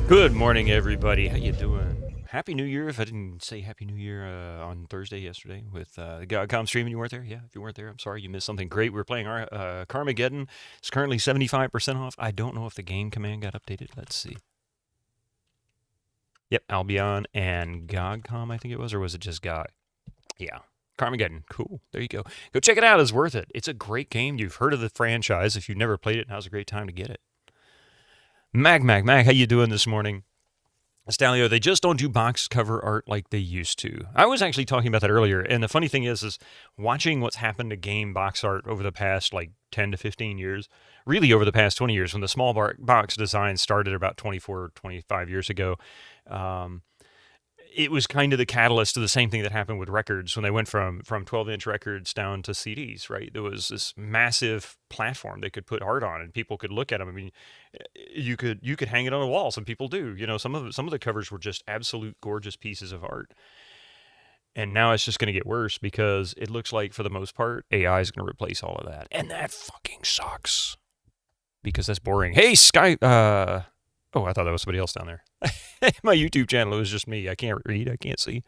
Good morning, everybody. How you doing? Happy New Year. If I didn't say Happy New Year on Thursday yesterday with the GodCom stream and you weren't there, yeah, if you weren't there, I'm sorry. You missed something great. We were playing our Carmageddon. It's currently 75% off. I don't know if the game command got updated. Let's see. Yep, Albion and GodCom, I think it was, or was it just God? Yeah. Carmageddon. Cool. There you go. Go check it out. It's worth it. It's a great game. You've heard of the franchise. If you've never played it, now's a great time to get it. Mag, how you doing this morning? Stalio, they just don't do box cover art like they used to. I was actually talking about that earlier, and the funny thing is watching what's happened to game box art over the past, 10 to 15 years, really over the past 20 years, when the small box design started about 24, 25 years ago, it was kind of the catalyst to the same thing that happened with records when they went from 12-inch records down to CDs, right? There was this massive platform they could put art on, and people could look at them. I mean, you could hang it on a wall. Some people do. You know, some of the covers were just absolute gorgeous pieces of art. And now it's just going to get worse because it looks like, for the most part, AI is going to replace all of that. And that fucking sucks because that's boring. Hey, Sky... Oh, I thought that was somebody else down there. My YouTube channel, it was just me. I can't read. I can't see.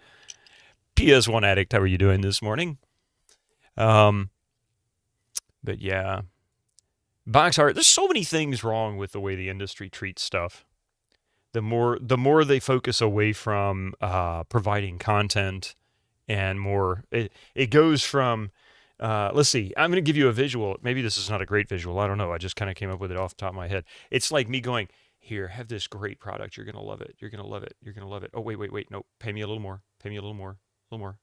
PS1 Addict, how are you doing this morning? But yeah. Box art, there's so many things wrong with the way the industry treats stuff. The more they focus away from providing content and more, it goes from, let's see, I'm going to give you a visual. Maybe this is not a great visual. I don't know. I just kind of came up with it off the top of my head. It's like me going, here, have this great product. You're going to love it. You're going to love it. You're going to love it. Oh, wait. No, pay me a little more. Pay me a little more. A little more.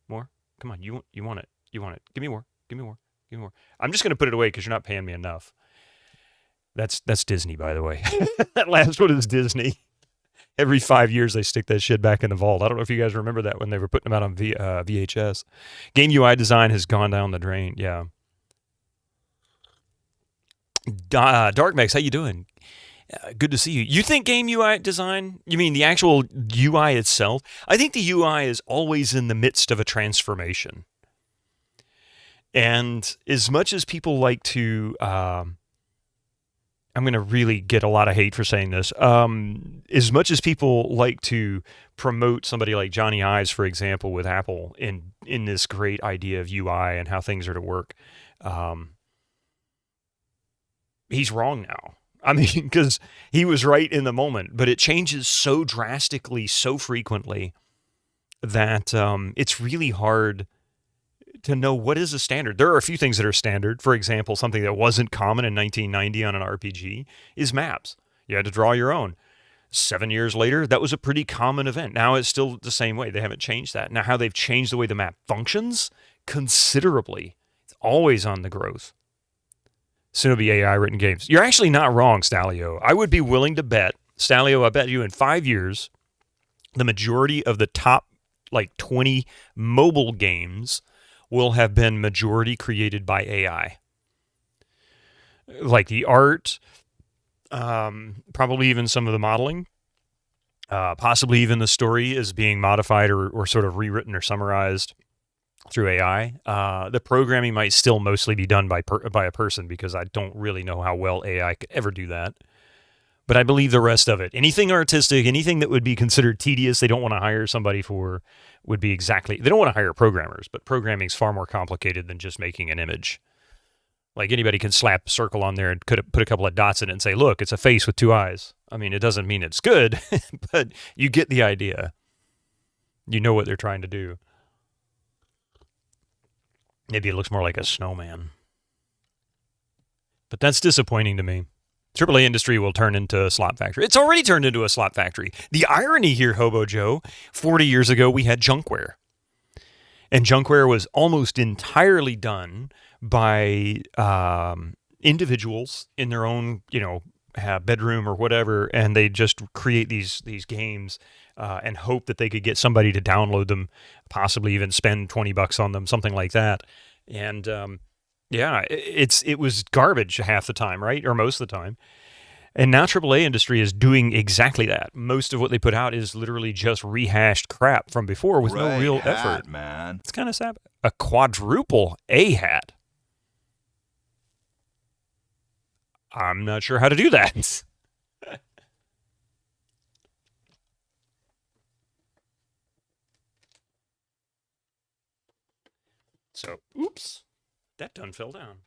More. Come on. You want it. You want it. Give me more. Give me more. Give me more. I'm just going to put it away because you're not paying me enough. That's Disney, by the way. That last one is Disney. Every 5 years, they stick that shit back in the vault. I don't know if you guys remember that when they were putting them out on VHS. Game UI design has gone down the drain. Yeah. Darkmax, how you doing? Good to see you. You think game UI design, you mean the actual UI itself? I think the UI is always in the midst of a transformation. And as much as people like to, I'm going to really get a lot of hate for saying this, as much as people like to promote somebody like Johnny Ives, for example, with Apple in this great idea of UI and how things are to work, he's wrong now. I mean, because he was right in the moment, but it changes so drastically, so frequently that it's really hard to know what is a standard. There are a few things that are standard. For example, something that wasn't common in 1990 on an RPG is maps. You had to draw your own. 7 years later, that was a pretty common event. Now it's still the same way. They haven't changed that. Now, how they've changed the way the map functions considerably. It's always on the growth. Soon it'll be AI-written games. You're actually not wrong, Stalio. I would be willing to bet, Stalio, I bet you in 5 years, the majority of the top, 20 mobile games will have been majority created by AI. Like the art, probably even some of the modeling, possibly even the story is being modified or sort of rewritten or summarized through AI. The programming might still mostly be done by a person because I don't really know how well AI could ever do that. But I believe the rest of it. Anything artistic, anything that would be considered tedious, they don't want to hire somebody for, would be exactly... They don't want to hire programmers, but programming is far more complicated than just making an image. Like anybody can slap a circle on there and put a couple of dots in it and say, look, it's a face with two eyes. I mean, it doesn't mean it's good, but you get the idea. You know what they're trying to do. Maybe it looks more like a snowman. But that's disappointing to me. AAA industry will turn into a slot factory. It's already turned into a slot factory. The irony here, Hobo Joe, 40 years ago we had junkware. And junkware was almost entirely done by individuals in their own, bedroom or whatever, and they just create these games and hope that they could get somebody to download them, possibly even spend $20 on them, something like that. And it was garbage half the time, right? Or most of the time. And now AAA industry is doing exactly that. Most of what they put out is literally just rehashed crap from before with no real effort. Man. It's kind of sad. A quadruple A hat. I'm not sure how to do that. So, oops, that done fell down.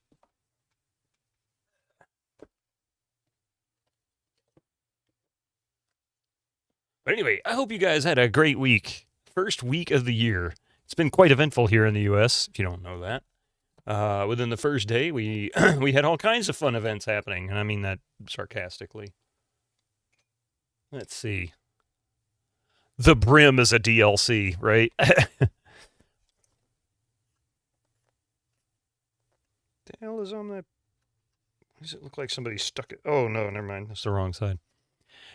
But anyway, I hope you guys had a great week. First week of the year. It's been quite eventful here in the U.S., if you don't know that. Within the first day, we we had all kinds of fun events happening, and I mean that sarcastically. Let's see. The Brim is a DLC, right? The hell is on that? Does it look like somebody stuck it? Oh, no, never mind. That's the wrong side.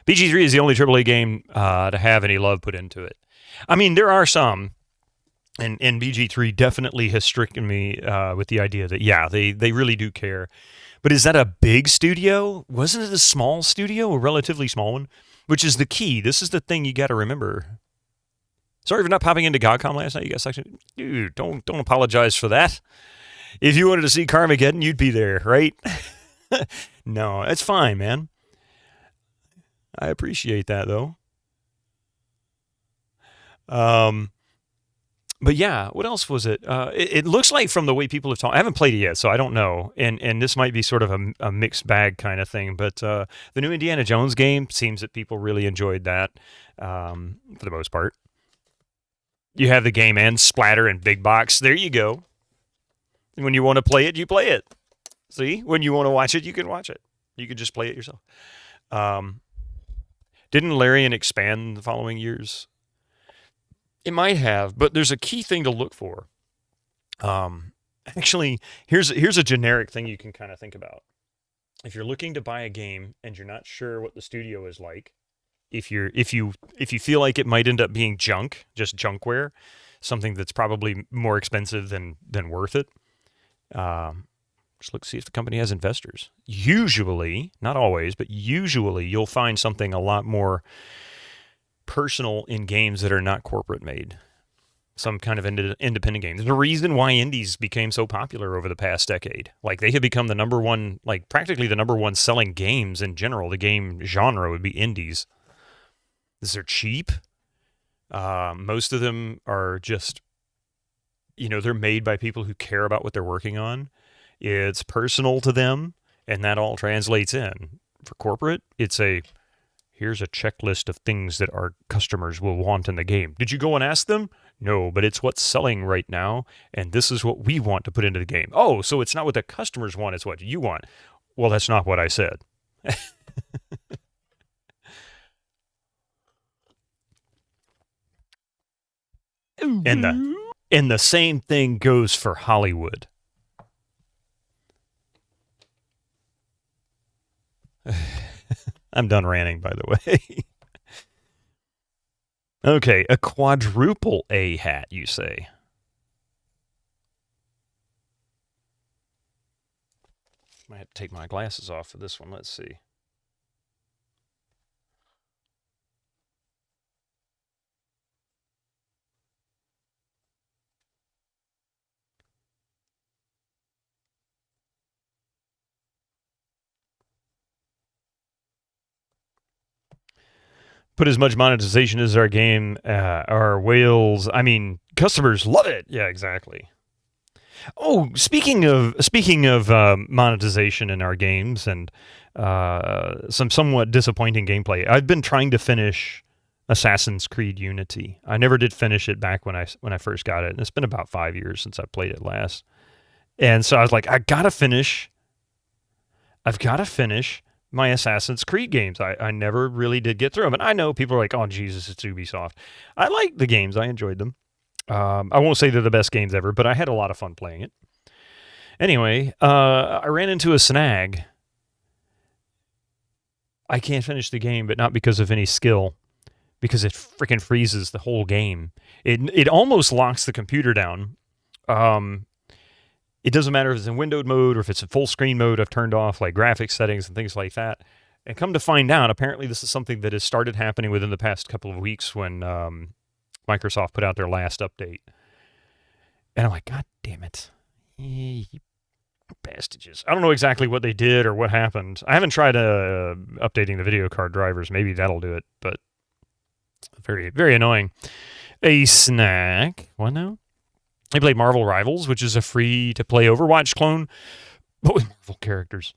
BG3 is the only AAA game to have any love put into it. I mean, there are some, and BG3 definitely has stricken me with the idea that, yeah, they really do care. But is that a big studio? Wasn't it a small studio, a relatively small one? Which is the key. This is the thing you got to remember. Sorry for not popping into GodCom last night. You guys actually, dude, don't apologize for that. If you wanted to see Carmageddon, you'd be there, right? No, it's fine, man. I appreciate that, though. But yeah, what else was it? It looks like from the way people have talked, I haven't played it yet, so I don't know. And this might be sort of a mixed bag kind of thing. But the new Indiana Jones game seems that people really enjoyed that for the most part. You have the game and splatter and big box. There you go. When you want to play it, you play it. See? When you want to watch it, you can watch it. You can just play it yourself. Didn't Larian expand the following years? It might have, but there's a key thing to look for. Actually, here's a generic thing you can kind of think about. If you're looking to buy a game and you're not sure what the studio is like, if you feel like it might end up being junk, just junkware, something that's probably more expensive than worth it, just look see if the company has investors. Usually, not always, but usually you'll find something a lot more personal in games that are not corporate made. Some kind of independent game. There's a reason why indies became so popular over the past decade. Like, they have become the number one, like practically the number one selling games in general. The game genre would be indies. They're cheap. Most of them are just, they're made by people who care about what they're working on. It's personal to them, and that all translates in. For corporate, it's here's a checklist of things that our customers will want in the game. Did you go and ask them? No, but it's what's selling right now, and this is what we want to put into the game. Oh, so it's not what the customers want, it's what you want. Well, that's not what I said. And the same thing goes for Hollywood. I'm done ranting, by the way. Okay, a quadruple A hat, you say? Might have to take my glasses off for this one. Let's see. Put as much monetization as our game, our whales. I mean, customers love it. Yeah, exactly. Oh, speaking of monetization in our games and some somewhat disappointing gameplay, I've been trying to finish Assassin's Creed Unity. I never did finish it back when I first got it, and it's been about 5 years since I played it last. And so I was like, I've got to finish my Assassin's Creed games. I never really did get through them. And I know people are like, oh, Jesus, it's Ubisoft. I like the games. I enjoyed them. I won't say they're the best games ever, but I had a lot of fun playing it. Anyway, I ran into a snag. I can't finish the game, but not because of any skill, because it freaking freezes the whole game. It almost locks the computer down. It doesn't matter if it's in windowed mode or if it's in full screen mode. I've turned off like graphics settings and things like that. And come to find out, apparently this is something that has started happening within the past couple of weeks when Microsoft put out their last update. And I'm like, God damn it. Bastages. I don't know exactly what they did or what happened. I haven't tried updating the video card drivers. Maybe that'll do it, but very, very annoying. A snack. What now? I played Marvel Rivals, which is a free-to-play Overwatch clone, but with Marvel characters.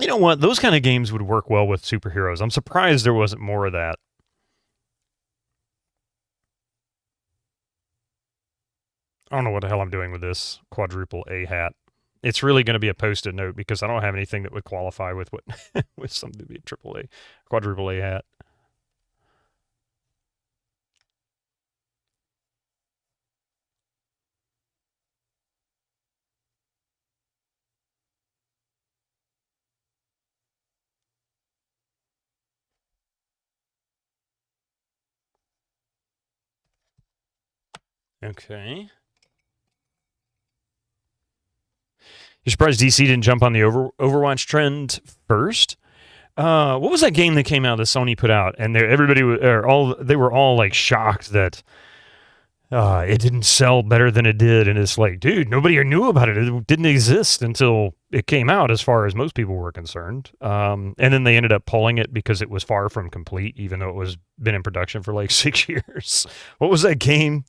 You know what? Those kind of games would work well with superheroes. I'm surprised there wasn't more of that. I don't know what the hell I'm doing with this quadruple A hat. It's really going to be a post-it note because I don't have anything that would qualify with what with something to be a triple A, quadruple A hat. Okay. You're surprised DC didn't jump on the Overwatch trend first? What was that game that came out that Sony put out? And everybody they were all like shocked that it didn't sell better than it did. And it's like, dude, nobody knew about it. It didn't exist until it came out, as far as most people were concerned. And then they ended up pulling it because it was far from complete, even though it was been in production for like 6 years. What was that game?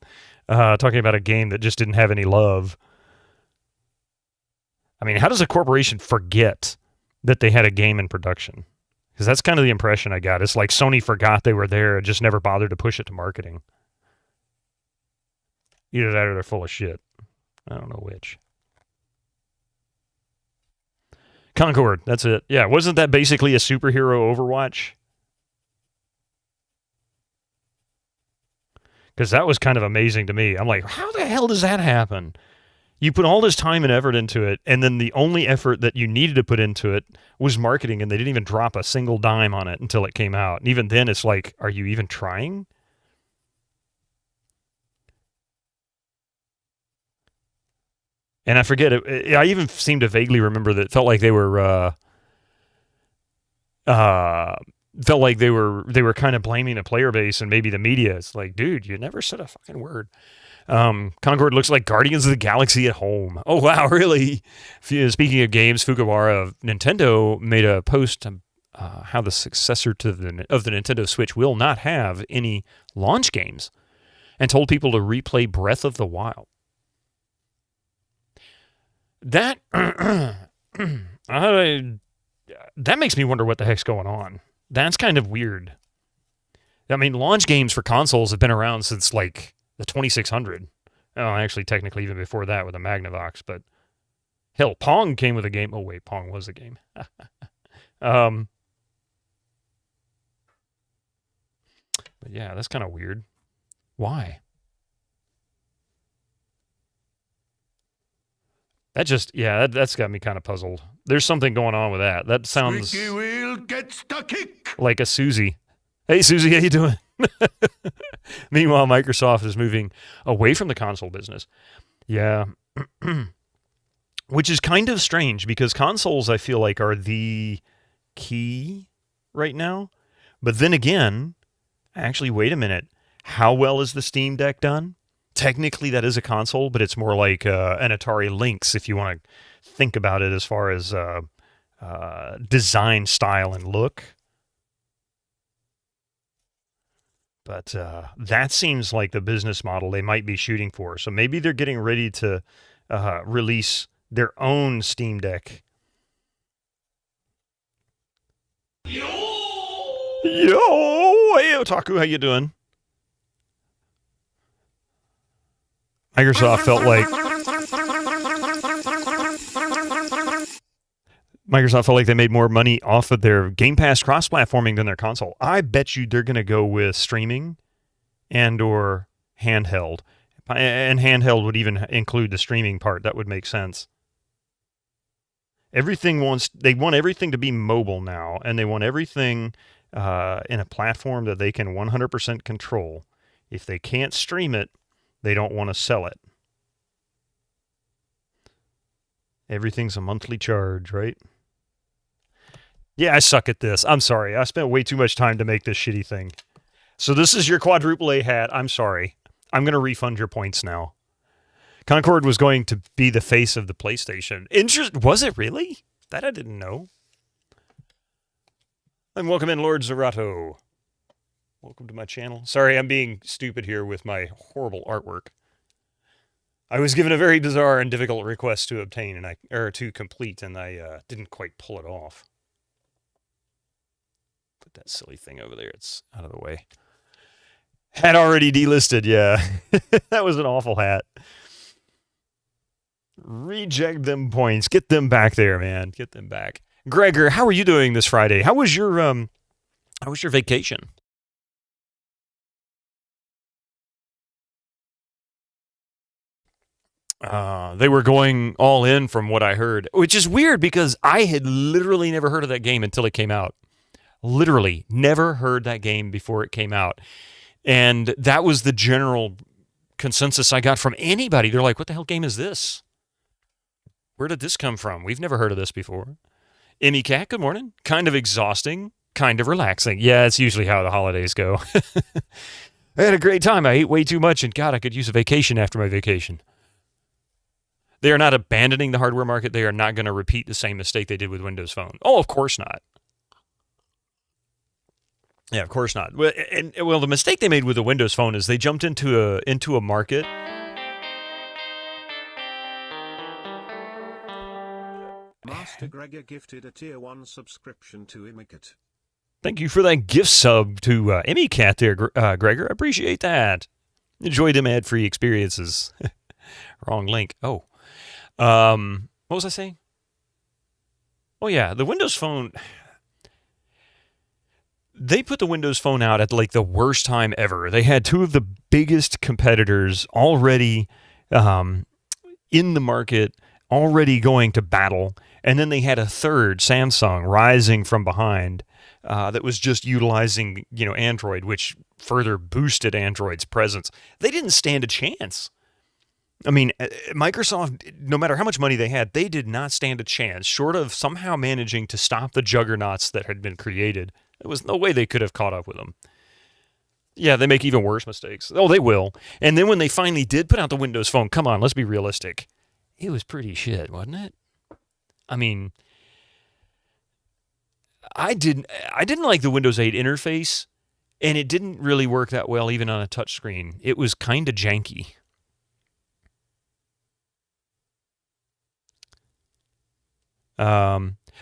Talking about a game that just didn't have any love. I mean, how does a corporation forget that they had a game in production? Because that's kind of the impression I got. It's like Sony forgot they were there and just never bothered to push it to marketing. Either that or they're full of shit. I don't know which. Concord, that's it. Yeah, wasn't that basically a superhero Overwatch? Because that was kind of amazing to me. I'm like, how the hell does that happen? You put all this time and effort into it, and then the only effort that you needed to put into it was marketing, and they didn't even drop a single dime on it until it came out. And even then, it's like, are you even trying? And I forget it. I even seem to vaguely remember that it felt like they were kind of blaming the player base and maybe the media. It's like, dude, you never said a fucking word. Concord looks like Guardians of the Galaxy at home. Oh, wow, really? Speaking of games, Fujiwara of Nintendo made a post how the successor of the Nintendo Switch will not have any launch games and told people to replay Breath of the Wild. That that makes me wonder what the heck's going on. That's kind of weird. I mean, launch games for consoles have been around since like the 2600. Oh, actually, technically even before that with the Magnavox. But hell, Pong came with a game. Oh wait, Pong was a game. But yeah, that's kind of weird. Why? That just, yeah, that's got me kind of puzzled. There's something going on with that. That sounds Squeaky wheel gets the kick. Like a Susie. Hey, Susie, how you doing? Meanwhile, Microsoft is moving away from the console business. Yeah. Which is kind of strange because consoles, I feel like, are the key right now. But then again, actually, wait a minute. How well is the Steam Deck done? Technically, that is a console, but it's more like an Atari Lynx if you want to think about it as far as design, style, and look. But that seems like the business model they might be shooting for. So maybe they're getting ready to release their own Steam Deck. Yo, hey Otaku, how you doing? Microsoft felt like they made more money off of their Game Pass cross-platforming than their console. I bet you they're going to go with streaming and or handheld. And handheld would even include the streaming part. That would make sense. They want everything to be mobile now, and they want everything in a platform that they can 100% control. If they can't stream it, they don't want to sell it. Everything's a monthly charge, right? Yeah, I suck at this. I'm sorry. I spent way too much time to make this shitty thing. So this is your quadruple A hat. I'm sorry. I'm going to refund your points now. Concord was going to be the face of the PlayStation. Was it really? That I didn't know. And welcome in, Lord Zerato. Welcome to my channel. Sorry, I'm being stupid here with my horrible artwork. I was given a very bizarre and difficult request to obtain to complete, and I didn't quite pull it off. Put that silly thing over there. It's out of the way. Had already delisted, yeah. That was an awful hat. Reject them points. Get them back there, man. Get them back. Gregor, how are you doing this Friday? How was your vacation? They were going all in from what I heard, which is weird because I had literally never heard of that game until it came out. Literally never heard that game before it came out. And that was the general consensus I got from anybody. They're like, what the hell game is this? Where did this come from? We've never heard of this before. Emmy Cat, good morning. Kind of exhausting, kind of relaxing. Yeah, it's usually how the holidays go. I had a great time. I ate way too much, and God, I could use a vacation after my vacation. They are not abandoning the hardware market. They are not going to repeat the same mistake they did with Windows Phone. Oh, of course not. Yeah, of course not. Well, the mistake they made with the Windows Phone is they jumped into a market. Master Gregor gifted a tier 1 subscription to Imicat. Thank you for that gift sub to Emmy Cat there, Gregor. I appreciate that. Enjoy them ad-free experiences. Wrong link. Oh. What was I saying? Oh, yeah, the Windows Phone. They put the Windows Phone out at like the worst time ever. They had two of the biggest competitors already in the market, already going to battle. And then they had a third, Samsung, rising from behind that was just utilizing, Android, which further boosted Android's presence. They didn't stand a chance. I mean, Microsoft, no matter how much money they had, they did not stand a chance, short of somehow managing to stop the juggernauts that had been created. There was no way they could have caught up with them. Yeah, they make even worse mistakes. Oh, they will. And then when they finally did put out the Windows Phone, come on, let's be realistic. It was pretty shit, wasn't it? I mean, I didn't like the Windows 8 interface, and it didn't really work that well even on a touchscreen. It was kind of janky.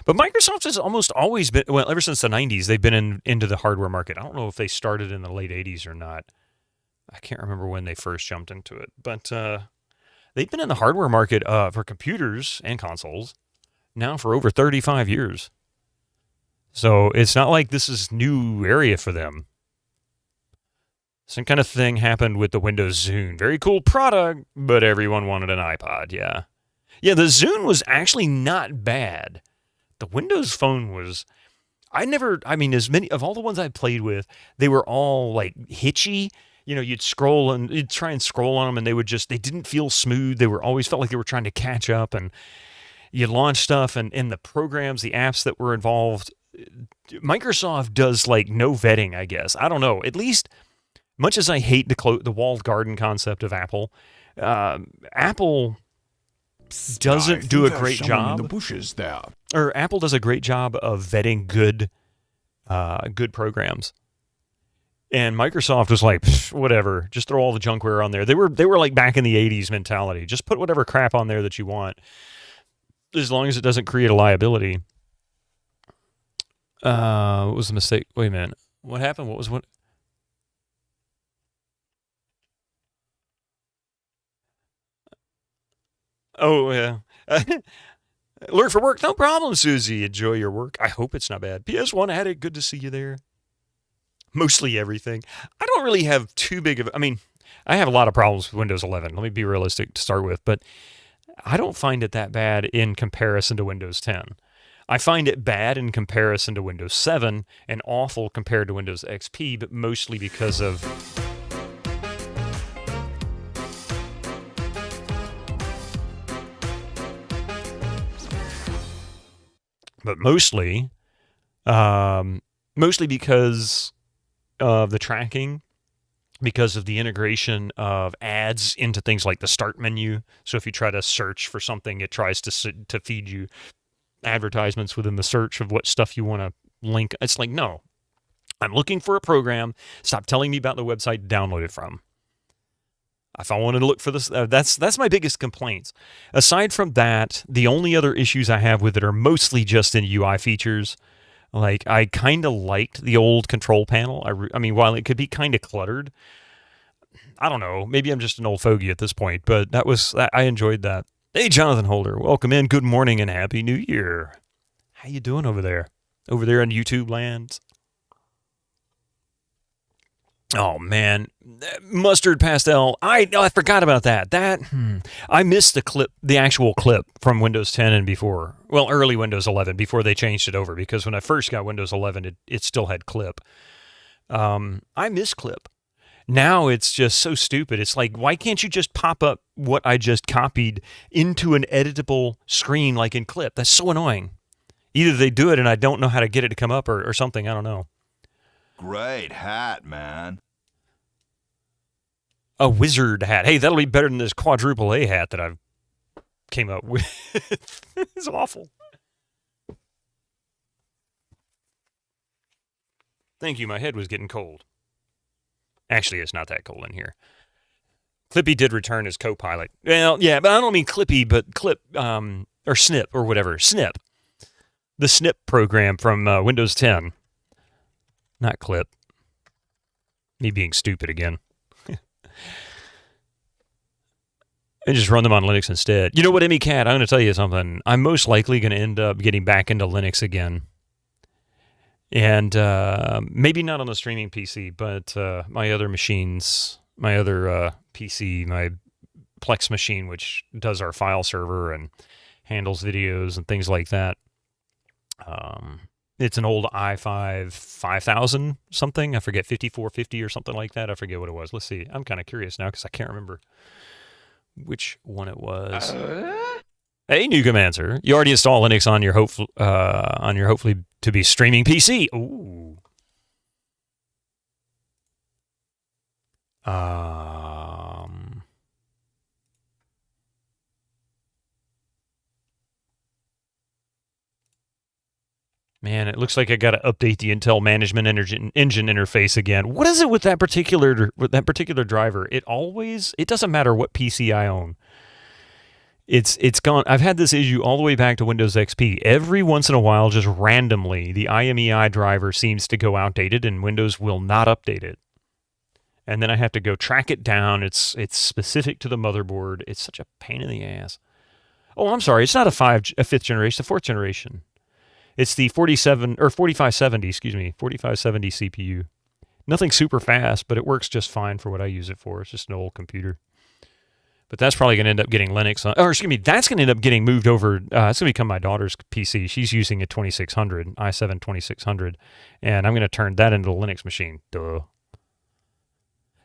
But Microsoft has almost always been, well, ever since the 90s, they've been into the hardware market. I don't know if they started in the late 80s or not. I can't remember when they first jumped into it. But they've been in the hardware market for computers and consoles now for over 35 years. So it's not like this is new area for them. Some kind of thing happened with the Windows Zune. Very cool product, but everyone wanted an iPod, yeah. Yeah, the Zune was actually not bad. The Windows Phone was... as many of all the ones I played with, they were all like hitchy. You'd scroll and you'd try and scroll on them, and they didn't feel smooth. They were always felt like they were trying to catch up, and you launch stuff, and in the programs, the apps that were involved, Microsoft does like no vetting, I guess. I don't know. At least, much as I hate the walled garden concept of Apple, Apple doesn't do a great job. In the bushes there. Or Apple does a great job of vetting good programs. And Microsoft was like, whatever, just throw all the junkware on there. They were like back in the 80s mentality. Just put whatever crap on there that you want, as long as it doesn't create a liability. What was the mistake? Wait a minute. What happened? What? Oh, yeah. Lurk for work. No problem, Susie. Enjoy your work. I hope it's not bad. PS1 Addict, good to see you there. Mostly everything. I don't really have too big of... I have a lot of problems with Windows 11. Let me be realistic to start with. But I don't find it that bad in comparison to Windows 10. I find it bad in comparison to Windows 7 and awful compared to Windows XP, but mostly because of... But mostly because of the tracking, because of the integration of ads into things like the start menu. So if you try to search for something, it tries to feed you advertisements within the search of what stuff you want to link. It's like, no, I'm looking for a program. Stop telling me about the website to download it from. If I wanted to look for this, that's my biggest complaints. Aside from that, the only other issues I have with it are mostly just in UI features. Like, I kind of liked the old control panel. I mean, while it could be kind of cluttered, I don't know. Maybe I'm just an old fogey at this point, but I enjoyed that. Hey, Jonathan Holder, welcome in. Good morning and Happy New Year. How you doing over there? Over there in YouTube land? Oh man, mustard pastel. I forgot about that. I missed the actual clip from Windows 10 and before. Well, early Windows 11 before they changed it over, because when I first got Windows 11, it still had clip. I miss clip. Now it's just so stupid. It's like, why can't you just pop up what I just copied into an editable screen like in clip? That's so annoying. Either they do it and I don't know how to get it to come up or something. I don't know. Great hat, man. A wizard hat. Hey, that'll be better than this quadruple A hat that I've came up with. It's awful. Thank you. My head was getting cold. Actually, it's not that cold in here. Clippy did return as co-pilot. Well, yeah, but I don't mean Clippy, but Clip, or Snip, or whatever. Snip. The Snip program from Windows 10. Not Clip. Me being stupid again. And just run them on Linux instead. You know what, Cat? I'm going to tell you something. I'm most likely going to end up getting back into Linux again. And maybe not on the streaming PC, but my other machines, my other PC, my Plex machine, which does our file server and handles videos and things like that. It's an old i5 5000 something. I forget, 5450 or something like that. I forget what it was. Let's see. I'm kind of curious now because I can't remember which one it was. Hey, Nukemancer. You already installed Linux on your hopefully to be streaming PC. Ooh. Man, it looks like I got to update the Intel Management Engine interface again. What is it with that particular driver? It doesn't matter what PC I own. It's gone. I've had this issue all the way back to Windows XP. Every once in a while, just randomly, the IMEI driver seems to go outdated, and Windows will not update it. And then I have to go track it down. It's specific to the motherboard. It's such a pain in the ass. Oh, I'm sorry. It's not a fifth generation. It's a fourth generation. It's the 4570, excuse me, 4570 CPU. Nothing super fast, but it works just fine for what I use it for. It's just an old computer. But that's probably going to end up getting Linux on, or excuse me, that's going to end up getting moved over. It's going to become my daughter's PC. She's using a 2600, i7 2600, and I'm going to turn that into a Linux machine. Duh.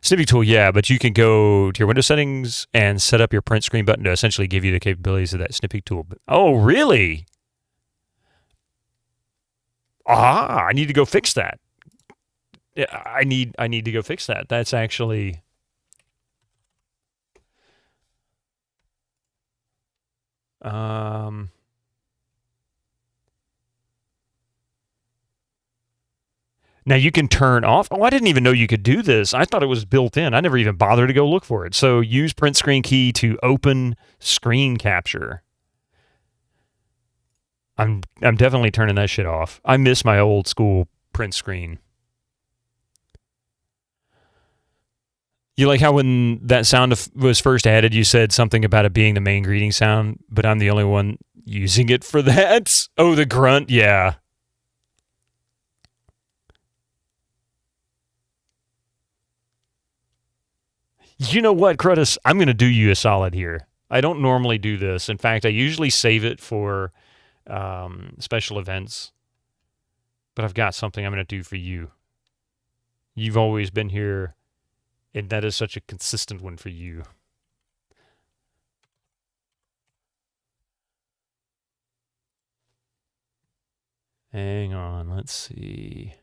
Snippy tool, yeah, but you can go to your Windows settings and set up your print screen button to essentially give you the capabilities of that snippy tool. Oh, really? I need to go fix that. I need to go fix that. That's actually... Now you can turn off. Oh, I didn't even know you could do this. I thought it was built in. I never even bothered to go look for it. So use print screen key to open screen capture. I'm definitely turning that shit off. I miss my old school print screen. You like how when that sound was first added, you said something about it being the main greeting sound, but I'm the only one using it for that? Oh, the grunt? Yeah. You know what, Crutus? I'm going to do you a solid here. I don't normally do this. In fact, I usually save it for special events. But I've got something I'm going to do for you. You've always been here, and that is such a consistent one for you. Hang on, let's see.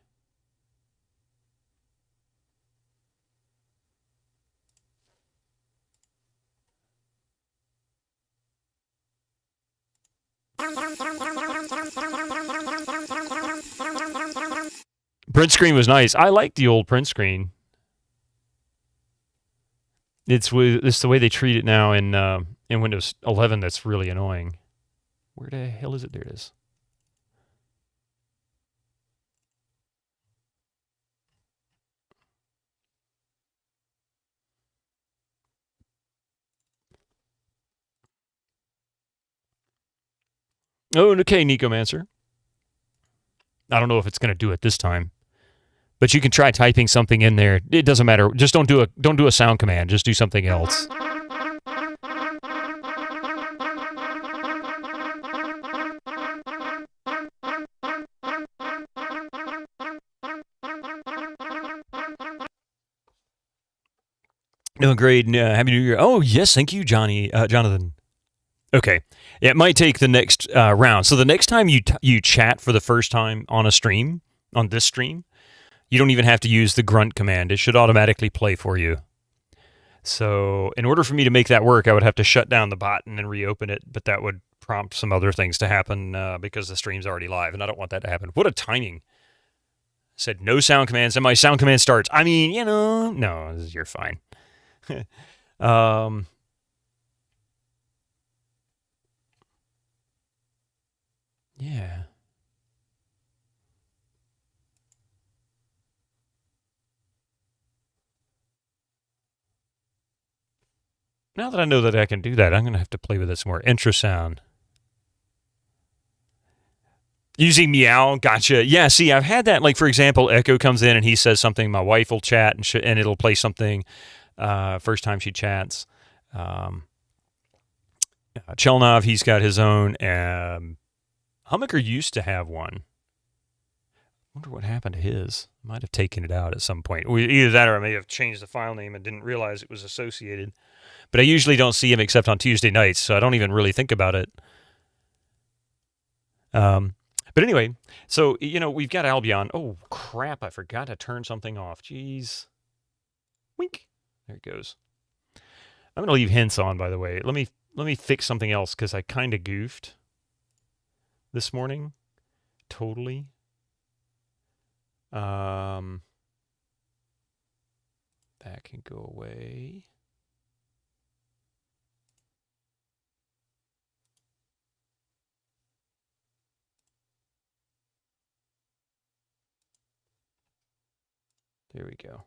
Print screen was nice. I like the old print screen. It's the way they treat it now in Windows 11 that's really annoying. Where the hell is it? There it is. Oh, okay, Nicomancer. I don't know if it's going to do it this time, but you can try typing something in there. It doesn't matter. Just don't do a sound command. Just do something else. No, great. Happy New Year. Oh, yes, thank you, Jonathan. Okay. It might take the next round. So the next time you chat for the first time on a stream, on this stream, you don't even have to use the grunt command. It should automatically play for you. So in order for me to make that work, I would have to shut down the bot and then reopen it, but that would prompt some other things to happen because the stream's already live, and I don't want that to happen. What a timing. Said no sound commands, and my sound command starts. I mean, no, you're fine. Yeah. Now that I know that I can do that, I'm going to have to play with this more. Intrasound. Using meow, gotcha. Yeah, see, I've had that. Like, for example, Echo comes in and he says something. My wife will chat and it'll play something first time she chats. Chelnov, he's got his own. Hummaker used to have one. I wonder what happened to his. Might have taken it out at some point. Either that or I may have changed the file name and didn't realize it was associated. But I usually don't see him except on Tuesday nights, so I don't even really think about it. But anyway, so, we've got Albion. Oh, crap, I forgot to turn something off. Jeez. Wink. There it goes. I'm going to leave hints on, by the way. Let me fix something else, because I kind of goofed this morning. Totally. That can go away. There we go.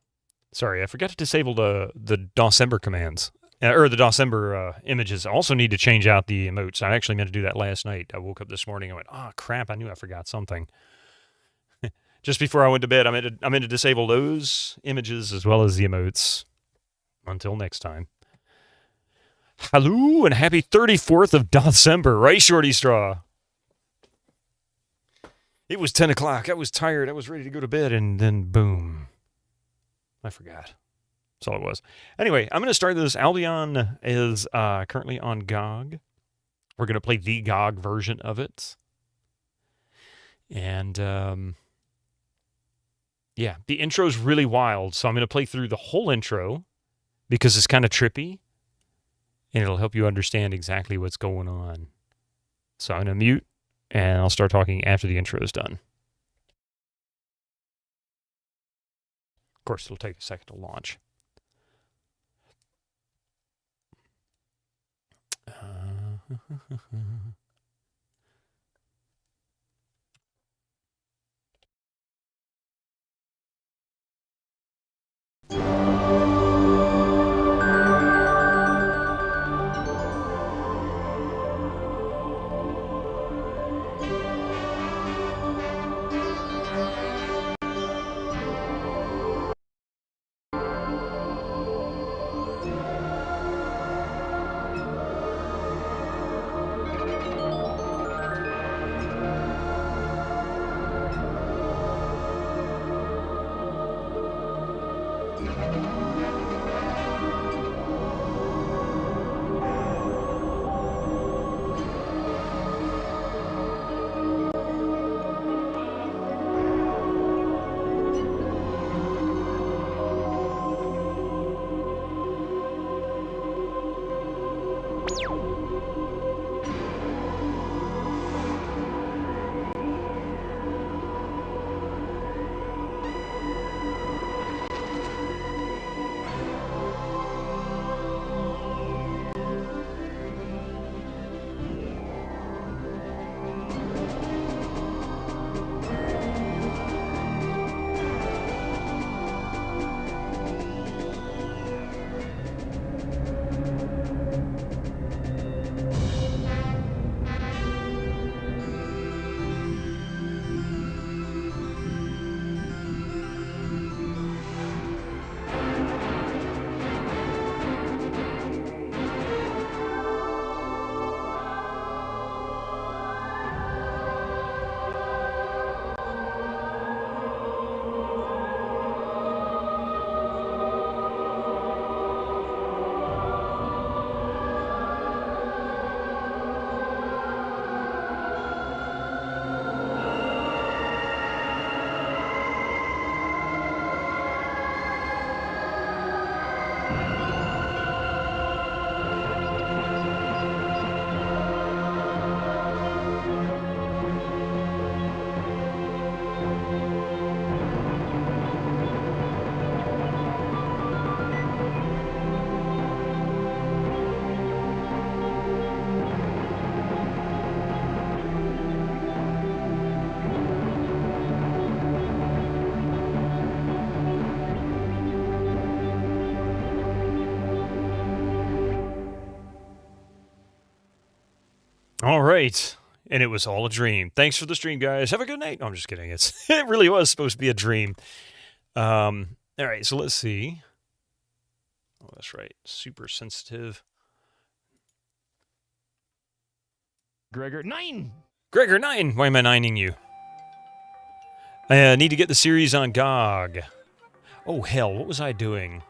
Sorry, I forgot to disable the dosember commands. Or the dosember images. I also need to change out the emotes. I actually meant to do that last night. I woke up this morning and went, oh, crap, I knew I forgot something. Just before I went to bed, I meant to disable those images as well as the emotes. Until next time. Hello and happy 34th of December, right, Shorty Straw? It was 10 o'clock. I was tired. I was ready to go to bed, and then boom. I forgot. That's all it was. Anyway, I'm going to start this. Albion is currently on GOG. We're going to play the GOG version of it. And, yeah, the intro's really wild, so I'm going to play through the whole intro because it's kind of trippy, and it'll help you understand exactly what's going on. So I'm going to mute, and I'll start talking after the intro is done. Of course, it'll take a second to launch. All right. And it was all a dream. Thanks for the stream, guys. Have a good night. No, I'm just kidding. It really was supposed to be a dream. All right, so let's see. Oh, that's right. Super sensitive. Gregor, 9! Gregor, 9! Why am I 9ing you? I need to get the series on GOG. Oh, hell, what was I doing?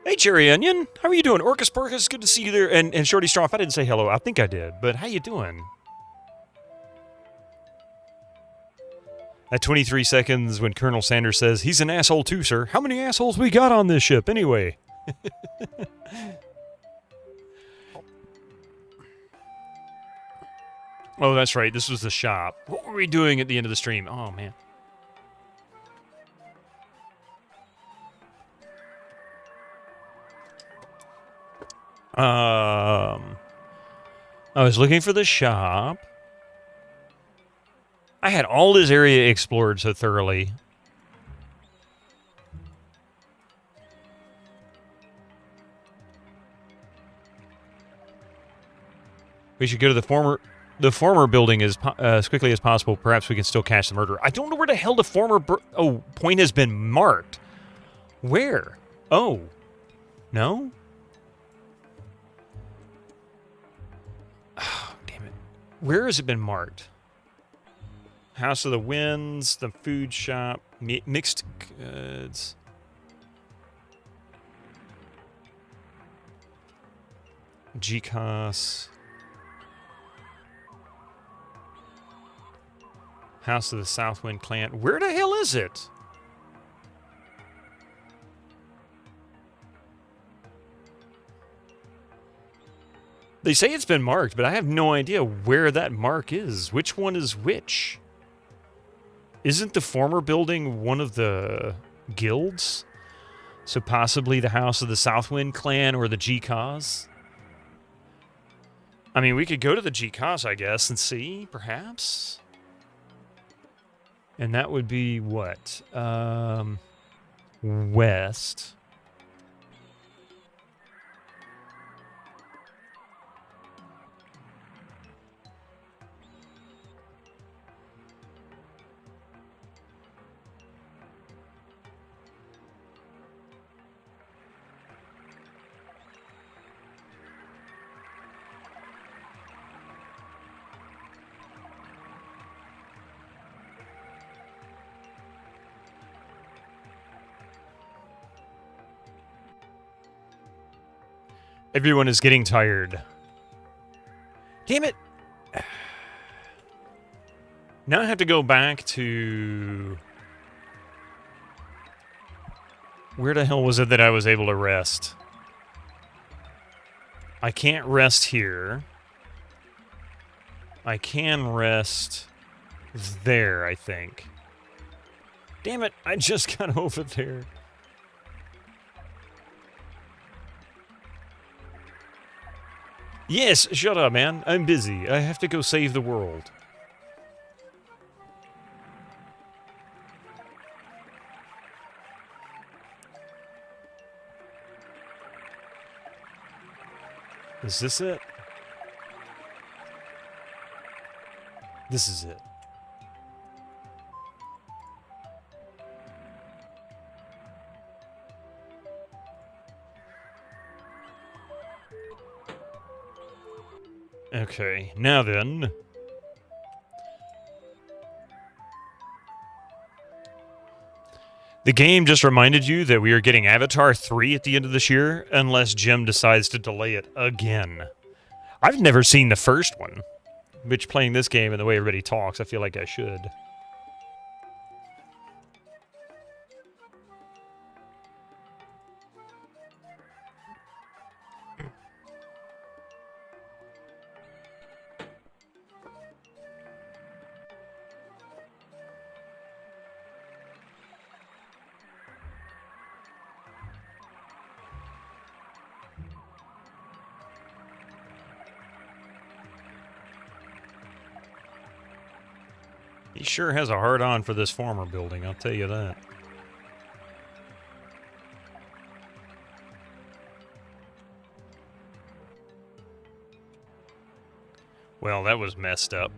Hey, Cherry Onion. How are you doing? Orcus Porcus, good to see you there. And Shorty Stroff, I didn't say hello. I think I did. But how you doing? At 23 seconds when Colonel Sanders says, he's an asshole too, sir. How many assholes we got on this ship, anyway? Oh, that's right. This was the shop. What were we doing at the end of the stream? Oh, man. I was looking for the shop. I had all this area explored so thoroughly. We should go to the former building as quickly as possible. Perhaps we can still catch the murderer. I don't know where the hell the former point has been marked. Where? Oh. No? Oh, damn it. Where has it been marked? House of the Winds, the food shop, mixed goods. GCOS. House of the Southwind Clan. Where the hell is it? They say it's been marked, but I have no idea where that mark is. Which one is which? Isn't the former building one of the guilds? So possibly the House of the Southwind Clan or the GCOS? I mean, we could go to the GCOS, I guess, and see, perhaps. And that would be what? West. Everyone is getting tired. Damn it! Now I have to go back to... Where the hell was it that I was able to rest? I can't rest here. I can rest there, I think. Damn it, I just got over there. Yes, shut up, man. I'm busy. I have to go save the world. Is this it? This is it. Okay, now then. The game just reminded you that we are getting Avatar 3 at the end of this year, unless Jim decides to delay it again. I've never seen the first one, which playing this game and the way everybody talks, I feel like I should. He sure has a hard-on for this former building, I'll tell you that. Well, that was messed up.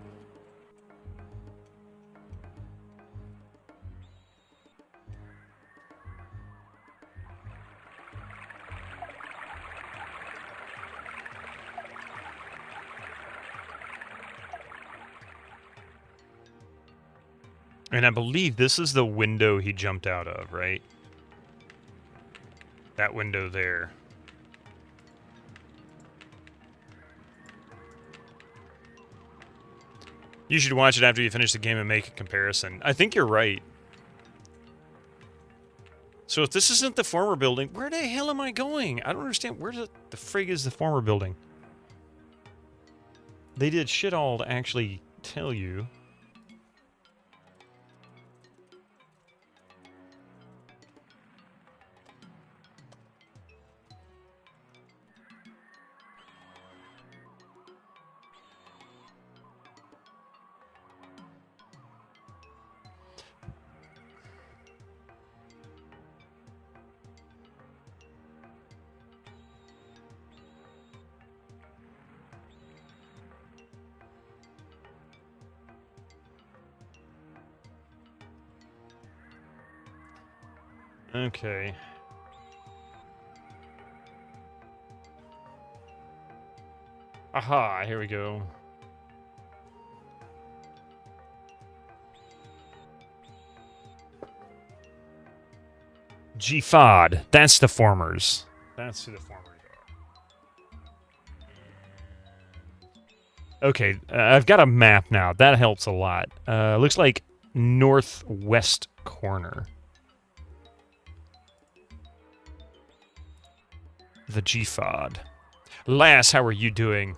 And I believe this is the window he jumped out of, right? That window there. You should watch it after you finish the game and make a comparison. I think you're right. So if this isn't the former building, where the hell am I going? I don't understand. Where the frig is the former building? They did shit all to actually tell you. Okay. Aha, here we go. GFOD. That's the formers. That's who the formers are. Okay, I've got a map now. That helps a lot. Looks like northwest corner. The GFOD. Lass, how are you doing?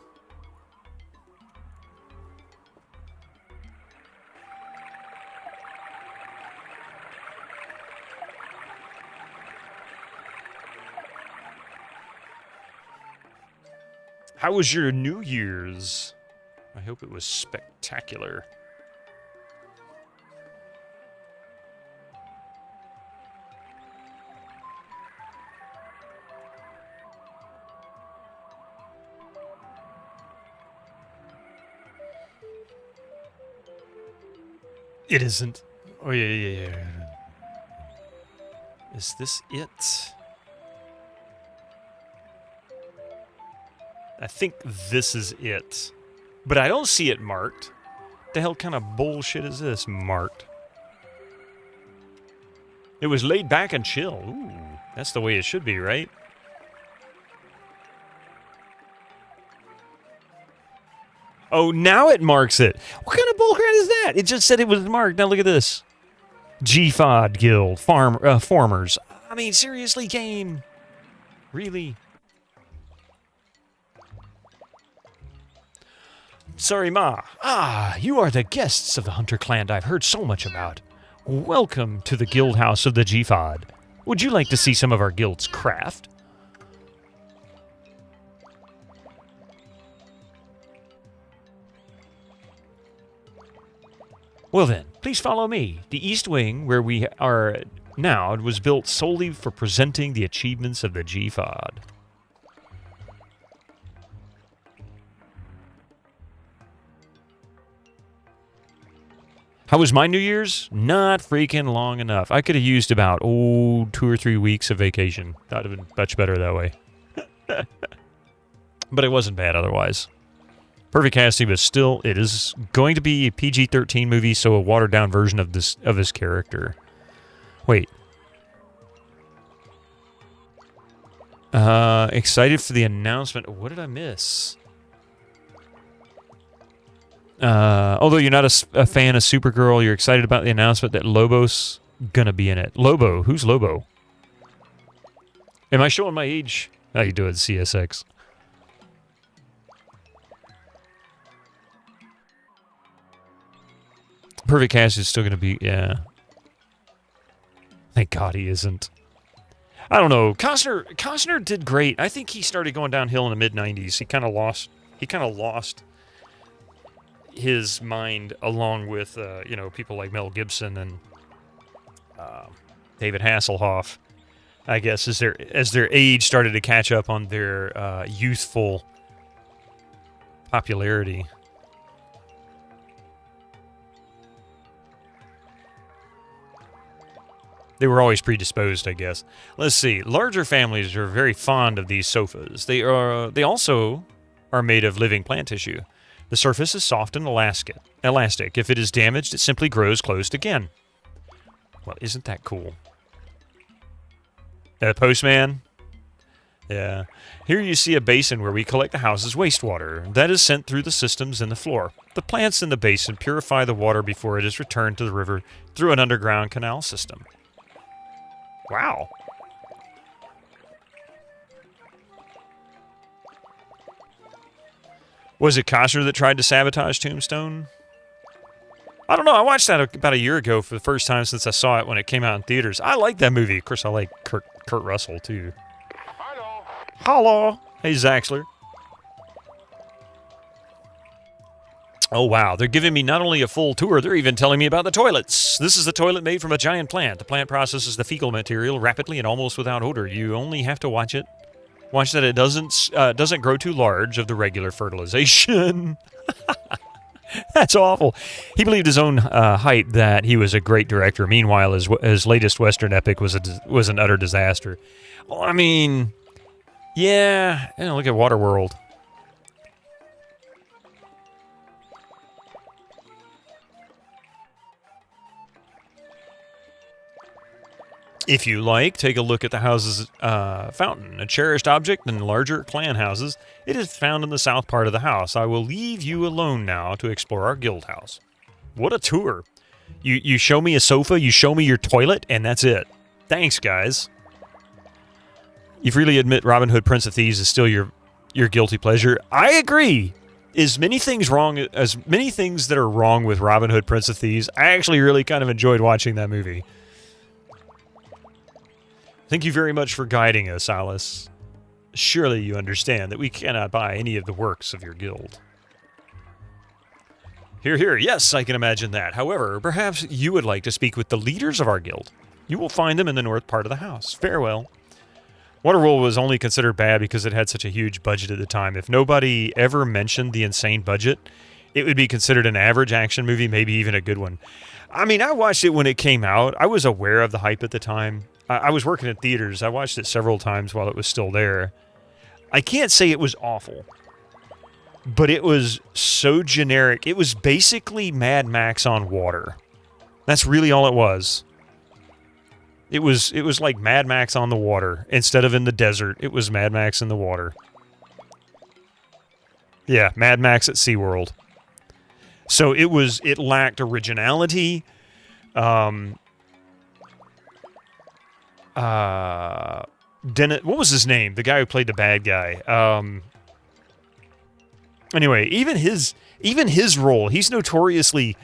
How was your New Year's? I hope it was spectacular. It isn't. Oh, yeah. Is this it? I think this is it. But I don't see it marked. The hell kind of bullshit is this marked? It was laid back and chill. Ooh, that's the way it should be, right? Oh, now it marks it. What kind of bullcrap is that? It just said it was marked. Now look at this. GFOD Guild. Formers. I mean, seriously, game? Really? Sorry, Ma. Ah, you are the guests of the Hunter Clan I've heard so much about. Welcome to the Guild House of the GFOD. Would you like to see some of our guild's craft? Well then, please follow me. The East Wing, where we are now, was built solely for presenting the achievements of the GFOD. How was my New Year's? Not freaking long enough. I could have used about, 2 or 3 weeks of vacation. That would have been much better that way. But it wasn't bad otherwise. Perfect casting, but still, it is going to be a PG-13 movie, so a watered-down version of his character. Wait. Excited for the announcement. What did I miss? Although you're not a fan of Supergirl, you're excited about the announcement that Lobo's gonna be in it. Lobo? Who's Lobo? Am I showing my age? How you doing, CSX? Perfect Cast is still gonna be, yeah. Thank God he isn't. I don't know. Costner did great. I think he started going downhill in the mid-90s. He kind of lost. his mind, along with people like Mel Gibson and David Hasselhoff, I guess, as their age started to catch up on their youthful popularity. They were always predisposed, I guess. Let's see. Larger families are very fond of these sofas. They also are made of living plant tissue. The surface is soft and elastic. If it is damaged, it simply grows closed again. Well, isn't that cool? Postman? Yeah. Here you see a basin where we collect the house's wastewater. That is sent through the systems in the floor. The plants in the basin purify the water before it is returned to the river through an underground canal system. Wow. Was it Costner that tried to sabotage Tombstone? I don't know. I watched that about a year ago for the first time since I saw it when it came out in theaters. I like that movie. Of course, I like Kurt Russell, too. Hello. Hello. Hey, Zaxler. Oh, wow. They're giving me not only a full tour, they're even telling me about the toilets. This is a toilet made from a giant plant. The plant processes the fecal material rapidly and almost without odor. You only have to watch it. Watch that it doesn't grow too large of the regular fertilization. That's awful. He believed his own hype that he was a great director. Meanwhile, his latest Western epic was an utter disaster. Well, I mean, yeah. Look at Waterworld. If you like, take a look at the house's fountain, a cherished object in larger clan houses. It is found in the south part of the house. I will leave you alone now to explore our guild house. What a tour. You show me a sofa, you show me your toilet, and that's it. Thanks, guys. You freely admit Robin Hood Prince of Thieves is still your guilty pleasure. I agree. As many things that are wrong with Robin Hood Prince of Thieves, I actually really kind of enjoyed watching that movie. Thank you very much for guiding us, Alice. Surely you understand that we cannot buy any of the works of your guild. Hear, hear. Yes, I can imagine that. However, perhaps you would like to speak with the leaders of our guild. You will find them in the north part of the house. Farewell. Waterworld was only considered bad because it had such a huge budget at the time. If nobody ever mentioned the insane budget, it would be considered an average action movie, maybe even a good one. I mean, I watched it when it came out. I was aware of the hype at the time. I was working in theaters. I watched it several times while it was still there. I can't say it was awful, but it was so generic. It was basically Mad Max on water. That's really all it was. It was like Mad Max on the water. Instead of in the desert, it was Mad Max in the water. Yeah, Mad Max at SeaWorld. So it lacked originality. What was his name? The guy who played the bad guy. Anyway, even his role, he's notoriously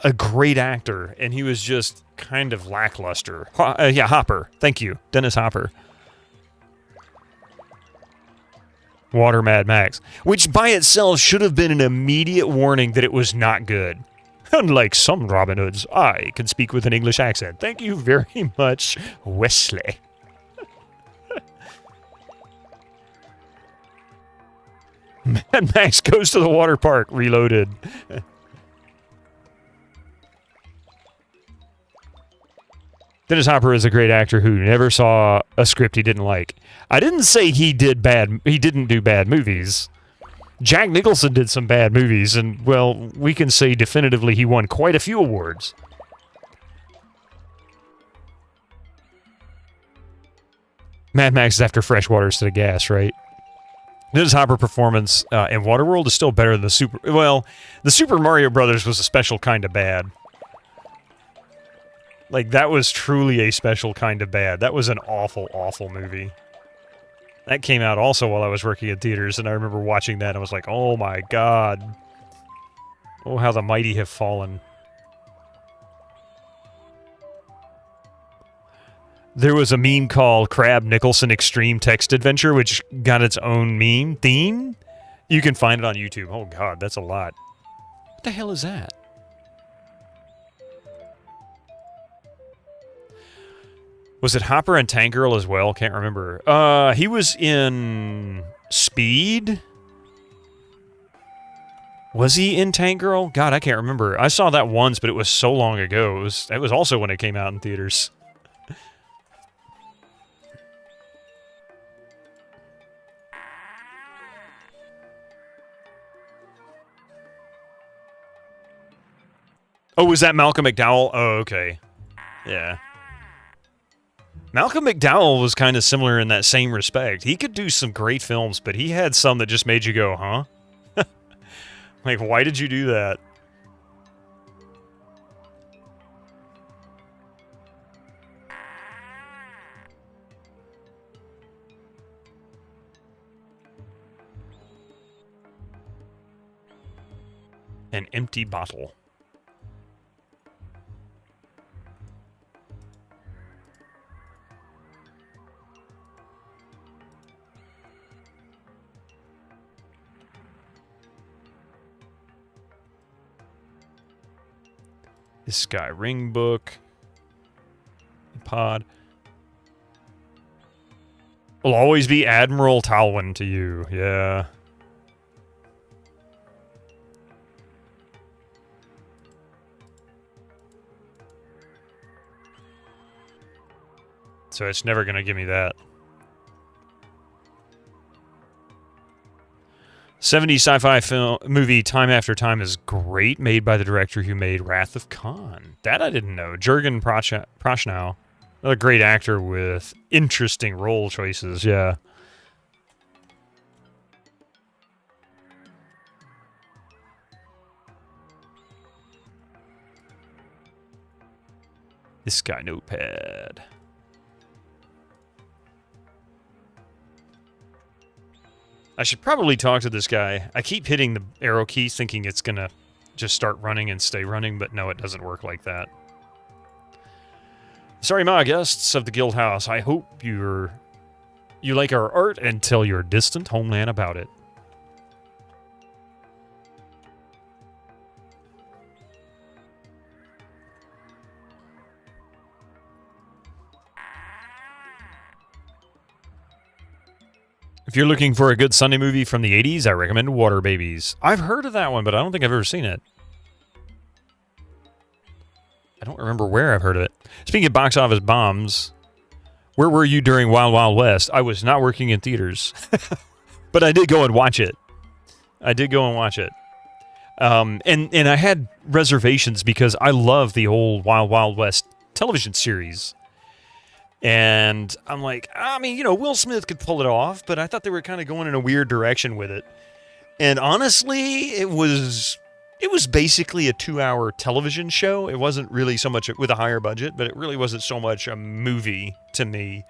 a great actor, and he was just kind of lackluster. Yeah, Hopper. Thank you. Dennis Hopper. Water Mad Max. Which by itself should have been an immediate warning that it was not good. Unlike some Robin Hoods, I can speak with an English accent. Thank you very much, Wesley. Mad Max goes to the water park, reloaded. Dennis Hopper is a great actor who never saw a script he didn't like. I didn't say he didn't do bad movies. Jack Nicholson did some bad movies, and, well, we can say definitively he won quite a few awards. Mad Max is after freshwater instead of gas, right? Dennis Hopper performance in Waterworld is still better than the Super Mario Brothers was a special kind of bad. Like, that was truly a special kind of bad. That was an awful, awful movie. That came out also while I was working in theaters, and I remember watching that and I was like, oh my god. Oh, how the mighty have fallen. There was a meme called Crab Nicholson Extreme Text Adventure, which got its own meme theme. You can find it on YouTube. Oh god, that's a lot. What the hell is that? Was it Hopper and Tank Girl as well? Can't remember. He was in Speed? Was he in Tank Girl? God, I can't remember. I saw that once, but it was so long ago. It was also when it came out in theaters. Oh, was that Malcolm McDowell? Oh, okay. Yeah. Malcolm McDowell was kind of similar in that same respect. He could do some great films, but he had some that just made you go, huh? Like, why did you do that? An empty bottle. This guy, ring book, pod. Will always be Admiral Talwyn to you, yeah. So it's never gonna give me that. 70s sci-fi film movie Time After Time is great, made by the director who made Wrath of Khan. That I didn't know. Jurgen Prochnow, another great actor with interesting role choices, yeah. This guy, notepad. I should probably talk to this guy. I keep hitting the arrow keys thinking it's gonna just start running and stay running, but no, it doesn't work like that. Sorry, my guests of the Guild House. I hope you like our art and tell your distant homeland about it. If you're looking for a good Sunday movie from the 80s, I recommend Water Babies. I've heard of that one, but I don't think I've ever seen it. I don't remember where I've heard of it. Speaking of box office bombs, where were you during Wild Wild West? I was not working in theaters, but I did go and watch it. And I had reservations because I love the old Wild Wild West television series. And I'm like, I mean, you know, Will Smith could pull it off, but I thought they were kind of going in a weird direction with it. And honestly, it was basically a 2-hour television show. It wasn't really so much with a higher budget, but it really wasn't so much a movie to me.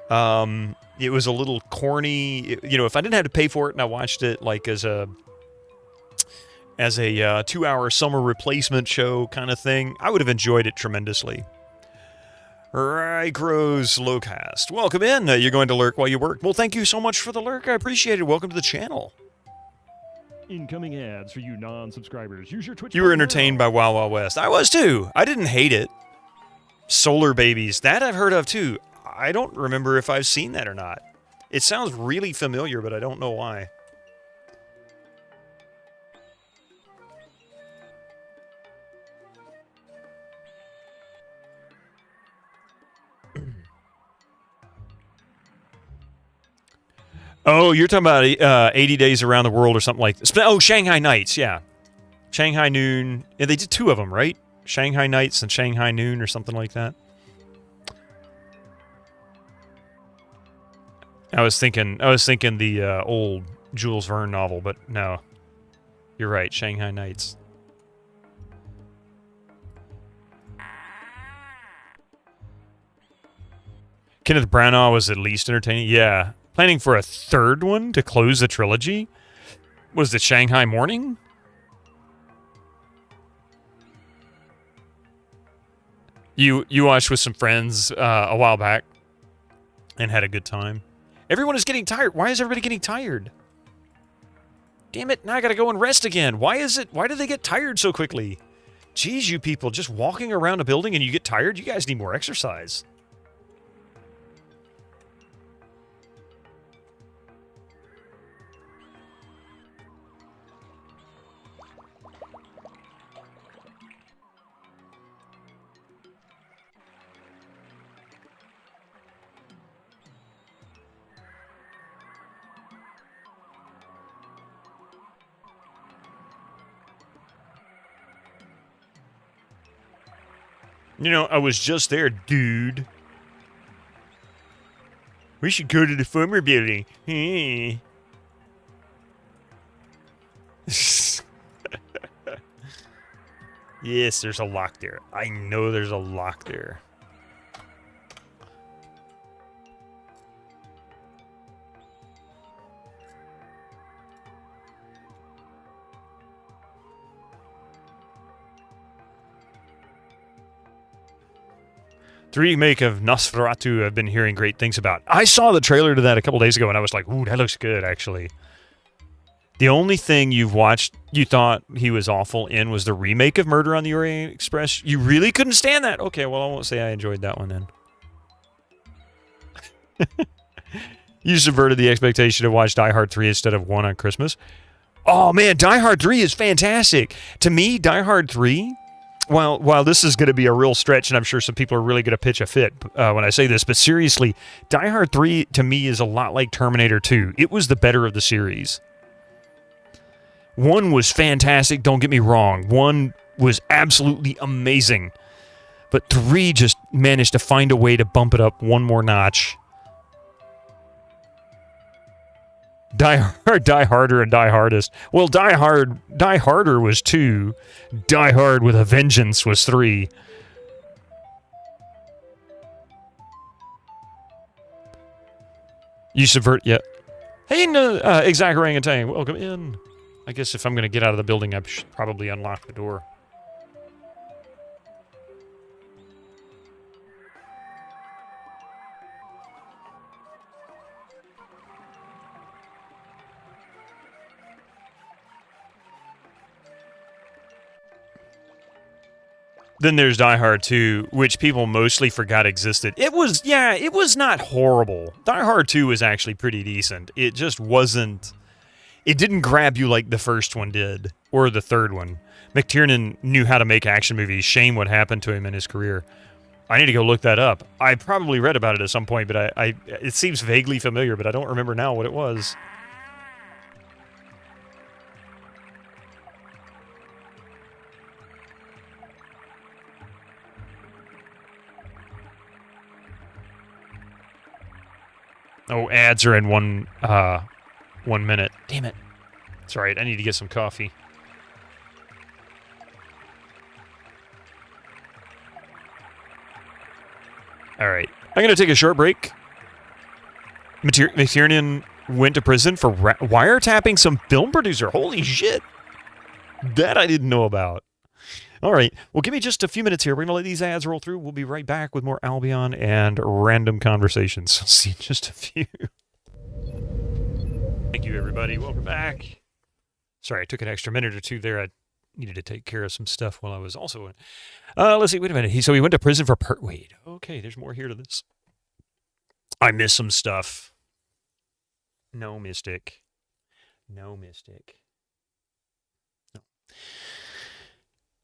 It was a little corny. You know, if I didn't have to pay for it and I watched it like as a 2-hour summer replacement show kind of thing, I would have enjoyed it tremendously. Rycro's Lowcast. Welcome in. You're going to lurk while you work. Well, thank you so much for the lurk. I appreciate it. Welcome to the channel. Incoming ads for you non-subscribers. Use your Twitch. You were entertained by Wild Wild West. I was too. I didn't hate it. Solar Babies. That I've heard of too. I don't remember if I've seen that or not. It sounds really familiar, but I don't know why. Oh, you're talking about 80 Days Around the World or something like this. Oh, Shanghai Nights, yeah. Shanghai Noon. Yeah, they did 2 of them, right? Shanghai Nights and Shanghai Noon or something like that. I was thinking the old Jules Verne novel, but no. You're right, Shanghai Nights. Kenneth Branagh was at least entertaining. Yeah. Planning for a 3rd one to close the trilogy? Was it Shanghai Morning? You watched with some friends a while back and had a good time. Everyone is getting tired. Why is everybody getting tired? Damn it, now I gotta go and rest again. Why do they get tired so quickly? Jeez, you people, just walking around a building and you get tired? You guys need more exercise. You know, I was just there, dude. We should go to the former building. Yes, there's a lock there. I know there's a lock there. The remake of Nosferatu I've been hearing great things about. I saw the trailer to that a couple days ago and I was like, ooh, that looks good, actually. The only thing you thought he was awful in was the remake of Murder on the Orient Express. You really couldn't stand that? Okay, well, I won't say I enjoyed that one then. You subverted the expectation to watch Die Hard 3 instead of 1 on Christmas. Oh, man, Die Hard 3 is fantastic. To me, Die Hard 3... While this is going to be a real stretch, and I'm sure some people are really going to pitch a fit when I say this, but seriously, Die Hard 3 to me is a lot like Terminator 2. It was the better of the series. 1 was fantastic, don't get me wrong. 1 was absolutely amazing. But 3 just managed to find a way to bump it up one more notch. Die Hard, Die Harder, and Die Hardest. Well, Die Harder was 2. Die Hard with a Vengeance was 3. You subvert, yeah. Hey, exact orangutan, welcome in. I guess if I'm going to get out of the building, I should probably unlock the door. Then there's Die Hard 2, which people mostly forgot existed. It was not horrible. Die Hard 2 was actually pretty decent. It just wasn't... It didn't grab you like the first one did, or the third one. McTiernan knew how to make action movies. Shame what happened to him in his career. I need to go look that up. I probably read about it at some point, but it seems vaguely familiar, but I don't remember now what it was. Oh, ads are in 1 minute. Damn it. It's all right. I need to get some coffee. All right. I'm going to take a short break. McTiernan went to prison for wiretapping some film producer. Holy shit. That I didn't know about. All right. Well, give me just a few minutes here. We're going to let these ads roll through. We'll be right back with more Albion and random conversations. See you in just a few. Thank you, everybody. Welcome back. Sorry, I took an extra minute or two there. I needed to take care of some stuff while I was also in. Let's see. Wait a minute. He went to prison for wait. Okay, there's more here to this. I missed some stuff. No Mystic. No Mystic. No.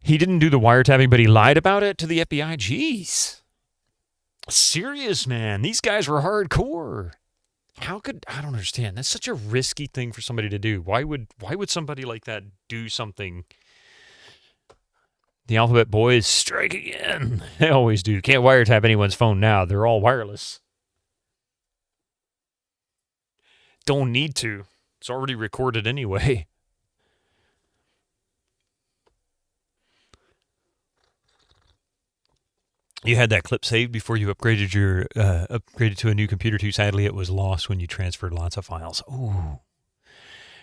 He didn't do the wiretapping, but he lied about it to the FBI. Jeez. Serious, man. These guys were hardcore. I don't understand. That's such a risky thing for somebody to do. Why would somebody like that do something? The Alphabet Boys strike again. They always do. Can't wiretap anyone's phone now. They're all wireless. Don't need to. It's already recorded anyway. You had that clip saved before you upgraded to a new computer too. Sadly, it was lost when you transferred lots of files. Ooh.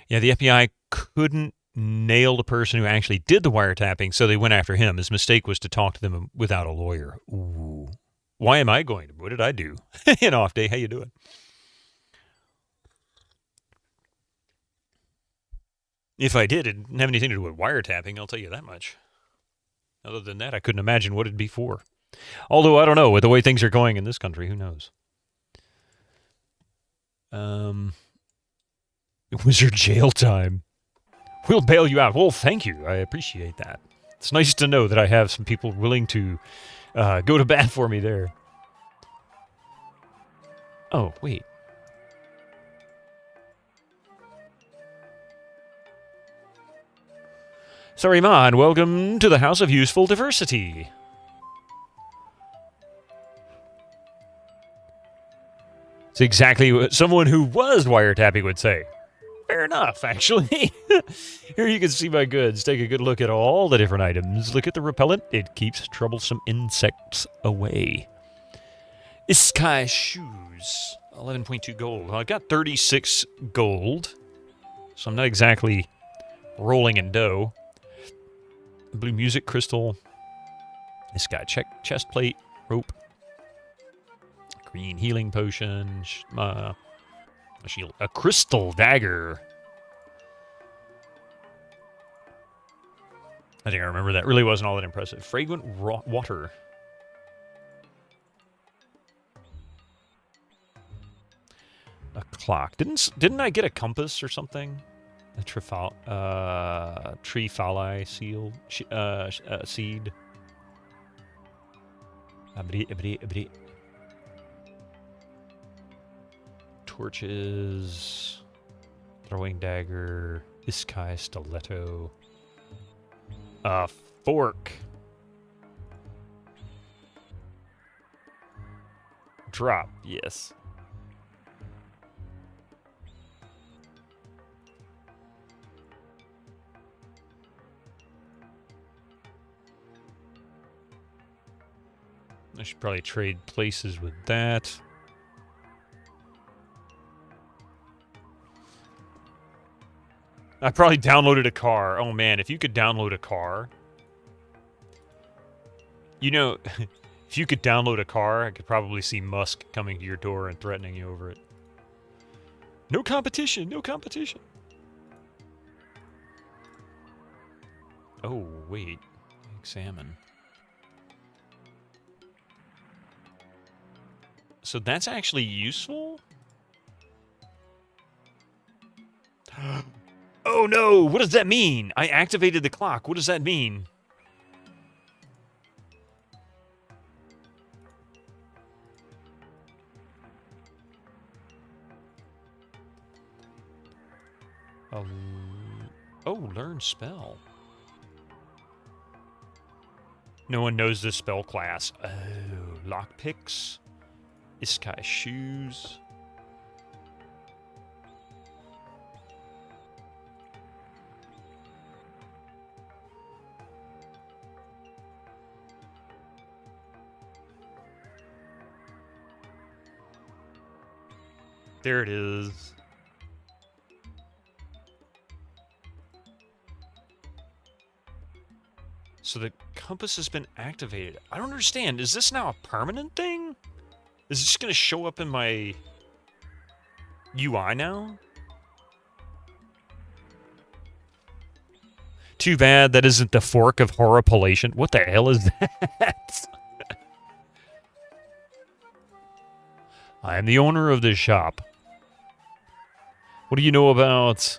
Yeah, the FBI couldn't nail the person who actually did the wiretapping, so they went after him. His mistake was to talk to them without a lawyer. Ooh. Why am I going to? What did I do? An off day. How you doing? If I did, it didn't have anything to do with wiretapping, I'll tell you that much. Other than that, I couldn't imagine what it'd be for. Although, I don't know. With the way things are going in this country, who knows? Wizard jail time. We'll bail you out. Well, thank you. I appreciate that. It's nice to know that I have some people willing to go to bat for me there. Oh, wait. Sorry, Ma, and welcome to the House of Useful Diversity. It's exactly what someone who was wiretapping would say. Fair enough, actually. Here you can see my goods. Take a good look at all the different items. Look at the repellent. It keeps troublesome insects away. Iskai shoes. 11.2 gold. Well, I got 36 gold, so I'm not exactly rolling in dough. Blue music crystal. This guy, check chest plate, rope. Green healing potion. A shield. A crystal dagger. I think I remember that. Really wasn't all that impressive. Fragrant water. A clock. Didn't I get a compass or something? A tree fali seal seed. Torches. Throwing dagger. Iskai stiletto. A fork. Drop. Yes. I should probably trade places with that. I probably downloaded a car. Oh man, if you could download a car. You know, if you could download a car, I could probably see Musk coming to your door and threatening you over it. No competition, no competition. Oh, wait. Examine. So that's actually useful? Oh no! What does that mean? I activated the clock. What does that mean? Oh, learn spell. No one knows this spell class. Oh, lockpicks. Iskai shoes. There it is. So the compass has been activated. I don't understand. Is this now a permanent thing? Is this going to show up in my UI now? Too bad that isn't the fork of horripilation. What the hell is that? I am the owner of this shop. What do you know about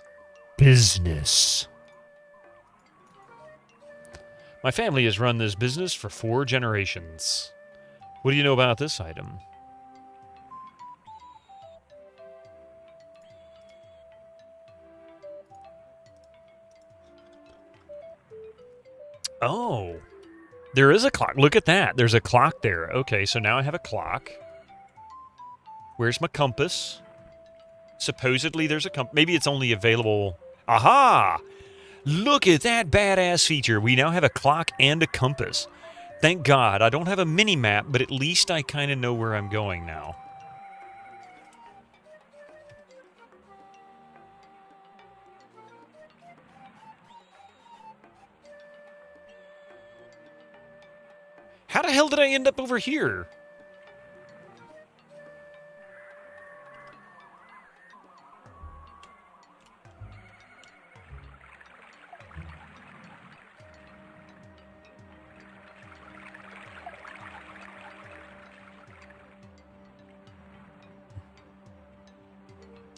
business? My family has run this business for 4 generations. What do you know about this item? Oh, there is a clock. Look at that. There's a clock there. Okay, so now I have a clock. Where's my compass? Supposedly there's a compass. Maybe it's only available. Aha! Look at that badass feature. We now have a clock and a compass. Thank God. I don't have a mini-map, but at least I kind of know where I'm going now. How the hell did I end up over here?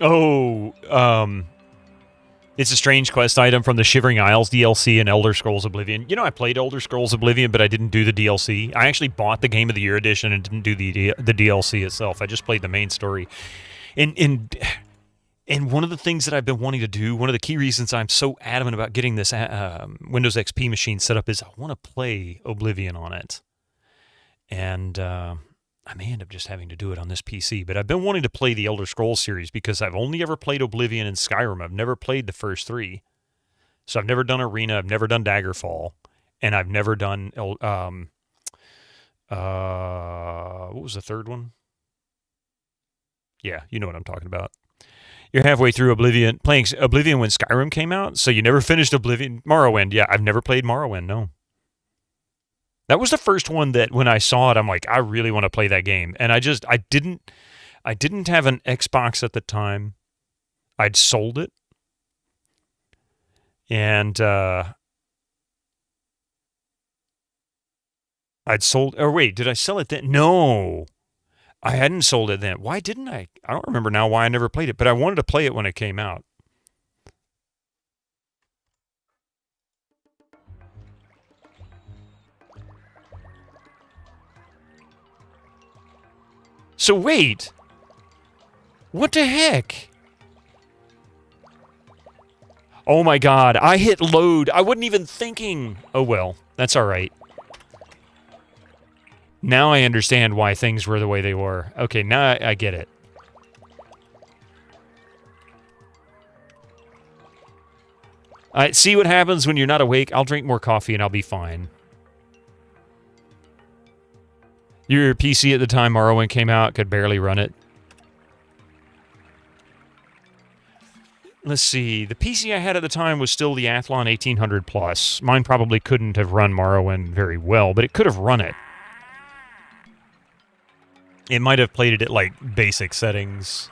Oh, it's a strange quest item from the Shivering Isles DLC in Elder Scrolls Oblivion. You know, I played Elder Scrolls Oblivion, but I didn't do the DLC. I actually bought the Game of the Year edition and didn't do the DLC itself. I just played the main story. And one of the things that I've been wanting to do, one of the key reasons I'm so adamant about getting this Windows XP machine set up is I want to play Oblivion on it. And I may end up just having to do it on this PC, but I've been wanting to play the Elder Scrolls series because I've only ever played Oblivion and Skyrim. I've never played the first three. So I've never done Arena, I've never done Daggerfall, and I've never done, what was the third one? Yeah, you know what I'm talking about. You're halfway through Oblivion, playing Oblivion when Skyrim came out, so you never finished Oblivion. Morrowind, yeah, I've never played Morrowind, no. That was the first one that when I saw it, I'm like, I really want to play that game. And I didn't have an Xbox at the time. I'd sold it. And did I sell it then? No. I hadn't sold it then. Why didn't I? I don't remember now why I never played it, but I wanted to play it when it came out. So wait. What the heck? Oh my god, I hit load. I wasn't even thinking. Oh well, that's all right. Now I understand why things were the way they were. Okay, now I get it. Alright, see what happens when you're not awake? I'll drink more coffee and I'll be fine. Your PC at the time Morrowind came out could barely run it. Let's see. The PC I had at the time was still the Athlon 1800 Plus. Mine probably couldn't have run Morrowind very well, but it could have run it. It might have played it at, like, basic settings.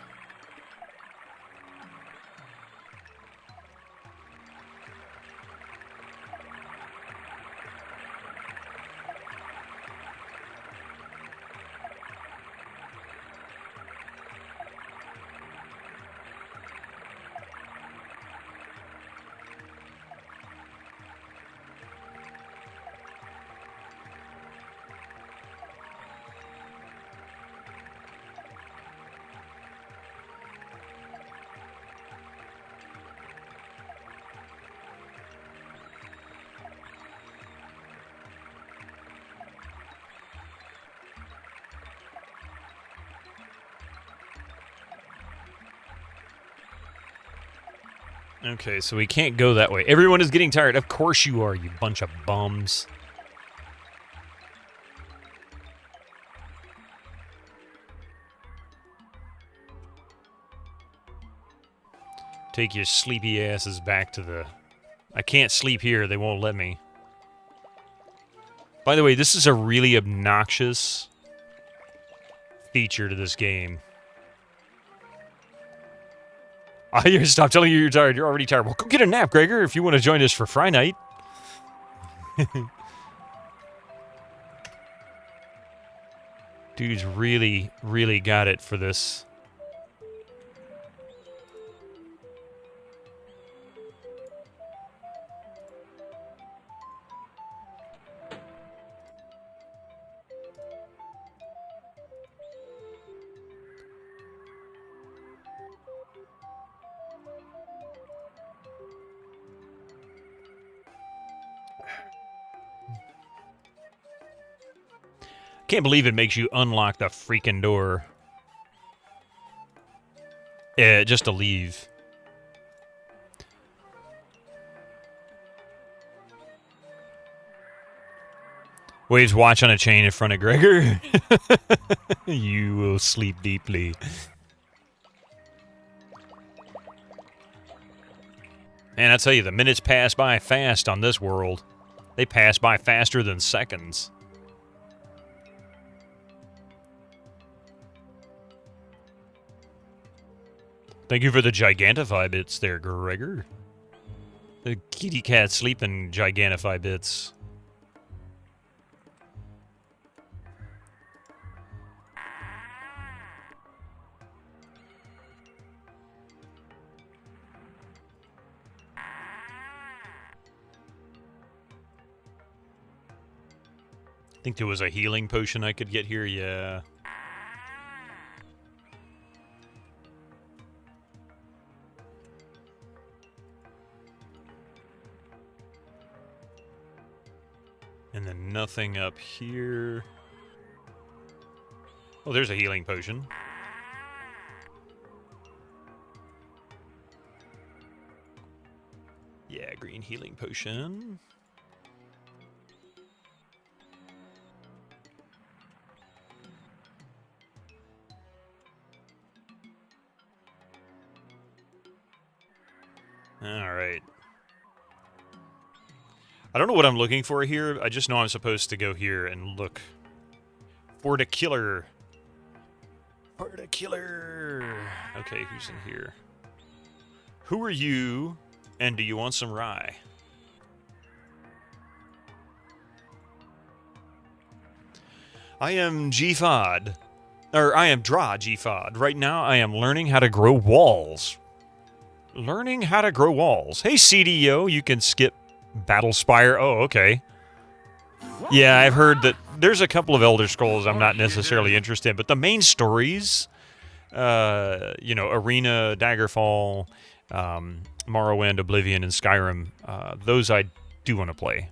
Okay, so we can't go that way. Everyone is getting tired. Of course you are, you bunch of bums. Take your sleepy asses back to the... I can't sleep here. They won't let me. By the way, this is a really obnoxious feature to this game. Stop telling you you're tired. You're already tired. Well, go get a nap, Gregor, if you want to join us for Fry Night. Dude's really, really got it for this. Can't believe it makes you unlock the freaking door. Yeah, just to leave. Waves watch on a chain in front of Gregor. You will sleep deeply. Man, I tell you, the minutes pass by fast on this world. They pass by faster than seconds. Thank you for the Gigantify bits there, Gregor. The kitty cat sleeping Gigantify bits. think there was a healing potion I could get here, yeah. And then nothing up here. Oh, there's a healing potion. Yeah, green healing potion. All right. I don't know what I'm looking for here. I just know I'm supposed to go here and look for the killer. For the killer. Okay, who's in here? Who are you, and do you want some rye? I am G-Fod. Or, I am Dra G-Fod. Right now, I am learning how to grow walls. Learning how to grow walls. Hey, CDO, you can skip Battle Spire. Oh, okay. Yeah, I've heard that there's a couple of Elder Scrolls I'm not necessarily interested in, but the main stories, you know, Arena, Daggerfall, Morrowind, Oblivion, and Skyrim, those I do want to play.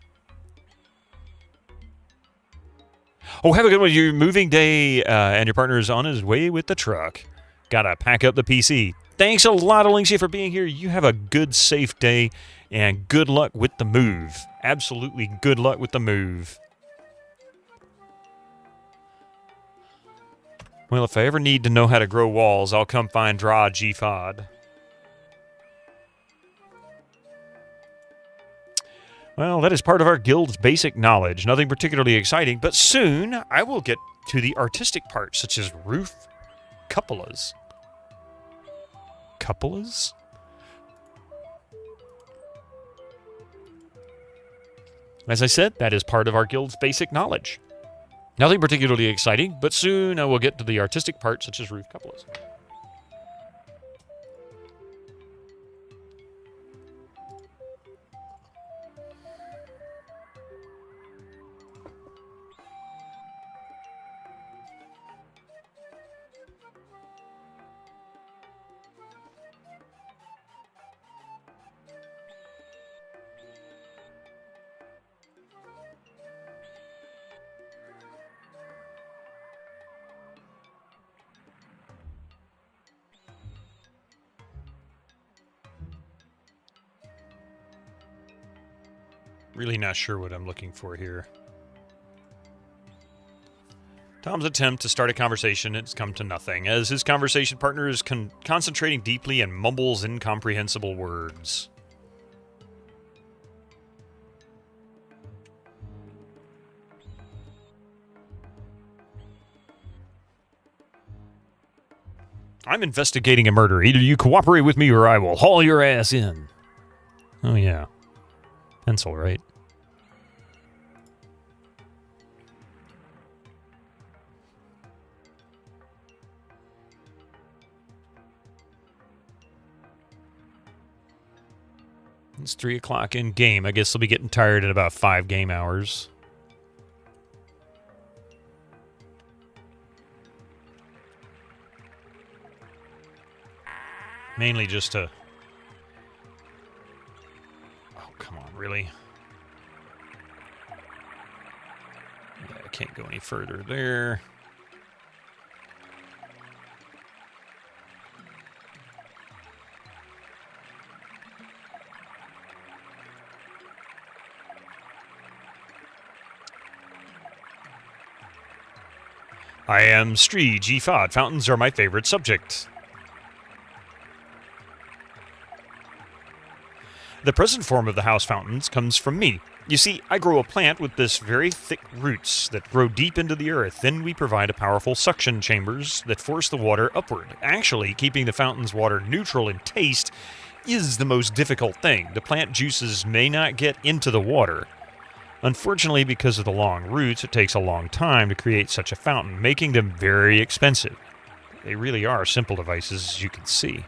Oh, have a good one. Your moving day, and your partner is on his way with the truck. Gotta pack up the PC. Thanks a lot, Alicia, for being here. You have a good, safe day, and good luck with the move. Absolutely good luck with the move. Well, if I ever need to know how to grow walls, I'll come find Dra G-Fod. Well, that is part of our guild's basic knowledge. Nothing particularly exciting, but soon I will get to the artistic parts, such as roof cupolas. Cupolas? As I said, that is part of our guild's basic knowledge. Nothing particularly exciting, but soon I will get to the artistic parts, such as roof cupolas. Really not sure what I'm looking for here. Tom's attempt to start a conversation has come to nothing, as his conversation partner is concentrating deeply and mumbles incomprehensible words. I'm investigating a murder. Either you cooperate with me or I will haul your ass in. Oh, yeah. Pencil, right? It's 3 o'clock in game. I guess they'll be getting tired in about 5 game hours. Mainly just to... Oh, come on, really? Yeah, I can't go any further there. I am Stree G-Fod. Fountains are my favorite subject. The present form of the house fountains comes from me. You see, I grow a plant with this very thick roots that grow deep into the earth. Then we provide a powerful suction chambers that force the water upward. Actually, keeping the fountain's water neutral in taste is the most difficult thing. The plant juices may not get into the water. Unfortunately, because of the long roots, it takes a long time to create such a fountain, making them very expensive. They really are simple devices, as you can see.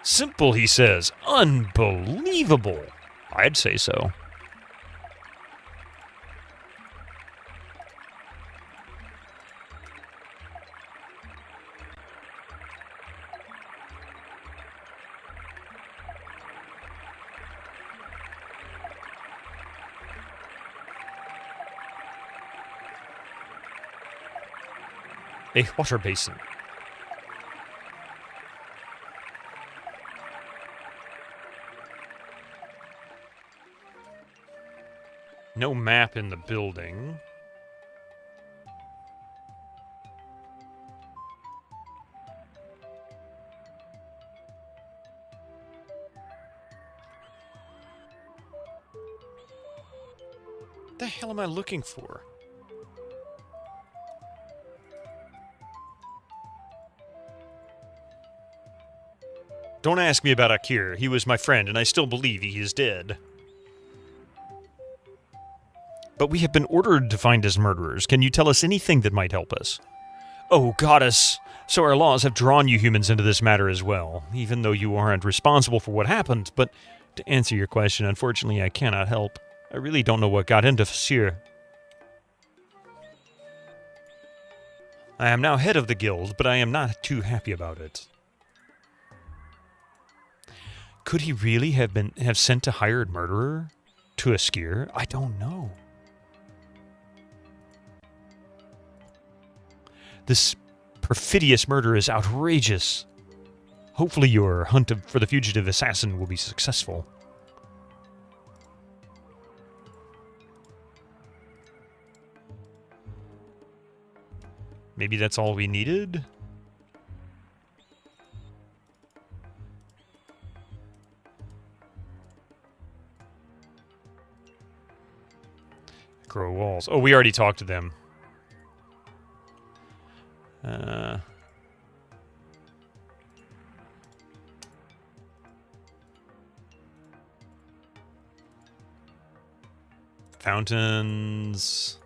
Simple, he says. Unbelievable. I'd say so. A water basin. No map in the building. What the hell am I looking for? Don't ask me about Akir. He was my friend, and I still believe he is dead. But we have been ordered to find his murderers. Can you tell us anything that might help us? Oh, goddess! So our laws have drawn you humans into this matter as well, even though you aren't responsible for what happened. But to answer your question, unfortunately, I cannot help. I really don't know what got into Fasir. I am now head of the guild, but I am not too happy about it. Could he really have sent a hired murderer to a skier? I don't know. This perfidious murder is outrageous. Hopefully your hunt for the fugitive assassin will be successful. Maybe that's all we needed? Grow walls. Oh, we already talked to them. Fountains.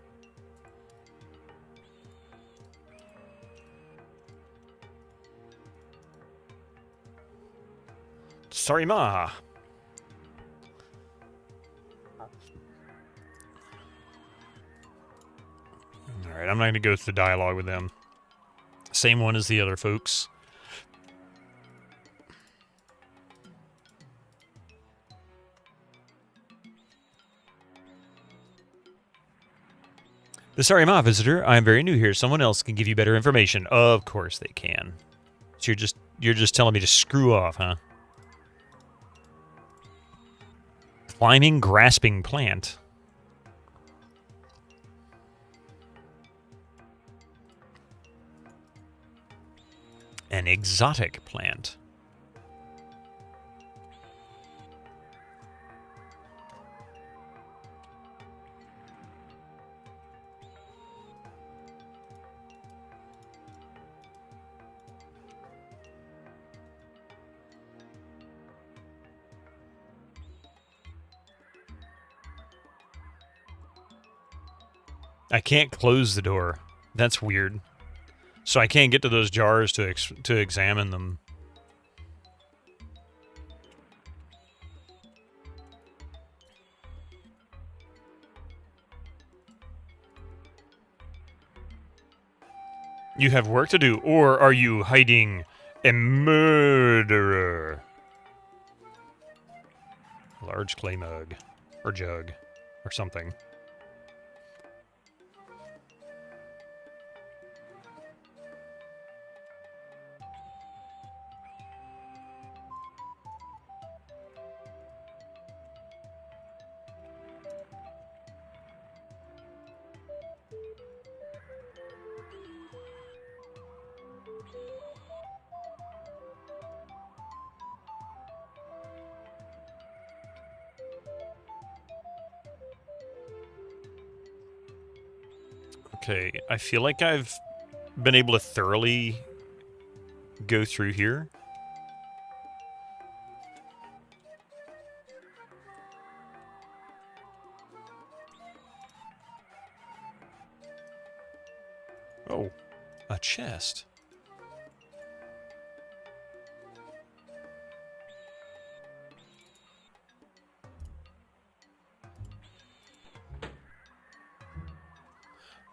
Sorry, Ma. Alright, I'm not going to go through the dialogue with them. Same one as the other folks. The Sorry Ma visitor, I am very new here. Someone else can give you better information. Of course they can. So you're just telling me to screw off, huh? Climbing grasping plant. An exotic plant. I can't close the door. That's weird. So I can't get to those jars to examine them. You have work to do, or are you hiding a murderer? Large clay mug. Or jug. Or something. Okay, I feel like I've been able to thoroughly go through here. Oh, a chest.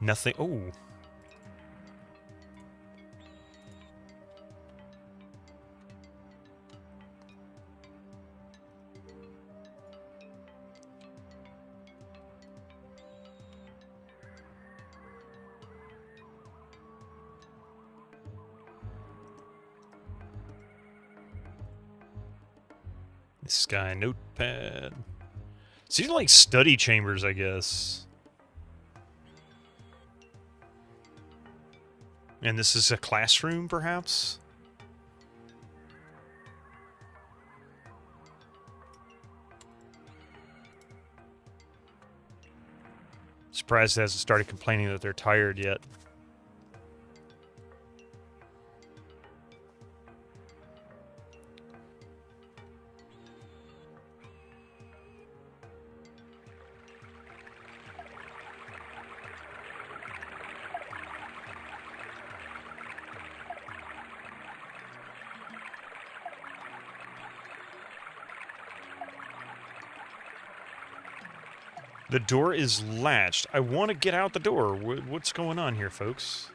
Nothing. Oh. Sky notepad. These are like study chambers, I guess. And this is a classroom, perhaps? Surprised it hasn't started complaining that they're tired yet. The door is latched. I want to get out the door. What's going on here, folks?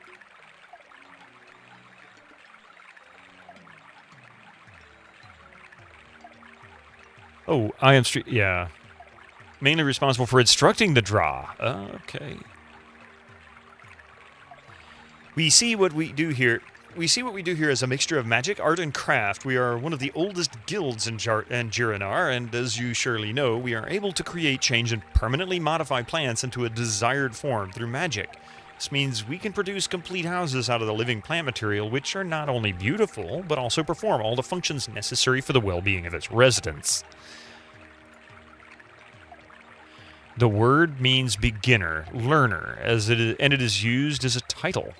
Oh, I am yeah. Mainly responsible for instructing the draw. Okay. We see what we do here as a mixture of magic, art, and craft. We are one of the oldest guilds in Jiranar, and as you surely know, we are able to create, change, and permanently modify plants into a desired form through magic. This means we can produce complete houses out of the living plant material, which are not only beautiful, but also perform all the functions necessary for the well-being of its residents. The word means beginner, learner, and it is used as a title.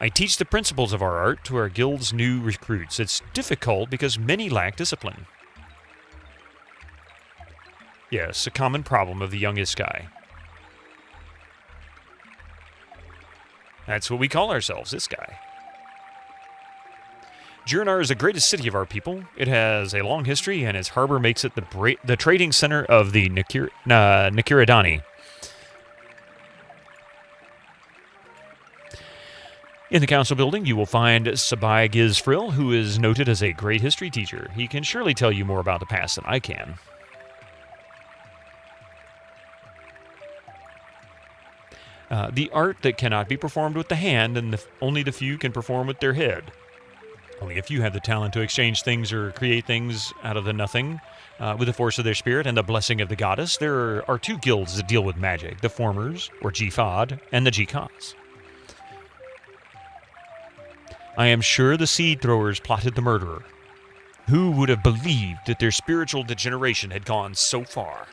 I teach the principles of our art to our guild's new recruits. It's difficult because many lack discipline. Yes, a common problem of the youngest guy. That's what we call ourselves, this guy. Jiranar is the greatest city of our people. It has a long history, and its harbor makes it the trading center of the Nikiradani. In the council building, you will find Sabai Gizfril, who is noted as a great history teacher. He can surely tell you more about the past than I can. The art that cannot be performed with the hand, and only the few can perform with their head. Only a few have the talent to exchange things or create things out of the nothing with the force of their spirit and the blessing of the goddess. There are two guilds that deal with magic, the Formers, or Jifad, and the Jikas. I am sure the seed throwers plotted the murderer. Who would have believed that their spiritual degeneration had gone so far?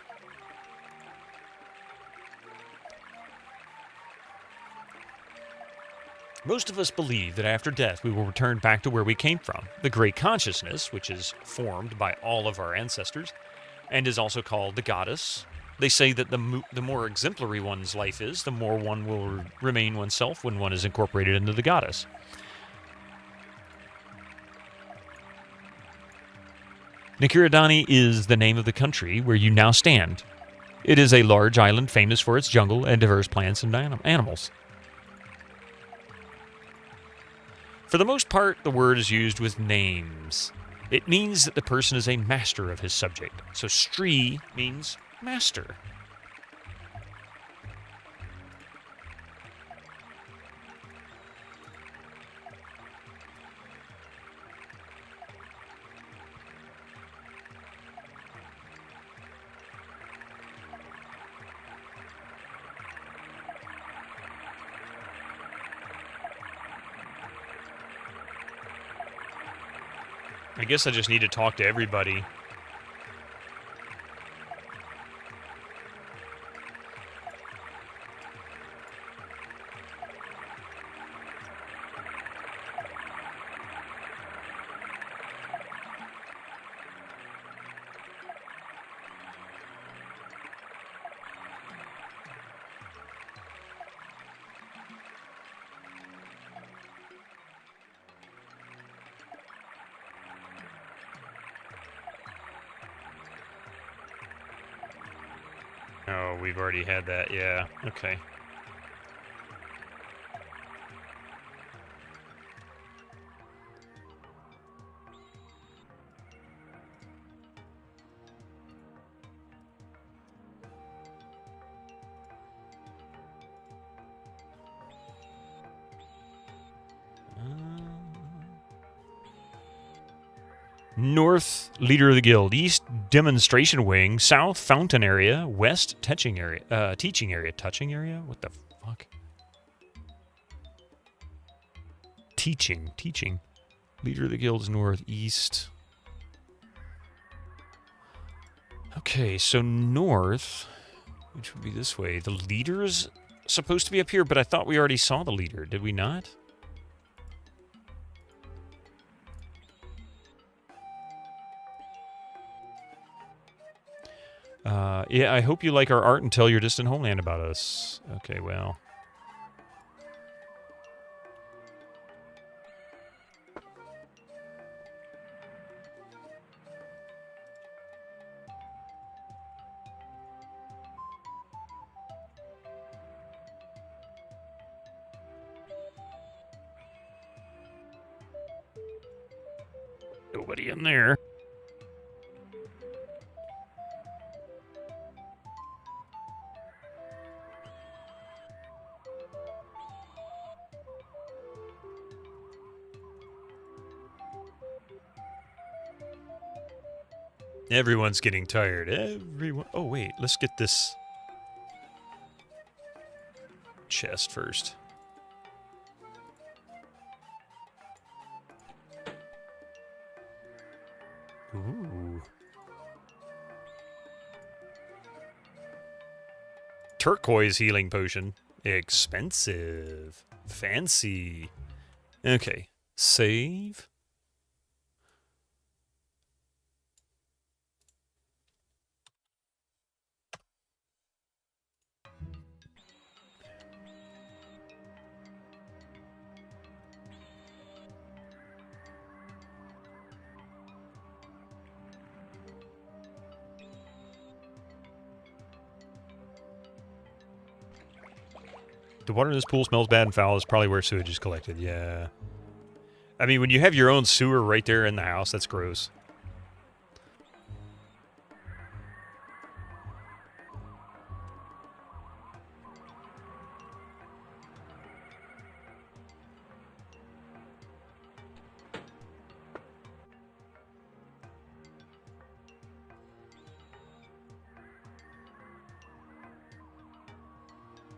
Most of us believe that after death we will return back to where we came from, the great consciousness, which is formed by all of our ancestors, and is also called the goddess. They say that the more exemplary one's life is, the more one will remain oneself when one is incorporated into the goddess. Nikiradani is the name of the country where you now stand. It is a large island famous for its jungle and diverse plants and animals. For the most part, the word is used with names. It means that the person is a master of his subject. So Stree means master. I guess I just need to talk to everybody. Oh, we've already had that, yeah. Okay. North, leader of the guild. East, demonstration wing. South, fountain area. West, teaching area. Teaching area. Touching area? What the fuck? Teaching. Leader of the guild's north. East. Okay, so north, which would be this way. The leader's supposed to be up here, but I thought we already saw the leader. Did we not? Yeah, I hope you like our art and tell your distant homeland about us. Okay, well. Nobody in there. Everyone's getting tired. Everyone. Oh, wait. Let's get this chest first. Ooh. Turquoise healing potion. Expensive. Fancy. Okay. Save. The water in this pool smells bad and foul. It's probably where sewage is collected. Yeah. I mean, when you have your own sewer right there in the house, that's gross.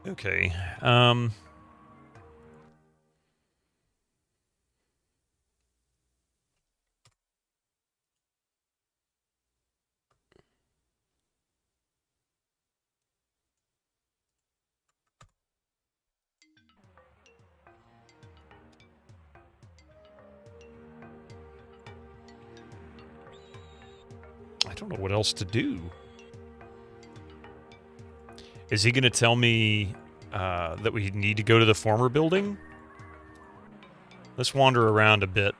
Okay. I don't know what else to do. Is he going to tell me that we need to go to the former building? Let's wander around a bit.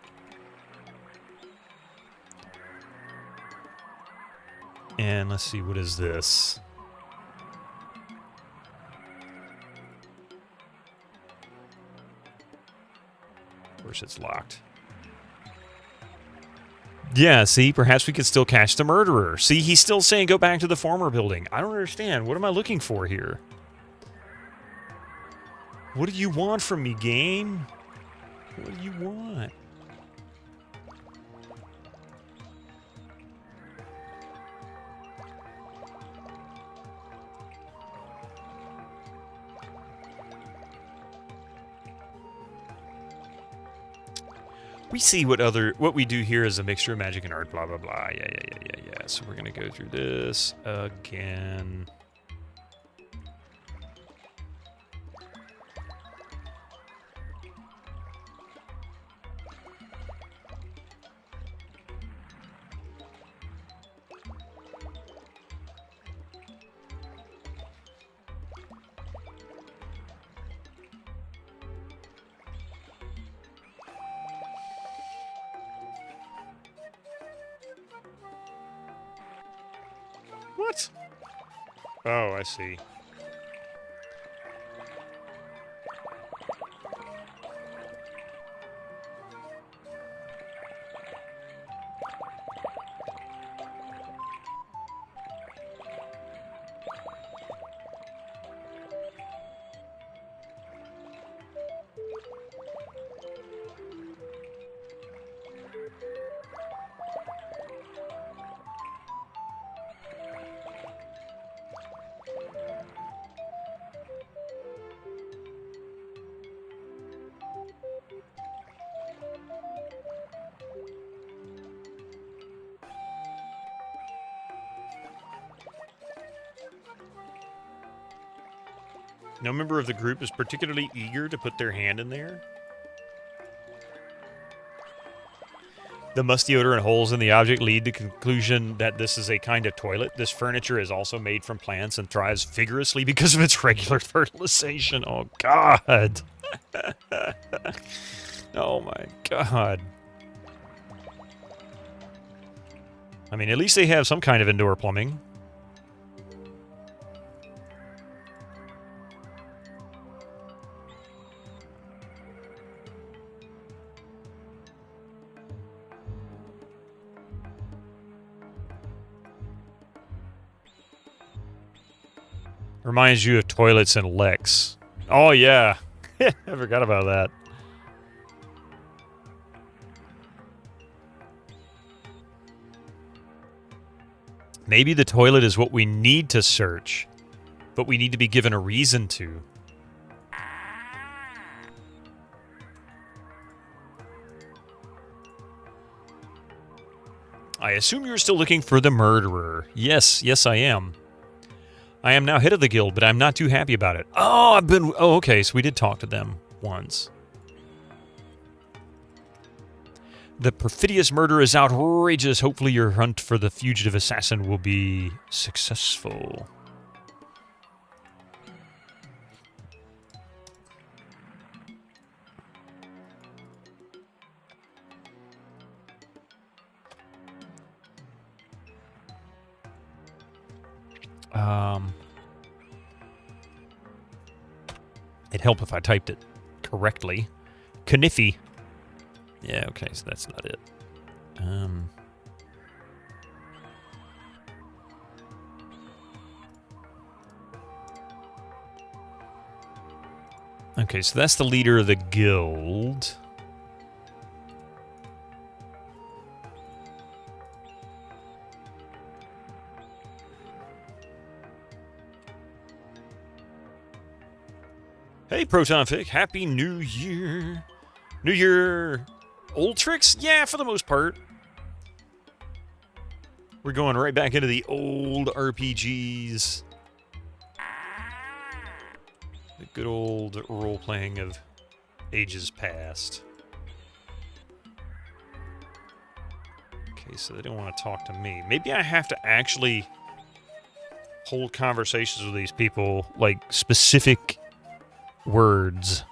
And let's see, what is this? Of course, it's locked. Yeah, see, perhaps we could still catch the murderer. See, he's still saying go back to the former building. I don't understand. What am I looking for here? What do you want from me, game? What do you want? We see what we do here is a mixture of magic and art, blah, blah, blah. Yeah. So we're going to go through this again. What? Oh, I see. No member of the group is particularly eager to put their hand in there. The musty odor and holes in the object lead to the conclusion that this is a kind of toilet. This furniture is also made from plants and thrives vigorously because of its regular fertilization. Oh, God. Oh, my God. I mean, at least they have some kind of indoor plumbing. Reminds you of toilets and Lex. Oh, yeah. I forgot about that. Maybe the toilet is what we need to search, but we need to be given a reason to. I assume you're still looking for the murderer. Yes, I am. I am now head of the guild, but I'm not too happy about it. Oh, okay, so we did talk to them once. The perfidious murder is outrageous. Hopefully your hunt for the fugitive assassin will be successful. It'd help if I typed it correctly. Kniffy. Yeah, okay, so that's not it. Okay, so that's the leader of the guild. Hey, Protonfic, Happy New Year. New Year. Old tricks? Yeah, for the most part. We're going right back into the old RPGs. The good old role-playing of ages past. Okay, so they don't want to talk to me. Maybe I have to actually hold conversations with these people, like specific words.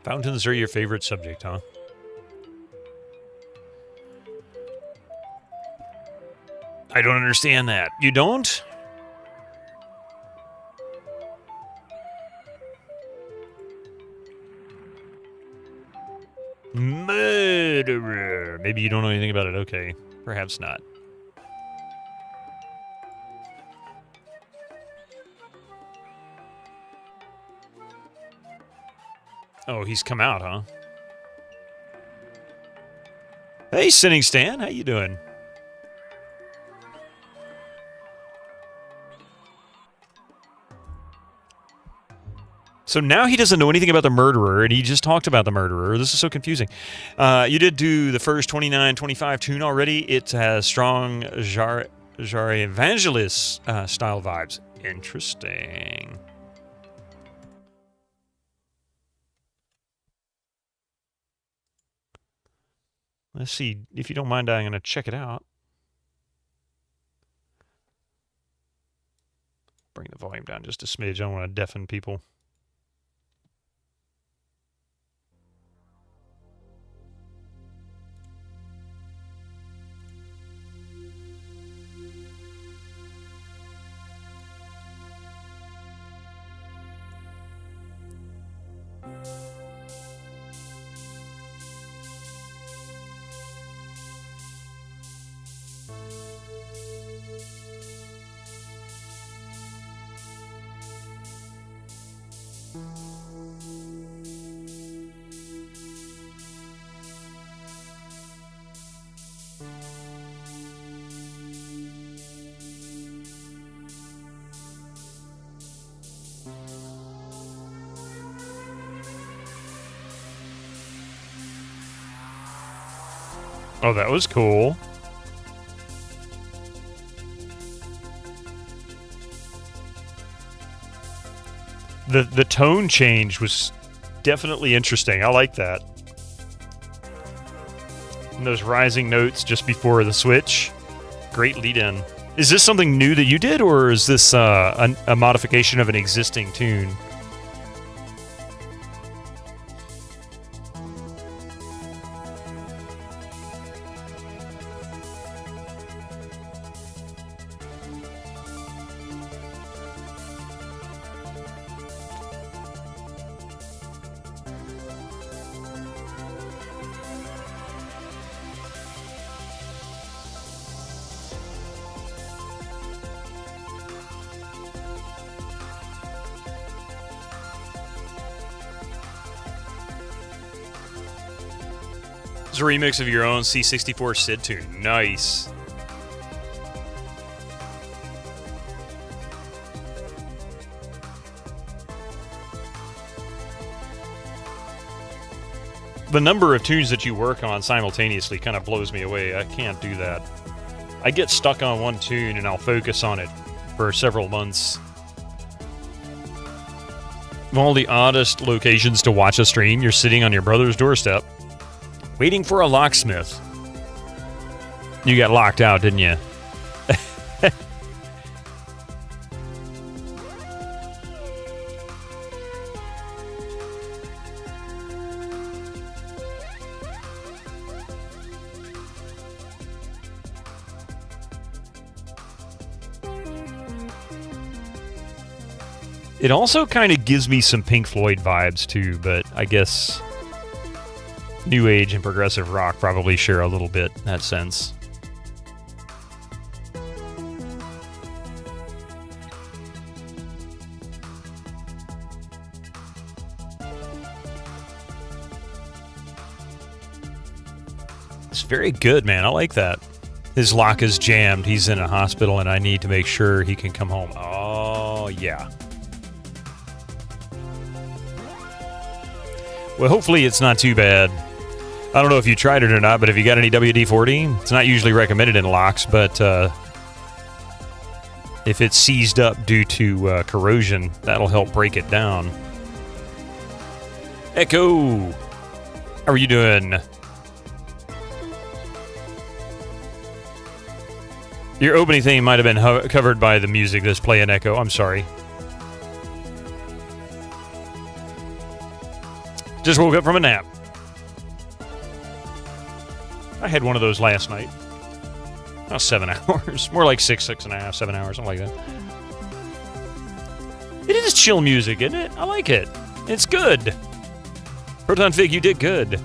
Fountains are your favorite subject, huh? I don't understand that. You don't? Murderer. Maybe you don't know anything about it. Okay. Perhaps not. Oh, he's come out, huh? Hey, Sinning Stan. How you doing? So now he doesn't know anything about the murderer, and he just talked about the murderer. This is so confusing. You did do the first 29-25 tune already. It has strong Jare Evangelist style vibes. Interesting. Let's see. If you don't mind, I'm going to check it out. Bring the volume down just a smidge. I don't want to deafen people. Oh, that was cool. The tone change was definitely interesting. I like that. And those rising notes just before the switch. Great lead-in. Is this something new that you did, or is this a modification of an existing tune? It's a remix of your own C64 SID tune. Nice. The number of tunes that you work on simultaneously kind of blows me away. I can't do that. I get stuck on one tune and I'll focus on it for several months. Of all the oddest locations to watch a stream, you're sitting on your brother's doorstep, waiting for a locksmith. You got locked out, didn't you? It also kind of gives me some Pink Floyd vibes too, but I guess New Age and progressive rock probably share a little bit in that sense. It's very good, man. I like that. His lock is jammed. He's in a hospital, and I need to make sure he can come home. Oh, yeah. Well, hopefully it's not too bad. I don't know if you tried it or not, but if you got any WD-40, it's not usually recommended in locks, but if it's seized up due to corrosion, that'll help break it down. Echo! How are you doing? Your opening theme might have been covered by the music that's playing Echo. I'm sorry. Just woke up from a nap. I had one of those last night. About 7 hours. More like 6.5, 7 hours, something like that. It is chill music, isn't it? I like it. It's good. Proton Fig, you did good.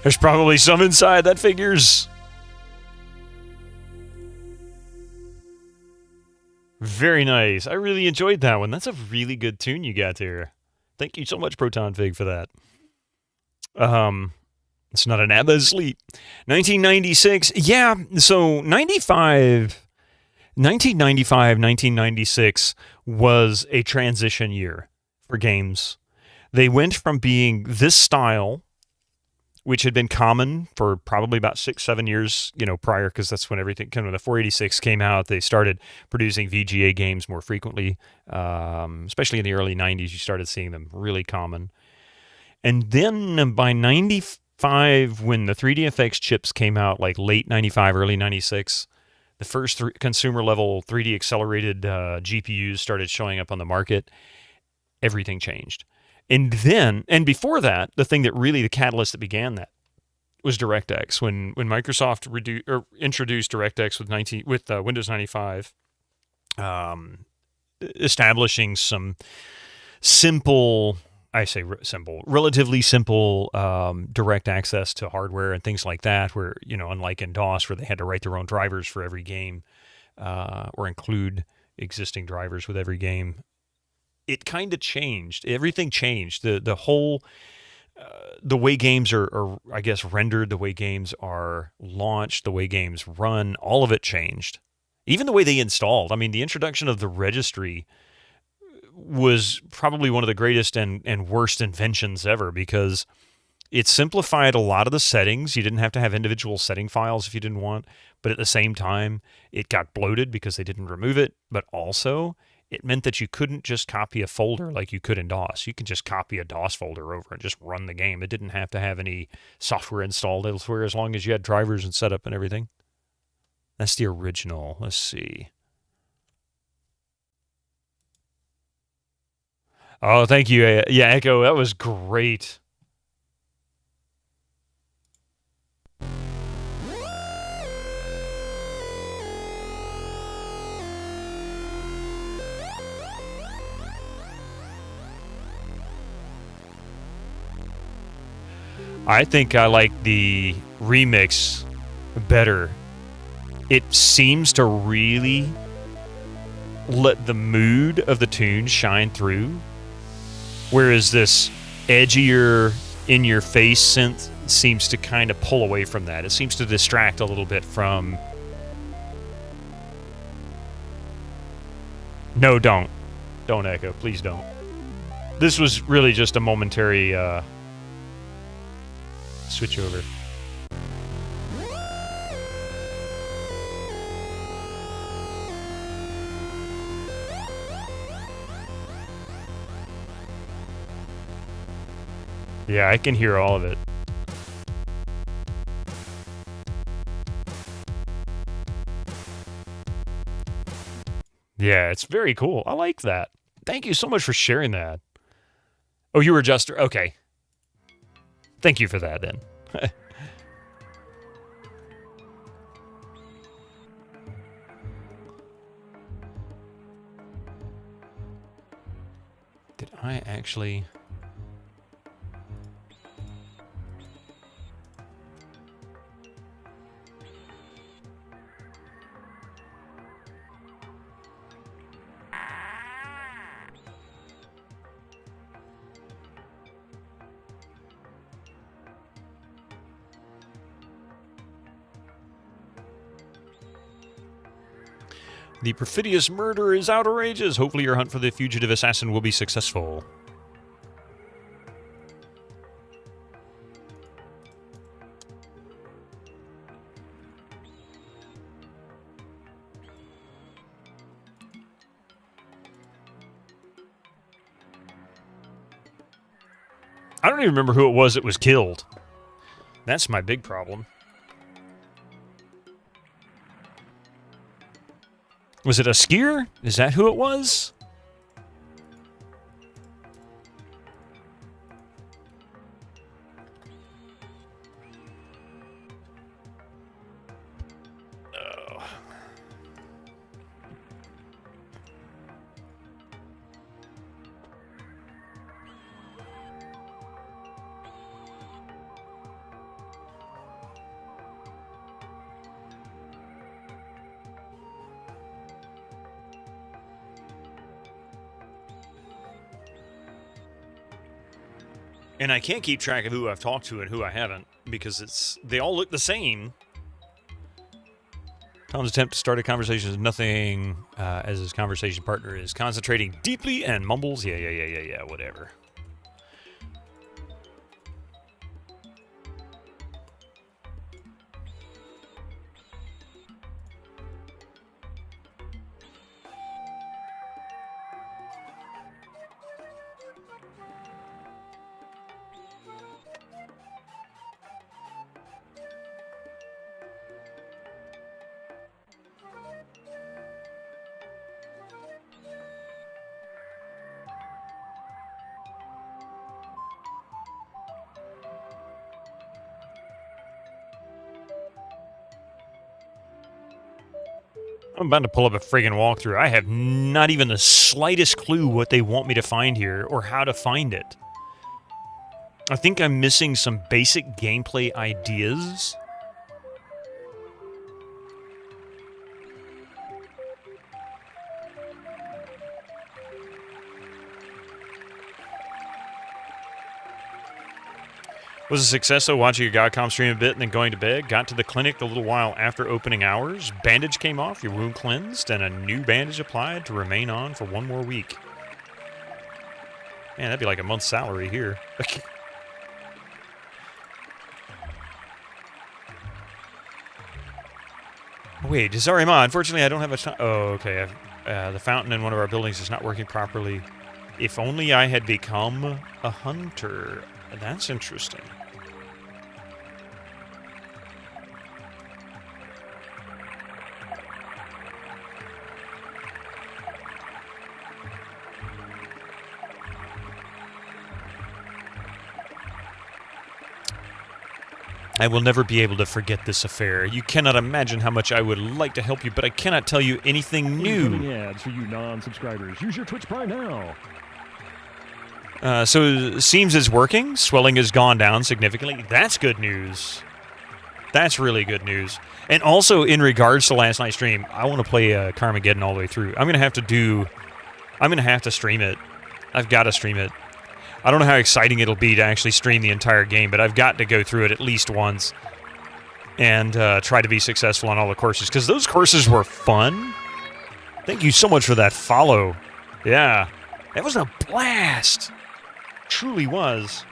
There's probably some inside, that figures. Very nice. I really enjoyed that one. That's a really good tune you got there. Thank you so much, Proton Fig, for that. It's not an ABBA sleep. 1996. Yeah, so 1995, 1996 was a transition year for games. They went from being this style, which had been common for probably about 6-7 years, prior, because that's when everything, when the 486 came out, they started producing VGA games more frequently, especially in the early 90s, you started seeing them really common. And then by 95, when the 3DFX chips came out, like late 95, early 96, the first consumer-level 3D accelerated GPUs started showing up on the market. Everything changed. And before that, the thing that really, the catalyst that began that was DirectX. When Microsoft introduced DirectX with Windows 95, establishing some relatively simple direct access to hardware and things like that, where, unlike in DOS, where they had to write their own drivers for every game, or include existing drivers with every game. It kind of changed. Everything changed. The whole, the way games are, I guess, rendered, the way games are launched, the way games run, all of it changed. Even the way they installed. I mean, the introduction of the registry was probably one of the greatest and worst inventions ever, because it simplified a lot of the settings. You didn't have to have individual setting files if you didn't want, but at the same time, it got bloated because they didn't remove it. But also, it meant that you couldn't just copy a folder like you could in DOS. You could just copy a DOS folder over and just run the game. It didn't have to have any software installed elsewhere as long as you had drivers and setup and everything. That's the original. Let's see. Oh, thank you. Yeah, Echo, that was great. I think I like the remix better. It seems to really let the mood of the tune shine through, whereas this edgier, in-your-face synth seems to kind of pull away from that. It seems to distract a little bit from... No, don't. Don't, Echo. Please don't. This was really just a momentary switch over. Yeah, I can hear all of it. Yeah, it's very cool. I like that. Thank you so much for sharing that. Oh, you were just... Okay. Thank you for that, then. Did I actually... The perfidious murder is outrageous. Hopefully your hunt for the fugitive assassin will be successful. I don't even remember who it was that was killed. That's my big problem. Was it a skier? Is that who it was? And I can't keep track of who I've talked to and who I haven't, because they all look the same. Tom's attempt to start a conversation is nothing as his conversation partner is concentrating deeply and mumbles, yeah, whatever. I'm about to pull up a friggin' walkthrough. I have not even the slightest clue what they want me to find here or how to find it. I think I'm missing some basic gameplay ideas. Was a success, though, watching a Godcom stream a bit and then going to bed. Got to the clinic a little while after opening hours. Bandage came off, your wound cleansed, and a new bandage applied to remain on for 1 more week. Man, that'd be like a month's salary here. Wait, sorry, Ma. Unfortunately, I don't have much time. Oh, okay. The fountain in one of our buildings is not working properly. If only I had become a hunter. That's interesting. I will never be able to forget this affair. You cannot imagine how much I would like to help you, but I cannot tell you anything new. Incoming ads for you non-subscribers. Use your Twitch Prime now. So it seems it's working. Swelling has gone down significantly. That's good news. That's really good news. And also, in regards to last night's stream, I want to play Carmageddon all the way through. I'm going to have to stream it. I've got to stream it. I don't know how exciting it'll be to actually stream the entire game, but I've got to go through it at least once and try to be successful on all the courses, because those courses were fun. Thank you so much for that follow. Yeah, that was a blast. Truly was.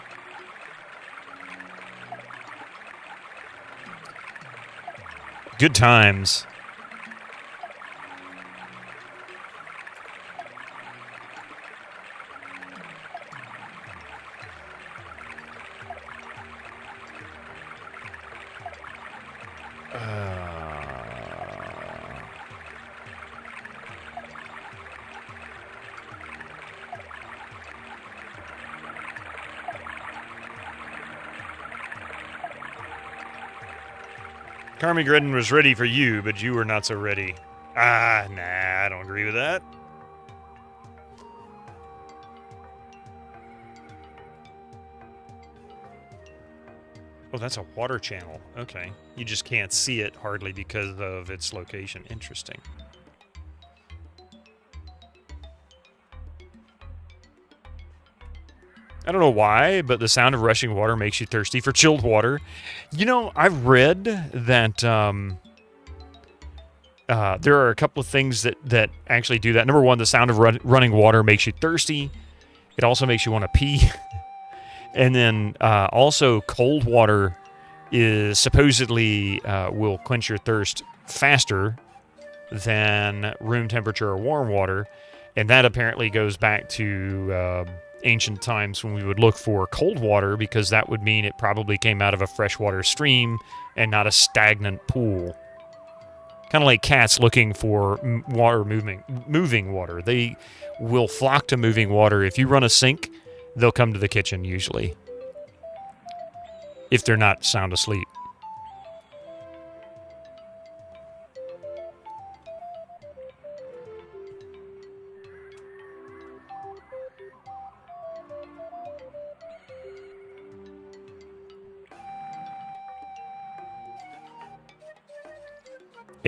Good times. Carmageddon was ready for you, but you were not so ready. Nah, I don't agree with that. Oh, that's a water channel. Okay. You just can't see it hardly because of its location. Interesting. I don't know why, but the sound of rushing water makes you thirsty for chilled water. You know, I've read that there are a couple of things that actually do that. Number one, the sound of running water makes you thirsty. It also makes you want to pee. And then also cold water is supposedly will quench your thirst faster than room temperature or warm water. And that apparently goes back to ancient times when we would look for cold water, because that would mean it probably came out of a freshwater stream and not a stagnant pool. Kind of like cats looking for water, moving water. They will flock to moving water. If you run a sink, they'll come to the kitchen usually, if they're not sound asleep.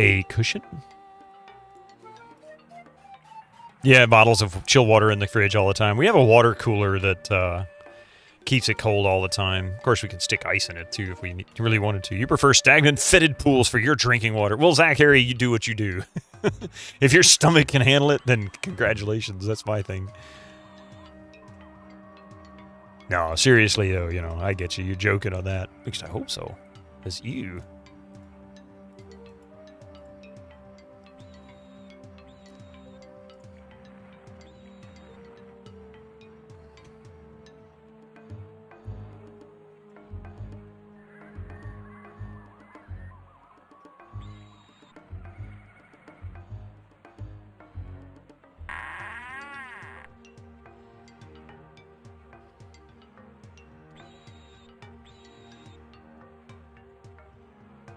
A cushion? Yeah, bottles of chill water in the fridge all the time. We have a water cooler that keeps it cold all the time. Of course, we can stick ice in it, too, if we really wanted to. You prefer stagnant, fetid pools for your drinking water. Well, Zach Harry, you do what you do. If your stomach can handle it, then congratulations. That's my thing. No, seriously, though, you know, I get you. You're joking on that. At least I hope so. Because you...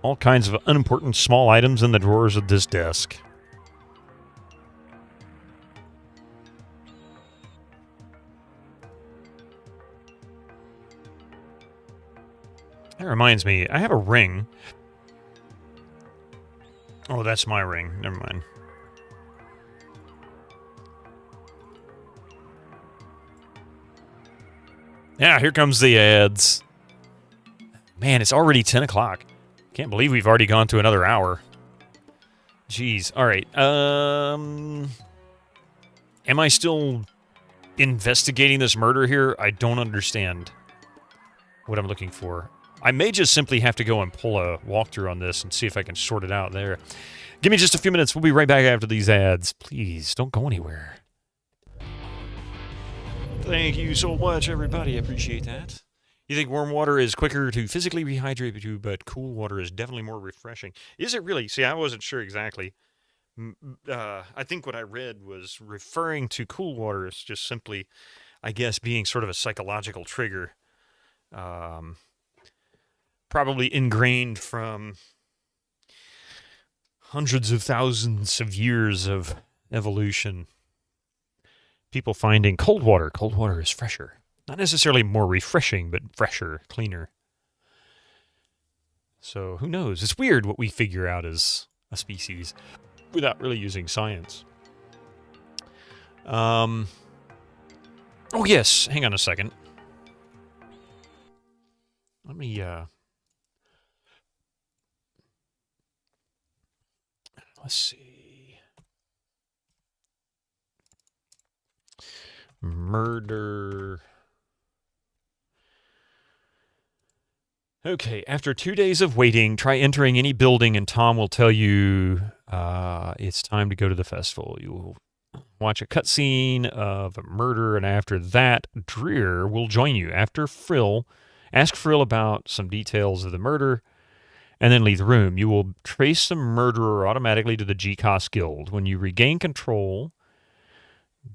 all kinds of unimportant small items in the drawers of this desk. That reminds me, I have a ring. Oh, that's my ring. Never mind. Yeah, here comes the ads. Man, it's already 10 o'clock. Can't believe we've already gone to another hour. Jeez. All right. Am I still investigating this murder here, I don't understand what I'm looking for. I may just simply have to go and pull a walkthrough on this and see if I can sort it out there. Give me just a few minutes. We'll be right back after these ads. Please, don't go anywhere. Thank you so much, everybody. I appreciate that. You think warm water is quicker to physically rehydrate you, but cool water is definitely more refreshing. Is it really? See, I wasn't sure exactly. I think what I read was referring to cool water as just simply, I guess, being sort of a psychological trigger. Probably ingrained from hundreds of thousands of years of evolution. People finding cold water is fresher. Not necessarily more refreshing, but fresher, cleaner. So who knows? It's weird what we figure out as a species without really using science. Oh yes, hang on a second. Let me let's see. Murder. Okay, after 2 days of waiting, try entering any building and Tom will tell you it's time to go to the festival. You will watch a cutscene of a murder, and after that, Dreer will join you. After Frill, ask Frill about some details of the murder, and then leave the room. You will trace the murderer automatically to the GCOS Guild. When you regain control,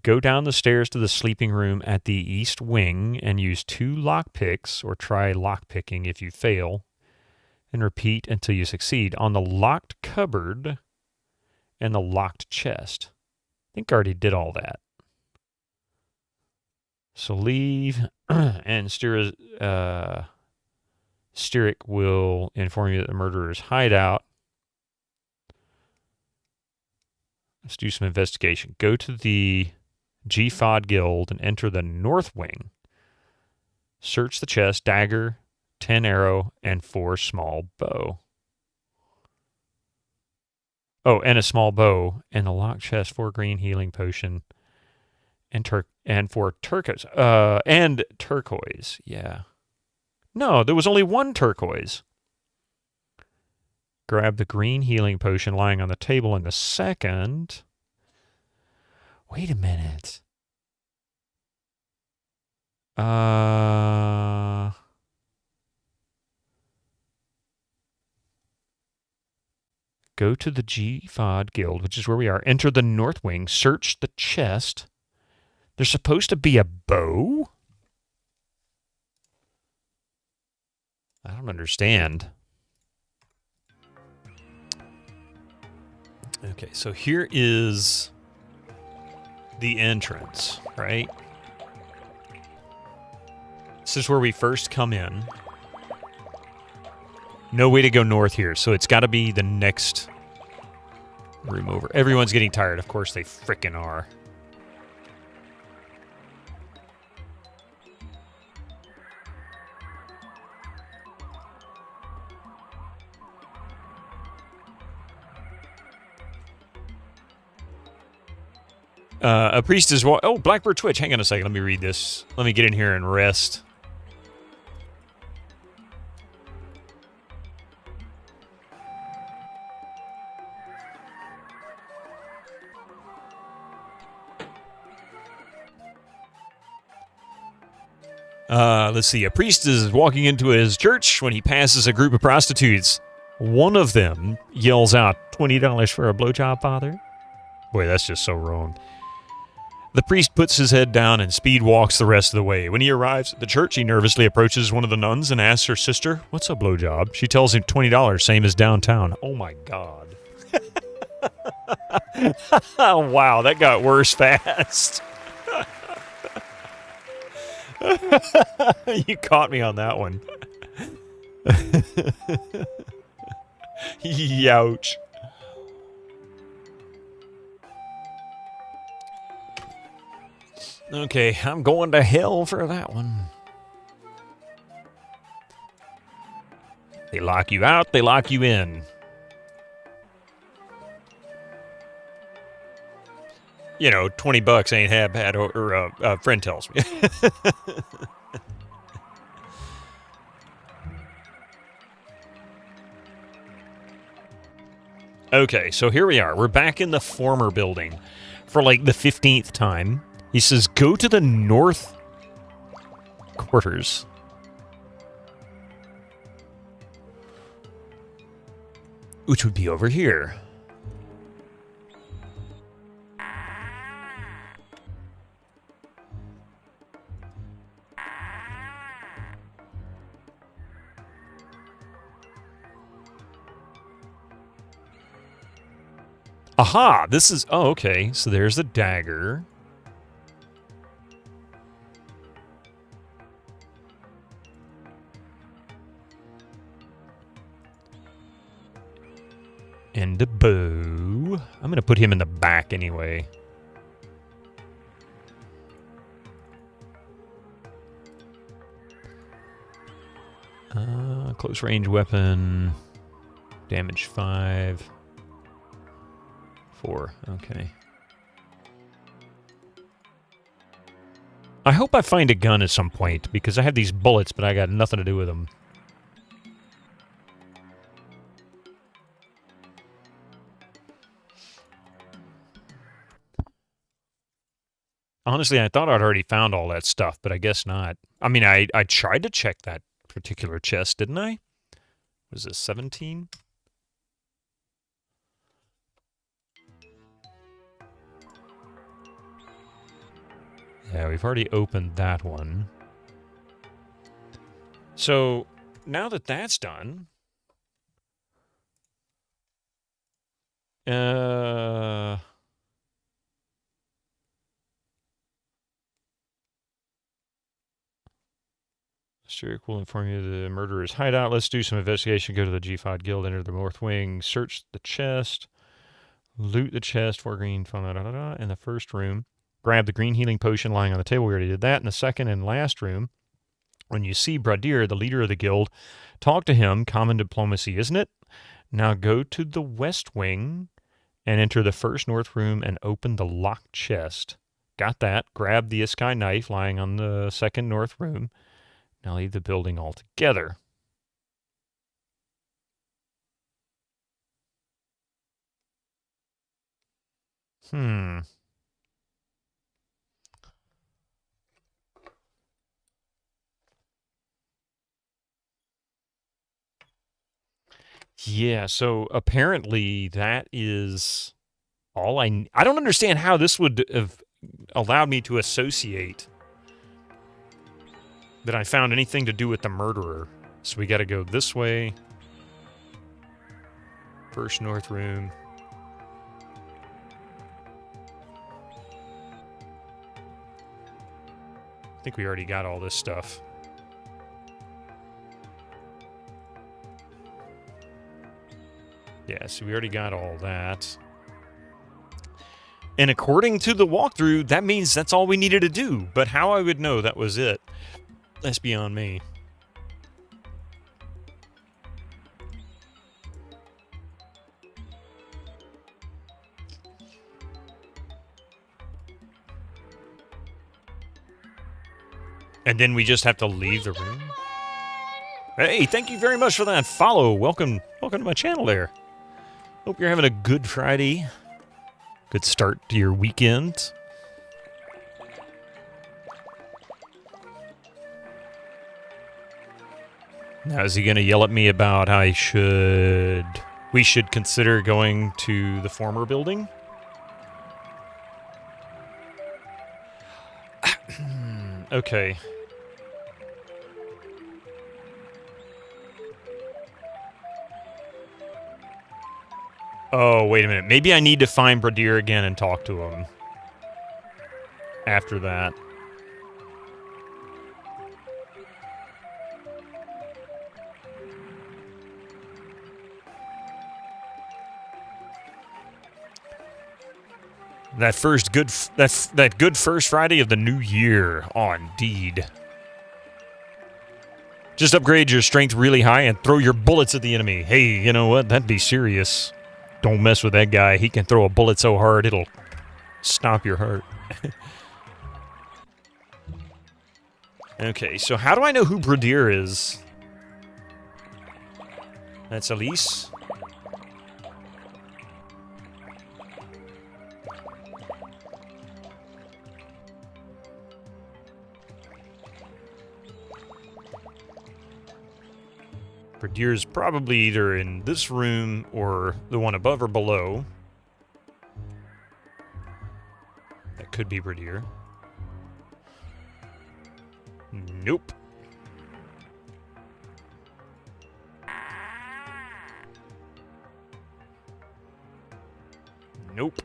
go down the stairs to the sleeping room at the east wing and use 2 lockpicks, or try lockpicking if you fail, and repeat until you succeed. On the locked cupboard and the locked chest. I think I already did all that. So leave, and Styric will inform you that the murderer's hideout. Let's do some investigation. Go to the GFOD Guild and enter the north wing. Search the chest, dagger, 10 arrow, and 4 small bow. Oh, and a small bow, and the locked chest, 4 green healing potion, and 4 turquoise. And turquoise, yeah. No, there was only 1 turquoise. Grab the green healing potion lying on the table in the second. Wait a minute. Go to the GFOD Guild, which is where we are. Enter the north wing. Search the chest. There's supposed to be a bow? I don't understand. Okay, so here is the entrance, right? This is where we first come in. No way to go north here, so it's got to be the next room over. Everyone's getting tired. Of course they frickin' are. A priest is... Oh, Blackbird Twitch. Hang on a second. Let me read this. Let me get in here and rest. Let's see. A priest is walking into his church when he passes a group of prostitutes. One of them yells out, $20 for a blowjob, Father? Boy, that's just so wrong. The priest puts his head down and speed walks the rest of the way. When he arrives at the church, he nervously approaches one of the nuns and asks her sister, "What's a blowjob?" She tells him $20, same as downtown. Oh my God. Wow, that got worse fast. You caught me on that one. Youch. Okay, I'm going to hell for that one. They lock you out, they lock you in. you know, $20 ain't half bad, or a friend tells me. Okay, so here we are. We're back in the former building for like the 15th time. He says, go to the north quarters. Which would be over here. Aha! This is... Oh, okay. So there's the dagger. And a bow. I'm going to put him in the back anyway. Close range weapon. Damage 5. 4. Okay. I hope I find a gun at some point, because I have these bullets, but I got nothing to do with them. Honestly, I thought I'd already found all that stuff, but I guess not. I mean, I tried to check that particular chest, didn't I? Was it 17? Yeah, we've already opened that one. So, now that that's done... Strick will inform you of the murderer's hideout. Let's do some investigation. Go to the G5 Guild, enter the North Wing, search the chest, loot the chest for green fun in the first room. Grab the green healing potion lying on the table. We already did that. In the second and last room, when you see Bradir, the leader of the guild, talk to him. Common diplomacy, isn't it? Now go to the West Wing and enter the first north room and open the locked chest. Got that. Grab the Iskai knife lying on the second north room. Now leave the building altogether. Yeah, so apparently that is all I don't understand how this would have allowed me to associate that I found anything to do with the murderer. So we got to go this way. First north room. I think we already got all this stuff. Yeah, so we already got all that. And according to the walkthrough, that means that's all we needed to do. But how I would know that was it, that's beyond me. And then we just have to leave the room? Hey, thank you very much for that follow. Welcome to my channel there. Hope you're having a good Friday. Good start to your weekend. Now, is he going to yell at me about how we should consider going to the former building? Okay. Oh, wait a minute. Maybe I need to find Bradir again and talk to him. After that. That good first Friday of the new year. Oh, indeed. Just upgrade your strength really high and throw your bullets at the enemy. Hey, you know what? That'd be serious. Don't mess with that guy. He can throw a bullet so hard it'll stop your heart. Okay, so how do I know who Bradier is? That's Elise. Bradier's probably either in this room or the one above or below. That could be Bradier. Nope. Nope.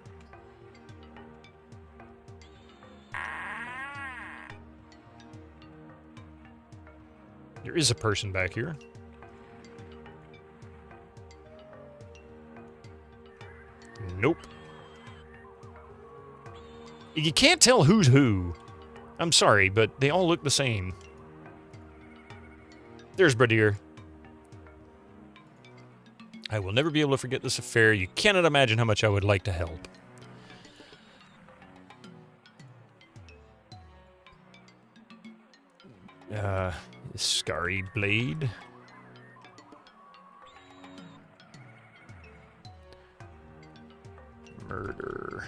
There is a person back here. Nope. You can't tell who's who. I'm sorry, but they all look the same. There's Bradier. I will never be able to forget this affair. You cannot imagine how much I would like to help. Scary blade. Murder.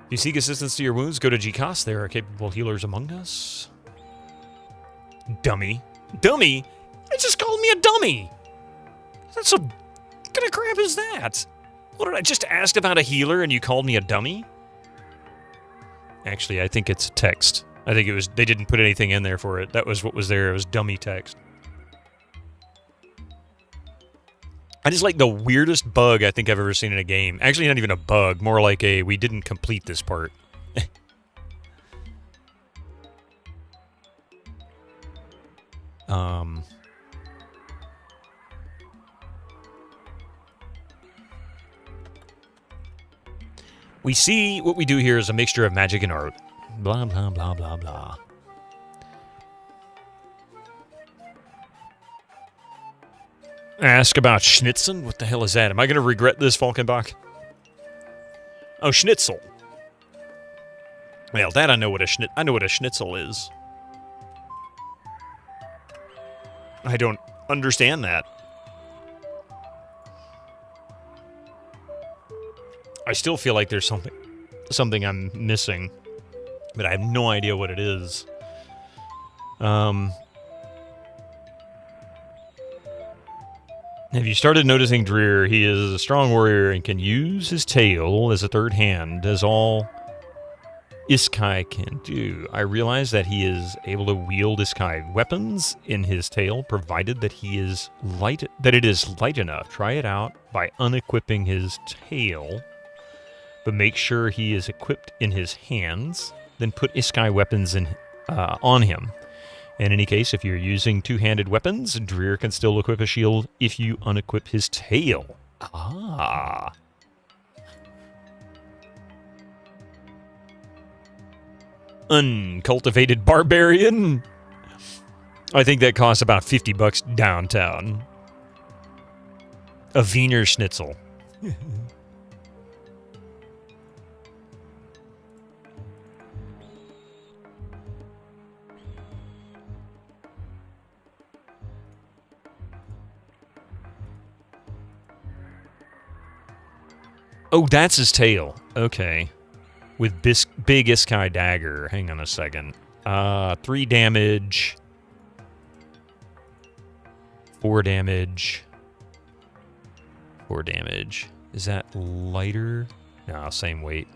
If you seek assistance to your wounds, go to GCOS. There are capable healers among us. Dummy. Dummy? It just called me a dummy! That's what kind of crap is that? What, did I just ask about a healer and you called me a dummy? Actually, I think it's text. I think it was, they didn't put anything in there for it. That was what was there. It was dummy text. I just like the weirdest bug I think I've ever seen in a game. Actually, not even a bug. More like a, we didn't complete this part. We see what we do here is a mixture of magic and art. Blah, blah, blah, blah, blah. Ask about Schnitzen? What the hell is that? Am I going to regret this, Falkenbach? Oh, Schnitzel. Well, that I know what a schnitzel is. I don't understand that. I still feel like there's something I'm missing, but I have no idea what it is. Have you started noticing Dreer? He is a strong warrior and can use his tail as a third hand, as all Iskai can do. I realize that he is able to wield Iskai weapons in his tail, provided that it is light enough. Try it out by unequipping his tail, but make sure he is equipped in his hands. Then put Iskai weapons on him. In any case, if you're using two-handed weapons, Dreer can still equip a shield if you unequip his tail. Ah. Uncultivated barbarian? I think that costs about $50 downtown. A Wiener Schnitzel. Oh, that's his tail. Okay. With big Iskai dagger. Hang on a second. 3 damage. 4 damage. 4 damage. Is that lighter? No, same weight.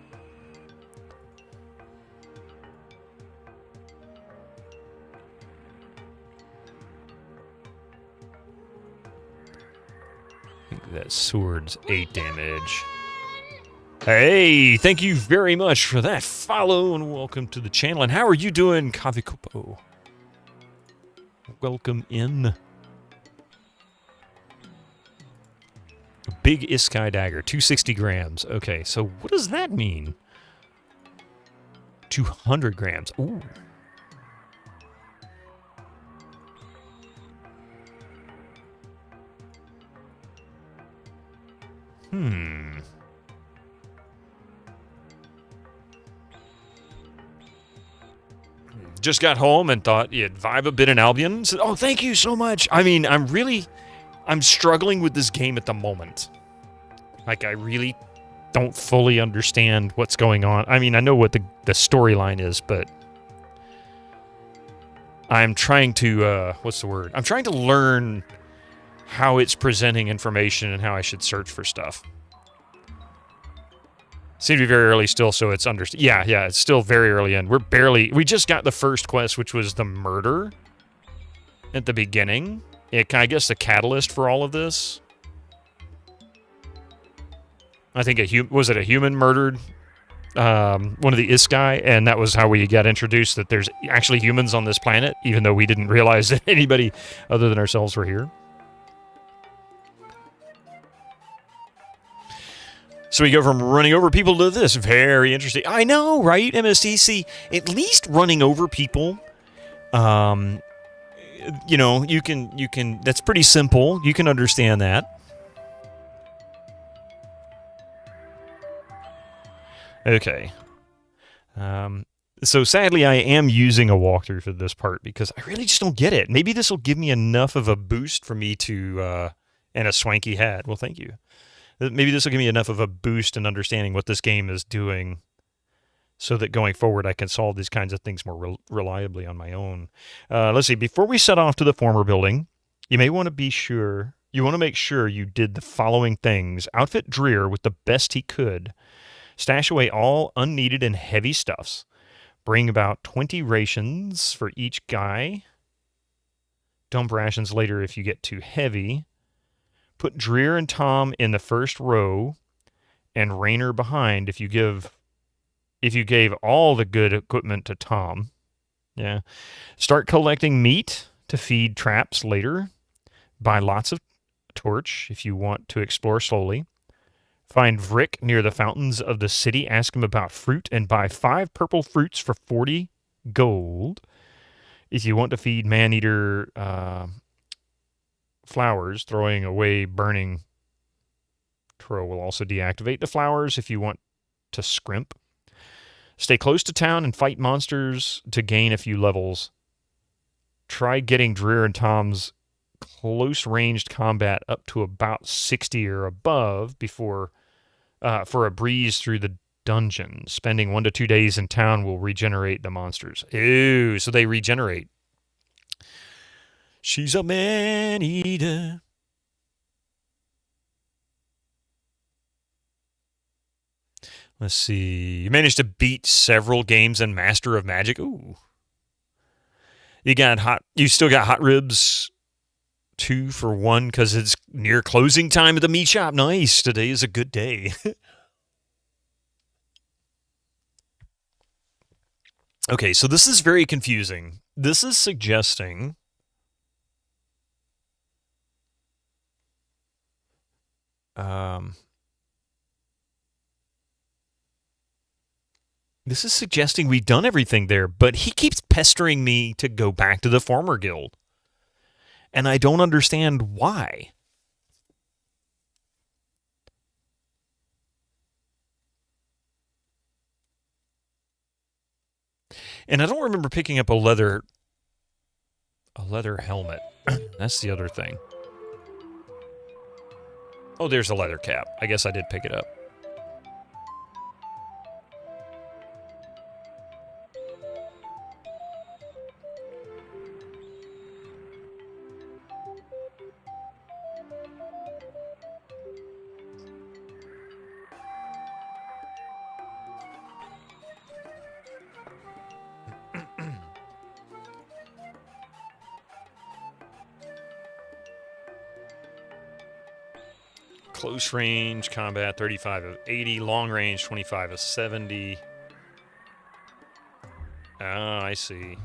I think that sword's 8 damage. Hey, thank you very much for that follow and welcome to the channel. And how are you doing, Kavikupo? Welcome in. Big Iskai dagger, 260 grams. Okay, so what does that mean? 200 grams. Ooh. Just got home and thought you'd vibe a bit in Albion. Said, oh, thank you so much. I mean, I'm struggling with this game at the moment. Like, I really don't fully understand what's going on. I mean, I know what the storyline is, but I'm trying to, what's the word? I'm trying to learn how it's presenting information and how I should search for stuff. Seems to be very early still, so it's yeah, it's still very early in. We just got the first quest, which was the murder at the beginning. I guess the catalyst for all of this. I think was it a human murdered one of the Iskai, and that was how we got introduced that there's actually humans on this planet, even though we didn't realize that anybody other than ourselves were here. So we go from running over people to this. Very interesting. I know, right, MSTC? At least running over people, you know, you can, that's pretty simple. You can understand that. Okay. So sadly, I am using a walkthrough for this part because I really just don't get it. Maybe this will give me enough of a boost for me to, and a swanky hat. Well, thank you. Maybe this will give me enough of a boost in understanding what this game is doing so that going forward I can solve these kinds of things more reliably on my own. Let's see. Before we set off to the former building, you may want to make sure you did the following things. Outfit Dreer with the best he could. Stash away all unneeded and heavy stuffs. Bring about 20 rations for each guy. Dump rations later if you get too heavy. Put Dreer and Tom in the first row and Rainer behind if you gave all the good equipment to Tom. Yeah. Start collecting meat to feed traps later. Buy lots of torch if you want to explore slowly. Find Vrick near the fountains of the city. Ask him about fruit and buy 5 purple fruits for 40 gold. If you want to feed Maneater flowers, throwing away burning Tro will also deactivate the flowers if you want to scrimp. Stay close to town and fight monsters to gain a few levels. Try getting Dreer and Tom's close-ranged combat up to about 60 or above before for a breeze through the dungeon. Spending 1 to 2 days in town will regenerate the monsters. Ew, so they regenerate. She's a man-eater. Let's see. You managed to beat several games and Master of Magic. Ooh. You still got hot ribs 2 for 1 because it's near closing time at the meat shop. Nice. Today is a good day. Okay, so this is very confusing. This is suggesting this is suggesting we've done everything there, but he keeps pestering me to go back to the former guild. And I don't understand why. And I don't remember picking up a leather helmet. That's the other thing. Oh, there's a leather cap. I guess I did pick it up. Close range combat 35 of 80, long range 25 of 70. Ah, I see.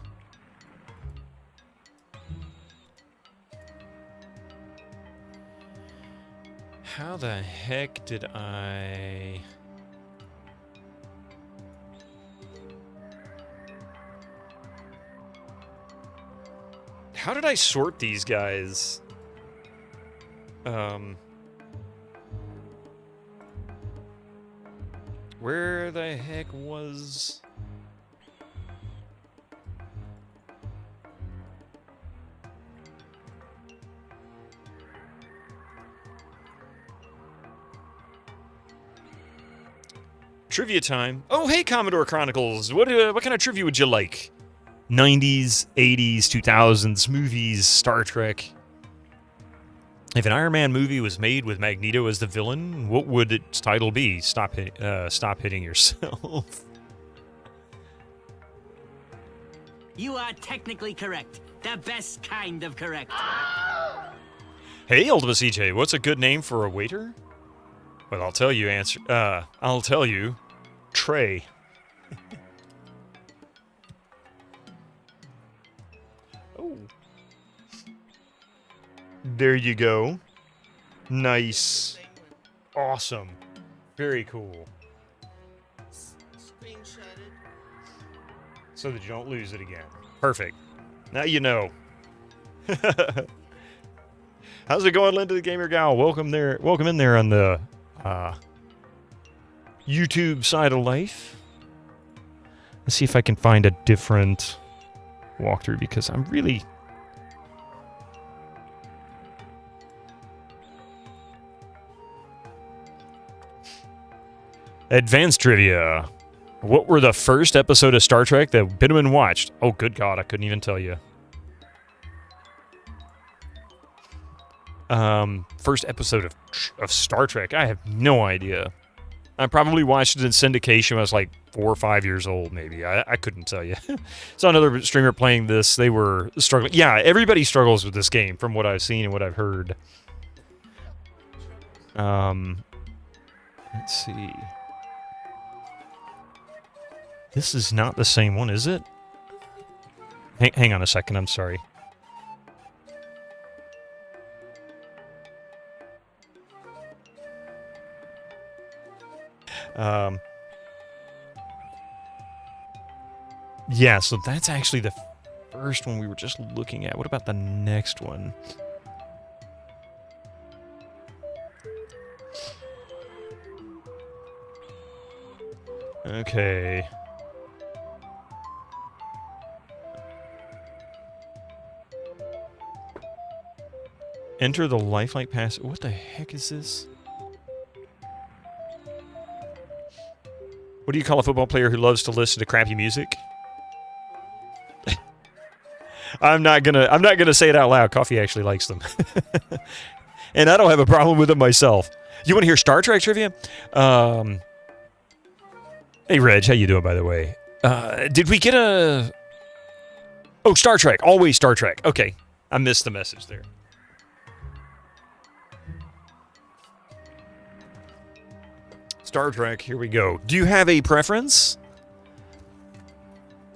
How the heck did I... How did I sort these guys? Where the heck was... Trivia time. Oh, hey, Commodore Chronicles. What kind of trivia would you like? 90s, 80s, 2000s, movies, Star Trek. If an Iron Man movie was made with Magneto as the villain, what would its title be? Stop hitting yourself. You are technically correct. The best kind of correct. Hey, Ultima CJ, what's a good name for a waiter? Well, I'll tell you. I'll tell you. Trey. Oh. There you go. Nice. Awesome. Very cool. So that you don't lose it again. Perfect. Now you know. How's it going, Linda the Gamer Gal? Welcome there. Welcome in there on the YouTube side of life. Let's see if I can find a different walkthrough because I'm really... Advanced trivia. What were the first episode of Star Trek that Bitterman watched? Oh, good God, I couldn't even tell you. First episode of Star Trek? I have no idea. I probably watched it in syndication when I was like 4 or 5 years old, maybe. I couldn't tell you. Saw another streamer playing this. They were struggling. Yeah, everybody struggles with this game from what I've seen and what I've heard. Let's see. This is not the same one, is it? Hang on a second, I'm sorry. Yeah, so that's actually the first one we were just looking at. What about the next one? Okay. Enter the lifelike pass. What the heck is this? What do you call a football player who loves to listen to crappy music? I'm not gonna say it out loud. Coffee actually likes them. And I don't have a problem with them myself. You want to hear Star Trek trivia? Hey Reg, how you doing by the way? Did we get a... Oh, Star Trek. Always Star Trek. Okay. I missed the message there. Star Trek, here we go. Do you have a preference?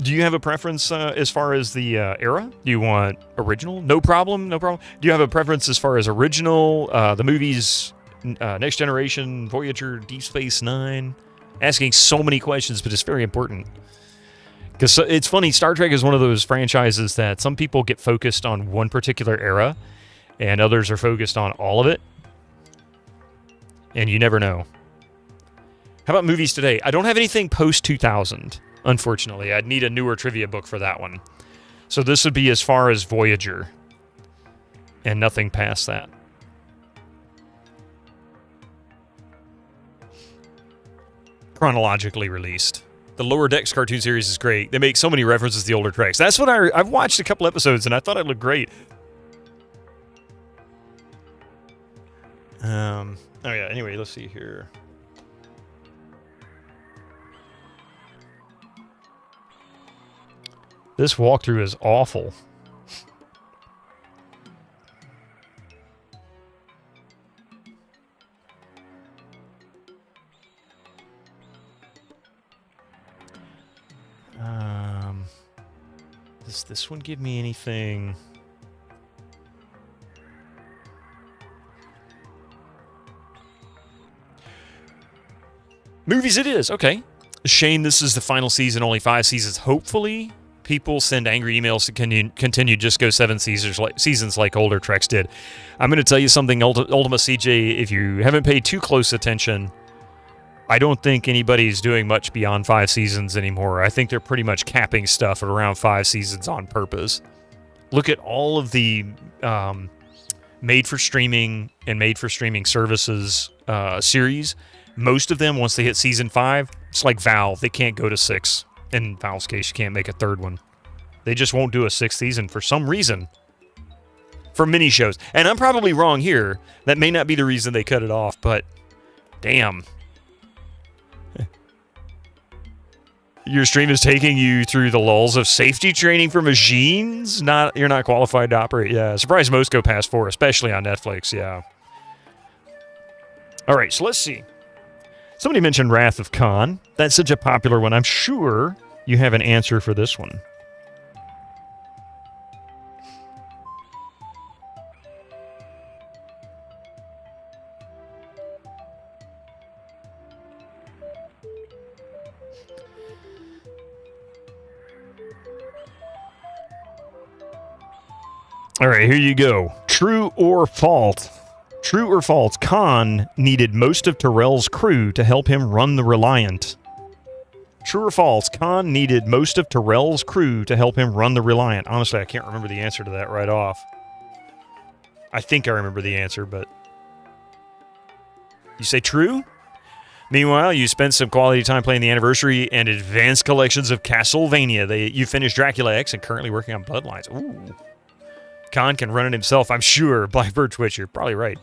Do you have a preference as far as the era? Do you want original? No problem, no problem. Do you have a preference as far as original, the movies, Next Generation, Voyager, Deep Space Nine? Asking so many questions, but it's very important. Because it's funny, Star Trek is one of those franchises that some people get focused on one particular era, and others are focused on all of it. And you never know. How about movies today? I don't have anything post-2000, unfortunately. I'd need a newer trivia book for that one. So this would be as far as Voyager, and nothing past that. Chronologically released. The Lower Decks cartoon series is great. They make so many references to the older Treks. That's what I've watched a couple episodes, and I thought it looked great. Oh yeah, anyway, let's see here. This walkthrough is awful. Does this one give me anything? Movies it is, okay. Shame this is the final season, only 5 seasons. Hopefully, people send angry emails to continue just go 7 seasons like older Treks did. I'm going to tell you something, Ultima CJ, if you haven't paid too close attention, I don't think anybody's doing much beyond 5 seasons anymore. I think they're pretty much capping stuff at around 5 seasons on purpose. Look at all of the made-for-streaming and made-for-streaming services series. Most of them, once they hit season 5, it's like Valve. They can't go to 6. In Valve's case, you can't make a third one. They just won't do a 6th season for some reason. For mini shows. And I'm probably wrong here. That may not be the reason they cut it off, but damn. Your stream is taking you through the lulls of safety training for machines? You're not qualified to operate. Yeah, surprised most go past 4, especially on Netflix, yeah. All right, so let's see. Somebody mentioned Wrath of Khan. That's such a popular one. I'm sure you have an answer for this one. All right, here you go. True or false? True or false? Khan needed most of Tyrell's crew to help him run the Reliant. True or false? Khan needed most of Tyrell's crew to help him run the Reliant. Honestly, I can't remember the answer to that right off. I think I remember the answer, but... You say true? Meanwhile, you spent some quality time playing the Anniversary and Advanced Collections of Castlevania. You finished Dracula X and currently working on Bloodlines. Ooh. Khan can run it himself, I'm sure. Blackbird Twitch, you're probably right.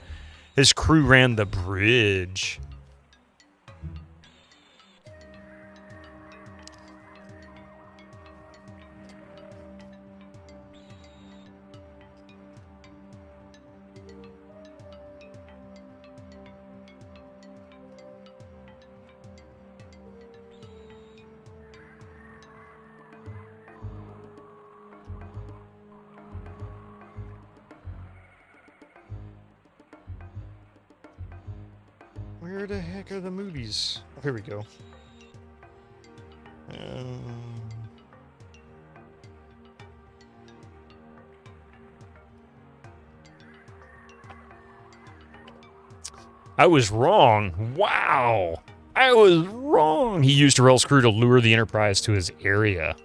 His crew ran the bridge. Where the heck are the movies? Oh, here we go. I was wrong. Wow. I was wrong. He used Tyrell's crew to lure the Enterprise to his area.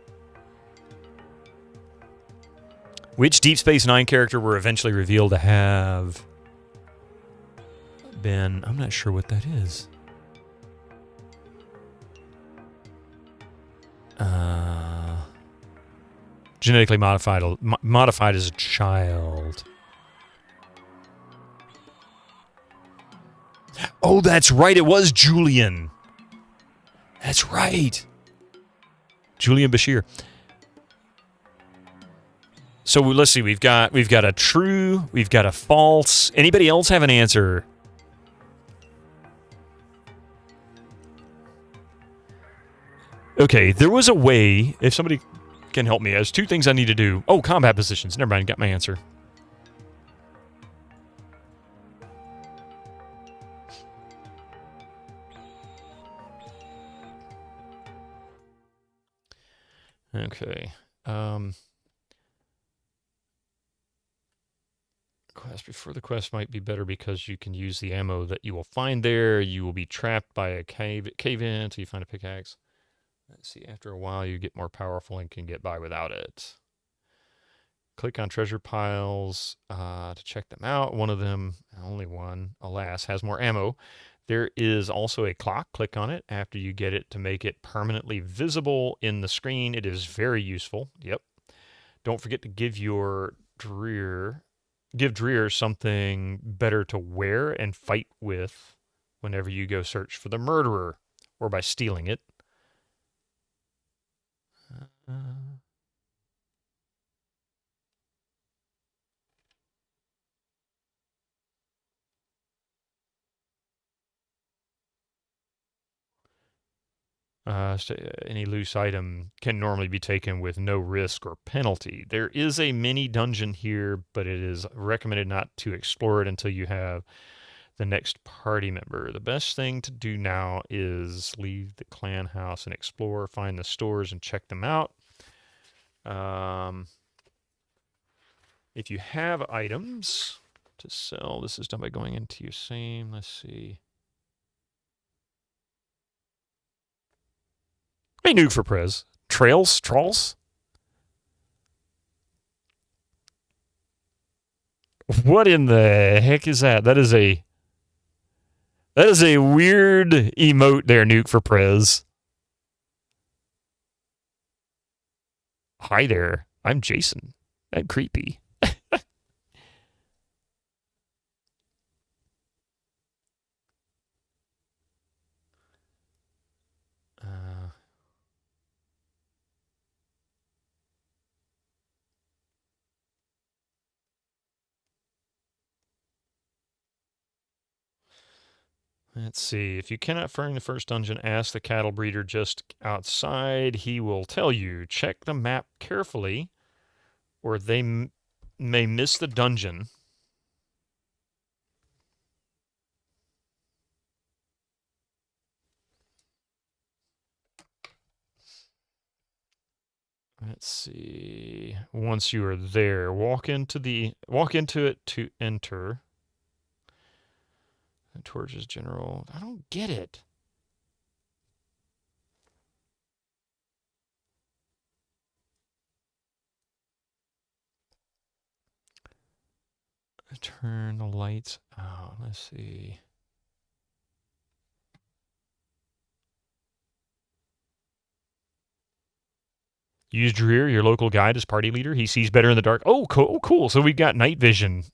Which Deep Space Nine character were eventually revealed to have been... I'm not sure what that is. Genetically modified as a child. Oh, that's right. It was Julian. That's right. Julian Bashir. So let's see. We've got a true. We've got a false. Anybody else have an answer? Okay, there was a way. If somebody can help me, there's 2 things I need to do. Oh, combat positions. Never mind. Got my answer. Okay. Quest before the quest might be better because you can use the ammo that you will find there. You will be trapped by a cave in until you find a pickaxe. Let's see. After a while, you get more powerful and can get by without it. Click on treasure piles to check them out. One of them, only one, alas, has more ammo. There is also a clock. Click on it after you get it to make it permanently visible in the screen. It is very useful. Yep. Don't forget to give Dreer something better to wear and fight with whenever you go search for the murderer or by stealing it. Any loose item can normally be taken with no risk or penalty. There is a mini dungeon here, but it is recommended not to explore it until you have the next party member. The best thing to do now is leave the clan house and explore, find the stores and check them out. If you have items to sell, this is done by going into your same, let's see. Hey, nuke for Prez. Trails? Trolls? What in the heck is that? That is a weird emote there, nuke for Prez. Hi there. I'm Jason. I'm creepy. Let's see. If you cannot find the first dungeon, ask the cattle breeder just outside. He will tell you. Check the map carefully, or they may miss the dungeon. Let's see. Once you are there, walk into it to enter. The torches general. I don't get it. Turn the lights out. Let's see. Use Dreer, your local guide, as party leader. He sees better in the dark. Oh, cool. So we've got night vision.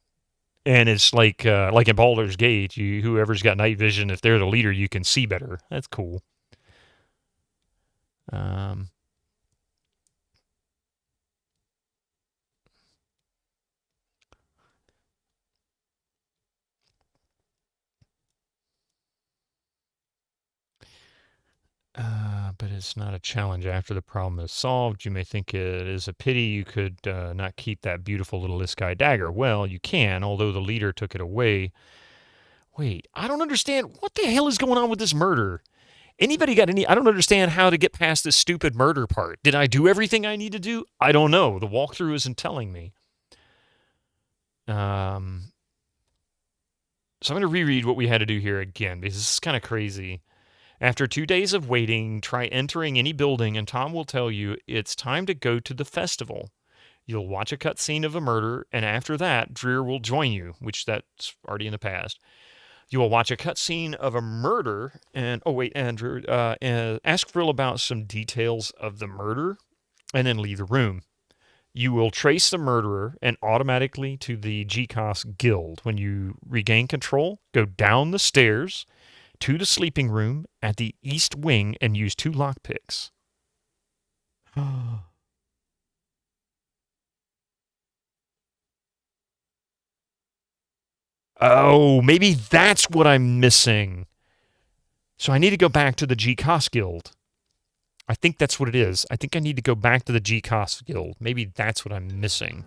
And it's like in Baldur's Gate, whoever's got night vision, if they're the leader, you can see better. That's cool. But it's not a challenge after the problem is solved. You may think it is a pity you could not keep that beautiful little Iskai dagger. Well, you can, although the leader took it away. Wait, I don't understand. What the hell is going on with this murder? Anybody got any? I don't understand how to get past this stupid murder part. Did I do everything I need to do? I don't know. The walkthrough isn't telling me. So I'm going to reread what we had to do here again, because this is kind of crazy. After 2 days of waiting, try entering any building, and Tom will tell you it's time to go to the festival. You'll watch a cutscene of a murder, and after that, Dreer will join you, which that's already in the past. You will watch a cutscene of a murder, and Andrew, ask Frill about some details of the murder, and then leave the room. You will trace the murderer and automatically to the GCOS guild. When you regain control, go down the stairs to the sleeping room at the east wing and use 2 lockpicks. Oh, maybe that's what I'm missing. So I need to go back to the GCOS guild. I think that's what it is. I think I need to go back to the GCOS guild. Maybe that's what I'm missing.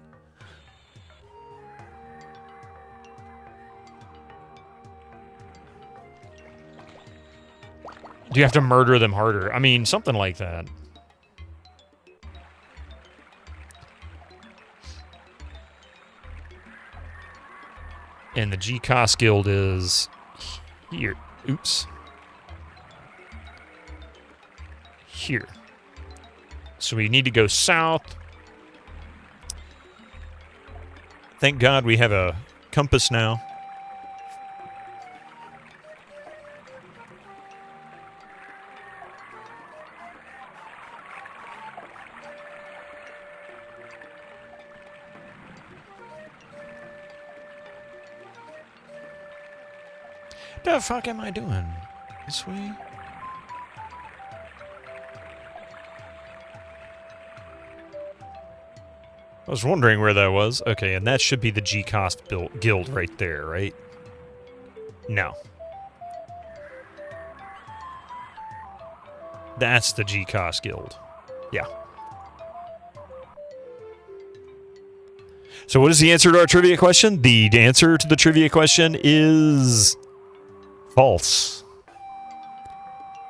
Do you have to murder them harder? I mean, something like that. And the GCOS guild is here. Oops. Here. So we need to go south. Thank God we have a compass now. The fuck am I doing? This way? I was wondering where that was. Okay, and that should be the GCOS guild right there, right? No. That's the GCOS guild. Yeah. So what is the answer to our trivia question? The answer to the trivia question is false.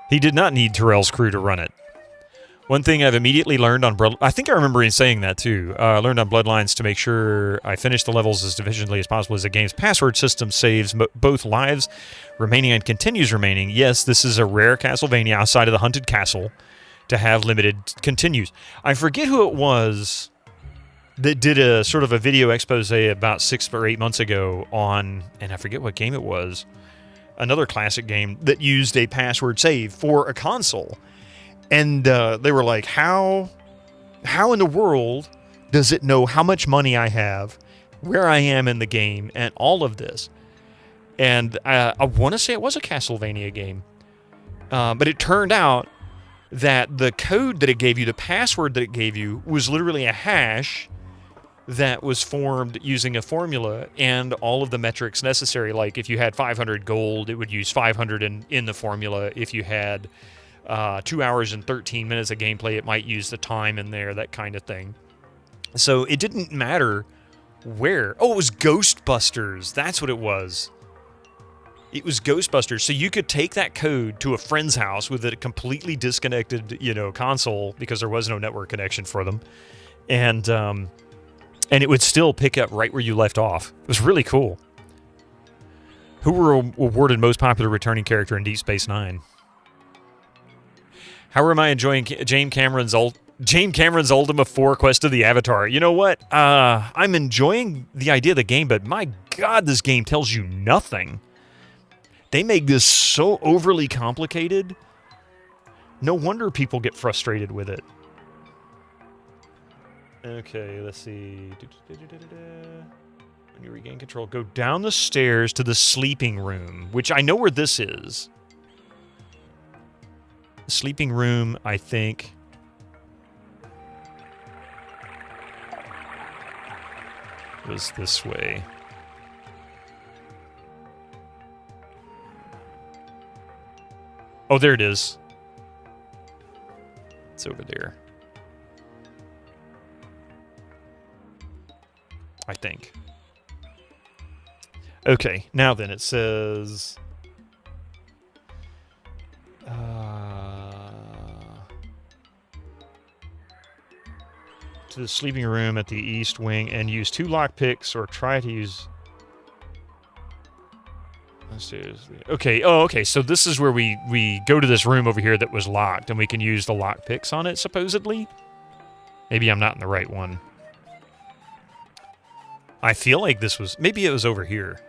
He did not need Terrell's crew to run it. One thing I've immediately learned on... I think I remember him saying that, too. I learned on Bloodlines to make sure I finish the levels as efficiently as possible as the game's password system saves both lives remaining and continues remaining. Yes, this is a rare Castlevania outside of the Haunted Castle. to have limited continues. I forget who it was that did a sort of a video expose about 6 or 8 months ago on, and I forget what game it was, another classic game that used a password save for a console. And they were like, how in the world does it know how much money I have, where I am in the game, and all of this? And I want to say it was a Castlevania game. But it turned out that the code that it gave you, the password that it gave you, was literally a hash that was formed using a formula and all of the metrics necessary. Like if you had 500 gold, it would use 500 in the formula. If you had 2 hours and 13 minutes of gameplay, it might use the time in there, that kind of thing. So it didn't matter where. Oh, it was Ghostbusters. That's what it was. It was Ghostbusters. So you could take that code to a friend's house with a completely disconnected, console, because there was no network connection for them. And it would still pick up right where you left off. It was really cool. Who were awarded most popular returning character in Deep Space Nine? How am I enjoying James Cameron's Ultima 4 Quest of the Avatar? You know what? I'm enjoying the idea of the game, but my God, this game tells you nothing. They make this so overly complicated. No wonder people get frustrated with it. Okay, let's see. When you regain control, go down the stairs to the sleeping room, which I know where this is. The sleeping room, I think, was this way. Oh, there it is. It's over there. I think. Okay, now then it says... to the sleeping room at the east wing and use 2 lockpicks, or try to use... Okay, okay, so this is where we go to this room over here that was locked, and we can use the lockpicks on it, supposedly? Maybe I'm not in the right one. I feel like this was... Maybe it was over here.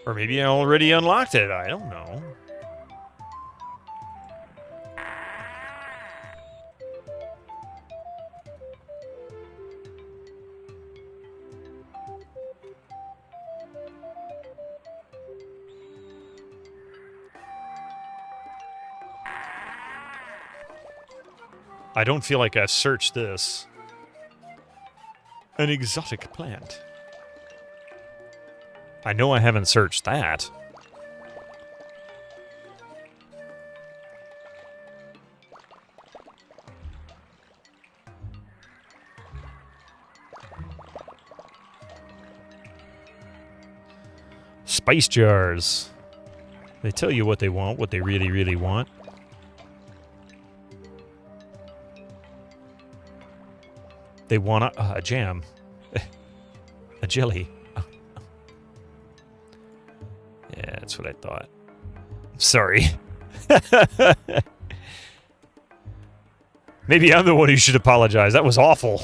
Or maybe I already unlocked it. I don't know. I don't feel like I've searched this. An exotic plant. I know I haven't searched that. Spice jars. They tell you what they want, what they really, really want. They want a jam. A jelly. Yeah, that's what I thought. Sorry. Maybe I'm the one who should apologize. That was awful.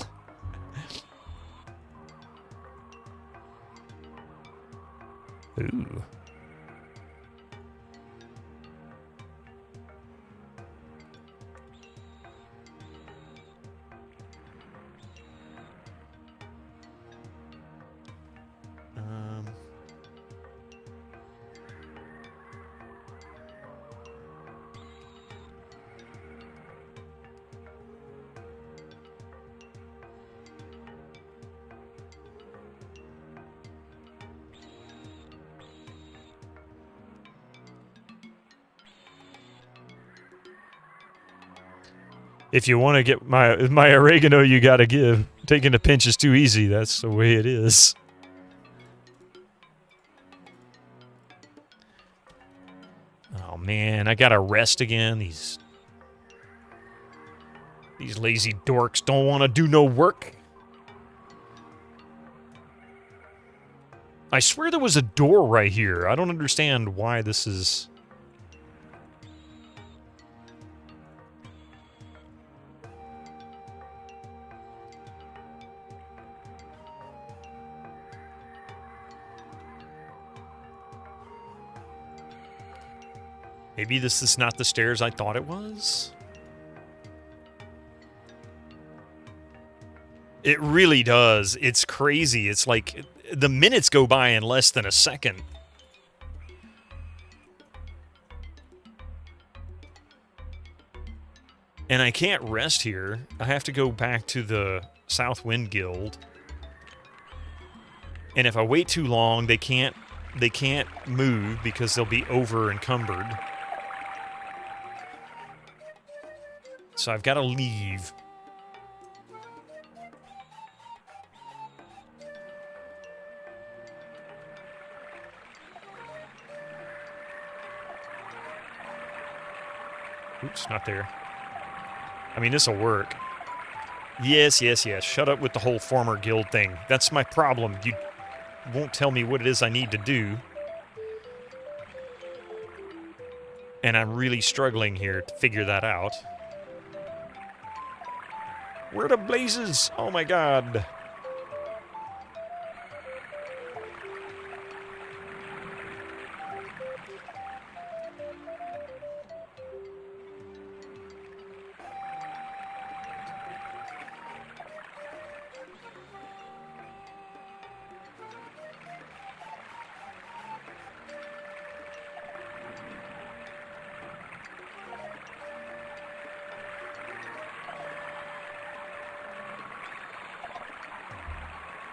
Ooh. If you want to get my oregano, you gotta give. Taking a pinch is too easy. That's the way it is. Oh man, I gotta rest again. These lazy dorks don't want to do no work. I swear there was a door right here. I don't understand why this is... Maybe this is not the stairs I thought it was? It really does. It's crazy. It's like the minutes go by in less than a second. And I can't rest here. I have to go back to the South Wind Guild. And if I wait too long, they can't move because they'll be over encumbered. So I've got to leave. Oops, not there. I mean, this'll work. Yes, yes, yes. Shut up with the whole former guild thing. That's my problem. You won't tell me what it is I need to do. And I'm really struggling here to figure that out. Where the blazes? Oh my god.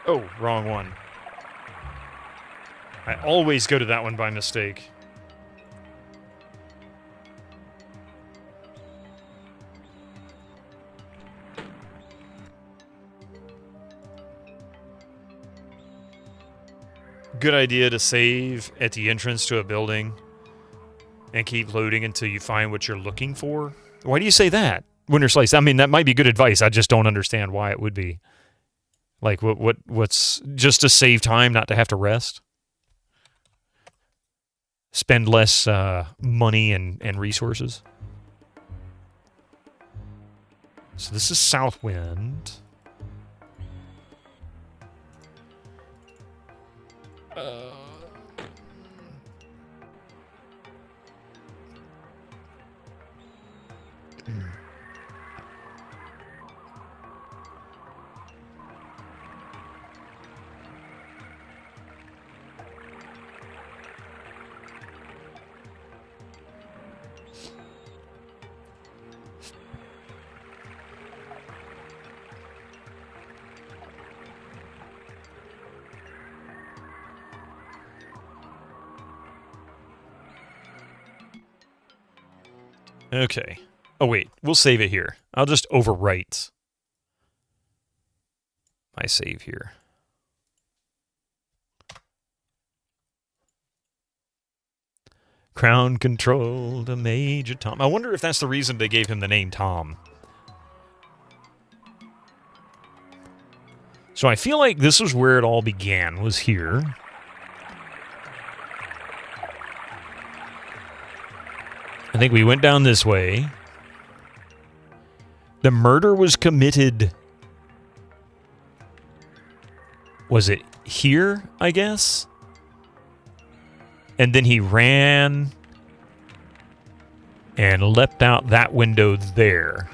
Oh, wrong one. I always go to that one by mistake. Good idea to save at the entrance to a building and keep loading until you find what you're looking for. Why do you say that? Winter Slice, I mean, that might be good advice. I just don't understand why it would be. Like, what's just to save time, not to have to rest? Spend less money and resources? So this is Southwind. Okay. Oh, wait. We'll save it here. I'll just overwrite my save here. Crown control to Major Tom. I wonder if that's the reason they gave him the name Tom. So I feel like this was where it all began, was here. I think we went down this way. The murder was committed... Was it here, I guess? And then he ran and leapt out that window there.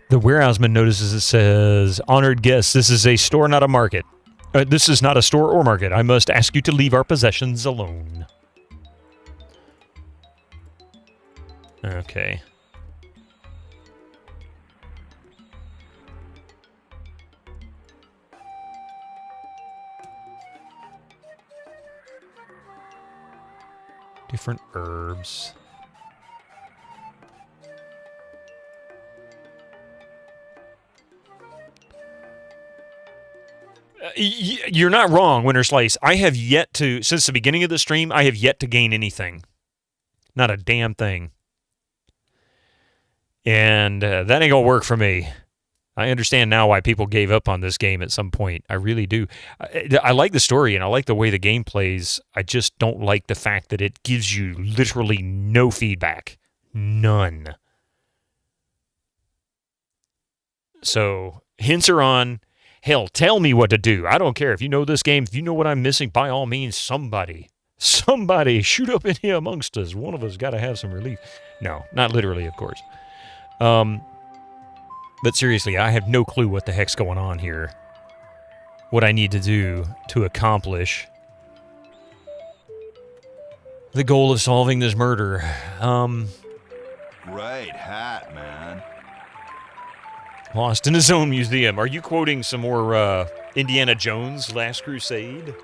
The warehouseman notices it says, "Honored guests, this is a store, not a market. This is not a store or market. I must ask you to leave our possessions alone." Okay. Different herbs. You're not wrong, Winter Slice. I have yet to, since the beginning of the stream, I have yet to gain anything. Not a damn thing. And that ain't gonna work for me. I understand now why people gave up on this game at some point. I really do. I like the story and I like the way the game plays. I just don't like the fact that it gives you literally no feedback. None. So, hints are on. Hell, tell me what to do. I don't care. If you know this game, if you know what I'm missing, by all means, somebody shoot up in here amongst us. One of us got to have some relief. No, not literally, of course. But seriously, I have no clue what the heck's going on here. What I need to do to accomplish the goal of solving this murder. Great hat, man. Lost in his own museum. Are you quoting some more Indiana Jones, Last Crusade?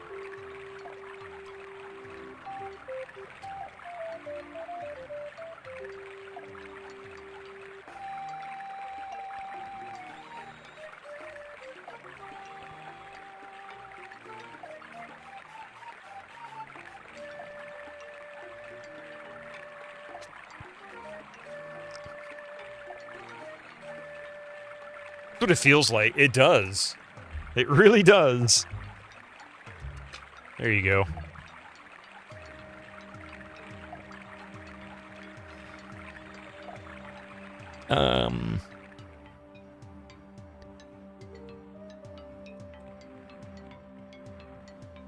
That's what it feels like. It does. It really does. There you go.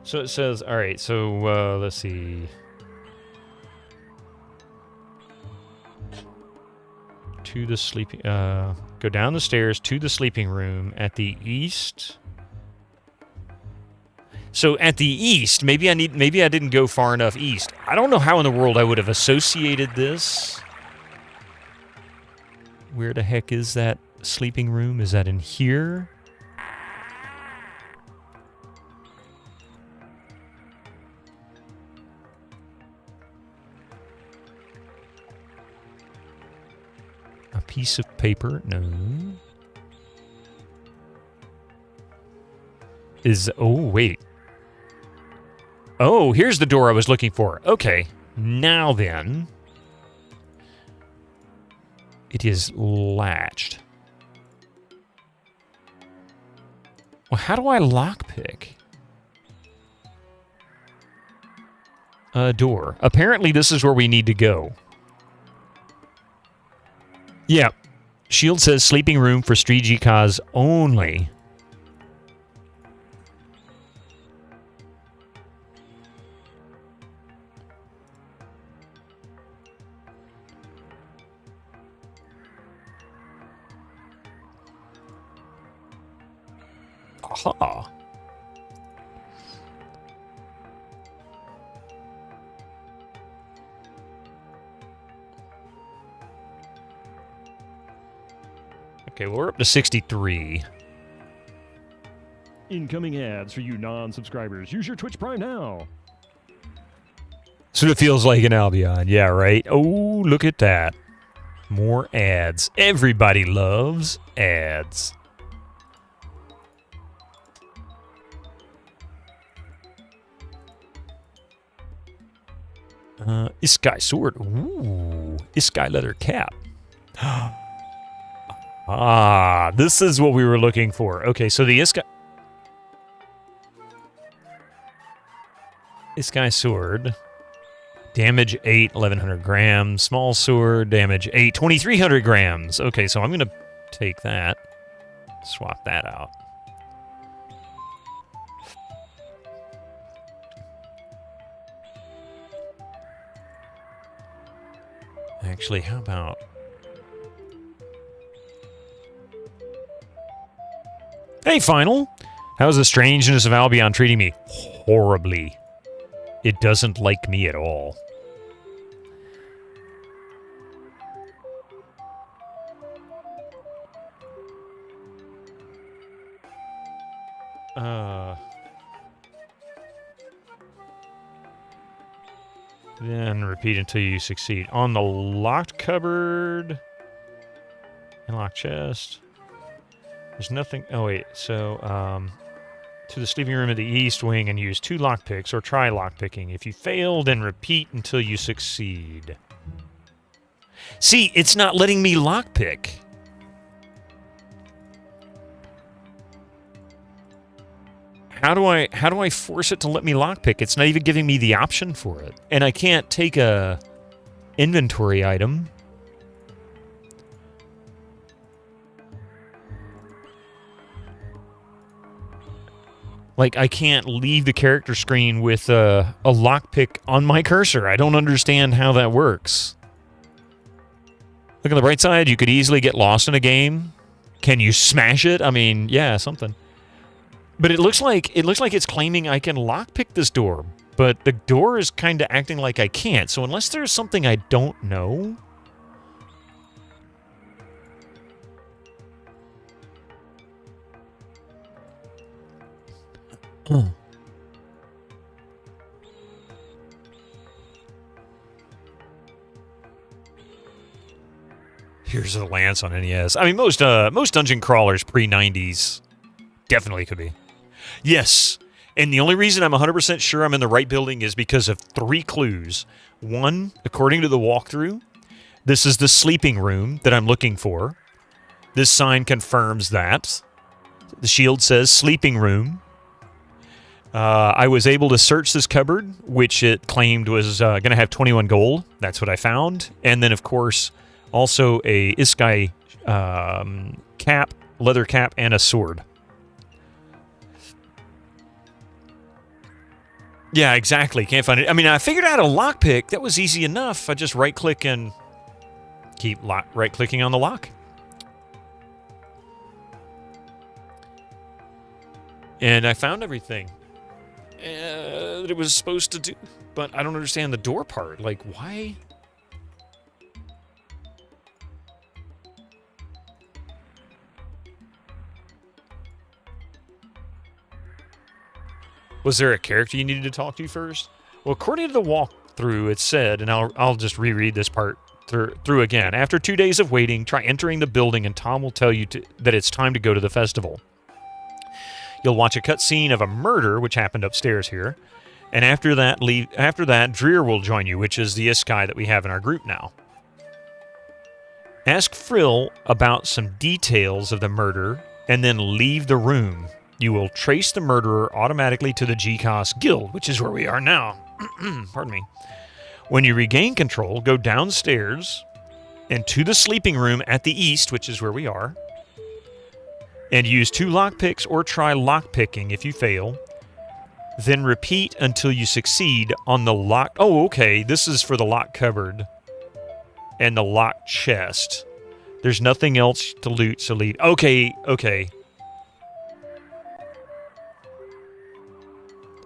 So it says, all right, so let's see. To the sleeping, go down the stairs to the sleeping room at the east. So at the east, maybe I didn't go far enough east. I don't know how in the world I would have associated this. Where the heck is that sleeping room? Is that in here? A piece of paper? No. Oh, wait. Oh, here's the door I was looking for. Okay. Now then. It is latched. Well, how do I lockpick? A door. Apparently this is where we need to go. Yeah. Shield says sleeping room for Strijikas only. Aha. Okay, well, we're up to 63. Incoming ads for you non-subscribers. Use your Twitch Prime now. So it feels like an Albion. Yeah, right? Oh, look at that. More ads. Everybody loves ads. Iskai sword. Ooh. Iskai leather cap. Ah, this is what we were looking for. Okay, so the Iskai sword. Damage 8, 1100 grams. Small sword, damage 8, 2300 grams. Okay, so I'm going to take that. Swap that out. Actually, how about... Hey, Final! How's the strangeness of Albion treating me? Horribly. It doesn't like me at all. Then repeat until you succeed. On the locked cupboard and locked chest. There's nothing. Oh, wait. So, to the sleeping room of the east wing and use 2 lockpicks or try lockpicking. If you fail, then repeat until you succeed. See, it's not letting me lockpick. How do I force it to let me lockpick? It's not even giving me the option for it. And I can't take a inventory item. Like, I can't leave the character screen with a lockpick on my cursor. I don't understand how that works. Look on the bright side, you could easily get lost in a game. Can you smash it? I mean, yeah, something. But it looks like it's claiming I can lockpick this door, but the door is kind of acting like I can't. So unless there's something I don't know, here's the Lance on NES. I mean, most dungeon crawlers pre-90s definitely could be. Yes, and the only reason I'm 100% sure I'm in the right building is because of 3 clues. 1, according to the walkthrough, this is the sleeping room that I'm looking for. This sign confirms that. The shield says sleeping room. I was able to search this cupboard, which it claimed was going to have 21 gold. That's what I found. And then, of course, also a Iskai cap, leather cap, and a sword. Yeah, exactly. Can't find it. I mean, I figured out a lockpick. That was easy enough. I just right-click and keep right-clicking on the lock. And I found everything that it was supposed to do. But I don't understand the door part. Like, why? Was there a character you needed to talk to first? Well, according to the walkthrough, it said, and I'll just reread this part through again. After 2 days of waiting, try entering the building, and Tom will tell you that it's time to go to the festival. You'll watch a cutscene of a murder, which happened upstairs here, and after that, Dreer will join you, which is the Iskai that we have in our group now. Ask Frill about some details of the murder, and then leave the room. You will trace the murderer automatically to the GCOS Guild, which is where we are now. Pardon me. When you regain control, go downstairs and to the sleeping room at the east, which is where we are, and use 2 lockpicks or try lockpicking if you fail. Then repeat until you succeed on the lock... Oh, okay. This is for the locked cupboard and the locked chest. There's nothing else to loot, so leave. Okay.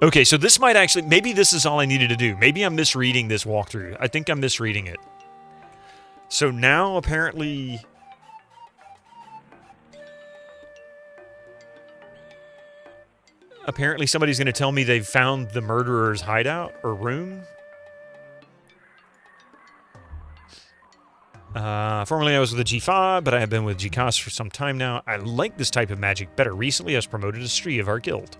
Okay, so this might actually... Maybe this is all I needed to do. Maybe I'm misreading this walkthrough. I think I'm misreading it. So now, apparently... Apparently somebody's going to tell me they've found the murderer's hideout or room. Formerly I was with the G5, but I have been with GCOS for some time now. I like this type of magic better. Recently I was promoted to Stree of our guild.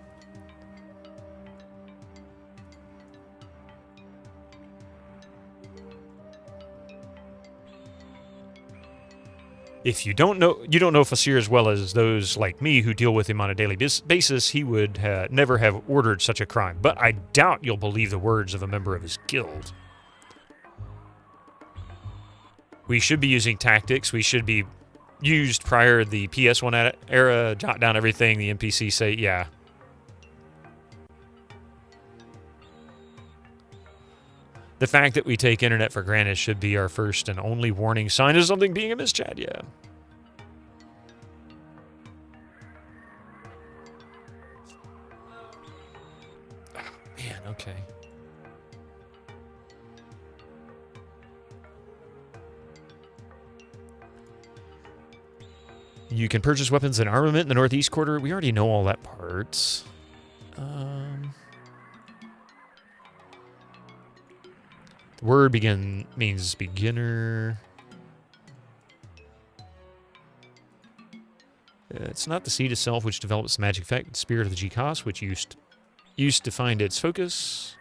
If you don't know Fasir as well as those like me who deal with him on a daily basis, he would never have ordered such a crime. But I doubt you'll believe the words of a member of his guild. We should be using tactics. We should be used prior to the PS1 era. Jot down everything the NPC say. Yeah. The fact that we take internet for granted should be our first and only warning sign of something being amiss, Chad. Yeah. Oh, man, okay. You can purchase weapons and armament in the Northeast Quarter. We already know all that part. Word means beginner. It's not the seed itself which develops the magic effect, but the spirit of the G-Cos, which used to find its focus.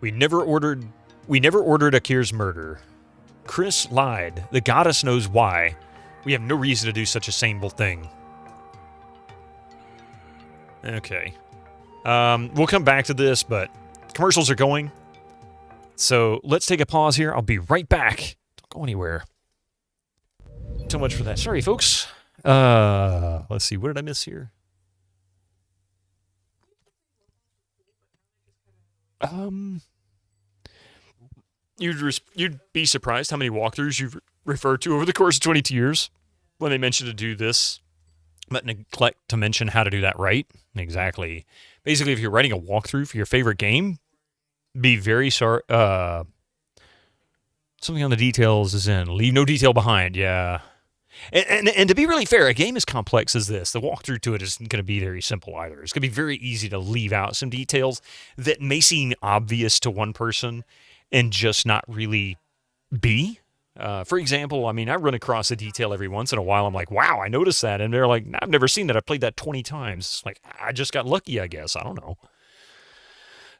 We never ordered Akir's murder. Chris lied. The goddess knows why. We have no reason to do such a shameful thing. Okay. We'll come back to this, but commercials are going. So let's take a pause here. I'll be right back. Don't go anywhere. So much for that. Sorry, folks. Let's see. What did I miss here? You'd be surprised how many walkthroughs you've referred to over the course of 22 years when they mention to do this, but neglect to mention how to do that right. Exactly. Basically, if you're writing a walkthrough for your favorite game, be very sorry. Something on the details is in. Leave no detail behind. Yeah. And to be really fair, a game as complex as this, the walkthrough to it isn't going to be very simple either. It's going to be very easy to leave out some details that may seem obvious to one person and just not really be. For example, I mean, I run across a detail every once in a while. I'm like, wow, I noticed that. And they're like, I've never seen that. I played that 20 times. It's like, I just got lucky, I guess. I don't know.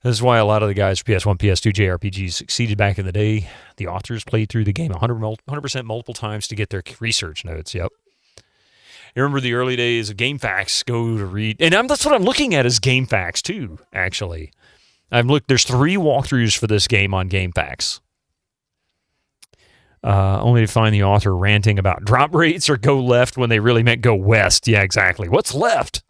This is why a lot of the guys for PS1, PS2 JRPGs succeeded back in the day. The authors played through the game 100% multiple times to get their research notes. Yep. You remember the early days of GameFAQs? Go to read. And that's what I'm looking at is GameFAQs too, actually. There's 3 walkthroughs for this game on GameFAQs. Only to find the author ranting about drop rates or go left when they really meant go west. Yeah, exactly. What's left?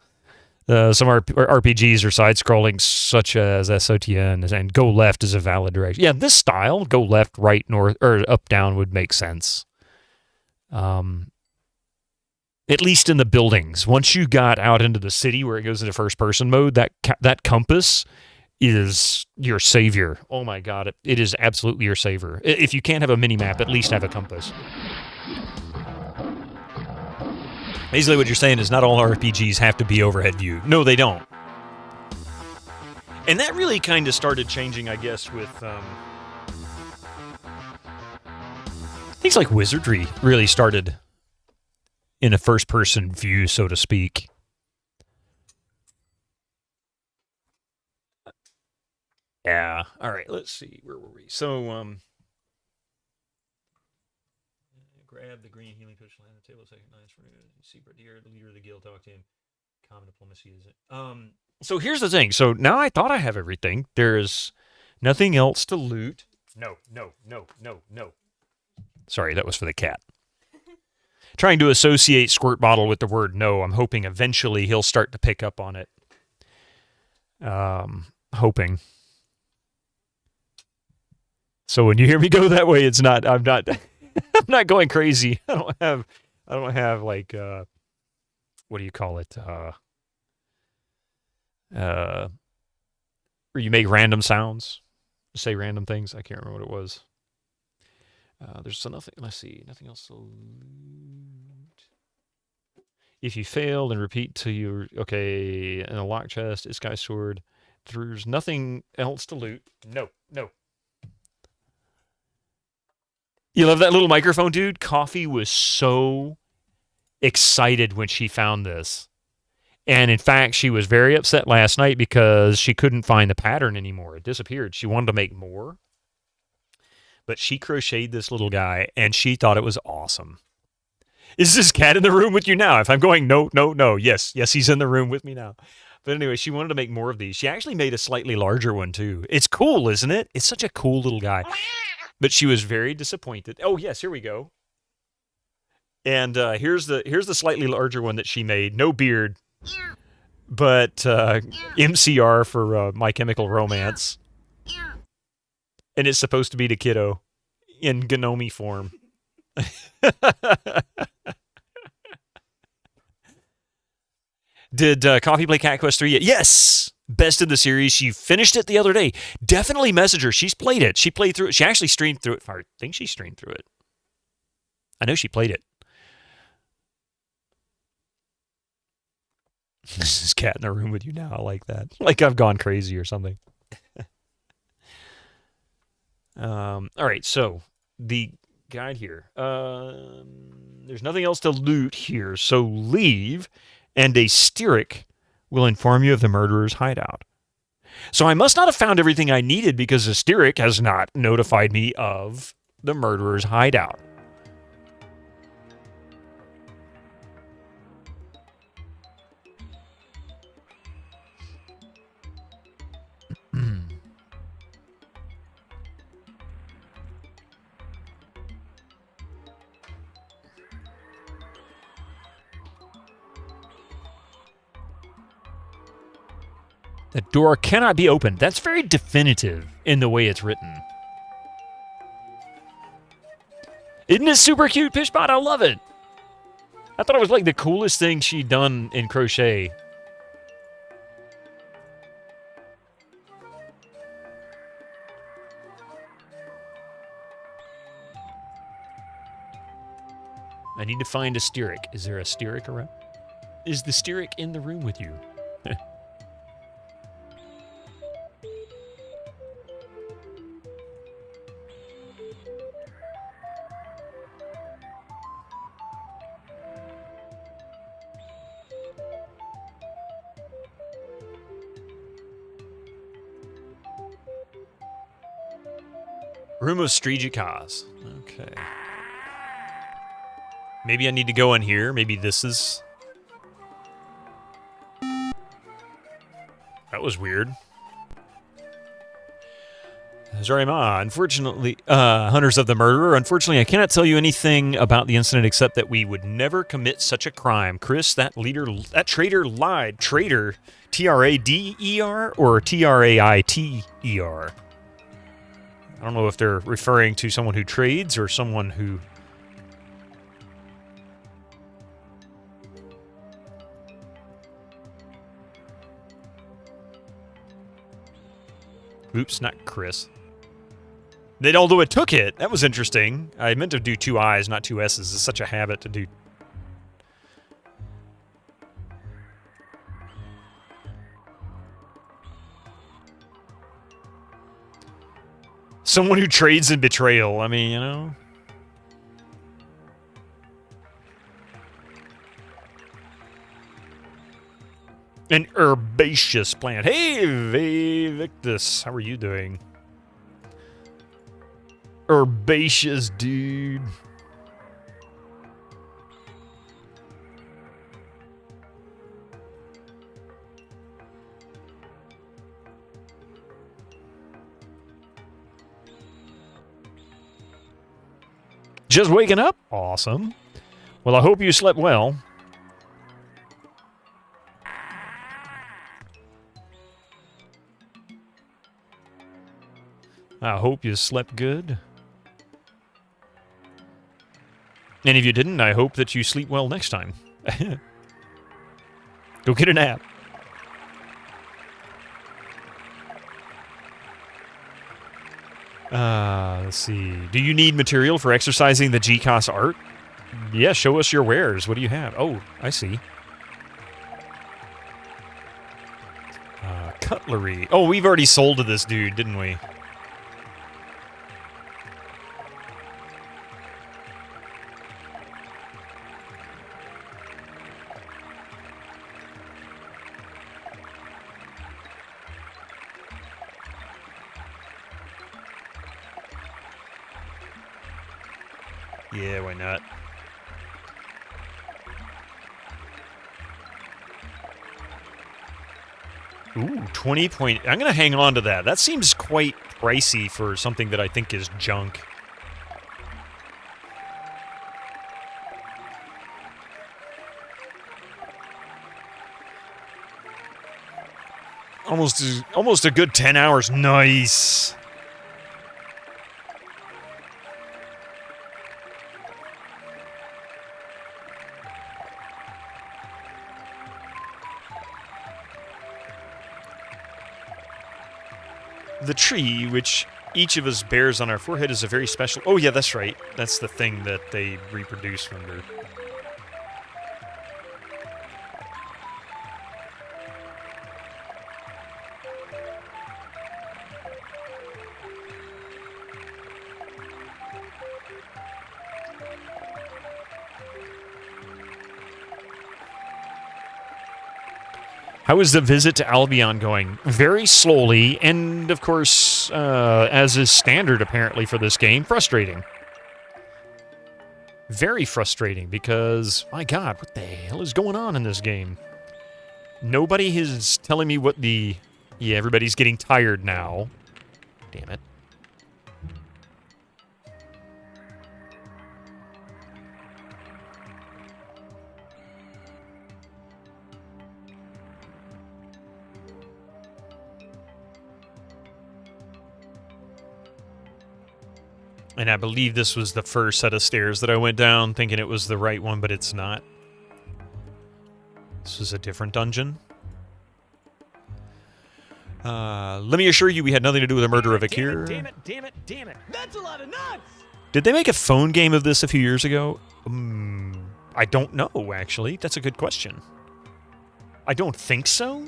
Some RPGs are side-scrolling, such as SOTN, and go left is a valid direction. Yeah, this style, go left, right, north, or up, down would make sense. At least in the buildings. Once you got out into the city where it goes into first-person mode, that compass is your savior. Oh my god, it is absolutely your savior. If you can't have a mini-map, at least have a compass. Basically what you're saying is not all RPGs have to be overhead view. No, they don't. And that really kind of started changing, I guess, with things like Wizardry really started in a first-person view, so to speak. Yeah. All right, let's see. Where were we? So, grab the green healing potion on the table. Second, nice for Secret Deer, the leader of the guild. Talk to him. Common diplomacy is it? So here's the thing. So now I thought I have everything. There's nothing else to loot. No. Sorry, that was for the cat. Trying to associate squirt bottle with the word no. I'm hoping eventually he'll start to pick up on it. Hoping. So when you hear me go that way, I'm not I'm not going crazy. I don't have like what do you call it? Where you make random sounds, say random things. I can't remember what it was. There's nothing. Let's see, nothing else to loot. If you fail, then repeat till you okay. In a lock chest, it's guy's sword. There's nothing else to loot. No. You love that little microphone, dude? Coffee was so excited when she found this. And in fact, she was very upset last night because she couldn't find the pattern anymore. It disappeared. She wanted to make more. But she crocheted this little guy, and she thought it was awesome. Is this cat in the room with you now? If I'm going, no. Yes, he's in the room with me now. But anyway, she wanted to make more of these. She actually made a slightly larger one, too. It's cool, isn't it? It's such a cool little guy. But she was very disappointed. Oh, yes, here we go. And here's the slightly larger one that she made. No beard, but MCR for My Chemical Romance. And it's supposed to be the kiddo in Gnome form. Did Coffee play Cat Quest 3 yet? Yes! Best in the series. She finished it the other day. Definitely message her. She's played it. She played through it. She actually streamed through it. I think she streamed through it. I know she played it. This is cat in the room with you now. I like that. Like I've gone crazy or something. All right, so the guide here. There's nothing else to loot here, so leave, and a Styric will inform you of the murderer's hideout. So I must not have found everything I needed because the Styric has not notified me of the murderer's hideout. The door cannot be opened. That's very definitive in the way it's written. Isn't it super cute, Pishbot? I love it. I thought it was like the coolest thing she'd done in crochet. I need to find a Styric. Is there a Styric around? Is the Styric in the room with you? Room of Strijikas. Okay. Maybe I need to go in here. Maybe this is... That was weird. Zarima, unfortunately, Hunters of the Murderer. Unfortunately, I cannot tell you anything about the incident except that we would never commit such a crime. Chris, that traitor lied. Traitor, T-R-A-D-E-R or T-R-A-I-T-E-R? I don't know if they're referring to someone who trades or someone who... Oops, not Chris. Although it took it. That was interesting. I meant to do 2 I's, not 2 S's. It's such a habit to do. Someone who trades in betrayal. I mean, you know. An herbaceous plant. Hey, Victus. How are you doing? Herbaceous dude. Just waking up? Awesome. Well, I hope you slept well. I hope you slept good. And if you didn't, I hope that you sleep well next time. Go get a nap. Let's see. Do you need material for exercising the GCOS art? Yeah, show us your wares. What do you have? Oh, I see. Cutlery. Oh, we've already sold to this dude, didn't we? Yeah, why not? Ooh, 20 point... I'm going to hang on to that. That seems quite pricey for something that I think is junk. Almost a good 10 hours. Nice. The tree, which each of us bears on our forehead, is a very special... Oh, yeah, that's right. That's the thing that they reproduce under. How is the visit to Albion going? Very slowly, and of course, as is standard apparently for this game, frustrating. Very frustrating because, my God, what the hell is going on in this game? Nobody is telling me what the... Yeah, everybody's getting tired now. Damn it. And I believe this was the first set of stairs that I went down, thinking it was the right one, but it's not. This was a different dungeon. Let me assure you we had nothing to do with the murder of Akir. Damn it, damn it, damn it. That's a lot of nuts! Did they make a phone game of this a few years ago? I don't know, actually. That's a good question. I don't think so.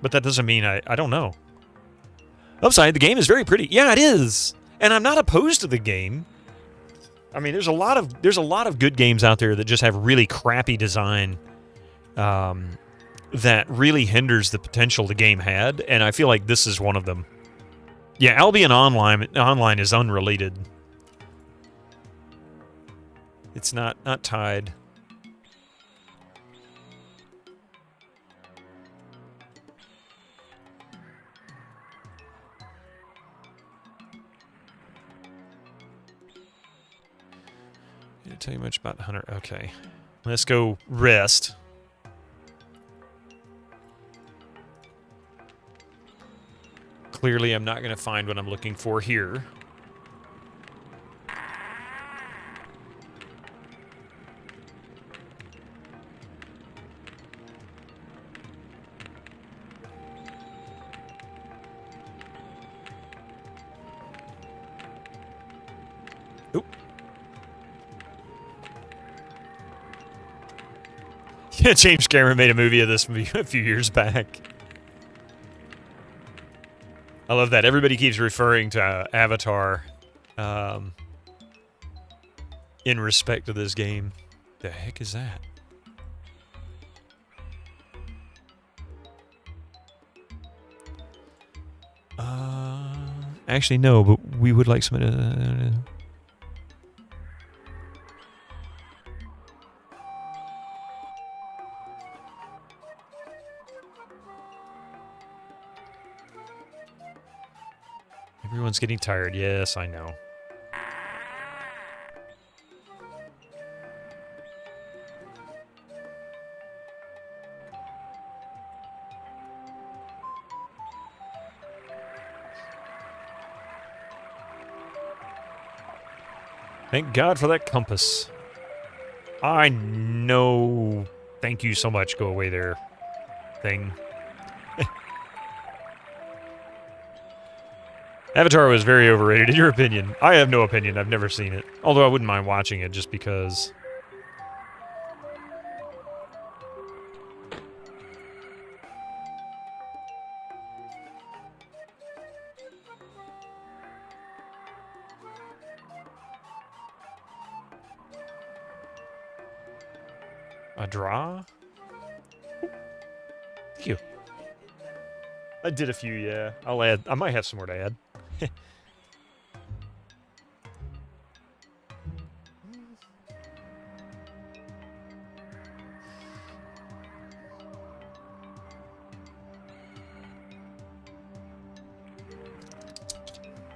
But that doesn't mean I don't know. Upside, the game is very pretty. Yeah, it is. And I'm not opposed to the game. I mean, there's a lot of good games out there that just have really crappy design that really hinders the potential the game had, and I feel like this is one of them. Yeah, Albion Online is unrelated. It's not tied. Didn't tell you much about Hunter. Okay. Let's go rest. Clearly, I'm not going to find what I'm looking for here. Oop. Yeah, James Cameron made a movie of this a few years back. I love that. Everybody keeps referring to Avatar in respect to this game. The heck is that? Actually, no, but we would like some... Everyone's getting tired. Yes, I know. Thank God for that compass. I know. Thank you so much. Go away there. Thing. Avatar was very overrated, in your opinion. I have no opinion. I've never seen it. Although I wouldn't mind watching it just because. A draw? Thank you. I did a few, yeah. I'll add. I might have some more to add.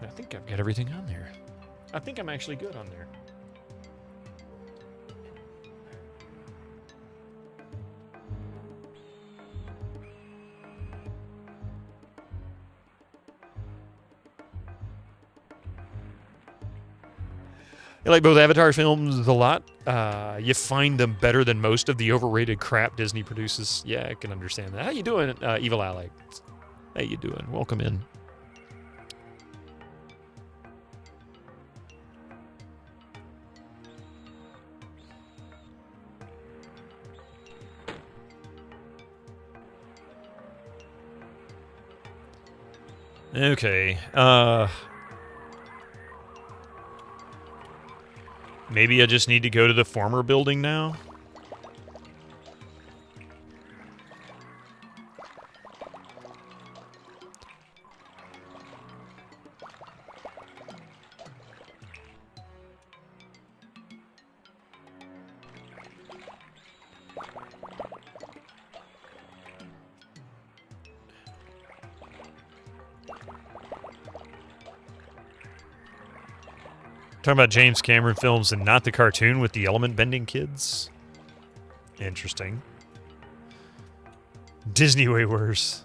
I think I've got everything on there. I think I'm actually good on there. I like both Avatar films a lot. You find them better than most of the overrated crap Disney produces. Yeah, I can understand that. How you doing, Evil Alex? How you doing? Welcome in. Okay, maybe I just need to go to the former building now? Talking about James Cameron films and not the cartoon with the element bending kids? Interesting. Disney way worse.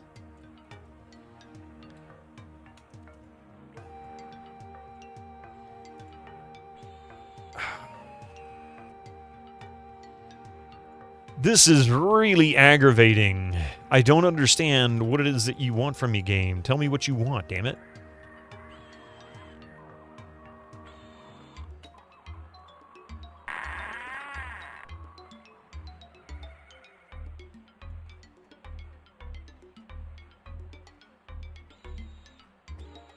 This is really aggravating. I don't understand what it is that you want from me, game. Tell me what you want, damn it.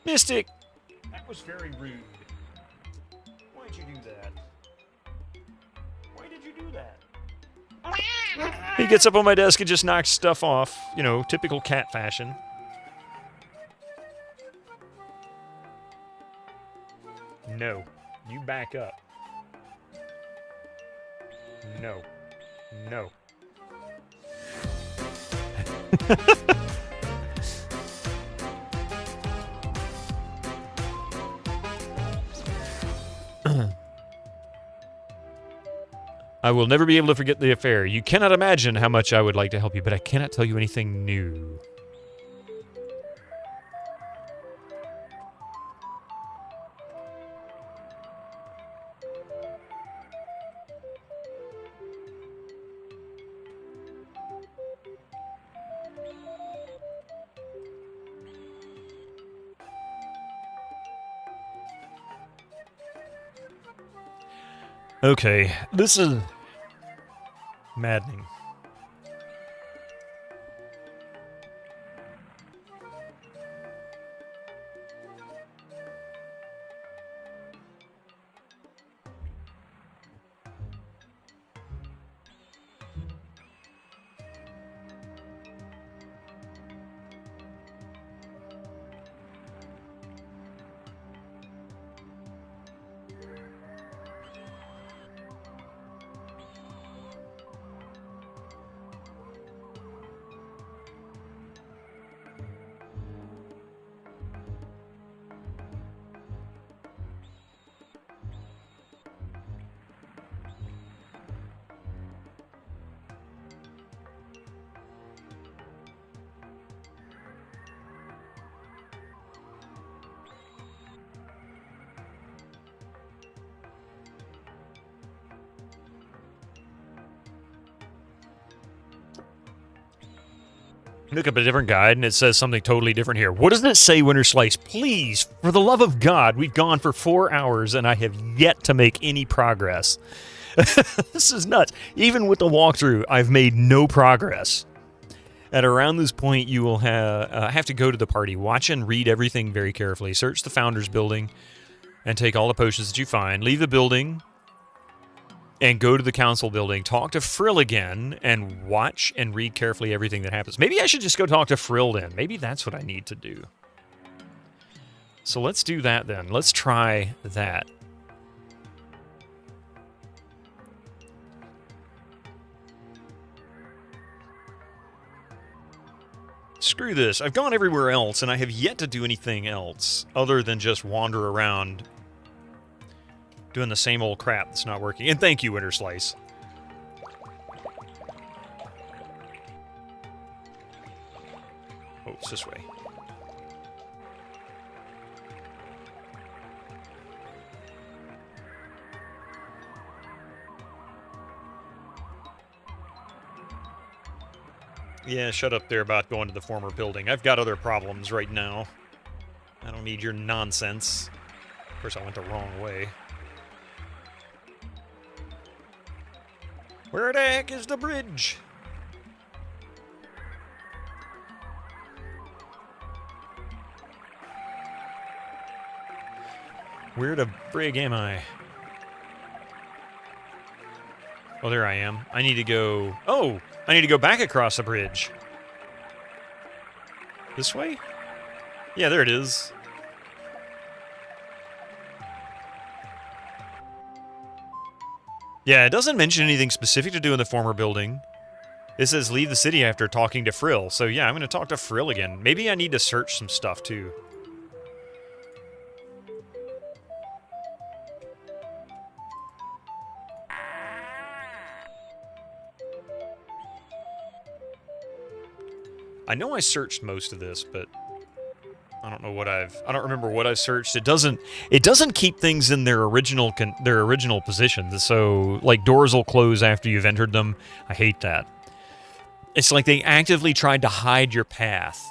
Mystic! That was very rude. Why'd you do that? Why did you do that? He gets up on my desk and just knocks stuff off. You know, typical cat fashion. No. You back up. No. No. I will never be able to forget the affair. You cannot imagine how much I would like to help you, but I cannot tell you anything new. Okay, this is maddening. Look up a different guide and it says something totally different here. What does it say, Winter Slice? Please, for the love of God, we've gone for 4 hours and I have yet to make any progress. This is nuts. Even with the walkthrough, I've made no progress. At around this point, you will have to go to the party. Watch and read everything very carefully. Search the Founders Building and take all the potions that you find. Leave the building and go to the council building, talk to Frill again, and watch and read carefully everything that happens. Maybe I should just go talk to Frill then. Maybe that's what I need to do. So let's do that then. Let's try that. Screw this. I've gone everywhere else, and I have yet to do anything else other than just wander around doing the same old crap that's not working. And thank you, Winter Slice. Oh, it's this way. Yeah, shut up there about going to the former building. I've got other problems right now. I don't need your nonsense. Of course, I went the wrong way. Where the heck is the bridge? Where the frig am I? Oh, there I am. I need to go... Oh! I need to go back across the bridge. This way? Yeah, there it is. Yeah, it doesn't mention anything specific to do in the former building. It says leave the city after talking to Frill. So yeah, I'm going to talk to Frill again. Maybe I need to search some stuff too. I know I searched most of this, but I don't know what I don't remember what I've searched. It doesn't keep things in their original positions. So like doors will close after you've entered them. I hate that. It's like they actively tried to hide your path.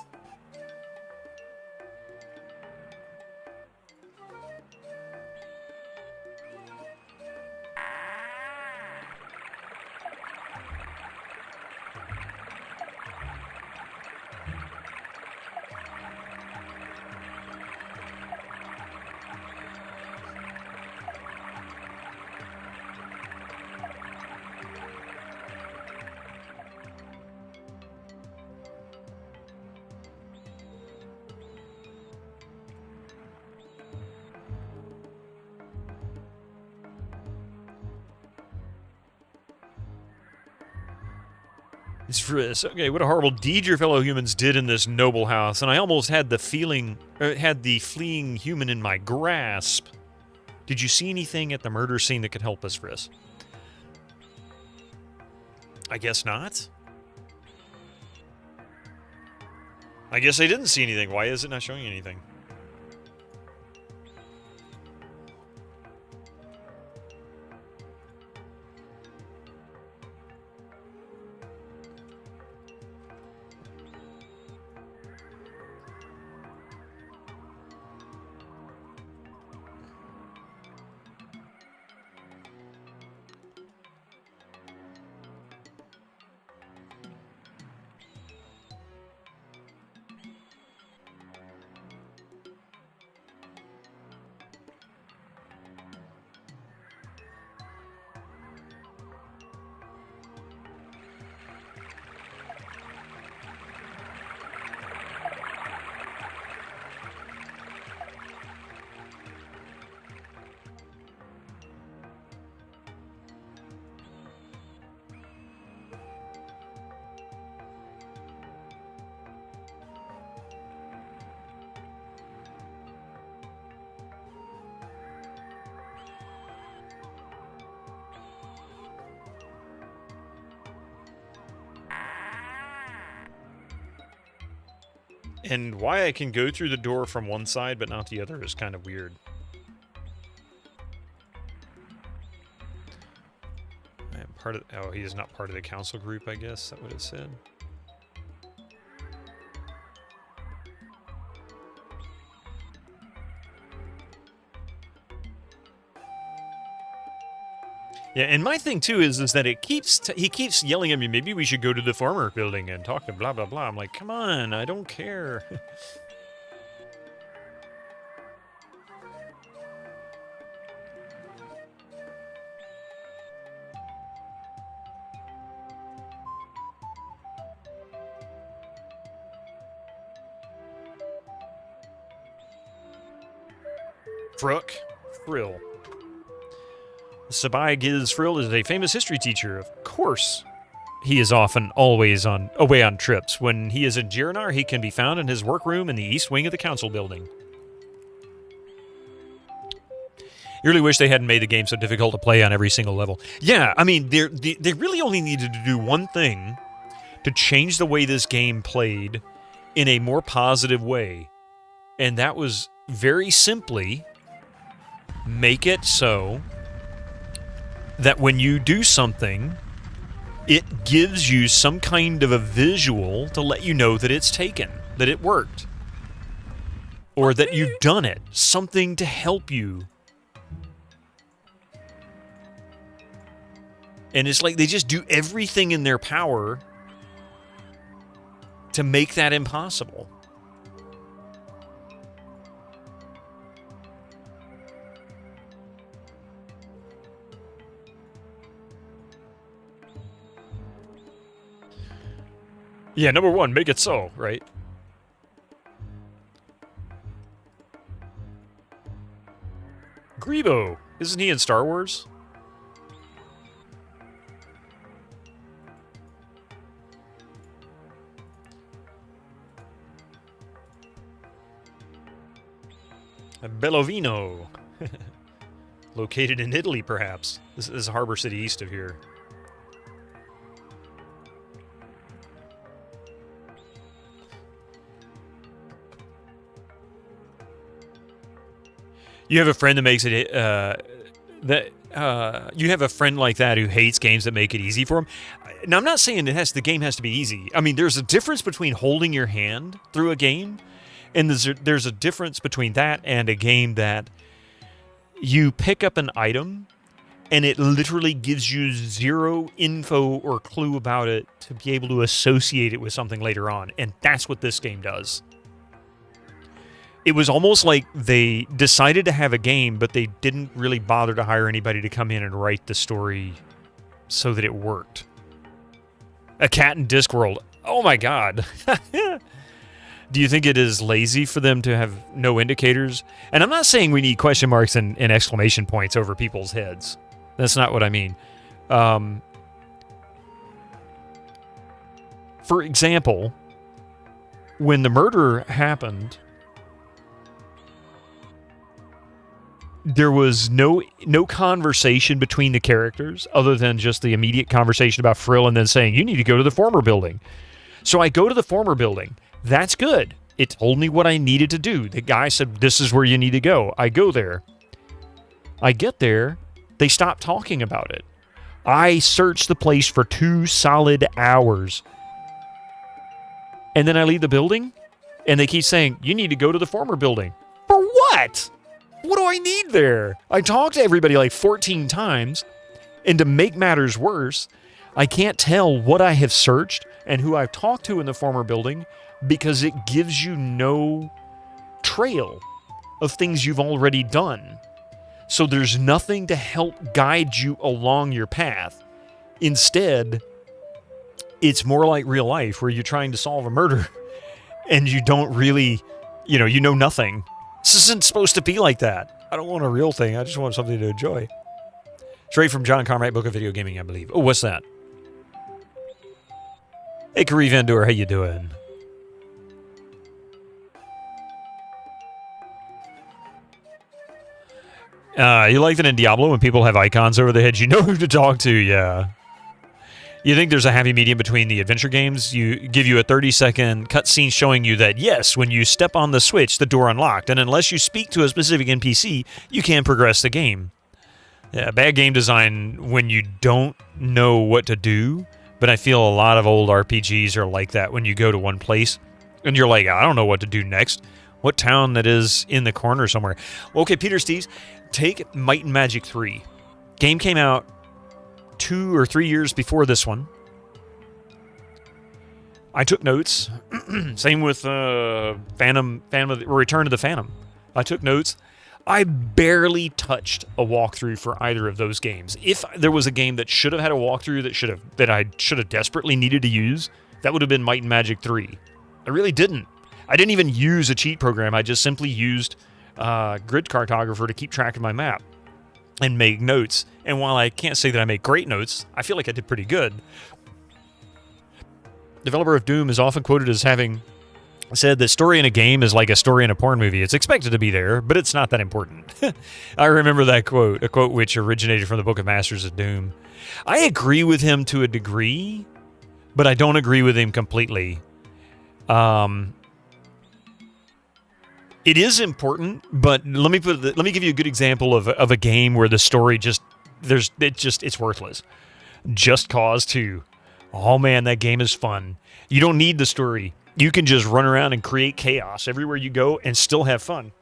It's Friss. Okay, what a horrible deed your fellow humans did in this noble house, and I almost had the fleeing human in my grasp. Did you see anything at the murder scene that could help us, Friss? I guess not. I guess I didn't see anything. Why is it not showing anything? And why I can go through the door from one side but not the other is kind of weird. I am part of... Oh, he is not part of the council group, I guess. That what it said. Yeah, and my thing too is that he keeps yelling at me, maybe we should go to the former building and talk to blah blah blah. I'm like, come on, I don't care. Frill. Sabai Giz Frill is a famous history teacher. Of course, he is often always away on trips. When he is in Girnar, he can be found in his workroom in the east wing of the council building. You really wish they hadn't made the game so difficult to play on every single level. Yeah, I mean, they really only needed to do one thing to change the way this game played in a more positive way. And that was very simply make it so that when you do something it gives you some kind of a visual to let you know that it's taken, that it worked, or that you've done it, something to help you. And it's like they just do everything in their power to make that impossible. Yeah, number one, make it so, right? Grievous, isn't he in Star Wars? Bellovino. Located in Italy, perhaps. This is a harbor city east of here. You have a friend that makes it you have a friend like that who hates games that make it easy for him. Now, I'm not saying the game has to be easy. I mean, there's a difference between holding your hand through a game, and there's a difference between that and a game that you pick up an item and it literally gives you zero info or clue about it to be able to associate it with something later on. And that's what this game does. It was almost like they decided to have a game, but they didn't really bother to hire anybody to come in and write the story so that it worked. A Cat in Discworld. Oh my god. Do you think it is lazy for them to have no indicators? And I'm not saying we need question marks and exclamation points over people's heads. That's not what I mean. For example, when the murder happened, there was no conversation between the characters other than just the immediate conversation about Frill and then saying, you need to go to the former building. So I go to the former building. That's good. It told me what I needed to do. The guy said, this is where you need to go. I go there. I get there. They stop talking about it. I search the place for 2 solid hours. And then I leave the building, and they keep saying, you need to go to the former building. For what? What do I need there? I talked to everybody like 14 times, and to make matters worse, I can't tell what I have searched and who I've talked to in the former building because it gives you no trail of things you've already done. So there's nothing to help guide you along your path. Instead, it's more like real life where you're trying to solve a murder and you don't really, you know nothing. This isn't supposed to be like that. I don't want a real thing. I just want something to enjoy. Straight from John Carmack, Book of Video Gaming, I believe. Oh, what's that? Hey, Kareem Vandoor, how you doing? You like that in Diablo when people have icons over their heads, you know who to talk to, yeah. You think there's a happy medium between the adventure games? You give you a 30-second cutscene showing you that, yes, when you step on the switch, the door unlocked, and unless you speak to a specific NPC, you can't progress the game. Yeah, bad game design when you don't know what to do, but I feel a lot of old RPGs are like that when you go to one place, and you're like, I don't know what to do next. What town that is in the corner somewhere? Well, okay, Peter Steves, take Might and Magic 3. Game came out 2 or 3 years before this one. I took notes. Same with Return of the Phantom. I took notes. I barely touched a walkthrough for either of those games. If there was a game that should have had a walkthrough that I should have desperately needed to use, that would have been Might and Magic 3. I really didn't. I didn't even use a cheat program. I just simply used Grid Cartographer to keep track of my map and make notes. And while I can't say that I make great notes, I feel like I did pretty good. Developer of Doom is often quoted as having said that story in a game is like a story in a porn movie. It's expected to be there, but it's not that important. I remember that quote, a quote which originated from the Book of Masters of Doom. I agree with him to a degree, but I don't agree with him completely. It is important, but let me give you a good example of a game where the story it's worthless. Just Cause 2. Oh man, that game is fun. You don't need the story. You can just run around and create chaos everywhere you go and still have fun.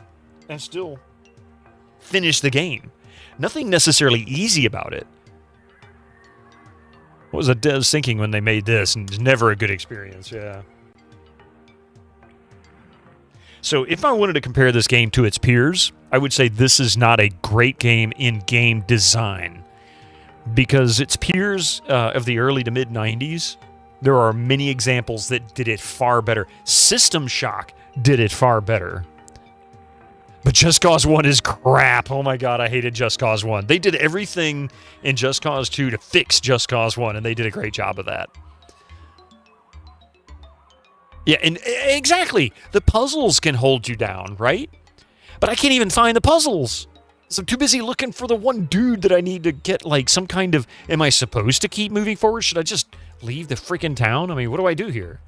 And still finish the game. Nothing necessarily easy about it. What was Des thinking when they made this? And it's never a good experience, yeah. So if I wanted to compare this game to its peers, I would say this is not a great game in game design. Because its peers of the early to mid-90s, there are many examples that did it far better. System Shock did it far better. But Just Cause 1 is crap. Oh my god, I hated Just Cause 1. They did everything in Just Cause 2 to fix Just Cause 1, and they did a great job of that. Yeah, and exactly. The puzzles can hold you down, right? But I can't even find the puzzles. So I'm too busy looking for the one dude that I need to get, like, some kind of... Am I supposed to keep moving forward? Should I just leave the freaking town? I mean, what do I do here?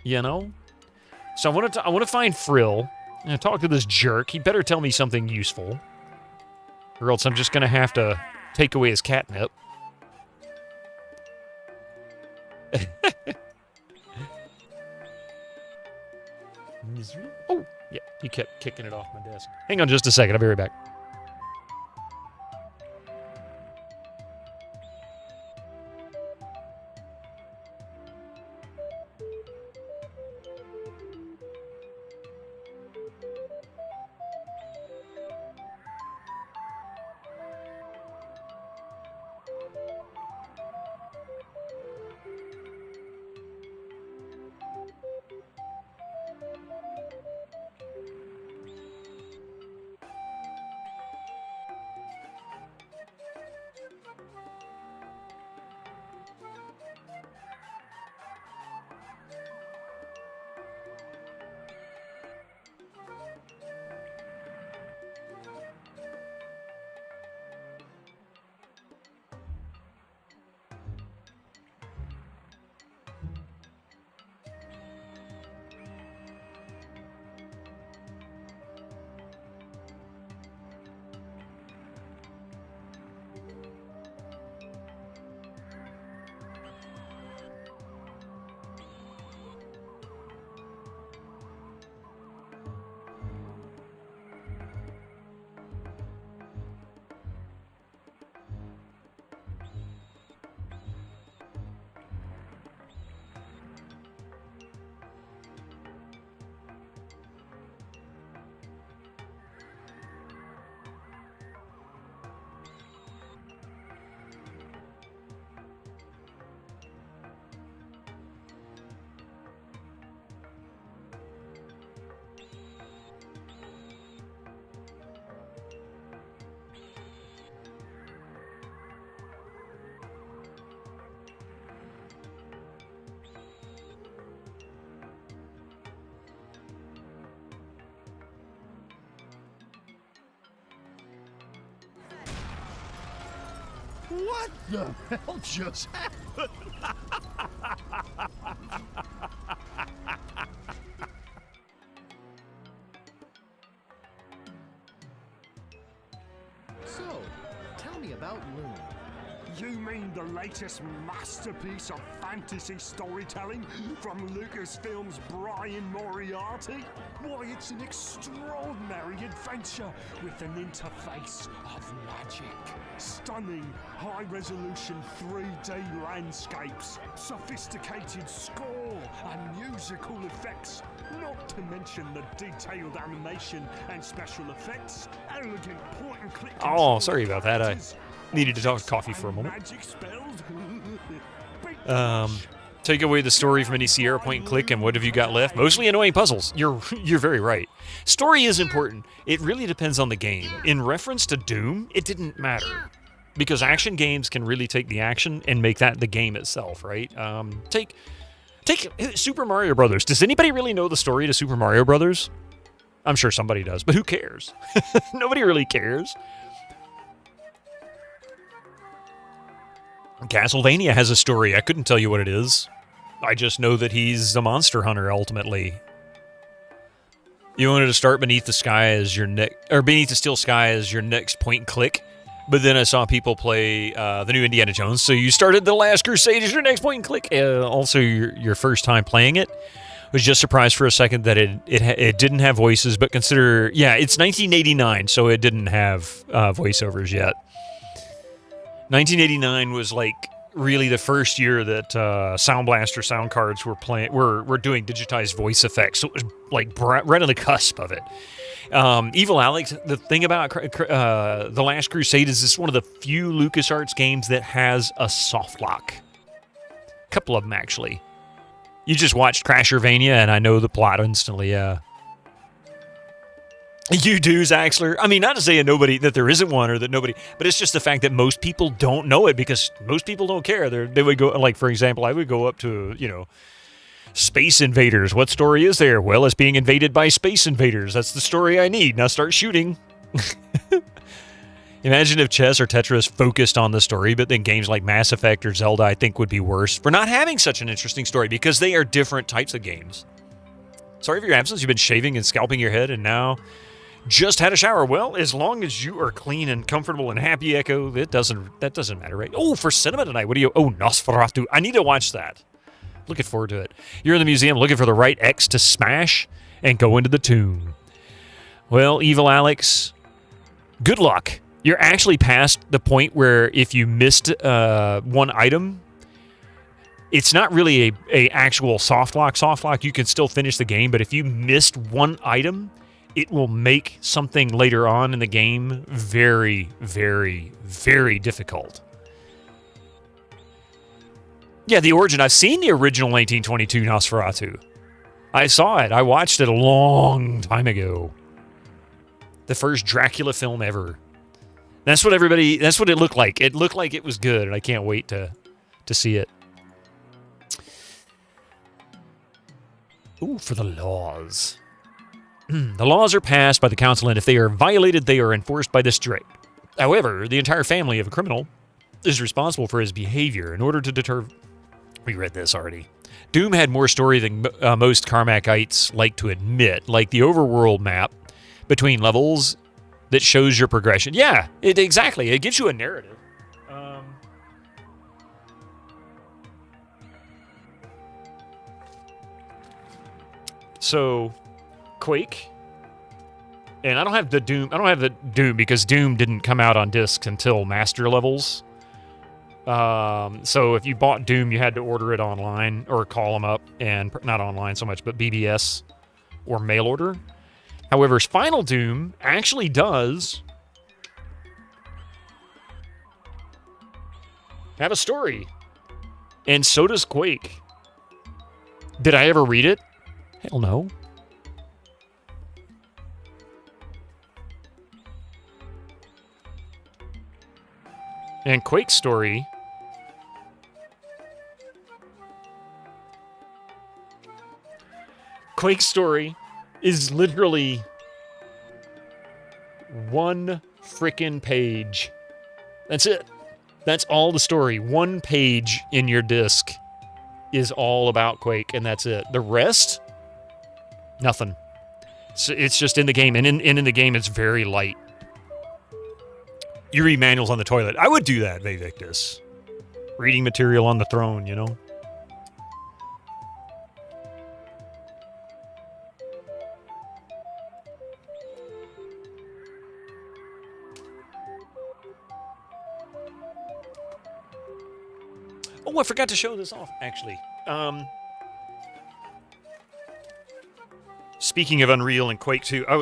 You know? So I want to find Frill. And talk to this jerk. He better tell me something useful. Or else I'm just going to have to take away his catnip. Oh, yeah. He kept kicking it off my desk. Hang on just a second. I'll be right back. What the hell just happened? So, tell me about Loon. You mean the latest masterpiece of fantasy storytelling from Lucasfilm's Brian Moriarty? Why, it's an extraordinary adventure with an interface of magic. Stunning, high-resolution 3D landscapes, sophisticated score and musical effects, not to mention the detailed animation and special effects, elegant point-and-click... Oh, sorry about that. I needed to talk to Coffee for a moment. Take away the story from any Sierra point and click, and what have you got left? Mostly annoying puzzles. You're very right. Story is important. It really depends on the game. In reference to Doom, it didn't matter. Because action games can really take the action and make that the game itself, right? Take Super Mario Brothers. Does anybody really know the story to Super Mario Brothers? I'm sure somebody does, but who cares? Nobody really cares. Castlevania has a story. I couldn't tell you what it is. I just know that he's a monster hunter, ultimately. You wanted to start Beneath the Sky as your next... Or Beneath the Steel Sky as your next point and click? But then I saw people play the new Indiana Jones. So you started The Last Crusade as your next point and click. Also, your first time playing it. Was just surprised for a second that it didn't have voices, but consider, yeah, it's 1989, so it didn't have voiceovers yet. 1989 was like really the first year that Sound Blaster sound cards were doing digitized voice effects, so it was like right on the cusp of it. Evil Alex, the thing about The Last Crusade is it's one of the few LucasArts games that has a soft lock. A couple of them, actually. You just watched Crashervania, and I know the plot instantly, yeah. You do, Zaxler. I mean, not to say that there isn't one or that nobody, but it's just the fact that most people don't know it because most people don't care. They would go, like, for example, I would go up to, Space Invaders. What story is there? Well, it's being invaded by Space Invaders. That's the story I need. Now start shooting. Imagine if chess or Tetris focused on the story, but then games like Mass Effect or Zelda, I think, would be worse for not having such an interesting story because they are different types of games. Sorry for your absence. You've been shaving and scalping your head and now just had a shower. Well, as long as you are clean and comfortable and happy, Echo, that doesn't matter, right? Oh, for cinema tonight, Nosferatu. I need to watch that. Looking forward to it. You're in the museum looking for the right X to smash and go into the tomb. Well, Evil Alex, good luck. You're actually past the point where if you missed one item, it's not really a actual soft lock. Soft lock, you can still finish the game, but if you missed one item, it will make something later on in the game very, very, very difficult. Yeah, the origin. I've seen the original 1922 Nosferatu. I saw it. I watched it a long time ago. The first Dracula film ever. That's what it looked like. It looked like it was good, and I can't wait to see it. Ooh, for the laws. The laws are passed by the council, and if they are violated, they are enforced by the district. However, the entire family of a criminal is responsible for his behavior in order to deter... We read this already. Doom had more story than most Carmackites like to admit, like the overworld map between levels that shows your progression. Yeah, exactly. It gives you a narrative. So, Quake, and I don't have the Doom because Doom didn't come out on discs until Master Levels. So if you bought Doom, you had to order it online or call them up, and not online so much, but BBS or mail order. However, Final Doom actually does have a story, and so does Quake. Did I ever read it? Hell no. And Quake's story is literally one frickin' page. That's it. That's all the story. One page in your disc is all about Quake, and that's it. The rest, nothing. So it's just in the game, and in the game, it's very light. You read manuals on the toilet. I would do that, Vivictus. Reading material on the throne, you know? Oh, I forgot to show this off, actually. Speaking of Unreal and Quake 2, I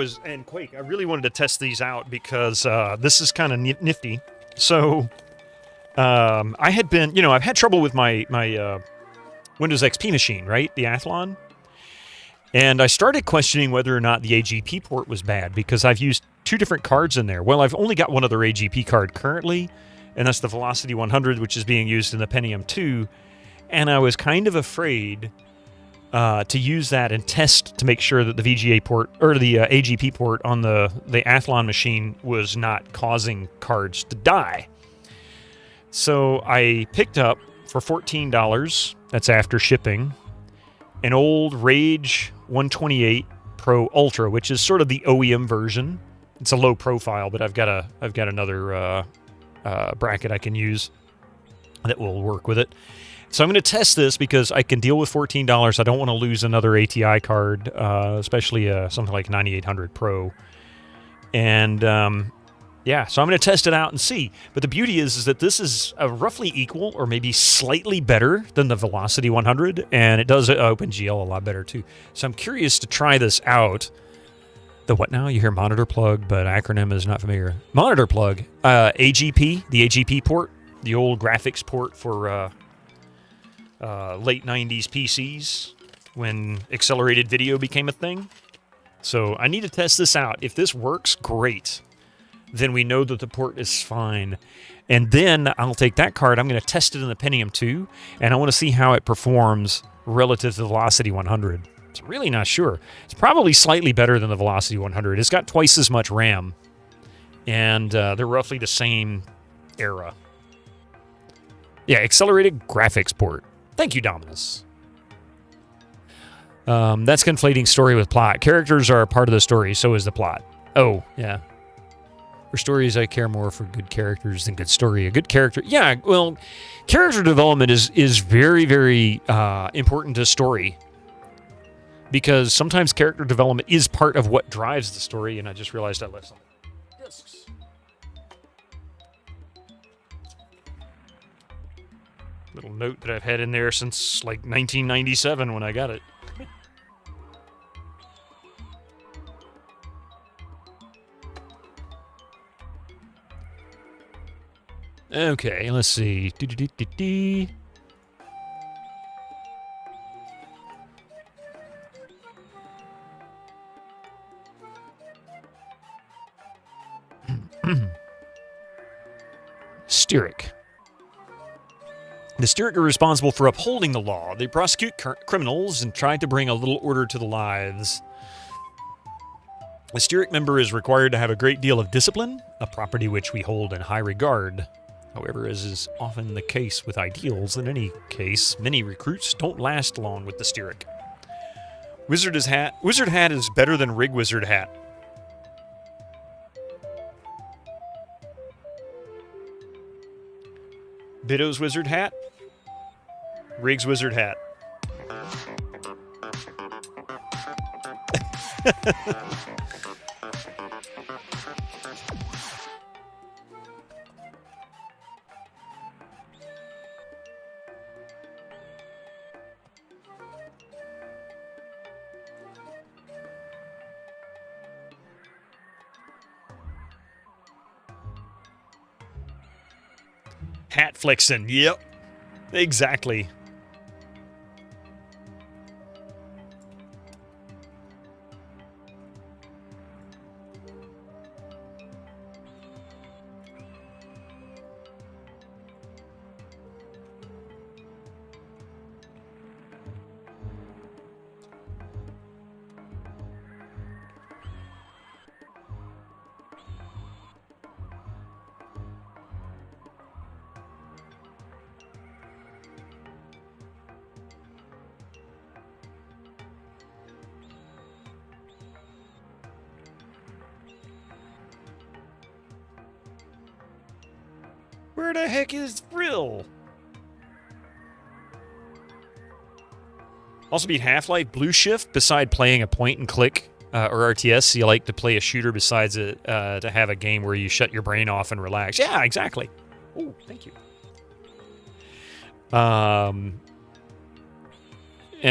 really wanted to test these out because this is kind of nifty. So, I had been, I've had trouble with my Windows XP machine, right? The Athlon. And I started questioning whether or not the AGP port was bad because I've used two different cards in there. Well, I've only got one other AGP card currently, and that's the Velocity 100, which is being used in the Pentium 2. And I was kind of afraid to use that and test to make sure that the VGA port or the AGP port on the Athlon machine was not causing cards to die. So I picked up for $14, that's after shipping, an old Rage 128 Pro Ultra, which is sort of the OEM version. It's a low profile, but I've got another bracket I can use that will work with it. So I'm going to test this because I can deal with $14. I don't want to lose another ATI card, especially something like 9800 Pro. And yeah, so I'm going to test it out and see. But the beauty is that this is roughly equal or maybe slightly better than the Velocity 100, and it does OpenGL a lot better too. So I'm curious to try this out. The what now? You hear monitor plug, but acronym is not familiar. Monitor plug, AGP, the AGP port, the old graphics port for late 90s PCs when accelerated video became a thing. So I need to test this out. If this works, great. Then we know that the port is fine. And then I'll take that card, I'm going to test it in the Pentium 2, and I want to see how it performs relative to the Velocity 100. I'm really not sure. It's probably slightly better than the Velocity 100. It's got twice as much RAM, and they're roughly the same era. Yeah, accelerated graphics port. Thank you, Dominus. That's conflating story with plot. Characters are a part of the story, so is the plot. Oh, yeah. For stories, I care more for good characters than good story. A good character... Yeah, well, character development is very, very important to story. Because sometimes character development is part of what drives the story, and I just realized I left some discs. Little note that I've had in there since like 1997 when I got it. Okay, let's see. Styric. The Styric are responsible for upholding the law. They prosecute criminals and try to bring a little order to the lives. A Styric member is required to have a great deal of discipline, a property which we hold in high regard. However, as is often the case with ideals, in any case, many recruits don't last long with the Styric. Wizard hat is better than Rig Wizard hat. Biddo's Wizard hat. Rig's Wizard hat. Hat flexing, yep. Exactly. Where the heck is Frill? Also beat Half-Life Blue Shift beside playing a point-and-click or RTS. You like to play a shooter besides to have a game where you shut your brain off and relax. Yeah, exactly. Oh, thank you. And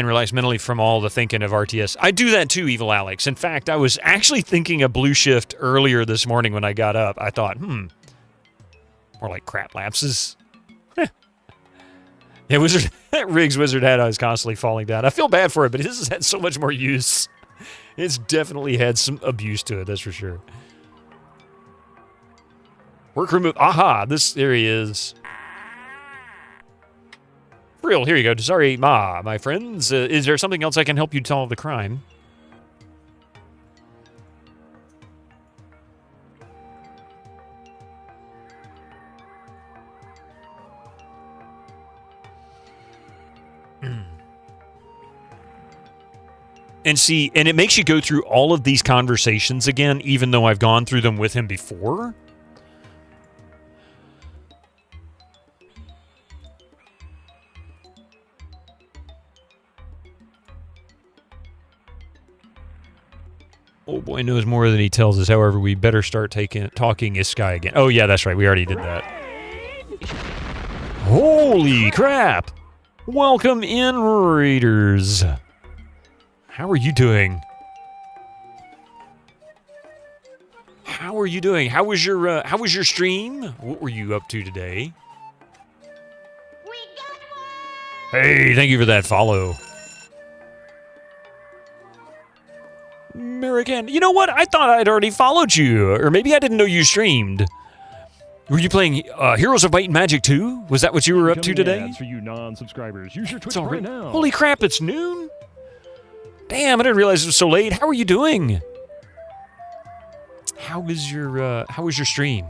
relax mentally from all the thinking of RTS. I do that too, Evil Alex. In fact, I was actually thinking of Blue Shift earlier this morning when I got up. I thought, more like crap lapses. Yeah, Riggs Wizard hat, I was constantly falling down. I feel bad for it, but this has had so much more use. It's definitely had some abuse to it, that's for sure. Work remove. Aha, there he is. Real, here you go. Sorry, my friends. Is there something else I can help you solve the crime? And see, and it makes you go through all of these conversations again, even though I've gone through them with him before. Oh boy knows more than he tells us. However, we better start talking this guy again. Oh yeah, that's right. We already did that. Holy crap! Welcome in, Raiders. How are you doing? How are you doing? How was your stream? What were you up to today? Hey, thank you for that follow. American. You know what? I thought I'd already followed you. Or maybe I didn't know you streamed. Were you playing Heroes of Might and Magic 2? Was that what you were up to today? Ads for you non-subscribers. Use your Twitch It's right now. Holy crap, it's noon? Damn, I didn't realize it was so late. How are you doing? How was your stream?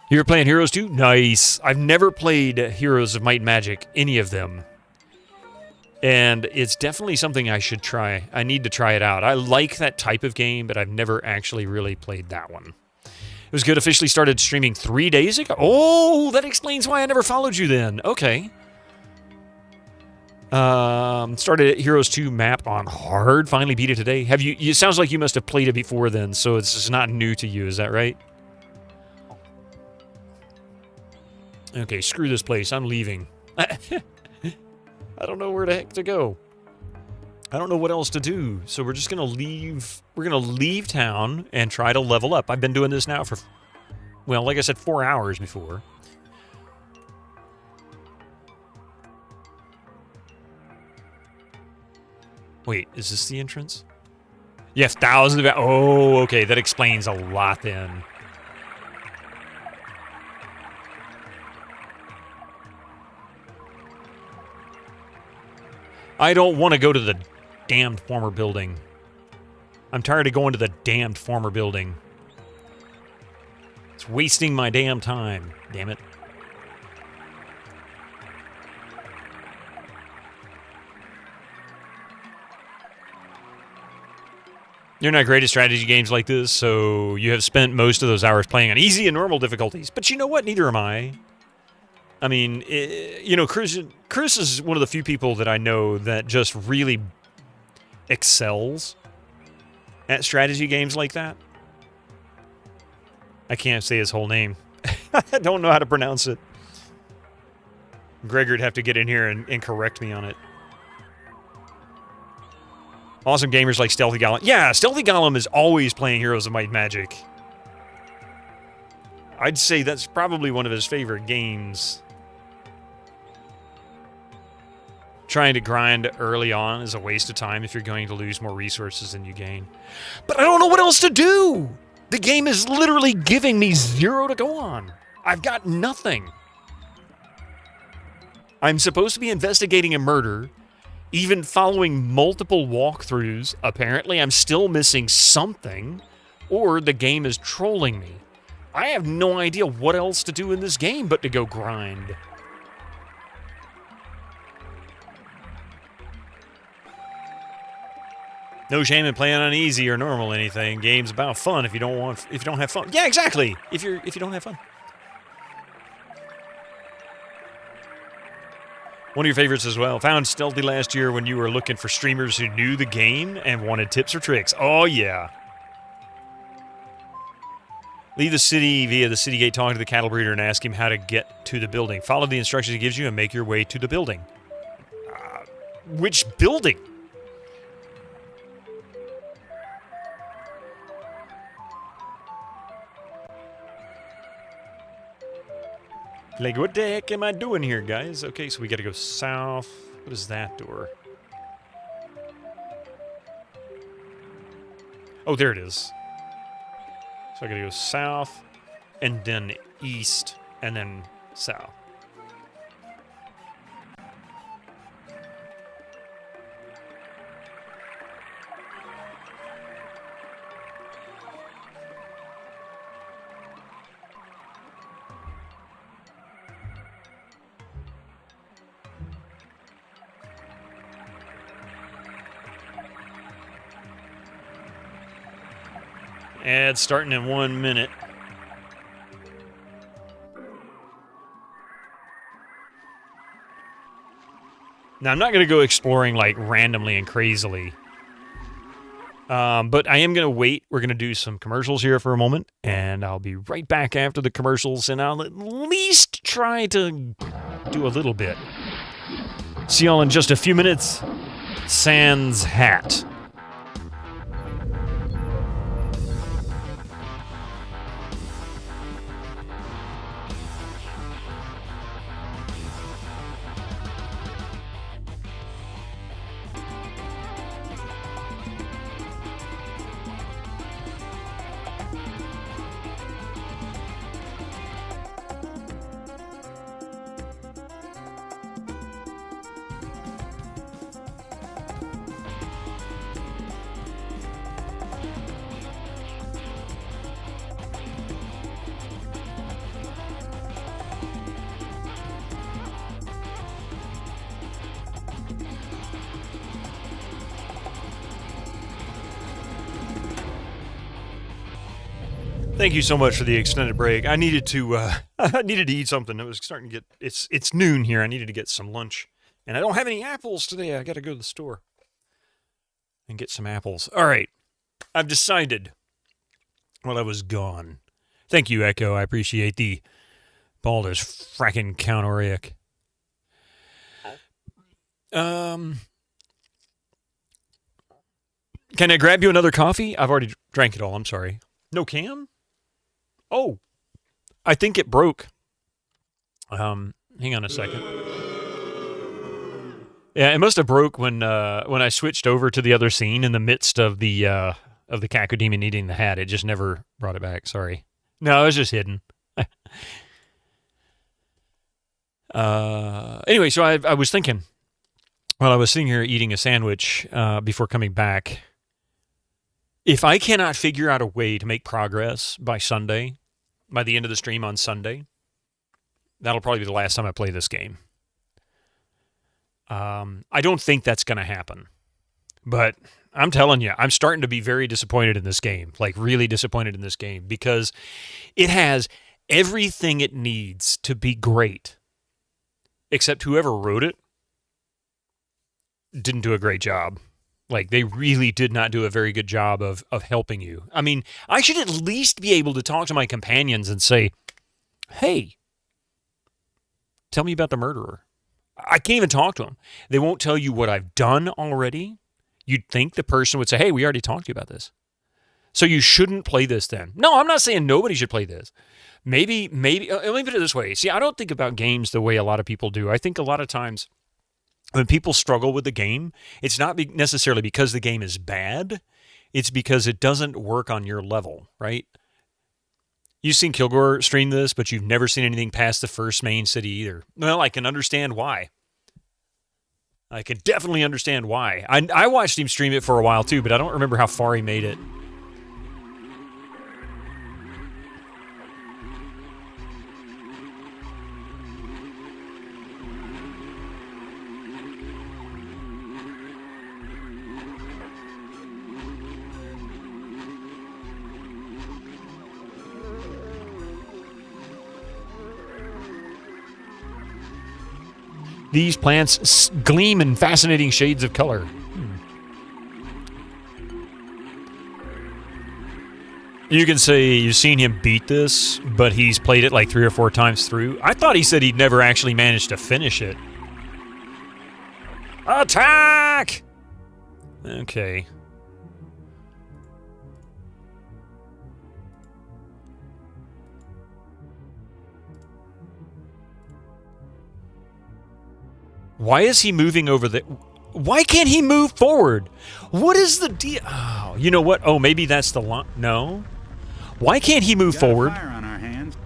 You were playing Heroes 2? Nice. I've never played Heroes of Might and Magic, any of them. And it's definitely something I should try. I need to try it out. I like that type of game, but I've never actually really played that one. It was good. Officially started streaming 3 days ago. Oh, that explains why I never followed you then. Okay. Started Heroes 2 map on hard. Finally beat it today. Have you? It sounds like you must have played it before then, so it's just not new to you. Is that right? Okay, screw this place. I'm leaving. I don't know where the heck to go. I don't know what else to do. So we're just going to leave. We're going to leave town and try to level up. I've been doing this now for, well, like I said, 4 hours before. Wait, is this the entrance? You have thousands of... Oh, okay. That explains a lot then. I don't want to go to the damned former building. I'm tired of going to the damned former building. It's wasting my damn time. Damn it. You're not great at strategy games like this, so you have spent most of those hours playing on easy and normal difficulties. But you know what? Neither am I. I mean, you know, Chris is one of the few people that I know that just really excels at strategy games like that. I can't say his whole name. I don't know how to pronounce it. Gregor'd have to get in here and correct me on it. Awesome gamers like Stealthy Golem. Yeah, Stealthy Golem is always playing Heroes of Might and Magic. I'd say that's probably one of his favorite games. Trying to grind early on is a waste of time if you're going to lose more resources than you gain. But I don't know what else to do! The game is literally giving me 0 to go on. I've got nothing. I'm supposed to be investigating a murder, even following multiple walkthroughs. Apparently I'm still missing something, or the game is trolling me. I have no idea what else to do in this game but to go grind. No shame in playing on easy or normal anything. Game's about fun if you don't have fun. Yeah, exactly. If you don't have fun. One of your favorites as well. Found Stealthy last year when you were looking for streamers who knew the game and wanted tips or tricks. Oh yeah. Leave the city via the city gate, talk to the cattle breeder and ask him how to get to the building. Follow the instructions he gives you and make your way to the building. Which building? Like, what the heck am I doing here, guys? Okay, so we gotta go south. What is that door? Oh, there it is. So I gotta go south, and then east, and then south. Ad starting in 1 minute. Now, I'm not going to go exploring, like, randomly and crazily. But I am going to wait. We're going to do some commercials here for a moment, and I'll be right back after the commercials, and I'll at least try to do a little bit. See y'all in just a few minutes. Sans hat. Thank you so much for the extended break. I needed to I needed to eat something. It was starting to get it's noon here. I needed to get some lunch. And I don't have any apples today. I got to go to the store and get some apples. All right. I've decided while I was gone. Thank you, Echo. I appreciate the Baldur's frackin' counteric. Can I grab you another coffee? I've already drank it all. I'm sorry. No can? Oh, I think it broke. Hang on a second. Yeah, it must have broke when I switched over to the other scene in the midst of the cacodemon eating the hat. It just never brought it back. Sorry. No, it was just hidden. Anyway, so I was thinking while I was sitting here eating a sandwich before coming back. If I cannot figure out a way to make progress by Sunday, by the end of the stream on Sunday, that'll probably be the last time I play this game. I don't think that's going to happen. But I'm telling you, I'm starting to be very disappointed in this game. Like, really disappointed in this game. Because it has everything it needs to be great. Except whoever wrote it didn't do a great job. Like, they really did not do a very good job of helping you. I mean, I should at least be able to talk to my companions and say, hey, tell me about the murderer. I can't even talk to them. They won't tell you what I've done already. You'd think the person would say, hey, we already talked to you about this. So you shouldn't play this then. No, I'm not saying nobody should play this. Maybe, let me put it this way. See, I don't think about games the way a lot of people do. I think a lot of times when people struggle with the game, it's not necessarily because the game is bad. It's because it doesn't work on your level, right? You've seen Kilgore stream this, but you've never seen anything past the first main city either. Well, I can understand why. I can definitely understand why. I watched him stream it for a while too, but I don't remember how far he made it. These plants gleam in fascinating shades of color. You can say you've seen him beat this, but he's played it like 3 or 4 times through. I thought he said he'd never actually managed to finish it. Attack! Okay. Why is he moving over the... Why can't he move forward? What is the deal? Oh, you know what? Oh, maybe that's the line. No. Why can't he move forward? Fire on our hands.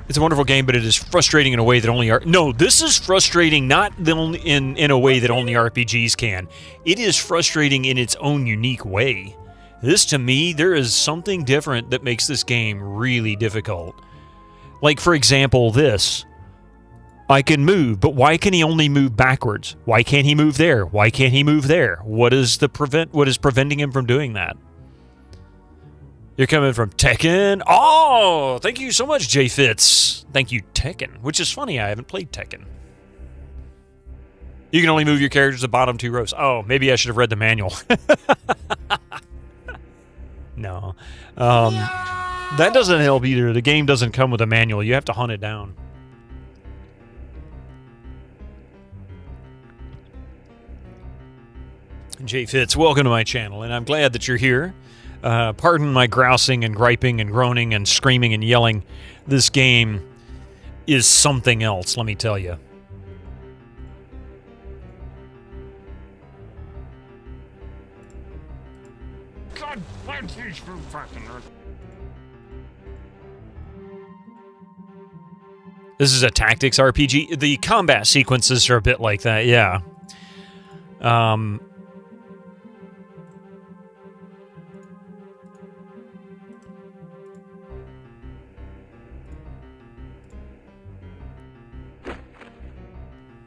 It's a wonderful game, but it is frustrating in a way that only... No, this is frustrating not in a way that only RPGs can. It is frustrating in its own unique way. This, to me, there is something different that makes this game really difficult. Like, for example, this... I can move, but why can he only move backwards? Why can't he move there? Why can't he move there? What is preventing him from doing that? You're coming from Tekken? Oh, thank you so much, J Fitz. Thank you, Tekken. Which is funny, I haven't played Tekken. You can only move your characters the bottom 2 rows. Oh, maybe I should have read the manual. No. That doesn't help either. The game doesn't come with a manual. You have to hunt it down. J Fitz, welcome to my channel, and I'm glad that you're here. Pardon my grousing and griping and groaning and screaming and yelling. This game is something else, let me tell you. God, This is a tactics RPG. The combat sequences are a bit like that, yeah.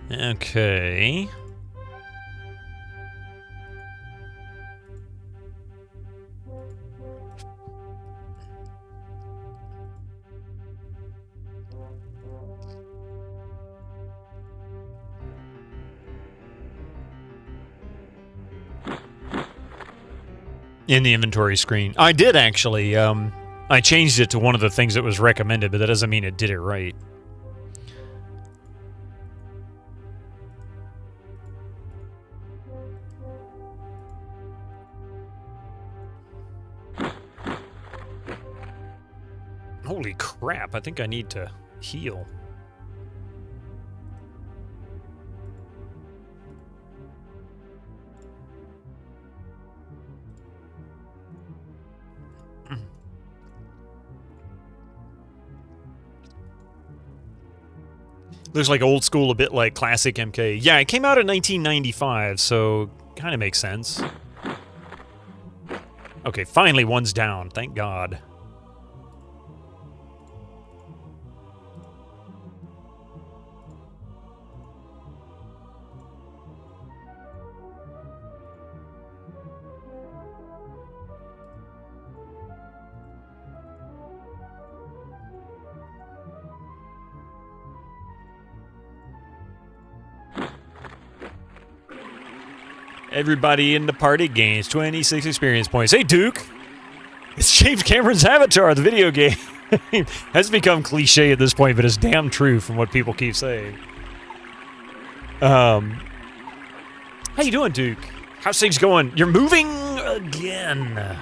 Okay. In the inventory screen. I did actually. I changed it to one of the things that was recommended, but that doesn't mean it did it right. Holy crap, I think I need to heal. Looks like old school, a bit like classic MK. Yeah, it came out in 1995, so kind of makes sense. Okay, finally one's down. Thank God. Everybody in the party gains 26 experience points. Hey, Duke! It's James Cameron's Avatar, the video game. Has become cliche at this point, but it's damn true from what people keep saying. How you doing, Duke? How's things going? You're moving again.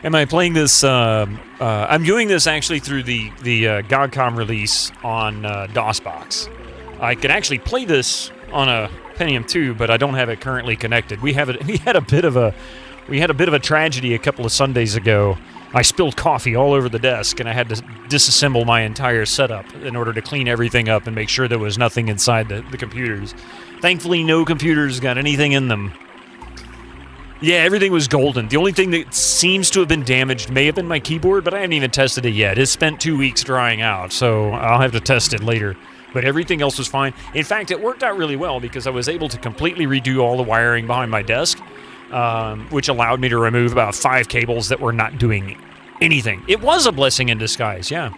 Am I playing this? I'm doing this actually through the GOGCOM release on DOSBox. I can actually play this on a Pentium 2, but I don't have it currently connected. We had a bit of a tragedy a couple of Sundays ago. I spilled coffee all over the desk, and I had to disassemble my entire setup in order to clean everything up and make sure there was nothing inside the computers. Thankfully, no computers got anything in them. Yeah, everything was golden. The only thing that seems to have been damaged may have been my keyboard, but I haven't even tested it yet. It's spent 2 weeks drying out, so I'll have to test it later. But everything else was fine. In fact, it worked out really well because I was able to completely redo all the wiring behind my desk, which allowed me to remove about 5 cables that were not doing anything. It was a blessing in disguise, yeah.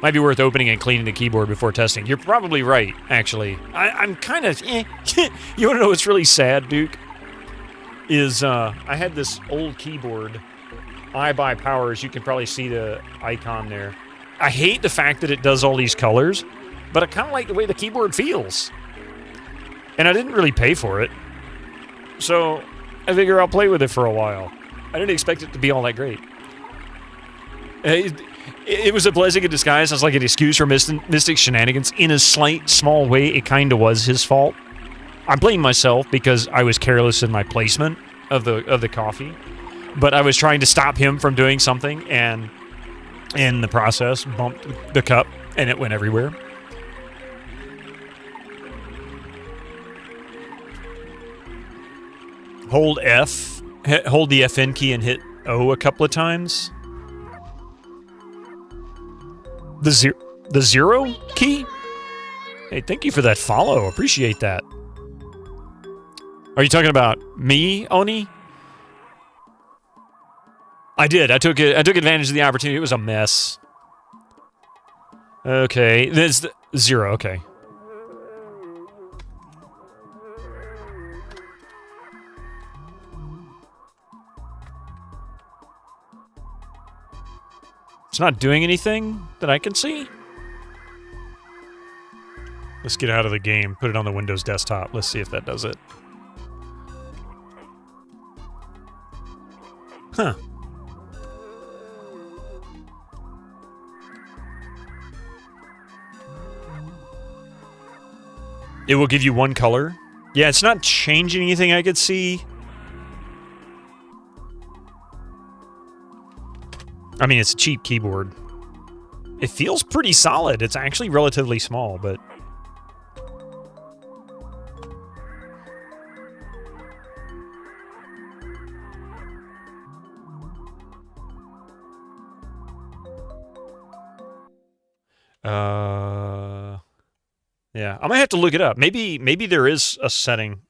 Might be worth opening and cleaning the keyboard before testing. You're probably right, actually. I'm kind of, You want to know what's really sad, Duke? Is I had this old keyboard, iBuyPowers. You can probably see the icon there. I hate the fact that it does all these colors, but I kind of like the way the keyboard feels. And I didn't really pay for it. So I figure I'll play with it for a while. I didn't expect it to be all that great. It was a blessing in disguise. It was like an excuse for Mystic shenanigans. In a slight, small way, it kind of was his fault. I blame myself because I was careless in my placement of the coffee. But I was trying to stop him from doing something, and in the process, bumped the cup, and it went everywhere. Hold F. Hold the FN key and hit O a couple of times. The zero key? Hey, thank you for that follow. Appreciate that. Are you talking about me, Oni? I did. I took advantage of the opportunity. It was a mess. Okay, there's 0. Okay. It's not doing anything that I can see. Let's get out of the game. Put it on the Windows desktop. Let's see if that does it. Huh. It will give you one color. Yeah, it's not changing anything I could see. I mean, it's a cheap keyboard. It feels pretty solid. It's actually relatively small, but... Yeah, I'm gonna have to look it up. Maybe there is a setting.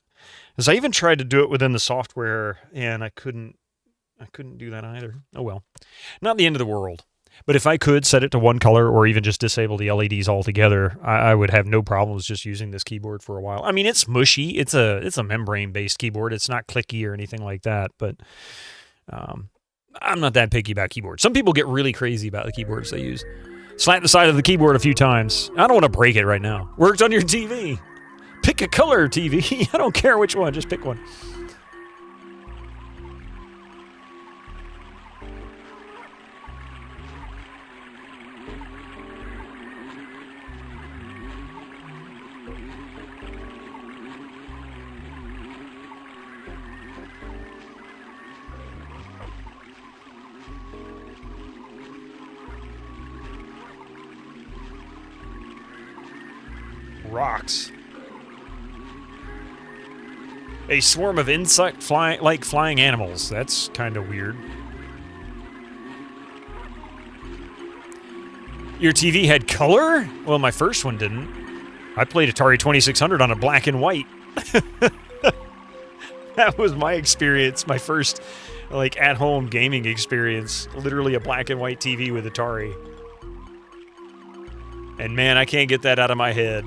Because I even tried to do it within the software, and I couldn't do that either. Oh well. Not the end of the world. But if I could set it to one color or even just disable the LEDs altogether, I would have no problems just using this keyboard for a while. I mean, it's mushy. It's a membrane-based keyboard. It's not clicky or anything like that, but I'm not that picky about keyboards. Some people get really crazy about the keyboards they use. Slap the side of the keyboard a few times. I don't want to break it right now. Worked on your TV. Pick a color, TV. I don't care which one. Just pick one. Rocks. A swarm of insect-like flying animals. That's kind of weird. Your TV had color? Well, my first one didn't. I played Atari 2600 on a black and white. That was my experience. My first, at-home gaming experience. Literally a black and white TV with Atari. And man, I can't get that out of my head.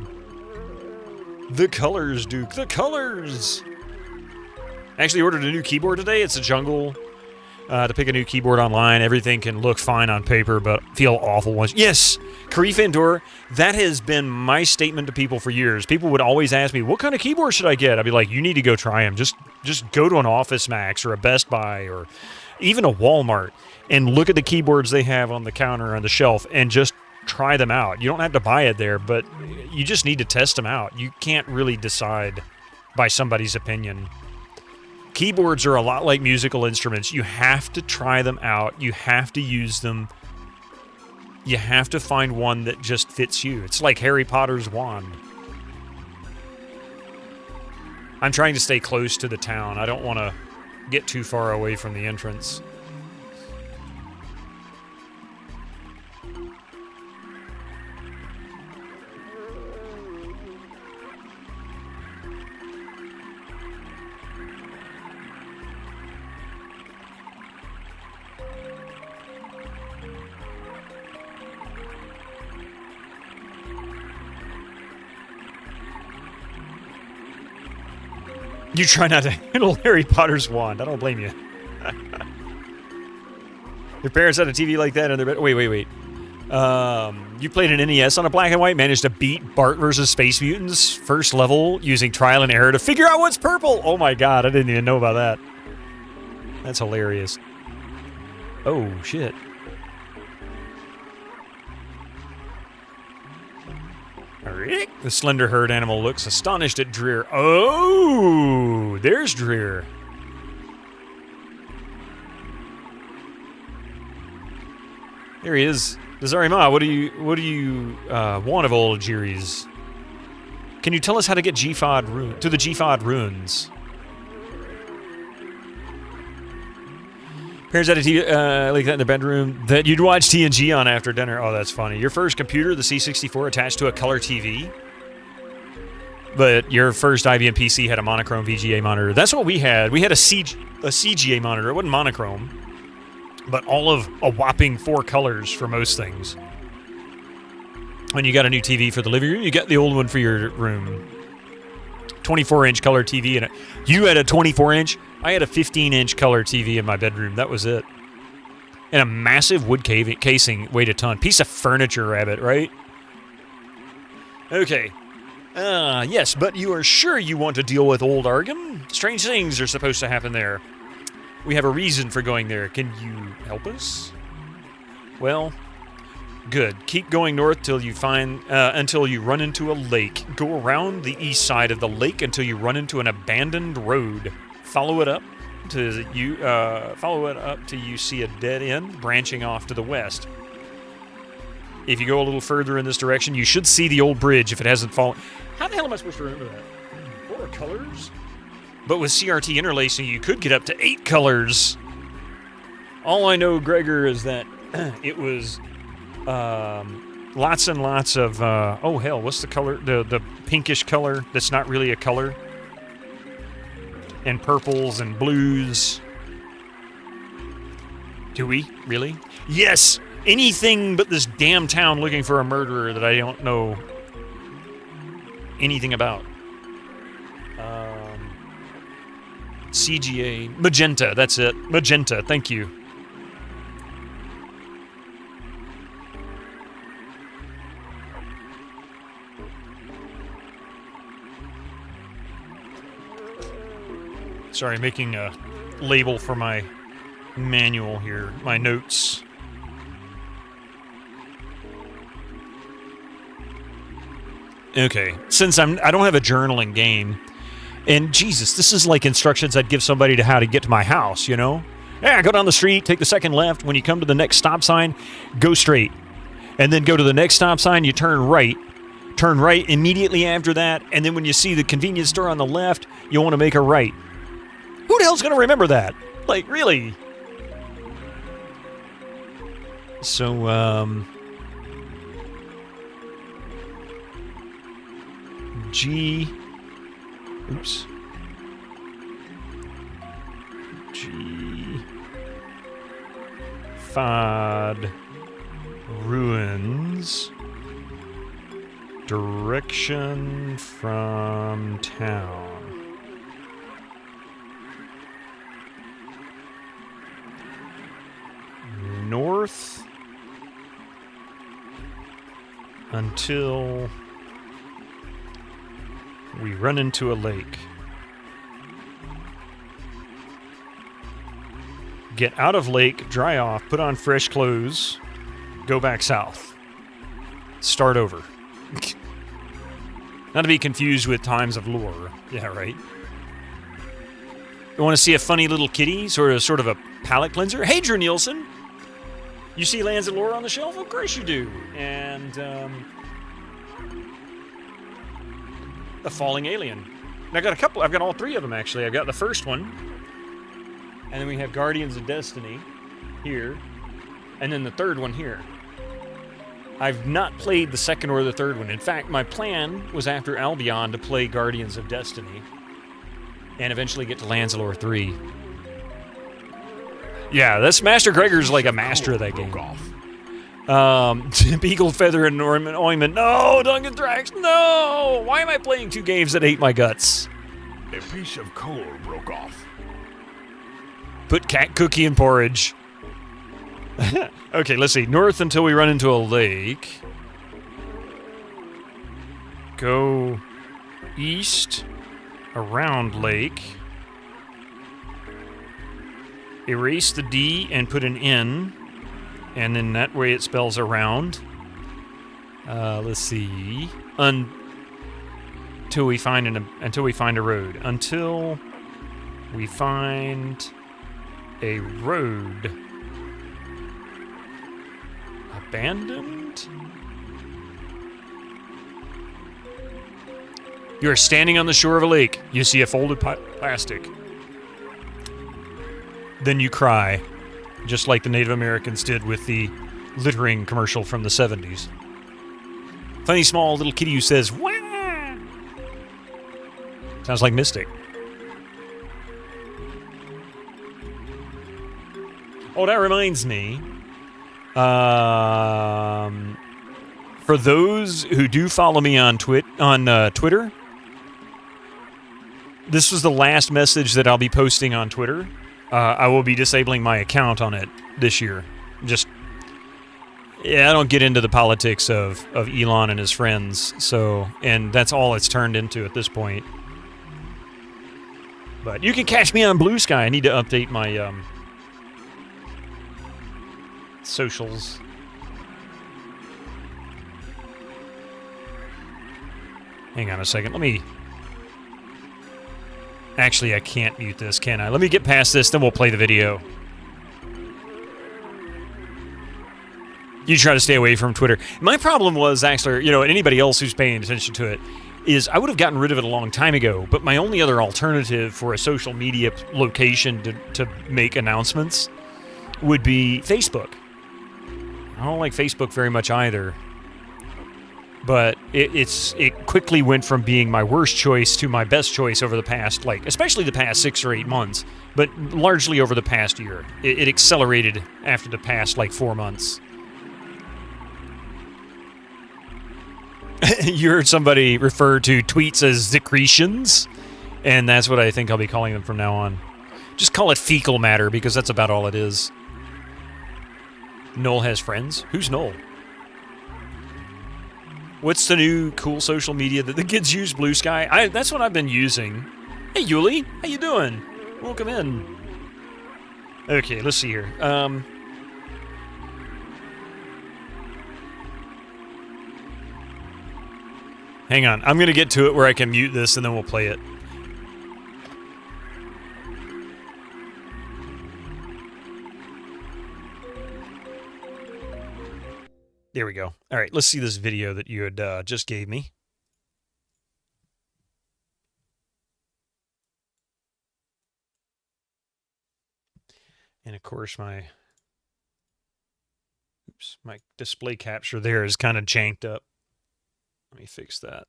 The colors, Duke. The colors! I actually ordered a new keyboard today. It's a jungle. To pick a new keyboard online, everything can look fine on paper, but feel awful once. Yes! Karif Endor, that has been my statement to people for years. People would always ask me, what kind of keyboard should I get? I'd be like, you need to go try them. Just go to an Office Max or a Best Buy or even a Walmart and look at the keyboards they have on the counter on the shelf and just try them out. You don't have to buy it there, but you just need to test them out. You can't really decide by somebody's opinion. Keyboards are a lot like musical instruments. You have to try them out. You have to use them. You have to find one that just fits you. It's like Harry Potter's wand. I'm trying to stay close to the town. I don't want to get too far away from the entrance. You try not to handle Harry Potter's wand. I don't blame you. Your parents had a TV like that in their bed. Wait. You played an NES on a black and white, managed to beat Bart versus Space Mutants first level using trial and error to figure out what's purple. Oh my god, I didn't even know about that. That's hilarious. Oh, shit. The slender herd animal looks astonished at Dreer. Oh, there's Dreer. There he is. Dazarima, what do you want of old Jiris? Can you tell us how to get to the Gfod ruins? Parents had a TV like that in the bedroom that you'd watch TNG on after dinner. Oh, that's funny. Your first computer, the C64, attached to a color TV. But your first IBM PC had a monochrome VGA monitor. That's what we had. We had a CGA monitor. It wasn't monochrome, but all of a whopping 4 colors for most things. When you got a new TV for the living room, you got the old one for your room. 24-inch color TV in it. You had a 24-inch. I had a 15-inch color TV in my bedroom. That was it. And a massive wood casing weighed a ton. Piece of furniture, Rabbit, right? Okay. Yes, but you are sure you want to deal with Old Argon? Strange things are supposed to happen there. We have a reason for going there. Can you help us? Well, good. Keep going north till you until you run into a lake. Go around the east side of the lake until you run into an abandoned road. Follow it up till you see a dead end branching off to the west. If you go a little further in this direction, you should see the old bridge if it hasn't fallen. How the hell am I supposed to remember that? 4 colors? But with CRT interlacing, you could get up to 8 colors. All I know, Gregor, is that it was lots and lots of... oh, hell, what's the color? The pinkish color that's not really a color. And purples and blues. Do we? Really? Yes! Anything but this damn town looking for a murderer that I don't know anything about. CGA. Magenta, that's it. Magenta, thank you. Sorry, making a label for my manual here, my notes. Okay, since I don't have a journaling game, and Jesus, this is like instructions I'd give somebody to how to get to my house, you know? Yeah, go down the street, take the second left. When you come to the next stop sign, go straight. And then go to the next stop sign, you turn right. Turn right immediately after that, and then when you see the convenience store on the left, you want to make a right. Who the hell's going to remember that? Like, really? So, Fad Ruins. Direction from town. North until we run into a lake. Get out of lake, dry off, put on fresh clothes, go back south. Start over. Not to be confused with Times of Lore. Yeah, right. You want to see a funny little kitty, sort of a palate cleanser? Hey, Drew Nielsen! You see Lands of Lore on the shelf? Of course you do. And, The Falling Alien. And I've got all 3 of them, actually. I've got the first one. And then we have Guardians of Destiny here. And then the third one here. I've not played the second or the third one. In fact, my plan was after Albion to play Guardians of Destiny. And eventually get to Lands of Lore 3. Yeah, this Master Gregor's like a master of that game. Beagle Feather and Ointment. No, Duncan Thrax, no! Why am I playing 2 games that hate my guts? A piece of coal broke off. Put cat cookie in porridge. Okay, let's see. North until we run into a lake. Go east around lake. Erase the D and put an N. And then that way it spells around. Let's see. Until we find a road. Until we find a road. Abandoned? You are standing on the shore of a lake. You see a folded plastic. Then you cry, just like the Native Americans did with the littering commercial from the 70s. Funny small little kitty who says, "Wah!" Sounds like Mystic. Oh, that reminds me. For those who do follow me on Twitter, this was the last message that I'll be posting on Twitter. I will be disabling my account on it this year. I don't get into the politics of Elon and his friends, and that's all it's turned into at this point. But you can catch me on Blue Sky. I need to update my socials. Hang on a second. Actually, I can't mute this, can I? Let me get past this, then we'll play the video. You try to stay away from Twitter. My problem was, actually, and anybody else who's paying attention to it, is I would have gotten rid of it a long time ago, but my only other alternative for a social media location to make announcements would be Facebook. I don't like Facebook very much either. But it quickly went from being my worst choice to my best choice over the past, especially the past 6 or 8 months, but largely over the past year. It accelerated after the past, 4 months. You heard somebody refer to tweets as secretions, and that's what I think I'll be calling them from now on. Just call it fecal matter, because that's about all it is. Noel has friends? Who's Noel? What's the new cool social media that the kids use? Blue Sky? That's what I've been using. Hey, Yuli. How you doing? Welcome in. Okay, let's see here. Hang on. I'm going to get to it where I can mute this, and then we'll play it. There we go. All right, let's see this video that you had just gave me. And of course, my display capture there is kind of janked up. Let me fix that.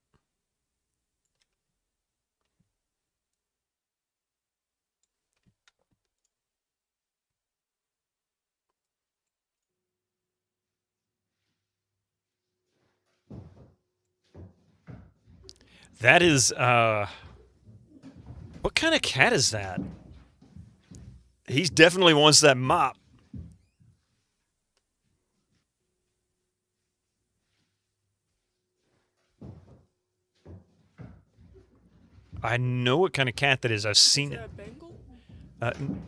That is, what kind of cat is that? He definitely wants that mop. I know what kind of cat that is. I've seen it. Bengal? How do you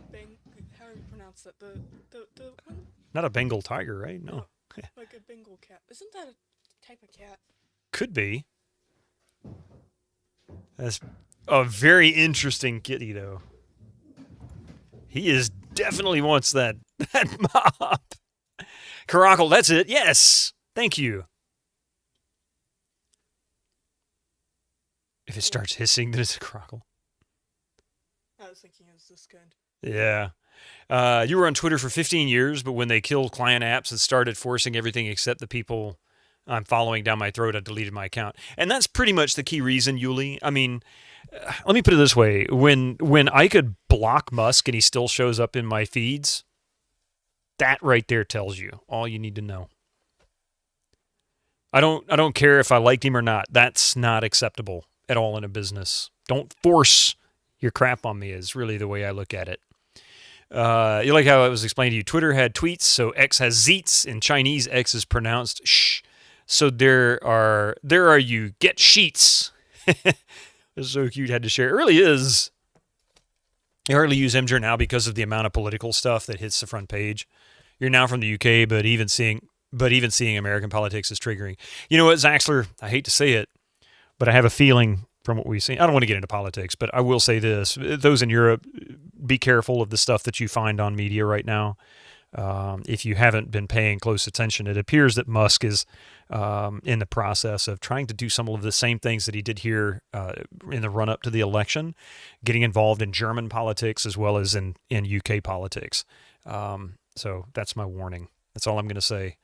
pronounce that? The one? Not a Bengal tiger, right? No. Like a Bengal cat. Isn't that a type of cat? Could be. That's a very interesting kitty, though. He definitely wants that mop. Caracal, that's it. Yes. Thank you. If it starts hissing, then it's a caracal. I was thinking it was this kind. Yeah. You were on Twitter for 15 years, but when they killed client apps and started forcing everything except the people I'm following down my throat, I deleted my account. And that's pretty much the key reason, Yuli. I mean, let me put it this way. When I could block Musk and he still shows up in my feeds, that right there tells you all you need to know. I don't care if I liked him or not. That's not acceptable at all in a business. Don't force your crap on me is really the way I look at it. You like how it was explained to you. Twitter had tweets, so X has zeets. In Chinese, X is pronounced sh. So there are you get sheets. It's so cute. Had to share. It really is. I hardly use Imgur now because of the amount of political stuff that hits the front page. You're now from the UK, but even seeing American politics is triggering. You know what, Zaxler? I hate to say it, but I have a feeling from what we've seen. I don't want to get into politics, but I will say this. Those in Europe, be careful of the stuff that you find on media right now. If you haven't been paying close attention, it appears that Musk is in the process of trying to do some of the same things that he did here in the run-up to the election, getting involved in German politics as well as in UK politics. So that's my warning. That's all I'm going to say.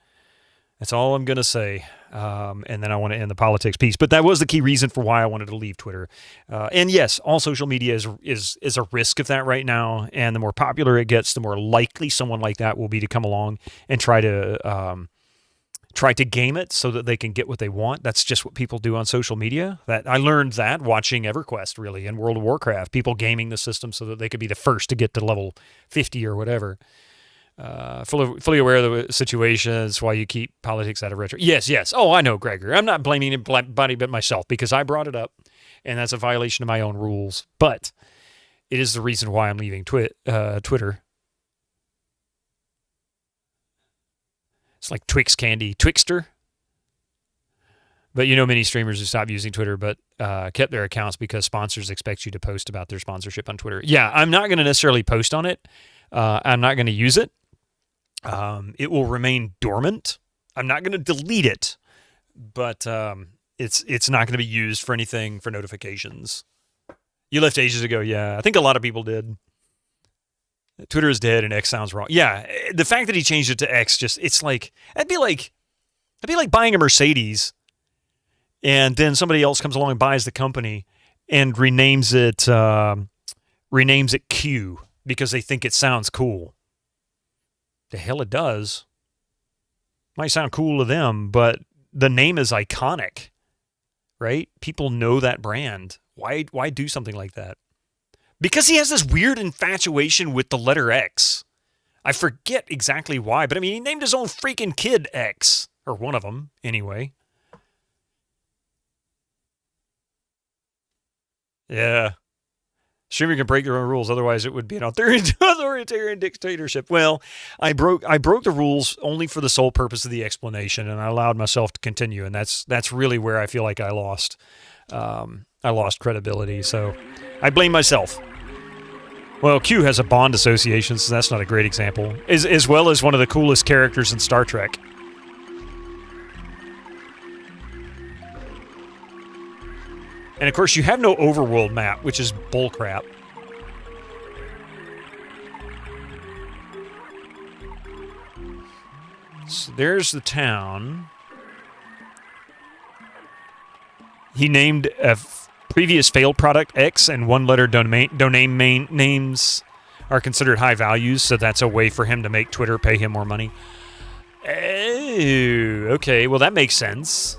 That's all I'm going to say. And then I want to end the politics piece. But that was the key reason for why I wanted to leave Twitter. And yes, all social media is a risk of that right now. And the more popular it gets, the more likely someone like that will be to come along and try to game it so that they can get what they want. That's just what people do on social media. That I learned that watching EverQuest, really, in World of Warcraft. People gaming the system so that they could be the first to get to level 50 or whatever. Fully aware of the situation. That's why you keep politics out of retro. Yes. Oh, I know, Gregor. I'm not blaming anybody but myself because I brought it up, and that's a violation of my own rules. But it is the reason why I'm leaving Twitter. It's like Twix Candy Twixter. But you know many streamers who stopped using Twitter but kept their accounts because sponsors expect you to post about their sponsorship on Twitter. Yeah, I'm not going to necessarily post on it. I'm not going to use it. It will remain dormant. I'm not going to delete it, but it's not going to be used for anything for notifications. You left ages ago, yeah. I think a lot of people did. Twitter is dead and X sounds wrong. Yeah, the fact that he changed it to X it's like that'd be like buying a Mercedes, and then somebody else comes along and buys the company and renames it Q because they think it sounds cool. The hell it does. Might sound cool to them, but the name is iconic, right? People know that brand. Why do something like that? Because he has this weird infatuation with the letter X. I forget exactly why, but I mean, he named his own freaking kid X. Or one of them, anyway. Yeah. Streamer can break their own rules, otherwise it would be an authoritarian dictatorship. Well, I broke the rules only for the sole purpose of the explanation, and I allowed myself to continue, and that's really where I feel like I lost credibility. So I blame myself. Well, Q has a Bond association, so that's not a great example. As well as one of the coolest characters in Star Trek. And of course, you have no overworld map, which is bullcrap. So there's the town. He named a previous failed product X, and one-letter domain names are considered high values, so that's a way for him to make Twitter pay him more money. Oh, okay, well that makes sense.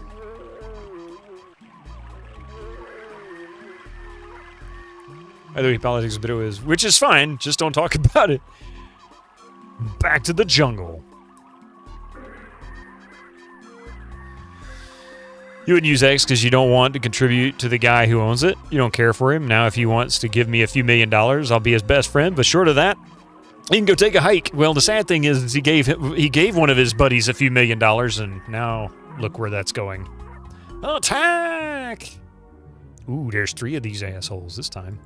By the way, politics a bit is, which is fine, just don't talk about it. Back to the jungle. You wouldn't use X because you don't want to contribute to the guy who owns it. You don't care for him. Now, if he wants to give me a few $1 million, I'll be his best friend. But short of that, he can go take a hike. Well, the sad thing is he gave one of his buddies a few $1 million, and now look where that's going. Attack! Ooh, there's 3 of these assholes this time.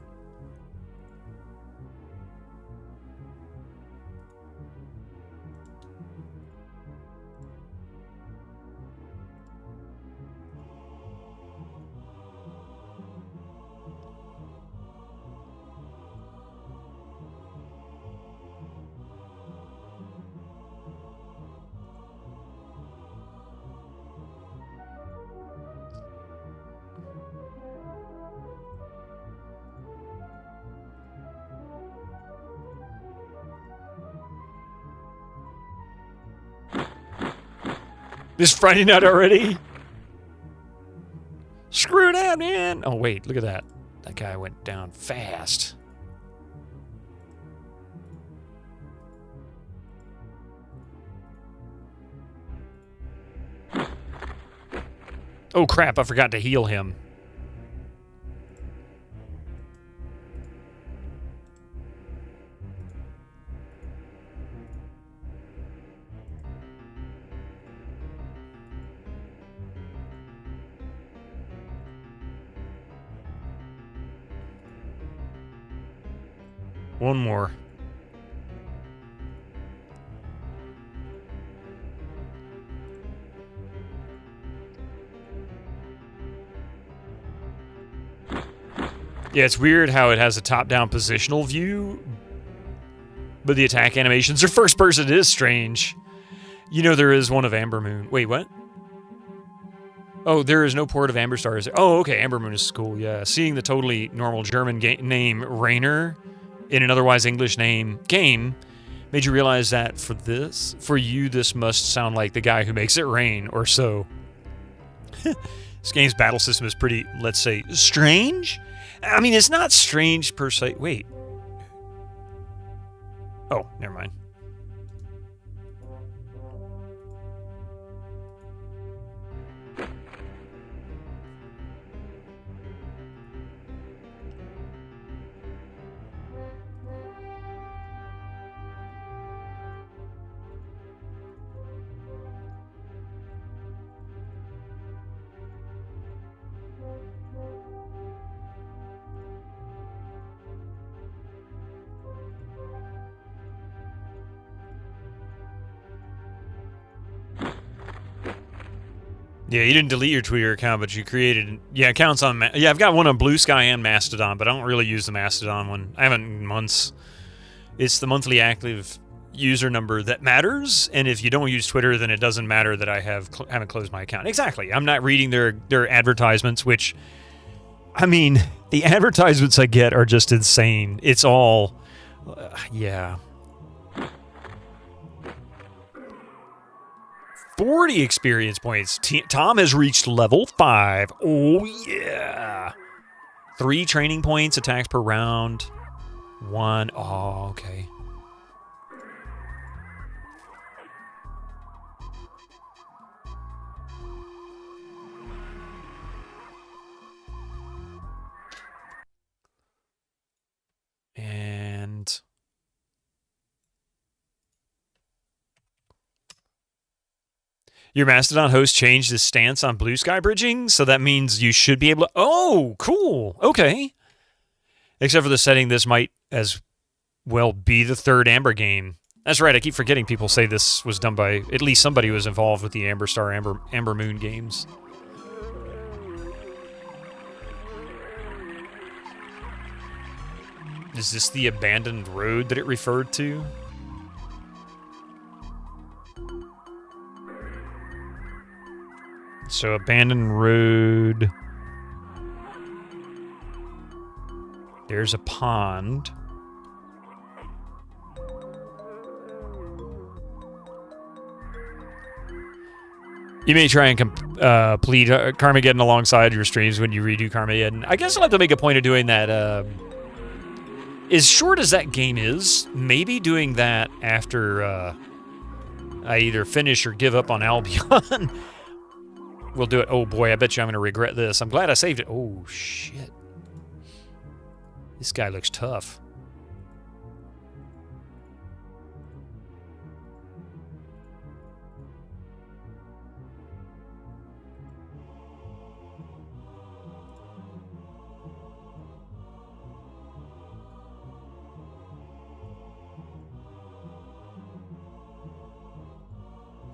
This Friday night already? Screw that, man. Oh, wait, look at that. That guy went down fast. Oh, crap, I forgot to heal him. One more. Yeah, it's weird how it has a top-down positional view, but the attack animations are first person. It is strange. You know there is one of Amber Moon. Wait, what? Oh, there is no port of Amber Star. Is there? Oh, okay. Amber Moon is cool. Yeah, seeing the totally normal German name Rainer in an otherwise English game made you realize that for you, this must sound like the guy who makes it rain, or so. This game's battle system is pretty, let's say, strange. I mean, it's not strange per se. Wait. Oh, never mind. Yeah, you didn't delete your Twitter account, but you created... Yeah, accounts on... Yeah, I've got one on Blue Sky and Mastodon, but I don't really use the Mastodon one. I haven't in months. It's the monthly active user number that matters, and if you don't use Twitter, then it doesn't matter that I haven't closed my account. Exactly. I'm not reading their advertisements, which... I mean, the advertisements I get are just insane. It's all... yeah... 40 experience points. Tom has reached level 5. Oh, yeah. 3 training points, attacks per round. 1. Oh, okay. And... your Mastodon host changed his stance on Blue Sky bridging, so that means you should be able to... Oh, cool. Okay. Except for the setting, this might as well be the 3rd Amber game. That's right, I keep forgetting people say this was done by... At least somebody who was involved with the Amber Star, Amber Moon games. Is this the abandoned road that it referred to? So, abandoned road. There's a pond. You may try and complete Carmageddon alongside your streams when you redo Carmageddon. I guess I'll have to make a point of doing that. As short as that game is, maybe doing that after I either finish or give up on Albion. We'll do it. Oh boy, I bet you I'm going to regret this. I'm glad I saved it. Oh shit. This guy looks tough.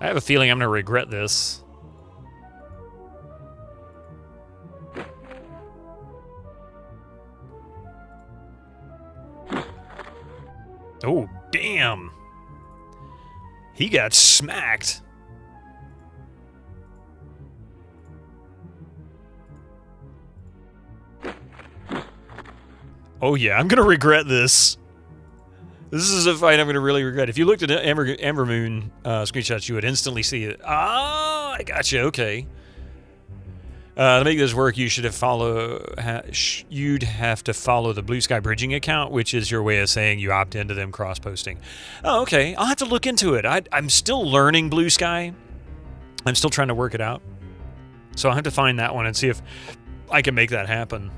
I have a feeling I'm going to regret this. Oh, damn. He got smacked. Oh, yeah, I'm going to regret this. This is a fight I'm going to really regret. If you looked at Amber Moon screenshots, you would instantly see it. Ah, I got you. Okay. To make this work, you should have you'd have to follow the Blue Sky Bridging account, which is your way of saying you opt into them cross-posting. Oh, okay. I'll have to look into it. I'm still learning Blue Sky. I'm still trying to work it out. So I'll have to find that one and see if I can make that happen.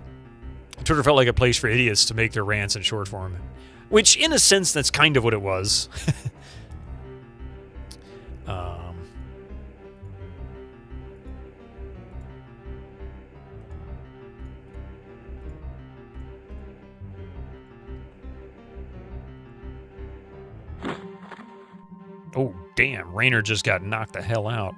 Twitter felt like a place for idiots to make their rants in short form. Which, in a sense, that's kind of what it was. Oh, damn. Rainer just got knocked the hell out.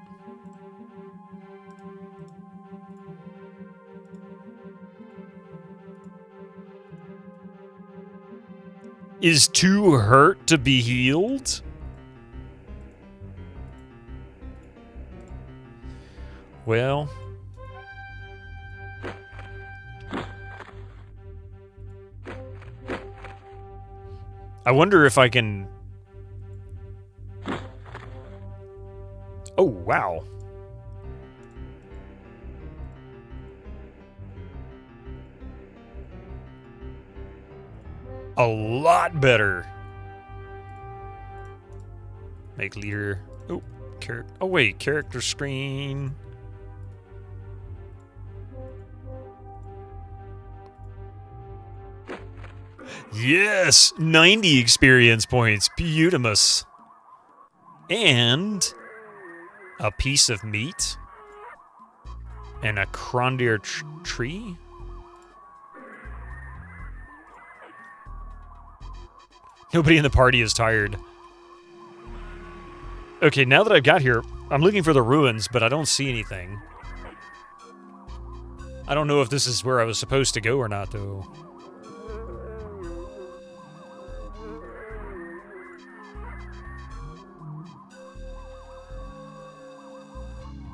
Is too hurt to be healed? Well... I wonder if I can... Oh, wow. A lot better. Make leader. Oh, character. Oh, wait. Character screen. Yes! 90 experience points. Beautimus. And a piece of meat. And a Crondir tree. Nobody in the party is tired. Okay, now that I've got here, I'm looking for the ruins, but I don't see anything. I don't know if this is where I was supposed to go or not, though.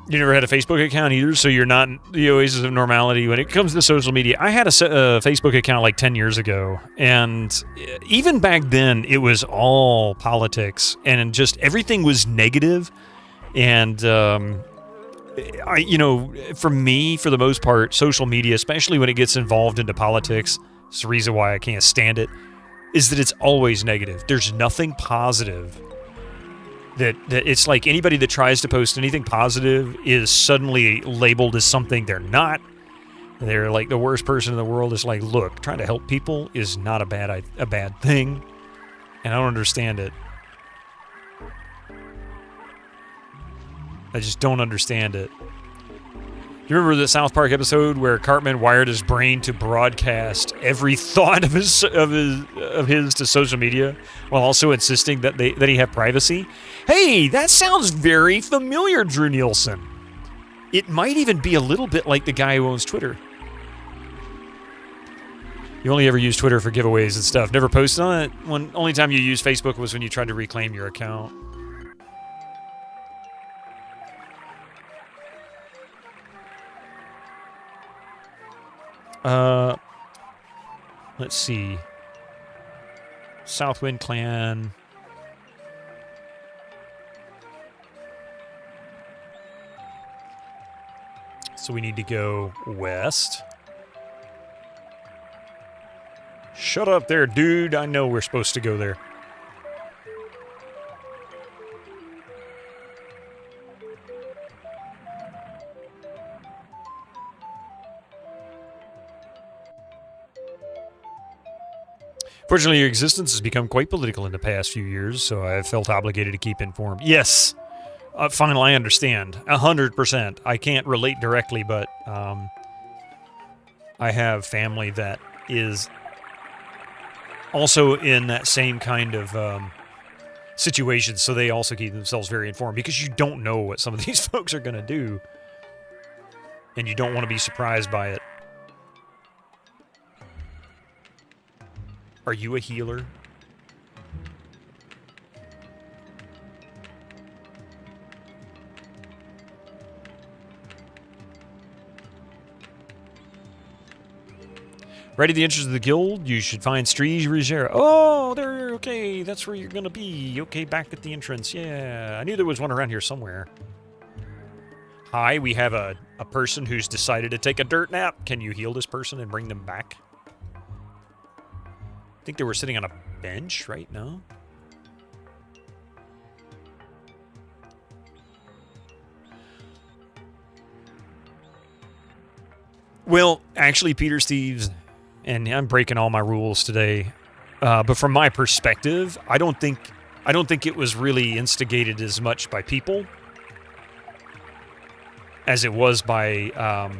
You never had a Facebook account either, so you're not the oasis of normality when it comes to social media. I had a Facebook account like 10 years ago, and even back then, it was all politics, and just everything was negative. And, for me, for the most part, social media, especially when it gets involved into politics, it's the reason why I can't stand it, is that it's always negative. There's nothing positive. That it's like anybody that tries to post anything positive is suddenly labeled as something they're not. They're like the worst person in the world. Is like, look, trying to help people is not a bad thing, and I don't understand it. I just don't understand it. You remember the South Park episode where Cartman wired his brain to broadcast every thought of his to social media, while also insisting that he have privacy? Hey, that sounds very familiar, Drew Nielsen. It might even be a little bit like the guy who owns Twitter. You only ever use Twitter for giveaways and stuff. Never posted on it. Only time you used Facebook was when you tried to reclaim your account. Let's see. Southwind Clan. So we need to go west. Shut up there, dude. I know we're supposed to go there. Fortunately, your existence has become quite political in the past few years, so I have felt obligated to keep informed. Yes, finally I understand. 100%. I can't relate directly, but I have family that is also in that same kind of situation, so they also keep themselves very informed, because you don't know what some of these folks are going to do, and you don't want to be surprised by it. Are you a healer? Right at the entrance of the guild, you should find Strige Ruggiero. Oh, there, okay, that's where you're gonna be. Okay, back at the entrance, yeah. I knew there was one around here somewhere. Hi, we have a person who's decided to take a dirt nap. Can you heal this person and bring them back? I think they were sitting on a bench right now. Well, actually, Peter Steves, and I'm breaking all my rules today, but from my perspective, I don't think it was really instigated as much by people as it was by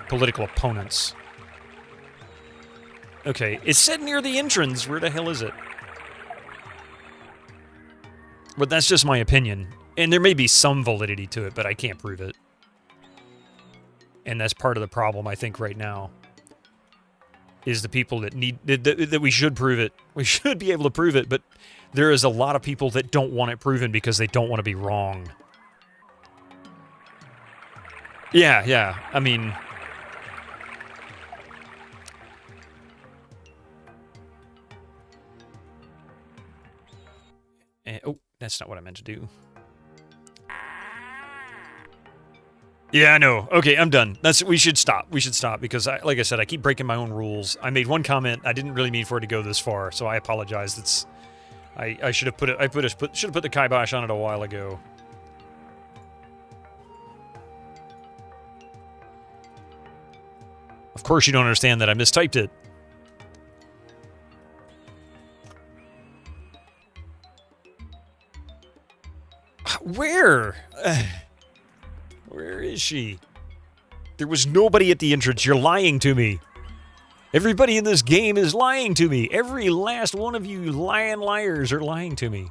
political opponents. Okay, it's said near the entrance. Where the hell is it? But that's just my opinion. And there may be some validity to it, but I can't prove it. And that's part of the problem, I think, right now. Is the people that need... that we should prove it. We should be able to prove it, but there is a lot of people that don't want it proven because they don't want to be wrong. Yeah, yeah. I mean... oh, that's not what I meant to do. Yeah, I know. Okay, I'm done. We should stop. We should stop because, like I said, I keep breaking my own rules. I made one comment. I didn't really mean for it to go this far, so I apologize. I should have put it. Should have put the kibosh on it a while ago. Of course, you don't understand that I mistyped it. Where? Where is she? There was nobody at the entrance. You're lying to me. Everybody in this game is lying to me. Every last one of you lying liars are lying to me.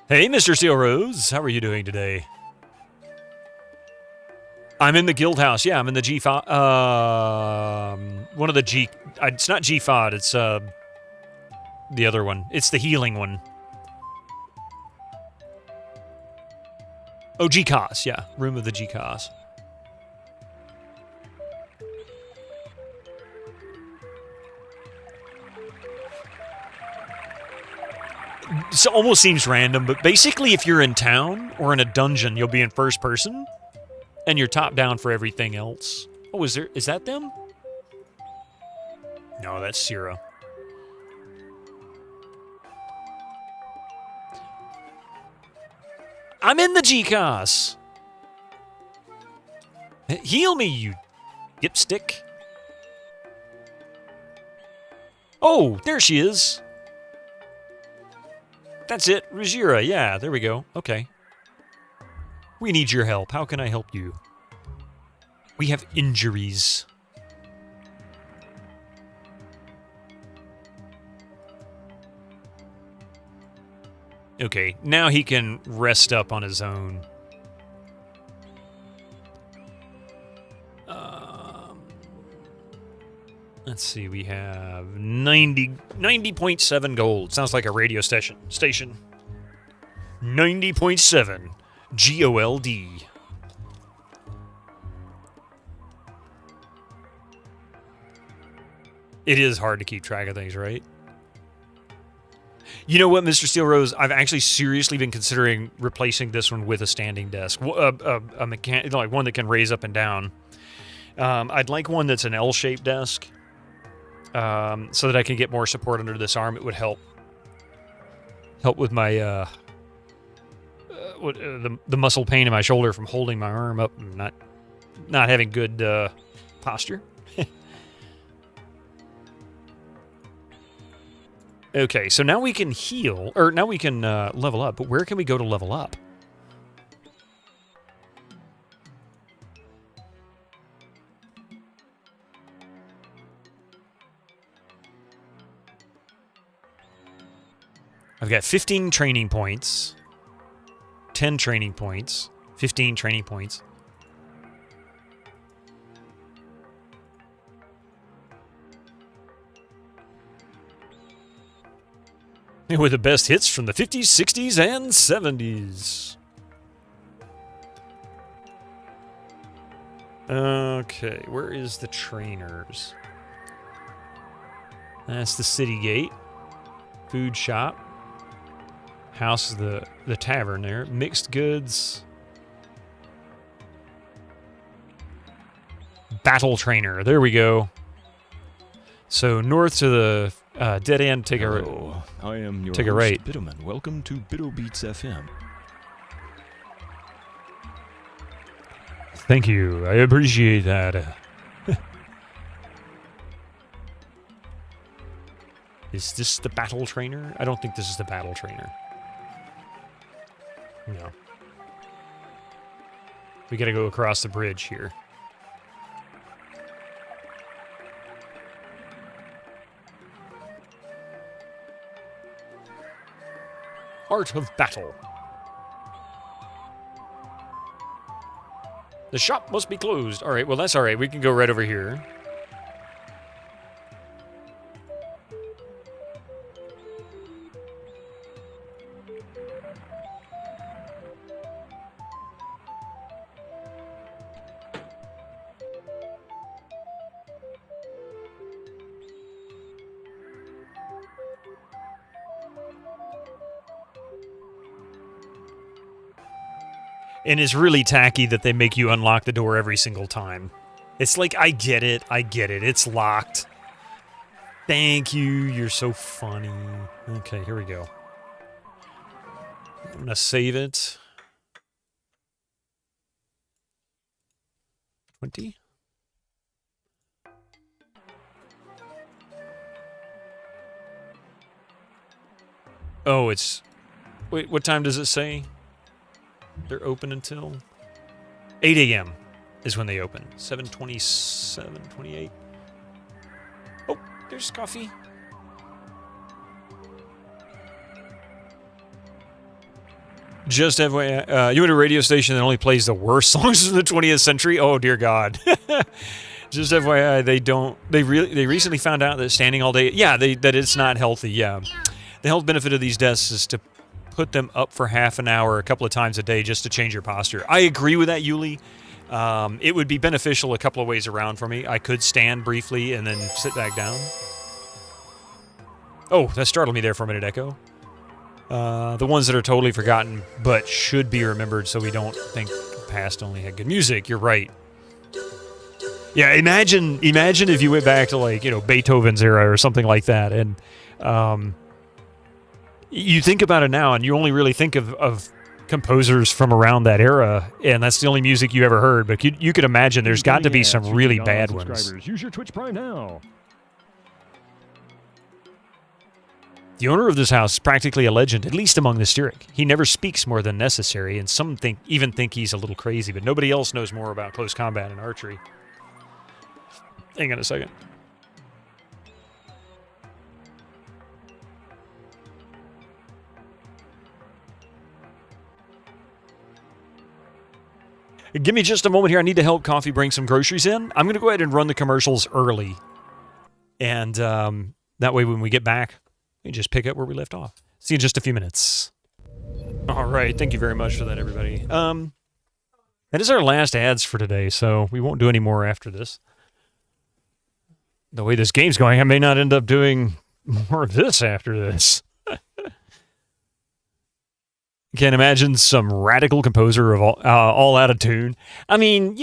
Hey, Mr. Steel Rose. How are you doing today? I'm in the guild house. Yeah, I'm in the G5. One of the G... It's not G5. It's the other one. It's the healing one. Oh, GCOS. Yeah, room of the GCOS. It almost seems random, but basically if you're in town or in a dungeon, you'll be in first person. And you're top down for everything else. Oh, is that them? No, that's Sierra. I'm in the GCOS. Heal me, you dipstick. Oh, there she is. That's it, Rajira. Yeah, there we go. Okay. We need your help. How can I help you? We have injuries. Okay, now he can rest up on his own. Let's see, we have 90.7 gold. Sounds like a radio station. 90.7. GOLD. It is hard to keep track of things, right? You know what, Mr. Steel Rose? I've actually seriously been considering replacing this one with a standing desk. A like one that can raise up and down. I'd like one that's an L-shaped desk. So that I can get more support under this arm. It would help with my the muscle pain in my shoulder from holding my arm up and not having good posture. Okay, so now we can heal, or now we can level up, but where can we go to level up? I've got 15 training points, 10 training points, 15 training points. With the best hits from the 50s, 60s, and 70s. Okay, where is the trainers? That's the city gate. Food shop. House is the tavern there. Mixed goods. Battle trainer. There we go. So north to the dead end. Take Hello. I am your take a host, right. Bitterman. Welcome to Bitter Beats FM. Thank you. I appreciate that. Is this the battle trainer? I don't think this is the battle trainer. No. We gotta go across the bridge here. Art of battle. The shop must be closed. All right, well, that's all right. We can go right over here. And it's really tacky that they make you unlock the door every single time. It's like, I get it. It's locked. Thank you. You're so funny. Okay, here we go. I'm going to save it. 20. Oh, it's... Wait, what time does it say? They're open until 8 a.m. is when they open. 7:27, 28. Oh, there's coffee. Just FYI, you went to a radio station that only plays the worst songs of the 20th century? Oh, dear God. Just FYI, they recently found out that standing all day, that it's not healthy, yeah. The health benefit of these desks is to put them up for half an hour a couple of times a day just to change your posture. I agree with that, Yuli. It would be beneficial a couple of ways around for me. I could stand briefly and then sit back down. Oh, that startled me there for a minute, Echo. The ones that are totally forgotten but should be remembered so we don't think the past only had good music. You're right. Yeah, imagine if you went back to, like, Beethoven's era or something like that, and you think about it now and you only really think of composers from around that era, and that's the only music you ever heard, but you could imagine there's got to be some really bad ones. Use your Twitch Prime now. The owner of this house is practically a legend, at least among the Styric. He never speaks more than necessary, and some even think he's a little crazy, but nobody else knows more about close combat and archery. Hang on a second. Give me just a moment here. I need to help Coffee bring some groceries in. I'm going to go ahead and run the commercials early. And that way when we get back, we just pick up where we left off. See you in just a few minutes. All right. Thank you very much for that, everybody. That is our last ads for today, so we won't do any more after this. The way this game's going, I may not end up doing more of this after this. Can't imagine some radical composer of all out of tune. I mean,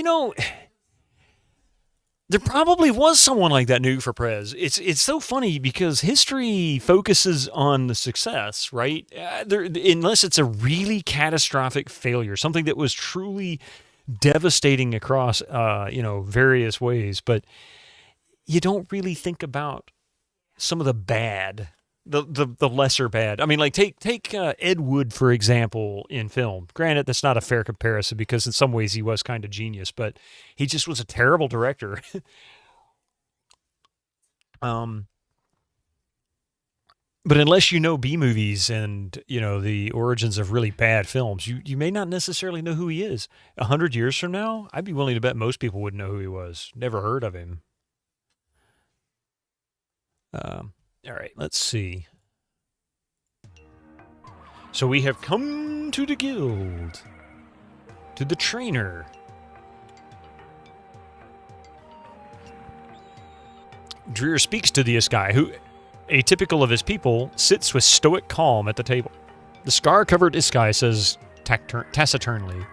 there probably was someone like that new for Prez. It's so funny because history focuses on the success, right? Unless it's a really catastrophic failure, something that was truly devastating across, various ways. But you don't really think about some of the bad. The lesser bad. I mean, like, take Ed Wood, for example, in film. Granted, that's not a fair comparison because in some ways he was kind of genius, but he just was a terrible director. But unless you know B-movies and, the origins of really bad films, you may not necessarily know who he is. 100 years from now, I'd be willing to bet most people wouldn't know who he was. Never heard of him. All right, let's see. So we have come to the guild, to the trainer. Dreer speaks to the Iskai, who, atypical of his people, sits with stoic calm at the table. The scar-covered Iskai says taciturnly,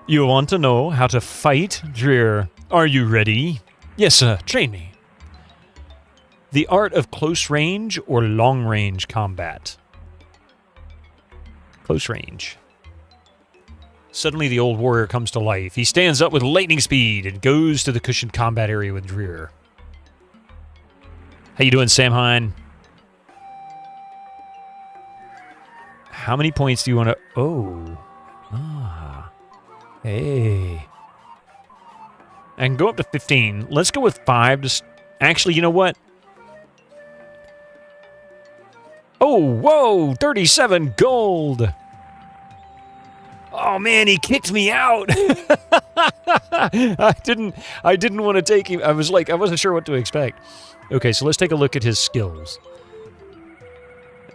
"You want to know how to fight, Dreer? Are you ready?" "Yes, sir. Train me." The art of close range or long range combat? Close range. Suddenly the old warrior comes to life. He stands up with lightning speed and goes to the cushioned combat area with Dreer. How you doing, Sam Hine? How many points do you want to... Oh. Ah. Hey. I can go up to 15. Let's go with 5 to... Actually, you know what? Oh, whoa, 37 gold. Oh man, he kicked me out. I didn't want to take him. I wasn't sure what to expect. Okay, so let's take a look at his skills.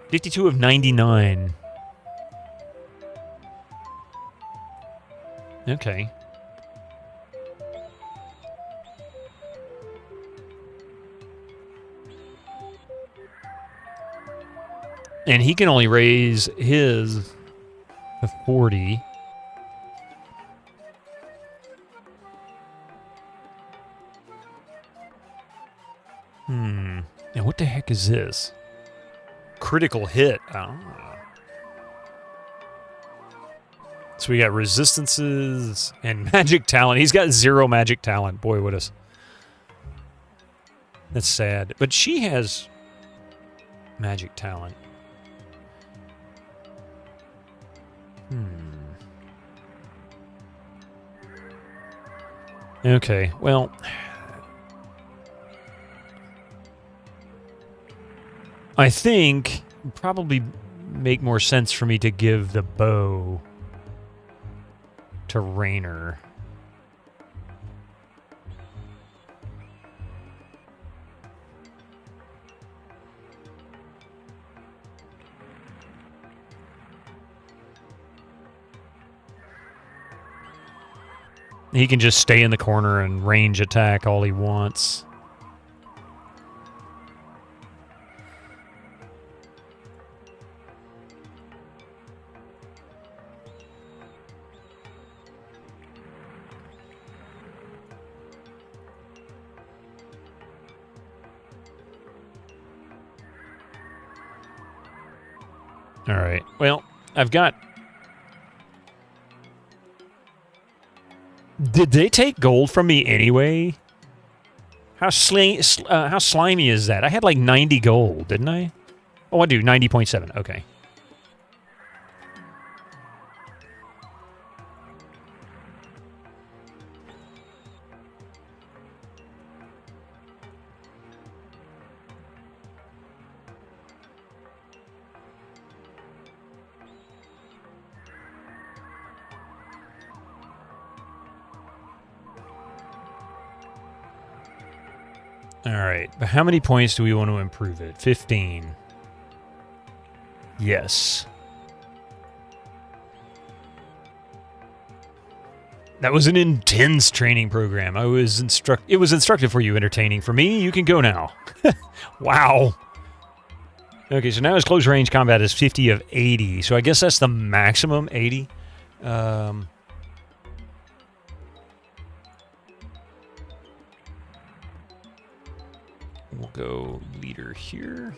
52 of 99. Okay. And he can only raise his to 40. Now what the heck is this? Critical hit. Ah. So we got resistances and magic talent. He's got 0 magic talent. Boy, what is... That's sad. But she has magic talent. Okay, well... I think it would probably make more sense for me to give the bow to Raynor. He can just stay in the corner and range attack all he wants. All right. Well, I've got... Did they take gold from me anyway? How slimy is that? I had like 90 gold, didn't I? Oh, I do. 90.7. Okay. All right, but how many points do we want to improve it? 15. Yes. That was an intense training program. It was instructive for you, entertaining for me. You can go now. Wow. Okay, so now his close range combat is 50 of 80. So I guess that's the maximum, 80. We'll go leader here.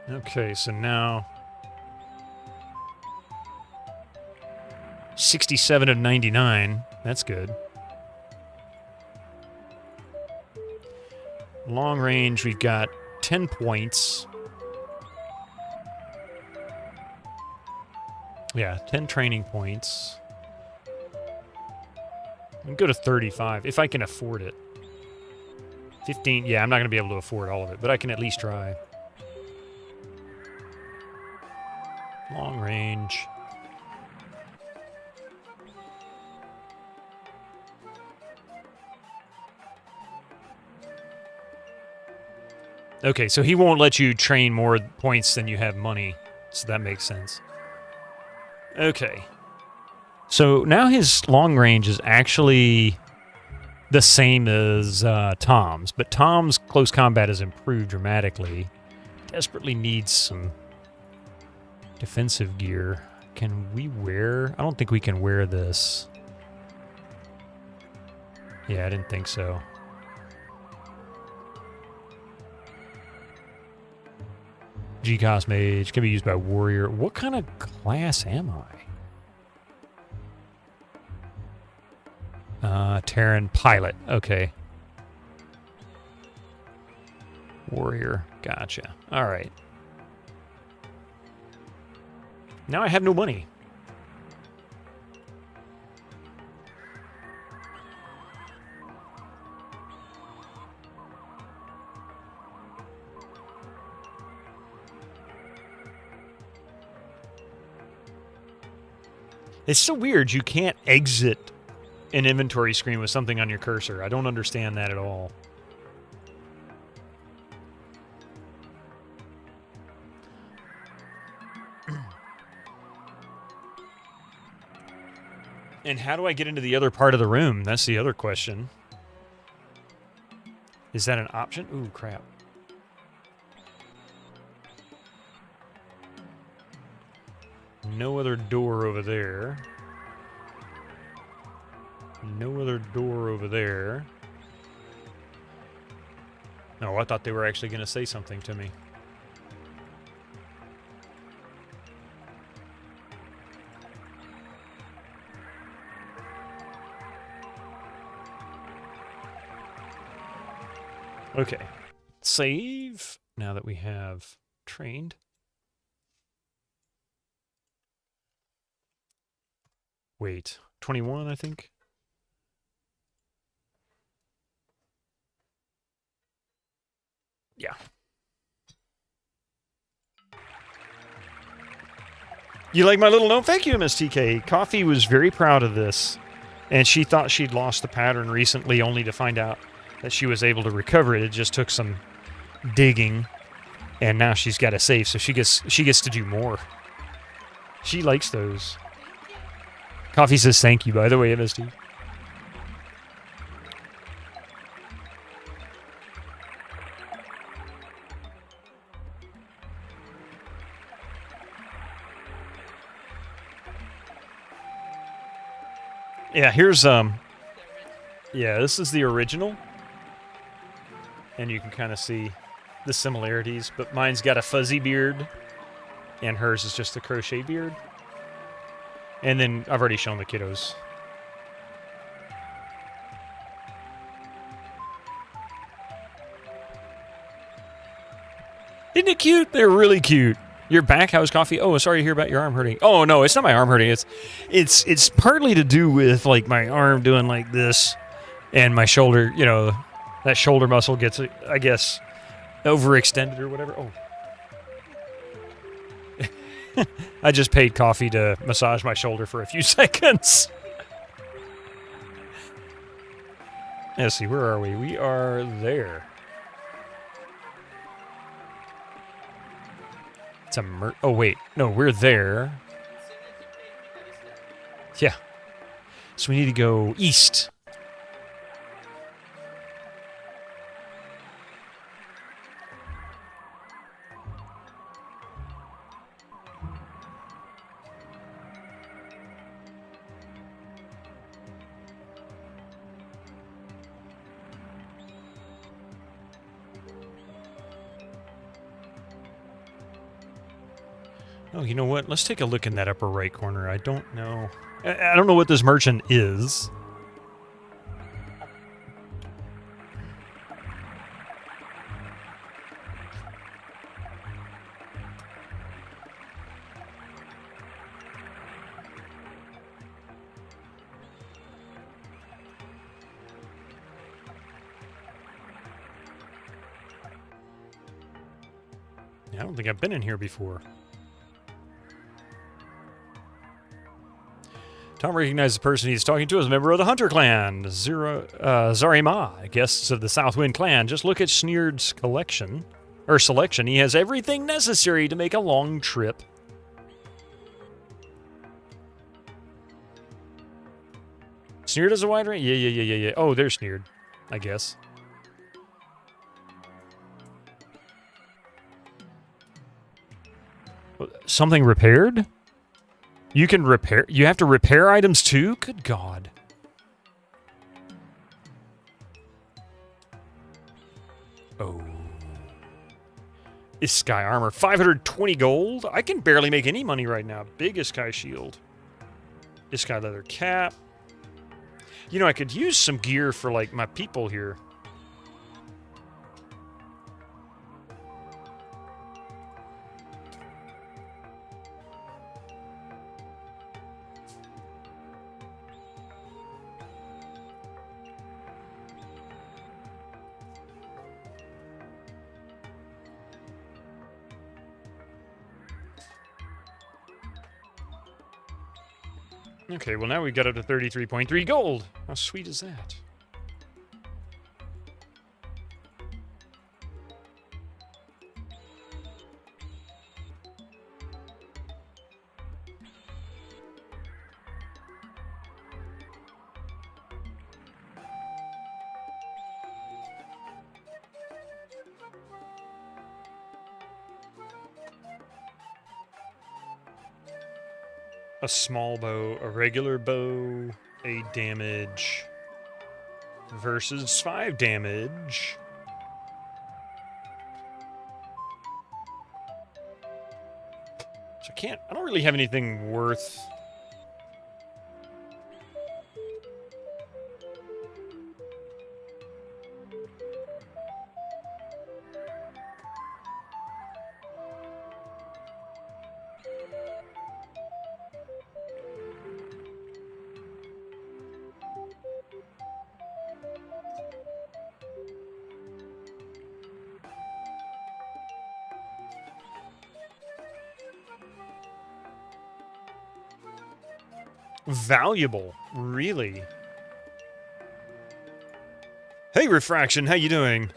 Okay, so now 67 of 99. That's good. Long range, we've got 10 points. Yeah, 10 training points. And go to 35, if I can afford it. 15, yeah, I'm not going to be able to afford all of it, but I can at least try. Long range. Okay, so he won't let you train more points than you have money, so that makes sense. Okay. So now his long range is actually the same as Tom's, but Tom's close combat has improved dramatically. Desperately needs some defensive gear. Can we wear... I don't think we can wear this. Yeah, I didn't think so. G-Cos Mage can be used by Warrior. What kind of class am I? Terran Pilot. Okay. Warrior. Gotcha. All right. Now I have no money. It's so weird you can't exit an inventory screen with something on your cursor. I don't understand that at all. And how do I get into the other part of the room? That's the other question. Is that an option? Ooh, crap. No other door over there. No other door over there. No, I thought they were actually going to say something to me. Okay. Save. Now that we have trained. Wait. 21, I think? Yeah. You like my little note? Thank you, MSTK. Coffee was very proud of this. And she thought she'd lost the pattern recently, only to find out that she was able to recover it. It just took some digging. And now she's got a save, so she gets to do more. She likes those. Coffee says thank you, by the way, MST. Yeah, here's yeah, this is the original. And you can kind of see the similarities, but mine's got a fuzzy beard and hers is just a crochet beard. And then I've already shown the kiddos. Isn't it cute? They're really cute. Your back, how's coffee? Oh, sorry to hear about your arm hurting. Oh no, it's not my arm hurting. It's partly to do with like my arm doing like this, and my shoulder. You know, that shoulder muscle gets, I guess, overextended or whatever. Oh. I just paid Coffee to massage my shoulder for a few seconds. Let's see, where are we? We are there. It's a oh, wait. No, we're there. Yeah. So we need to go east. Oh, you know what? Let's take a look in that upper right corner. I don't know. I don't know what this merchant is. I don't think I've been in here before. Tom recognized the person he's talking to as a member of the Hunter clan, Zarima, guests of the Southwind clan. Just look at Sneerd's collection, or selection. He has everything necessary to make a long trip. Sneerd has a wide range? Yeah. Oh, there's Sneerd, I guess. Something repaired? You can repair... You have to repair items too? Good God. Oh. Is Sky Armor 520 gold? I can barely make any money right now. Big Sky Shield. Is Sky Leather Cap. You know, I could use some gear for, like, my people here. Okay, well now we've got up to 33.3 gold. How sweet is that? a small bow, a regular bow, 8 damage versus 5 damage. So I don't really have anything worth... Valuable, really. Hey, Refraction, how you doing?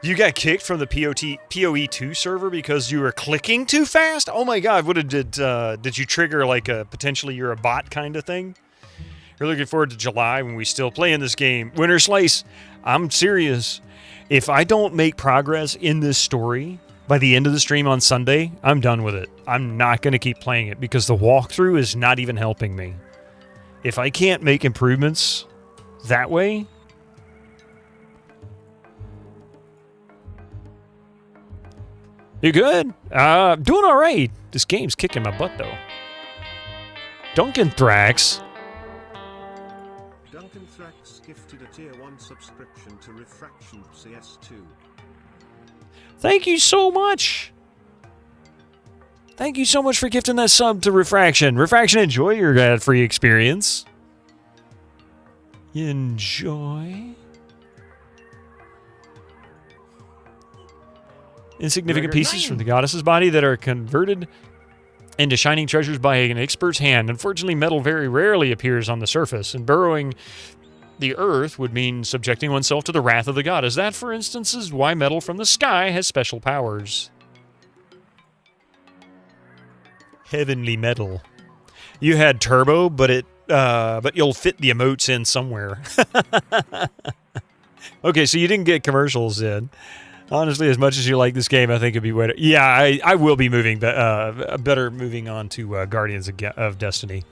You got kicked from the PoE2 server because you were clicking too fast? Oh my god, did you trigger like a potentially you're a bot kind of thing? We're looking forward to July when we still play in this game. Winter Slice, I'm serious. If I don't make progress in this story by the end of the stream on Sunday, I'm done with it. I'm not going to keep playing it because the walkthrough is not even helping me. If I can't make improvements that way... You good? Doing alright. This game's kicking my butt, though. Duncan Thrax. Duncan Thrax gifted a tier 1 subscription to Refraction CS2. Thank you so much! Thank you so much for gifting that sub to Refraction. Refraction, enjoy your ad-free experience. Enjoy. Insignificant pieces from the goddess's body that are converted into shining treasures by an expert's hand. Unfortunately, metal very rarely appears on the surface, and burrowing the earth would mean subjecting oneself to the wrath of the goddess. That, for instance, is why metal from the sky has special powers. Heavenly metal. You had turbo, but you'll fit the emotes in somewhere. Okay, so you didn't get commercials in. Honestly, as much as you like this game, I think it'd be better. Yeah, I will be moving, better moving on to Guardians of Destiny.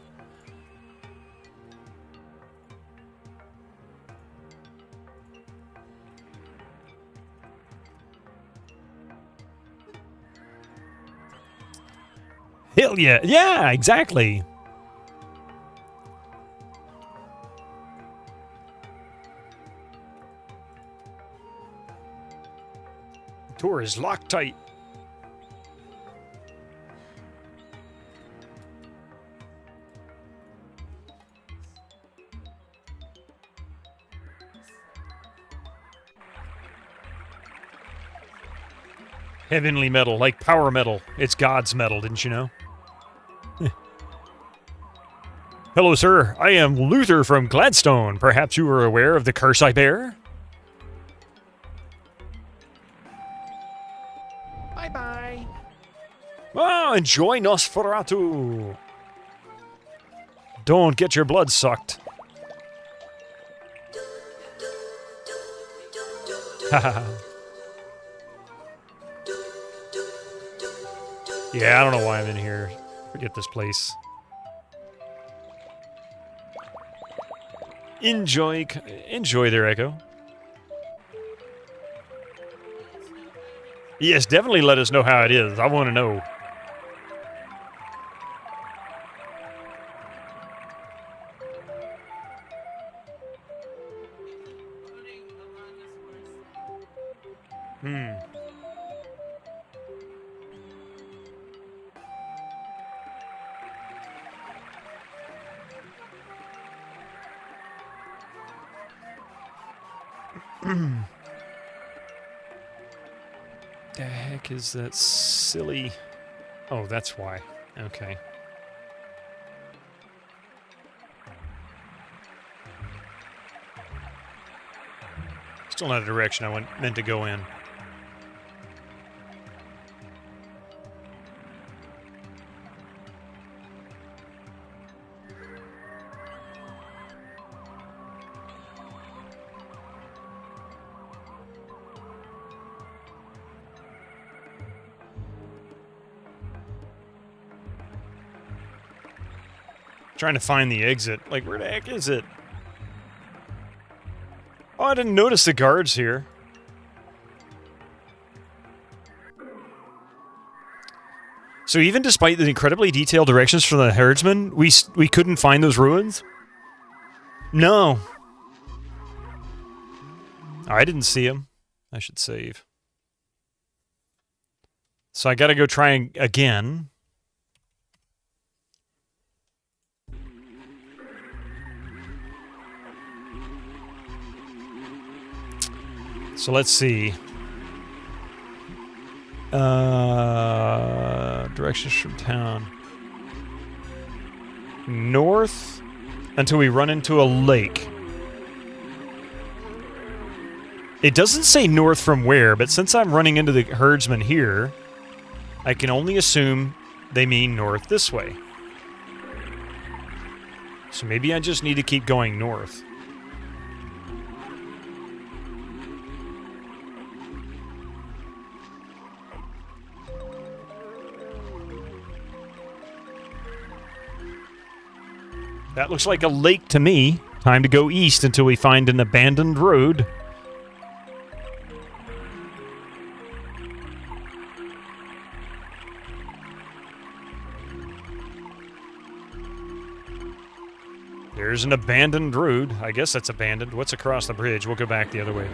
Hell yeah. Yeah, exactly. Door is locked tight. Heavenly metal, like power metal. It's God's metal, didn't you know? Hello, sir. I am Luther from Gladstone. Perhaps you are aware of the curse I bear? Bye-bye. Oh, enjoy Nosferatu. Don't get your blood sucked. Haha. Yeah, I don't know why I'm in here. Forget this place. Enjoy their echo. Yes, definitely let us know how it is. I want to know. The heck is that silly... Oh, that's why. Okay. Still not a direction I meant to go in. Trying to find the exit. Like, where the heck is it? Oh, I didn't notice the guards here. So even despite the incredibly detailed directions from the herdsman, we couldn't find those ruins? No. I didn't see him. I should save. So I gotta go try again. So let's see. Directions from town. North until we run into a lake. It doesn't say north from where, but since I'm running into the herdsman here, I can only assume they mean north this way. So maybe I just need to keep going north. That looks like a lake to me. Time to go east until we find an abandoned road. There's an abandoned road. I guess that's abandoned. What's across the bridge? We'll go back the other way.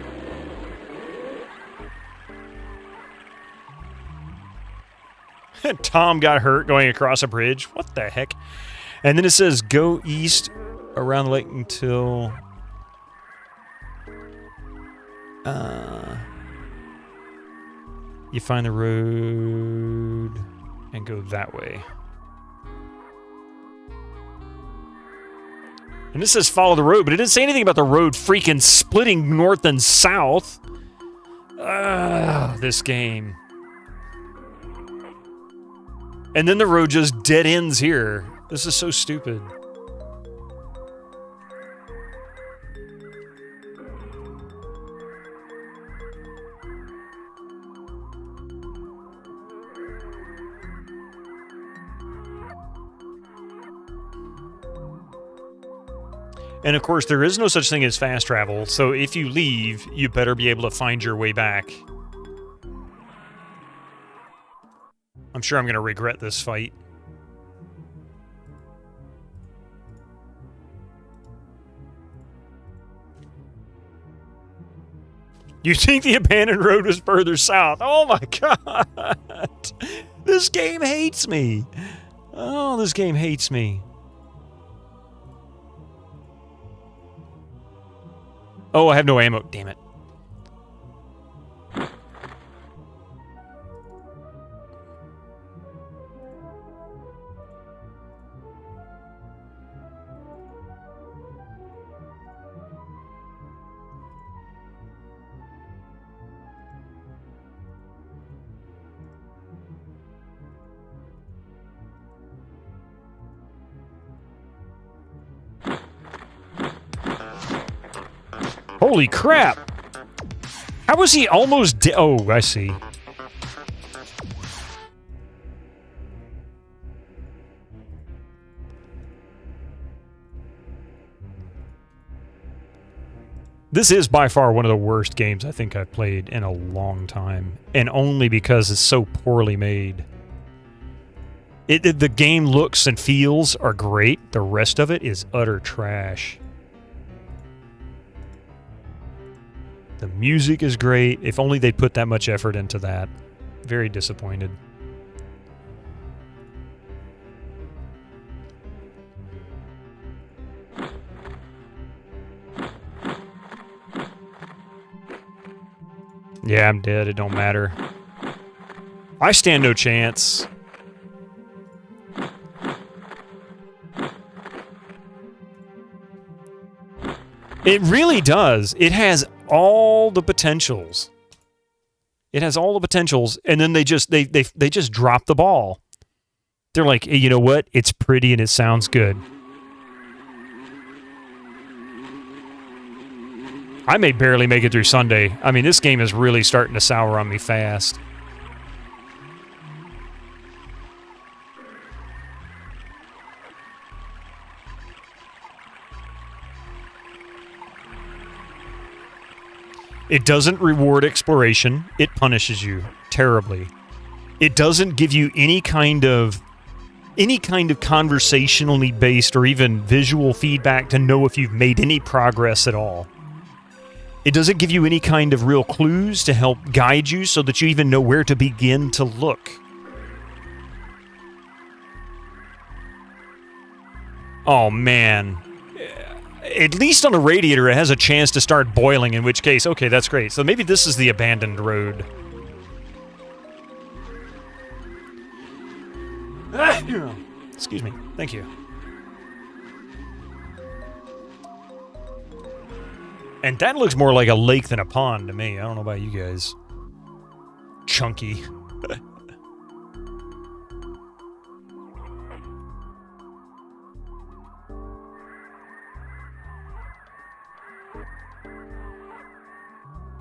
Tom got hurt going across a bridge. What the heck? And then it says go east around the lake until... you find the road and go that way. And this says follow the road, but it didn't say anything about the road freaking splitting north and south. This game. And then the road just dead ends here. This is so stupid. And of course, there is no such thing as fast travel, so if you leave, you better be able to find your way back. I'm sure I'm going to regret this fight. You think the abandoned road was further south? Oh my god! This game hates me! Oh, this game hates me. Oh, I have no ammo. Damn it. Holy crap! How was he almost dead? Oh, I see. This is by far one of the worst games I think I've played in a long time, and only because it's so poorly made. The game looks and feels are great. The rest of it is utter trash. The music is great. If only they'd put that much effort into that. Very disappointed. Yeah, I'm dead. It don't matter. I stand no chance. It really does. It has all the potentials. It has all the potentials, and then they just drop the ball. They're like, hey, you know what? It's pretty and it sounds good. I may barely make it through Sunday. I mean, this game is really starting to sour on me fast. It doesn't reward exploration. It punishes you terribly. It doesn't give you any kind of conversationally based or even visual feedback to know if you've made any progress at all. It doesn't give you any kind of real clues to help guide you so that you even know where to begin to look. Oh, man. At least on a radiator, it has a chance to start boiling, in which case, okay, that's great. So maybe this is the abandoned road. Excuse me. Thank you. And that looks more like a lake than a pond to me. I don't know about you guys. Chunky.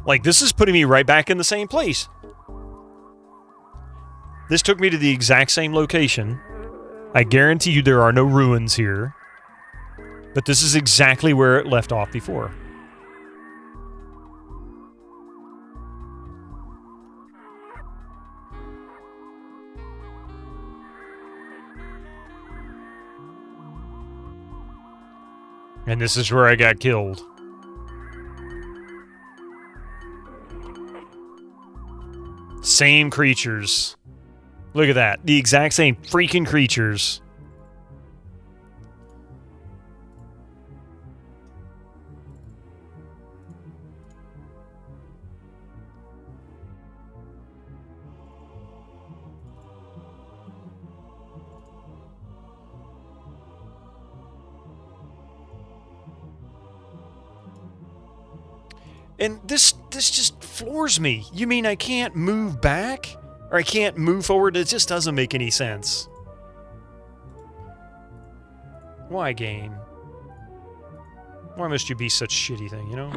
Like, this is putting me right back in the same place. This took me to the exact same location. I guarantee you there are no ruins here. But this is exactly where it left off before. And this is where I got killed. Same creatures. Look at that. The exact same freaking creatures. And this just floors me. You mean I can't move back? Or I can't move forward? It just doesn't make any sense. Why, game? Why must you be such a shitty thing, you know?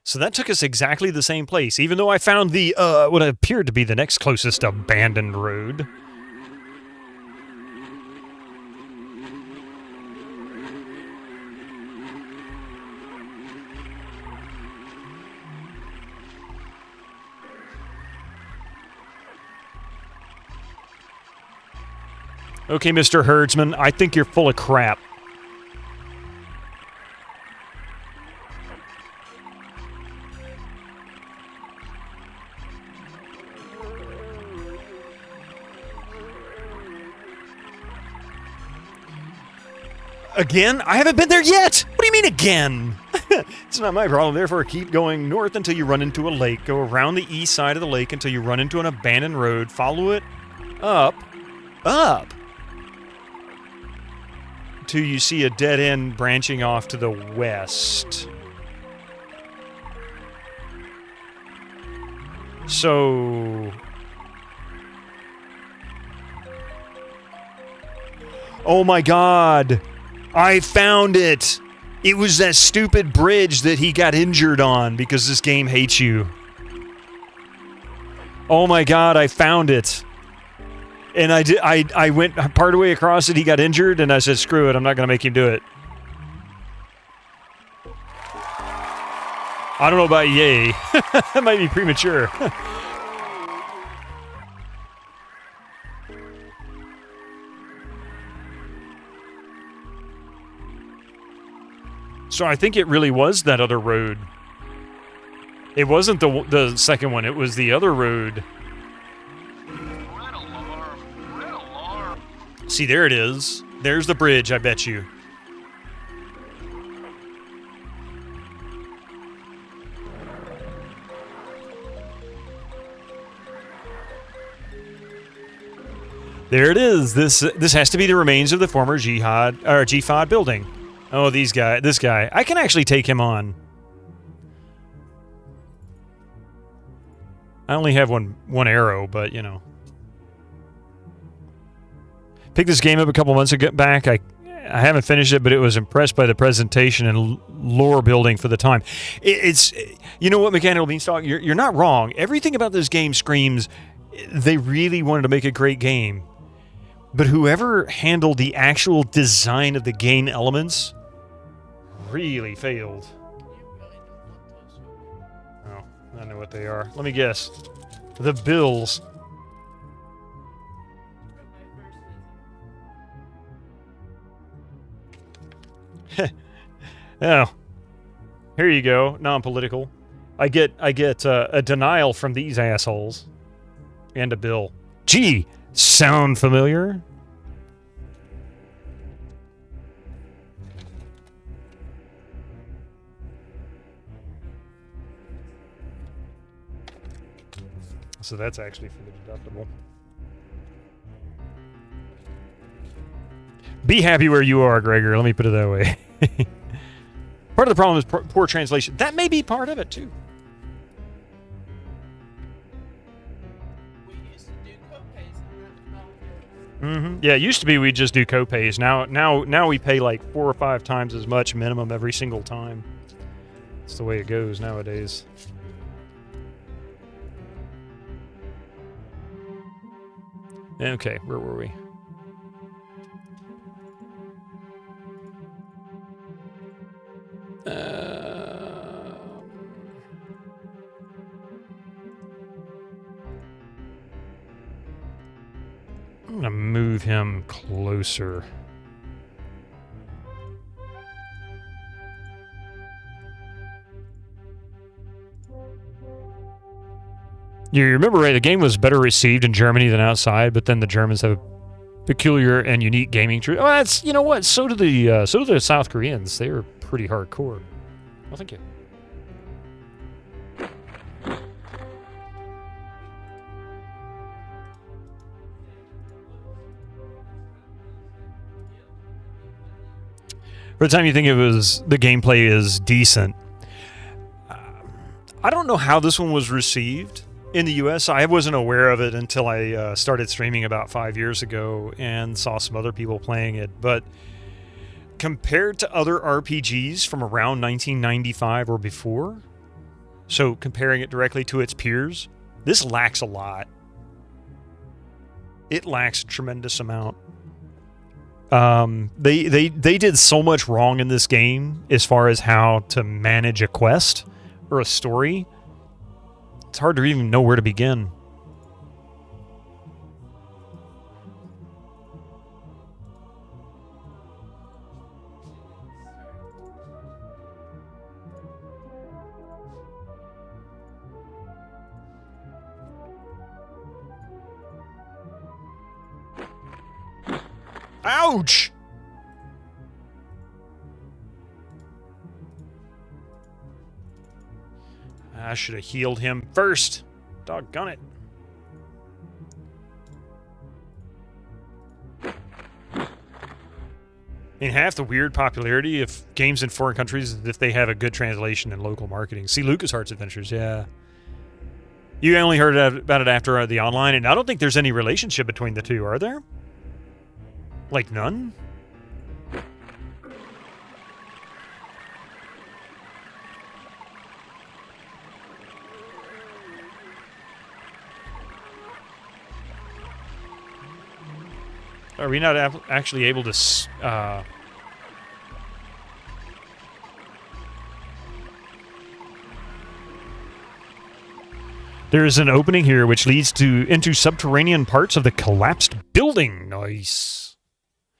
So that took us exactly the same place, even though I found the, what appeared to be the next closest abandoned road. Okay, Mr. Herdsman, I think you're full of crap. Again? I haven't been there yet! What do you mean again? It's not my problem, therefore keep going north until you run into a lake. Go around the east side of the lake until you run into an abandoned road. Follow it up, till you see a dead end branching off to the west. So... Oh my god! I found it! It was that stupid bridge that he got injured on because this game hates you. Oh my god, I found it. And I went part of the way across it, he got injured, and I said, screw it, I'm not going to make him do it. I don't know about yay. That might be premature. So I think it really was that other road. It wasn't the second one, it was the other road. Red alarm! Red alarm! See, there it is. There's the bridge, I bet you. There it is. This has to be the remains of the former GFOD building. Oh, this guy. I can actually take him on. I only have one arrow, but, you know. Picked this game up a couple months back. I haven't finished it, but it was impressed by the presentation and lore building for the time. It's you know what, Mechanical Beanstalk, you're not wrong. Everything about this game screams they really wanted to make a great game, but whoever handled the actual design of the game elements really failed. Oh, I know what they are. Let me guess. The Bills. Oh, here you go. Non-political. I get a denial from these assholes, and a bill. Gee, sound familiar? So that's actually for the deductible. Be happy where you are, Gregor. Let me put it that way. Part of the problem is poor translation. That may be part of it, too. Yeah, it used to be we'd just do co-pays. Now we pay like 4 or 5 times as much minimum every single time. That's the way it goes nowadays. Okay, where were we? I'm gonna move him closer. You remember, right? The game was better received in Germany than outside, but then the Germans have a peculiar and unique gaming tradition. Oh, that's, you know what? So do the South Koreans. They were pretty hardcore. Well, thank you. By the time you think it was, the gameplay is decent. I don't know how this one was received in the US. I wasn't aware of it until I started streaming about 5 years ago and saw some other people playing it. But compared to other RPGs from around 1995 or before, so comparing it directly to its peers, this lacks a lot. It lacks a tremendous amount. They did so much wrong in this game as far as how to manage a quest or a story. It's hard to even know where to begin. Ouch! I should have healed him first. Doggone it. I mean, half the weird popularity of games in foreign countries is if they have a good translation and local marketing. See, LucasArts Adventures, yeah. You only heard about it after the online, and I don't think there's any relationship between the two, are there? Like none? Are we not actually able to... There is an opening here which leads into subterranean parts of the collapsed building. Nice.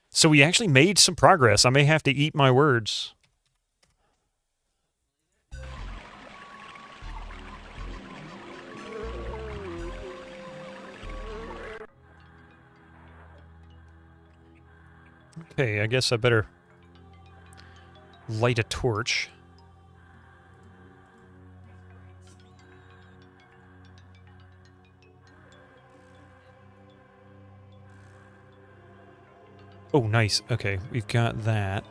So we actually made some progress. I may have to eat my words. Okay, I guess I better light a torch. Oh, nice. Okay, we've got that.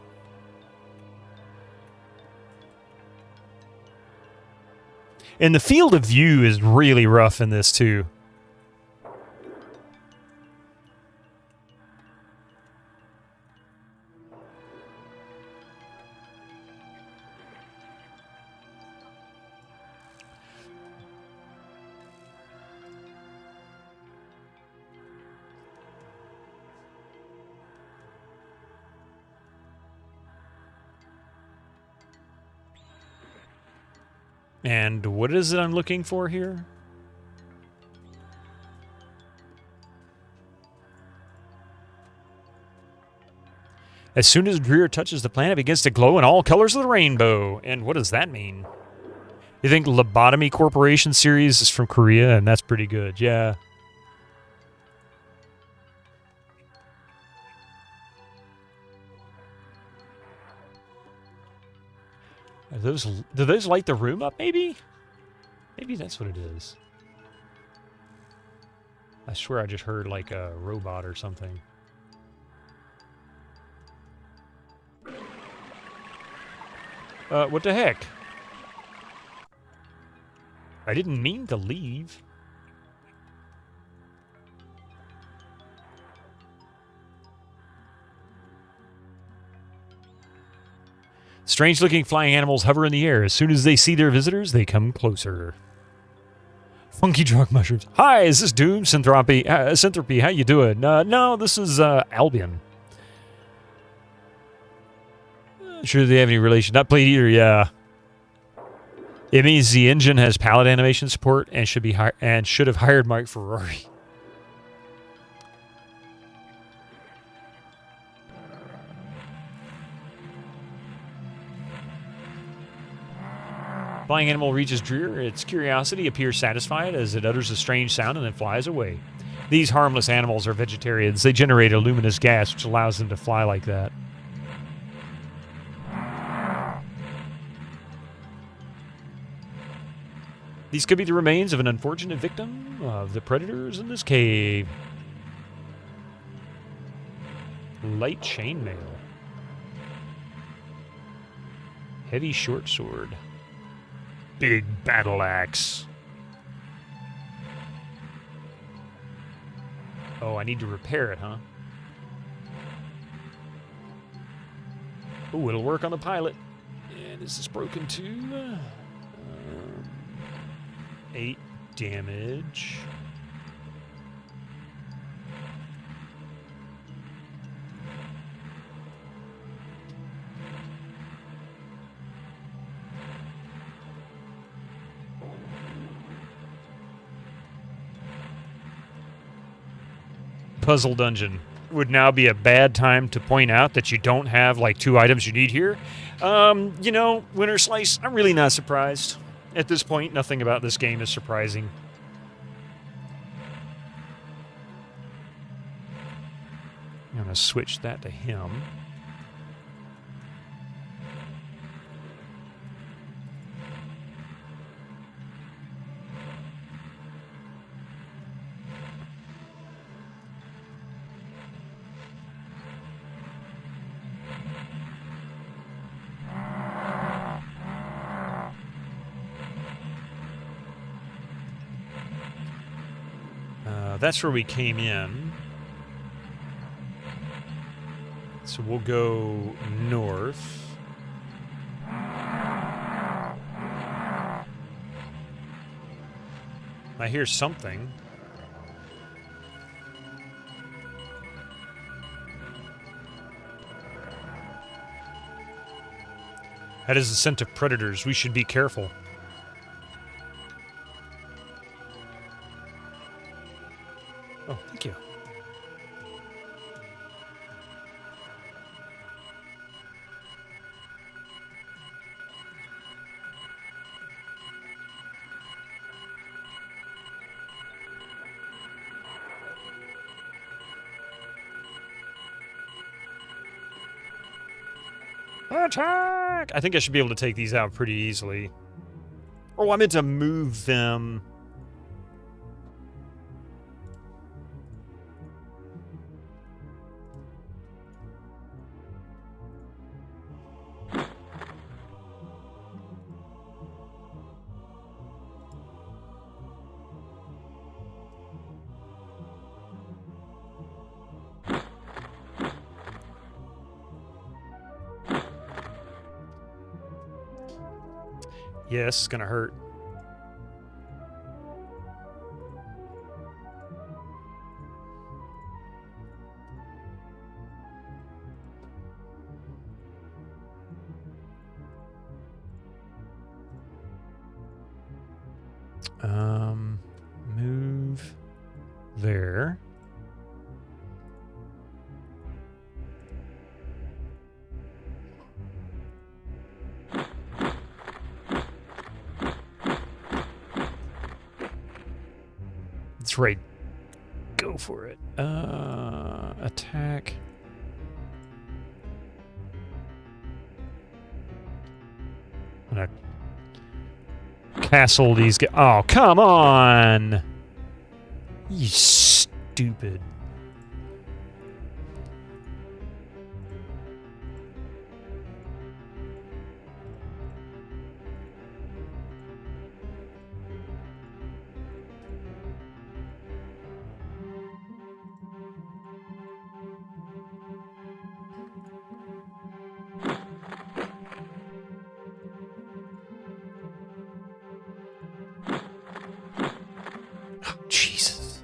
And the field of view is really rough in this, too. And what is it I'm looking for here? As soon as Dreer touches the planet, it begins to glow in all colors of the rainbow. And what does that mean? You think Lobotomy Corporation series is from Korea, and that's pretty good. Yeah. Do those light the room up, maybe? Maybe that's what it is. I swear I just heard like a robot or something. What the heck? I didn't mean to leave. Strange-looking flying animals hover in the air. As soon as they see their visitors, they come closer. Funky drug mushrooms. Hi, is this Doom? Synthropy, how you doing? No, this is Albion. Sure they have any relation? Not played either, yeah. It means the engine has palette animation support and should have hired Mike Ferrari. Flying animal reaches Dreer. Its curiosity appears satisfied as it utters a strange sound and then flies away. These harmless animals are vegetarians. They generate a luminous gas which allows them to fly like that. These could be the remains of an unfortunate victim of the predators in this cave. Light chainmail. Heavy short sword. Big battle axe. Oh, I need to repair it, huh? Oh, it'll work on the pilot. And is this broken too? 8 damage. Puzzle dungeon. Would now be a bad time to point out that you don't have like 2 items you need here. You know, Winter Slice, I'm really not surprised. At this point, nothing about this game is surprising. I'm going to switch that to him. That's where we came in. So we'll go north. I hear something. That is the scent of predators. We should be careful. Oh, thank you. Attack! I think I should be able to take these out pretty easily. Oh, I meant to move them. Yeah, this is gonna hurt. Move there. That's right. Go for it. Attack. I'm gonna castle these guys. Oh, come on! You stupid. Jesus.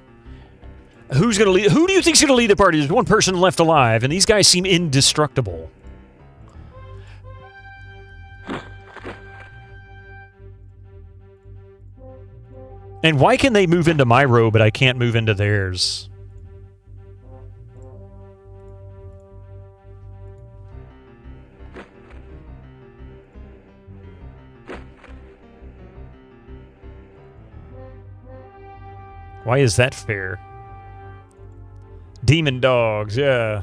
Who's gonna lead? Who do you think's gonna lead the party? There's one person left alive, and these guys seem indestructible. And why can they move into my row, but I can't move into theirs? Why is that fair? Demon dogs, yeah.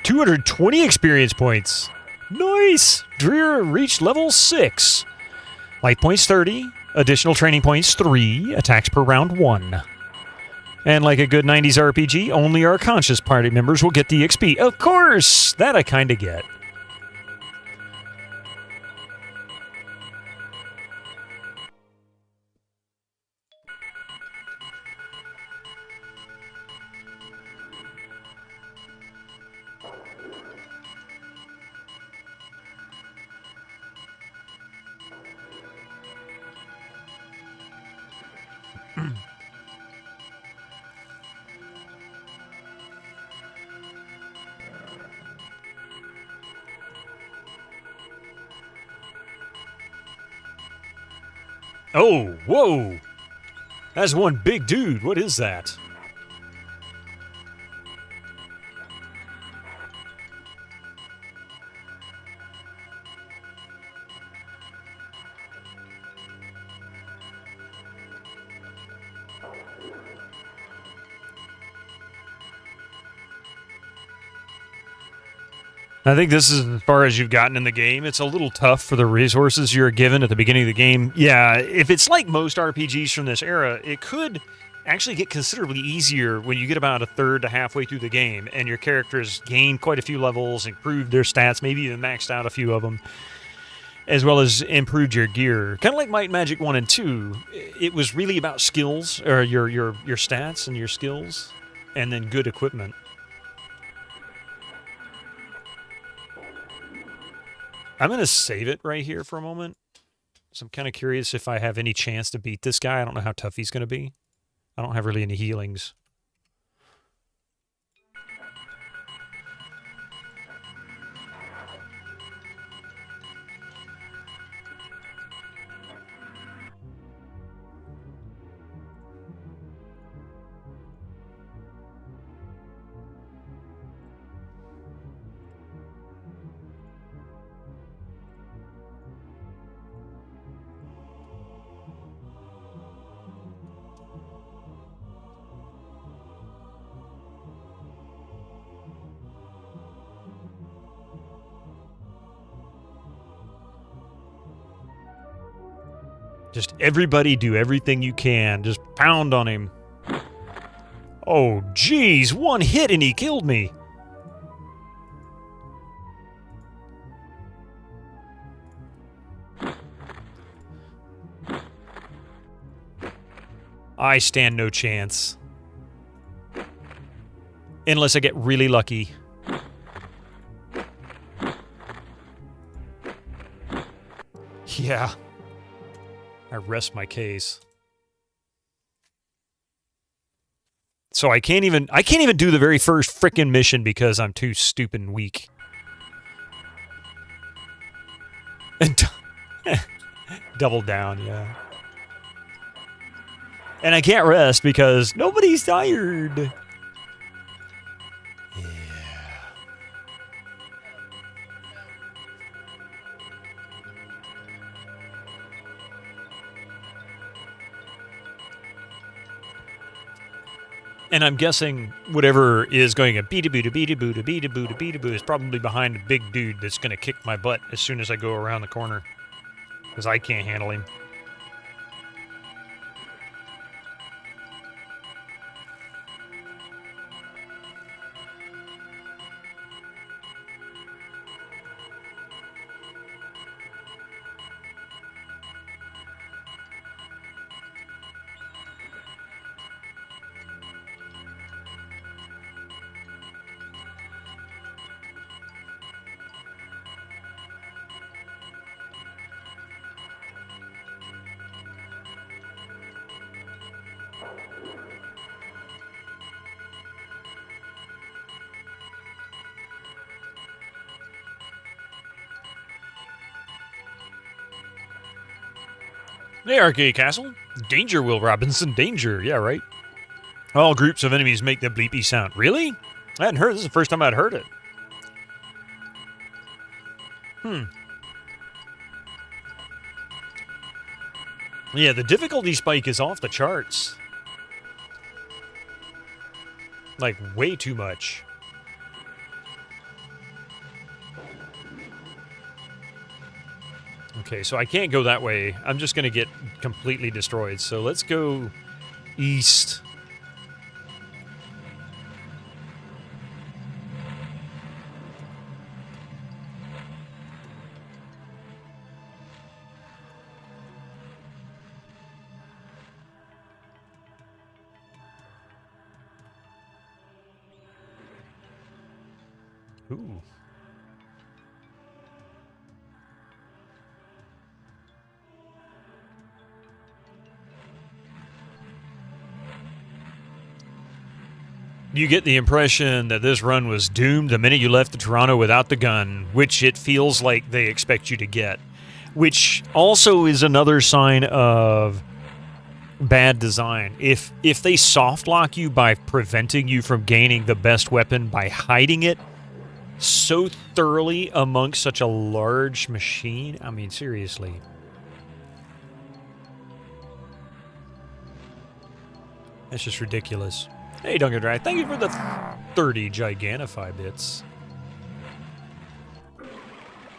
$220 experience points. Nice! Dreer reached level 6. Light points 30. Additional training points 3. Attacks per round 1. And like a good 90s RPG, only our conscious party members will get the XP. Of course! That I kinda get. Oh, whoa! That's one big dude. What is that? I think this is as far as you've gotten in the game. It's a little tough for the resources you're given at the beginning of the game. Yeah, if it's like most RPGs from this era, it could actually get considerably easier when you get about a third to halfway through the game and your characters gained quite a few levels, improved their stats, maybe even maxed out a few of them, as well as improved your gear. Kind of like Might and Magic 1 and 2, it was really about skills, or your stats and your skills, and then good equipment. I'm going to save it right here for a moment. So I'm kind of curious if I have any chance to beat this guy. I don't know how tough he's going to be. I don't have really any healings. Just everybody do everything you can. Just pound on him. Oh, geez. One hit and he killed me. I stand no chance. Unless I get really lucky. Yeah. I rest my case. So I can't even do the very first frickin' mission because I'm too stupid and weak. And double down, yeah. And I can't rest because nobody's tired. And I'm guessing whatever is going a beat-a-boot-a-beat-a-boot-a-beat-a-boot-a-beat-a-boot is probably behind a big dude that's going to kick my butt as soon as I go around the corner. Because I can't handle him. Hey, Arcade Castle. Danger, Will Robinson. Danger. Yeah, right. All groups of enemies make the bleepy sound. Really? I hadn't heard. This is the first time I'd heard it. Yeah, the difficulty spike is off the charts. Like, way too much. Okay, so I can't go that way. I'm just going to get completely destroyed. So let's go east. Ooh. You get the impression that this run was doomed the minute you left the Toronto without the gun, which it feels like they expect you to get, which also is another sign of bad design. If they soft lock you by preventing you from gaining the best weapon by hiding it so thoroughly amongst such a large machine, I mean, seriously. That's just ridiculous. Hey, Duncan Drag, thank you for the 30 Gigantify bits.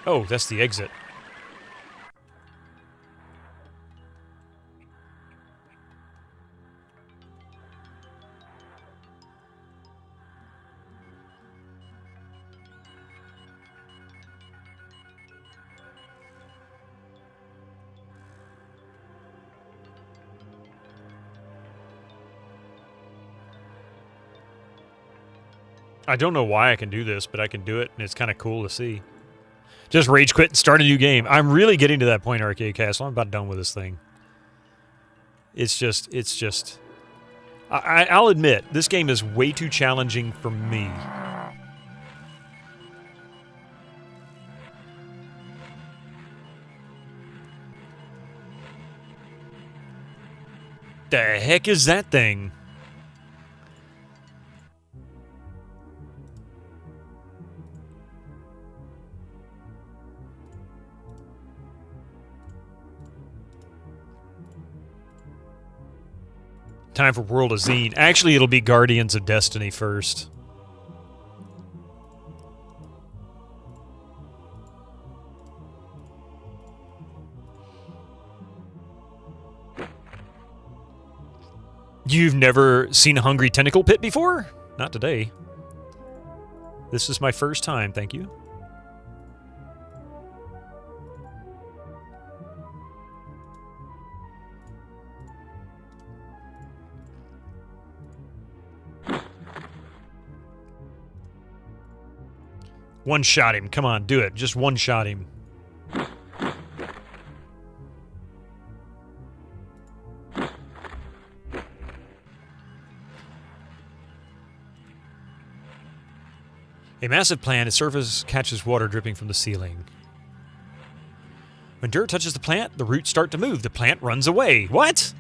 Oh, that's the exit. I don't know why I can do this, but I can do it, and it's kind of cool to see. Just rage quit and start a new game. I'm really getting to that point, Arcade Castle. I'm about done with this thing. It's just... I'll admit, this game is way too challenging for me. The heck is that thing? Time for World of Zine. Actually, it'll be Guardians of Destiny first. You've never seen a Hungry Tentacle Pit before? Not today. This is my first time, thank you. One-shot him. Come on, do it. Just one-shot him. A massive plant, its surface catches water dripping from the ceiling. When dirt touches the plant, the roots start to move. The plant runs away. What?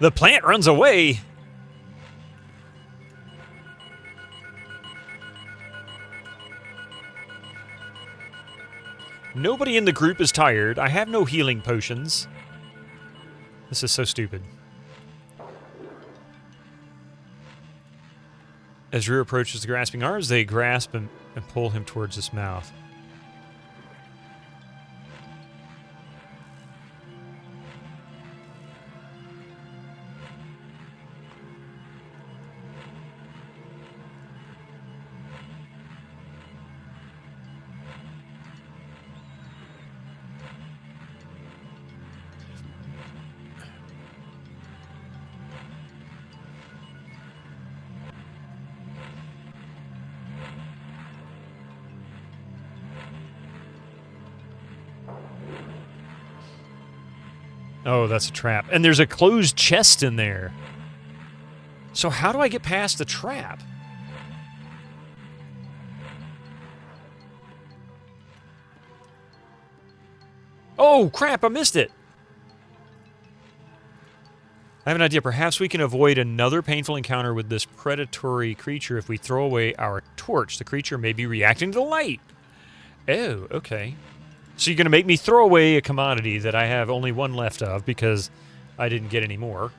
The plant runs away? Nobody in the group is tired. I have no healing potions. This is so stupid. As Drew approaches the grasping arms, they grasp and pull him towards his mouth. Oh, that's a trap. And there's a closed chest in there. So how do I get past the trap? Oh, crap, I missed it. I have an idea. Perhaps we can avoid another painful encounter with this predatory creature if we throw away our torch. The creature may be reacting to the light. Oh, okay. So you're going to make me throw away a commodity that I have only one left of because I didn't get any more.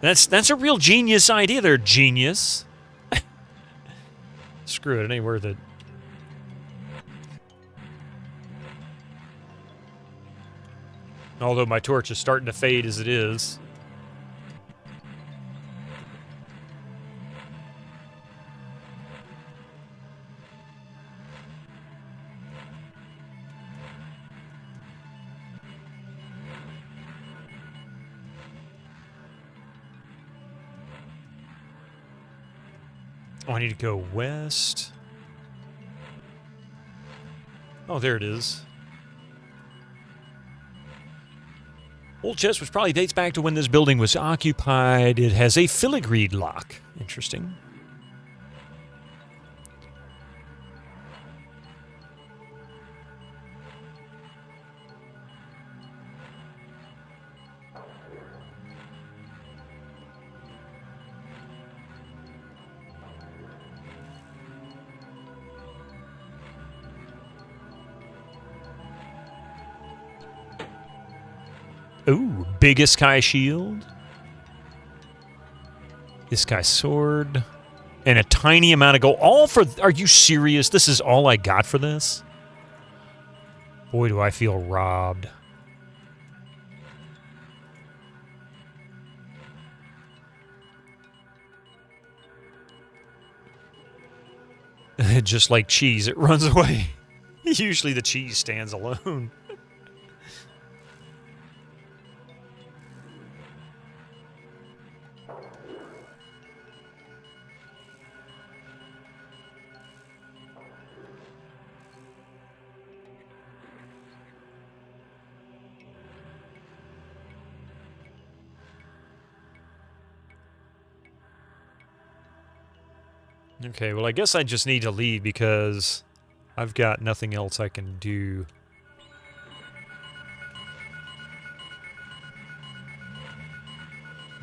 That's a real genius idea there, genius. Screw it, it ain't worth it. Although my torch is starting to fade as it is. Oh, I need to go west. Oh, there it is. Old chest, which probably dates back to when this building was occupied. It has a filigreed lock. Interesting. Ooh, big Iskai shield. Iskai sword. And a tiny amount of gold. All for... Are you serious? This is all I got for this? Boy, do I feel robbed. Just like cheese, it runs away. Usually the cheese stands alone. Okay, well, I guess I just need to leave because I've got nothing else I can do.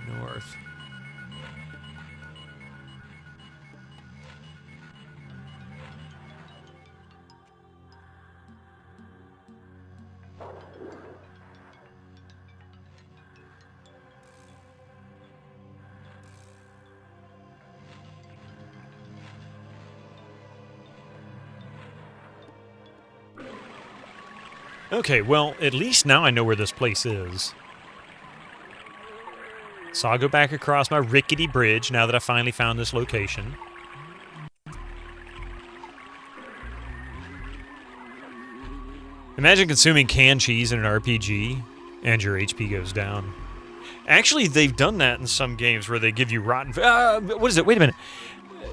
North. Okay, well, at least now I know where this place is. So I'll go back across my rickety bridge now that I finally found this location. Imagine consuming canned cheese in an RPG and your HP goes down. Actually, they've done that in some games where they give you rotten... what is it? Wait a minute.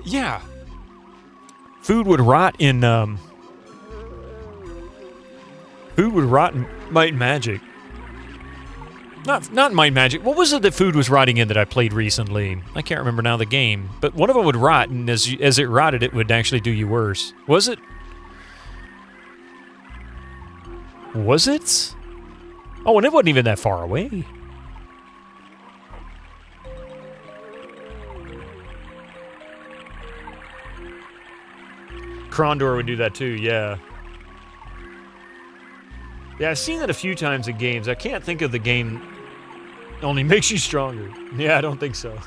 Yeah. Food would rot in... Food would rot in Might and Magic. Not Mind Magic. What was it that food was rotting in that I played recently? I can't remember now the game. But one of them would rot, and as it rotted, it would actually do you worse. Was it? Was it? Oh, and it wasn't even that far away. Krondor would do that too, yeah. Yeah, I've seen that a few times in games. I can't think of the game only makes you stronger. Yeah, I don't think so.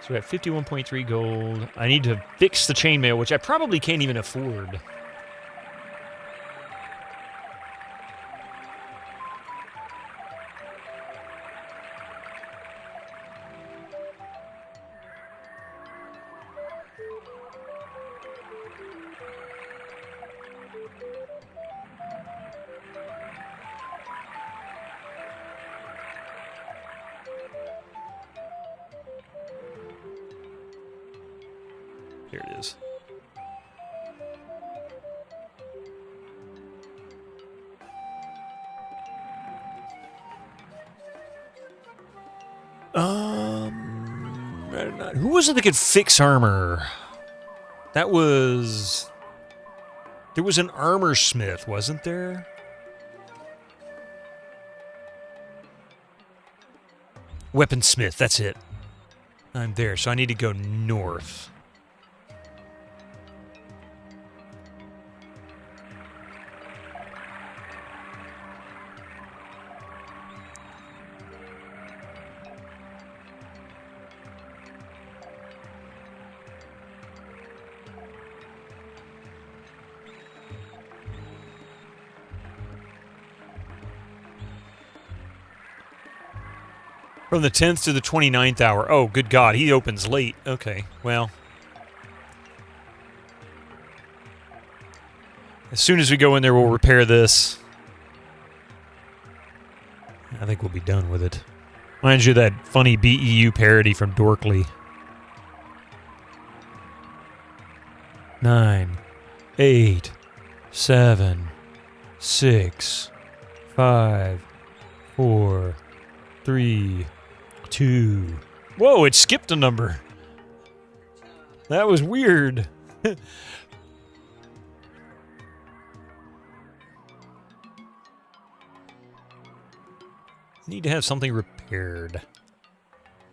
So we have 51.3 gold. I need to fix the chainmail, which I probably can't even afford. Here it is. Who was it that could fix armor? That was... There was an armor smith, wasn't there? Weaponsmith, that's it. I'm there, so I need to go north. From the 10th to the 29th hour. Oh, good God, he opens late. Okay, well. As soon as we go in there, we'll repair this. I think we'll be done with it. Reminds you of that funny BEU parody from Dorkly. 9, 8, 7, 6, 5, 4, 3, 2. Whoa, it skipped a number. That was weird. Need to have something repaired.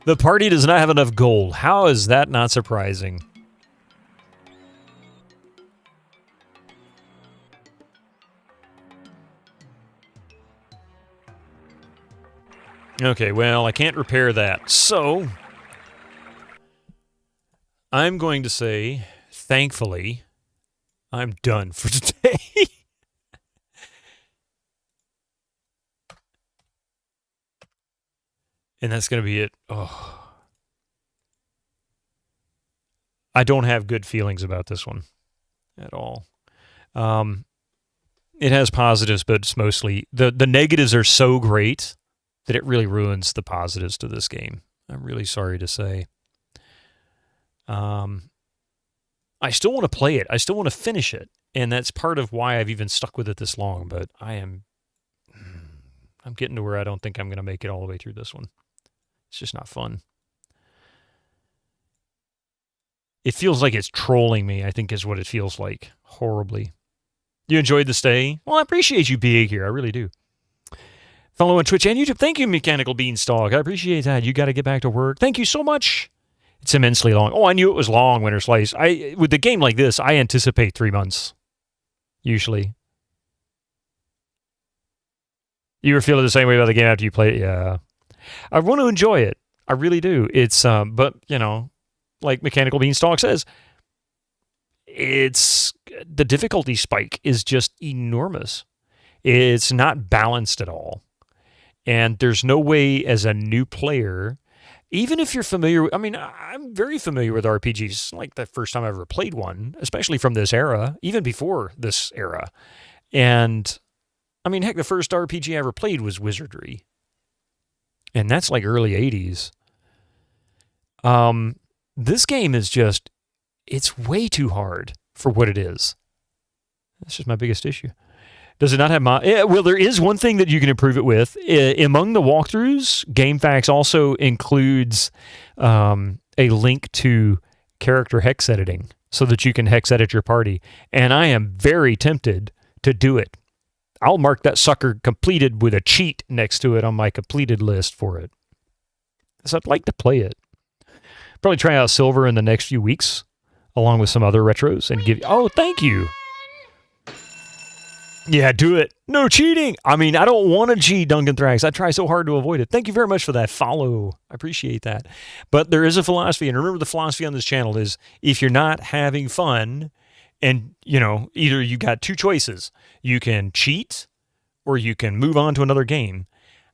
The party does not have enough gold. How is that not surprising? Okay, well, I can't repair that. So, I'm going to say, thankfully, I'm done for today. And that's going to be it. Oh. I don't have good feelings about this one at all. It has positives, but it's mostly... The negatives are so great that it really ruins the positives to this game. I'm really sorry to say. I still want to play it. I still want to finish it. And that's part of why I've even stuck with it this long. But I'm getting to where I don't think I'm going to make it all the way through this one. It's just not fun. It feels like it's trolling me, I think is what it feels like. Horribly. You enjoyed the stay? Well, I appreciate you being here. I really do. Follow on Twitch and YouTube. Thank you, Mechanical Beanstalk. I appreciate that. You got to get back to work. Thank you so much. It's immensely long. Oh, I knew it was long, Winter Slice. With a game like this, I anticipate 3 months. Usually. You were feeling the same way about the game after you play it? Yeah. I want to enjoy it. I really do. It's, but, you know, like Mechanical Beanstalk says, it's, the difficulty spike is just enormous. It's not balanced at all. And there's no way as a new player, even if you're familiar with, I mean, I'm very familiar with RPGs, like the first time I ever played one, especially from this era, even before this era. And, I mean, heck, the first RPG I ever played was Wizardry. And that's like early 80s. This game is just, it's way too hard for what it is. That's just my biggest issue. Does it not have well, there is one thing that you can improve it with. Among the walkthroughs, GameFAQs also includes a link to character hex editing so that you can hex edit your party. And I am very tempted to do it. I'll mark that sucker completed with a cheat next to it on my completed list for it. So I'd like to play it. Probably try out Silver in the next few weeks, along with some other retros, and give. Oh, thank you. Yeah, do it. No cheating. I mean, I don't want to cheat, Duncan Thrax. I try so hard to avoid it. Thank you very much for that follow. I appreciate that. But there is a philosophy, and remember the philosophy on this channel is if you're not having fun, and, you know, either you got two choices. You can cheat or you can move on to another game.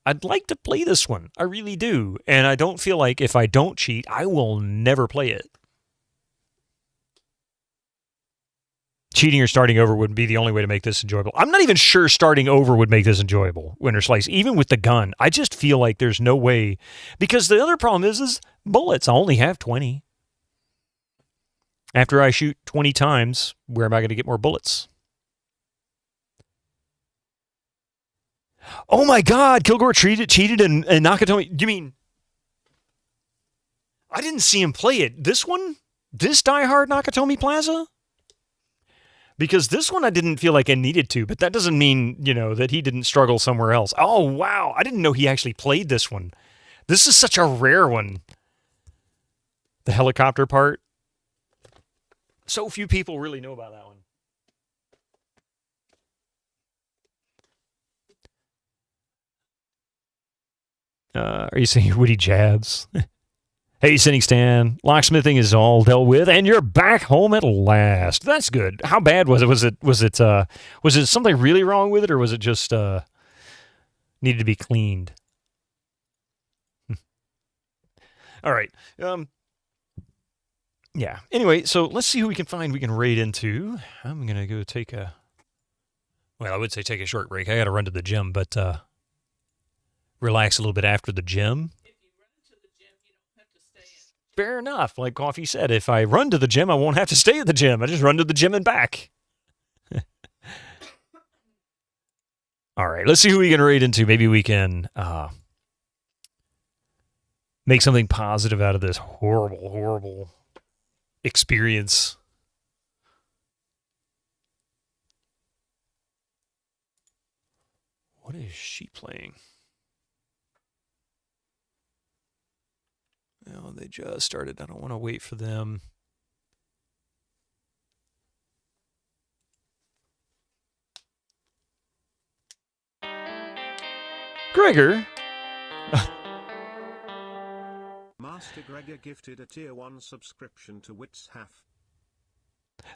I'd like to play this one. I really do. And I don't feel like if I don't cheat, I will never play it. Cheating or starting over would be the only way to make this enjoyable. I'm not even sure starting over would make this enjoyable, Winter Slice, even with the gun. I just feel like there's no way. Because the other problem is bullets. I only have 20. After I shoot 20 times, where am I going to get more bullets? Oh my God, Kilgore cheated and Nakatomi. You mean, I didn't see him play it. This one? This Die Hard Nakatomi Plaza? Because this one I didn't feel like I needed to, but that doesn't mean, you know, that he didn't struggle somewhere else. Oh, wow. I didn't know he actually played this one. This is such a rare one. The helicopter part. So few people really know about that one. Are you saying witty jabs? Hey, Sitting Stan. Locksmithing is all dealt with, and you're back home at last. That's good. How bad was it? Was it something really wrong with it, or was it just needed to be cleaned? All right. Yeah. Anyway, so let's see who we can find we can raid into. I'm going to go take a... Well, I would say take a short break. I got to run to the gym, but relax a little bit after the gym. If you run to the gym, you don't have to stay in. Fair enough. Like Coffee said, if I run to the gym, I won't have to stay at the gym. I just run to the gym and back. All right. Let's see who we can raid into. Maybe we can... make something positive out of this horrible, horrible experience. What is she playing? Oh, they just started. I don't want to wait for them. Gregor? Master Gregor gifted a tier 1 subscription to Wits Half.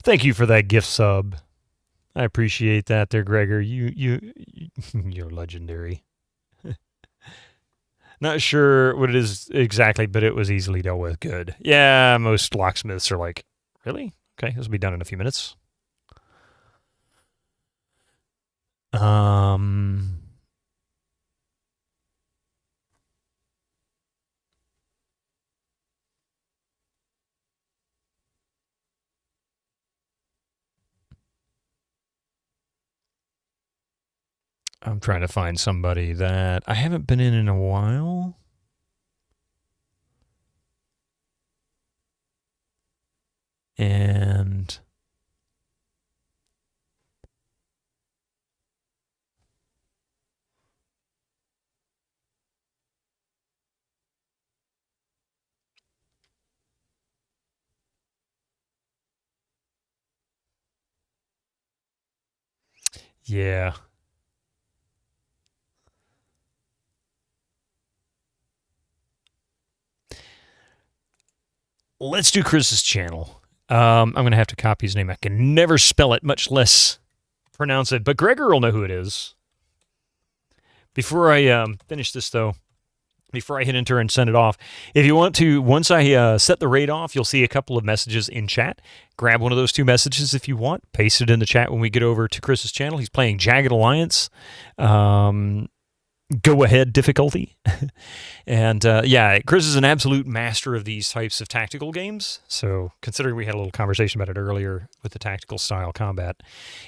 Thank you for that gift sub. I appreciate that there, Gregor. You're legendary. Not sure what it is exactly, but it was easily dealt with. Good. Yeah, most locksmiths are like, really? Okay, this will be done in a few minutes. I'm trying to find somebody that I haven't been in a while. And yeah. Let's do Chris's channel. I'm going to have to copy his name. I can never spell it, much less pronounce it. But Gregor will know who it is. Before I finish this, though, before I hit enter and send it off. If you want to, once I set the raid off, you'll see a couple of messages in chat. Grab one of those 2 messages if you want. Paste it in the chat when we get over to Chris's channel. He's playing Jagged Alliance. Go ahead difficulty. And yeah, Chris is an absolute master of these types of tactical games. So considering we had a little conversation about it earlier with the tactical style combat.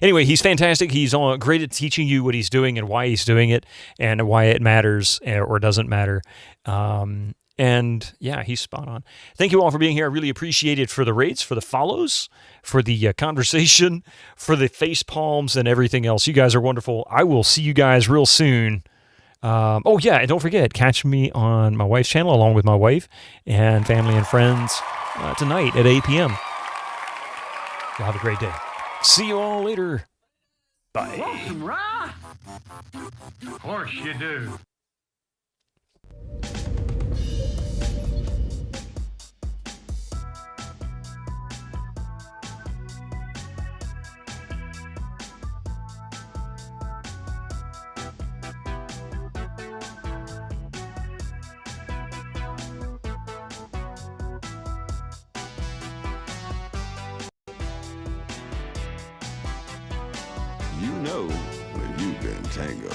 Anyway, he's fantastic. He's great at teaching you what he's doing and why he's doing it and why it matters or doesn't matter. And yeah, he's spot on. Thank you all for being here. I really appreciate it, for the raids, for the follows, for the conversation, for the face palms and everything else. You guys are wonderful. I will see you guys real soon. Oh, yeah, and don't forget, catch me on my wife's channel along with my wife and family and friends tonight at 8 p.m. Y'all have a great day. See you all later. Bye. Of course you do. You know when you've been tangoed.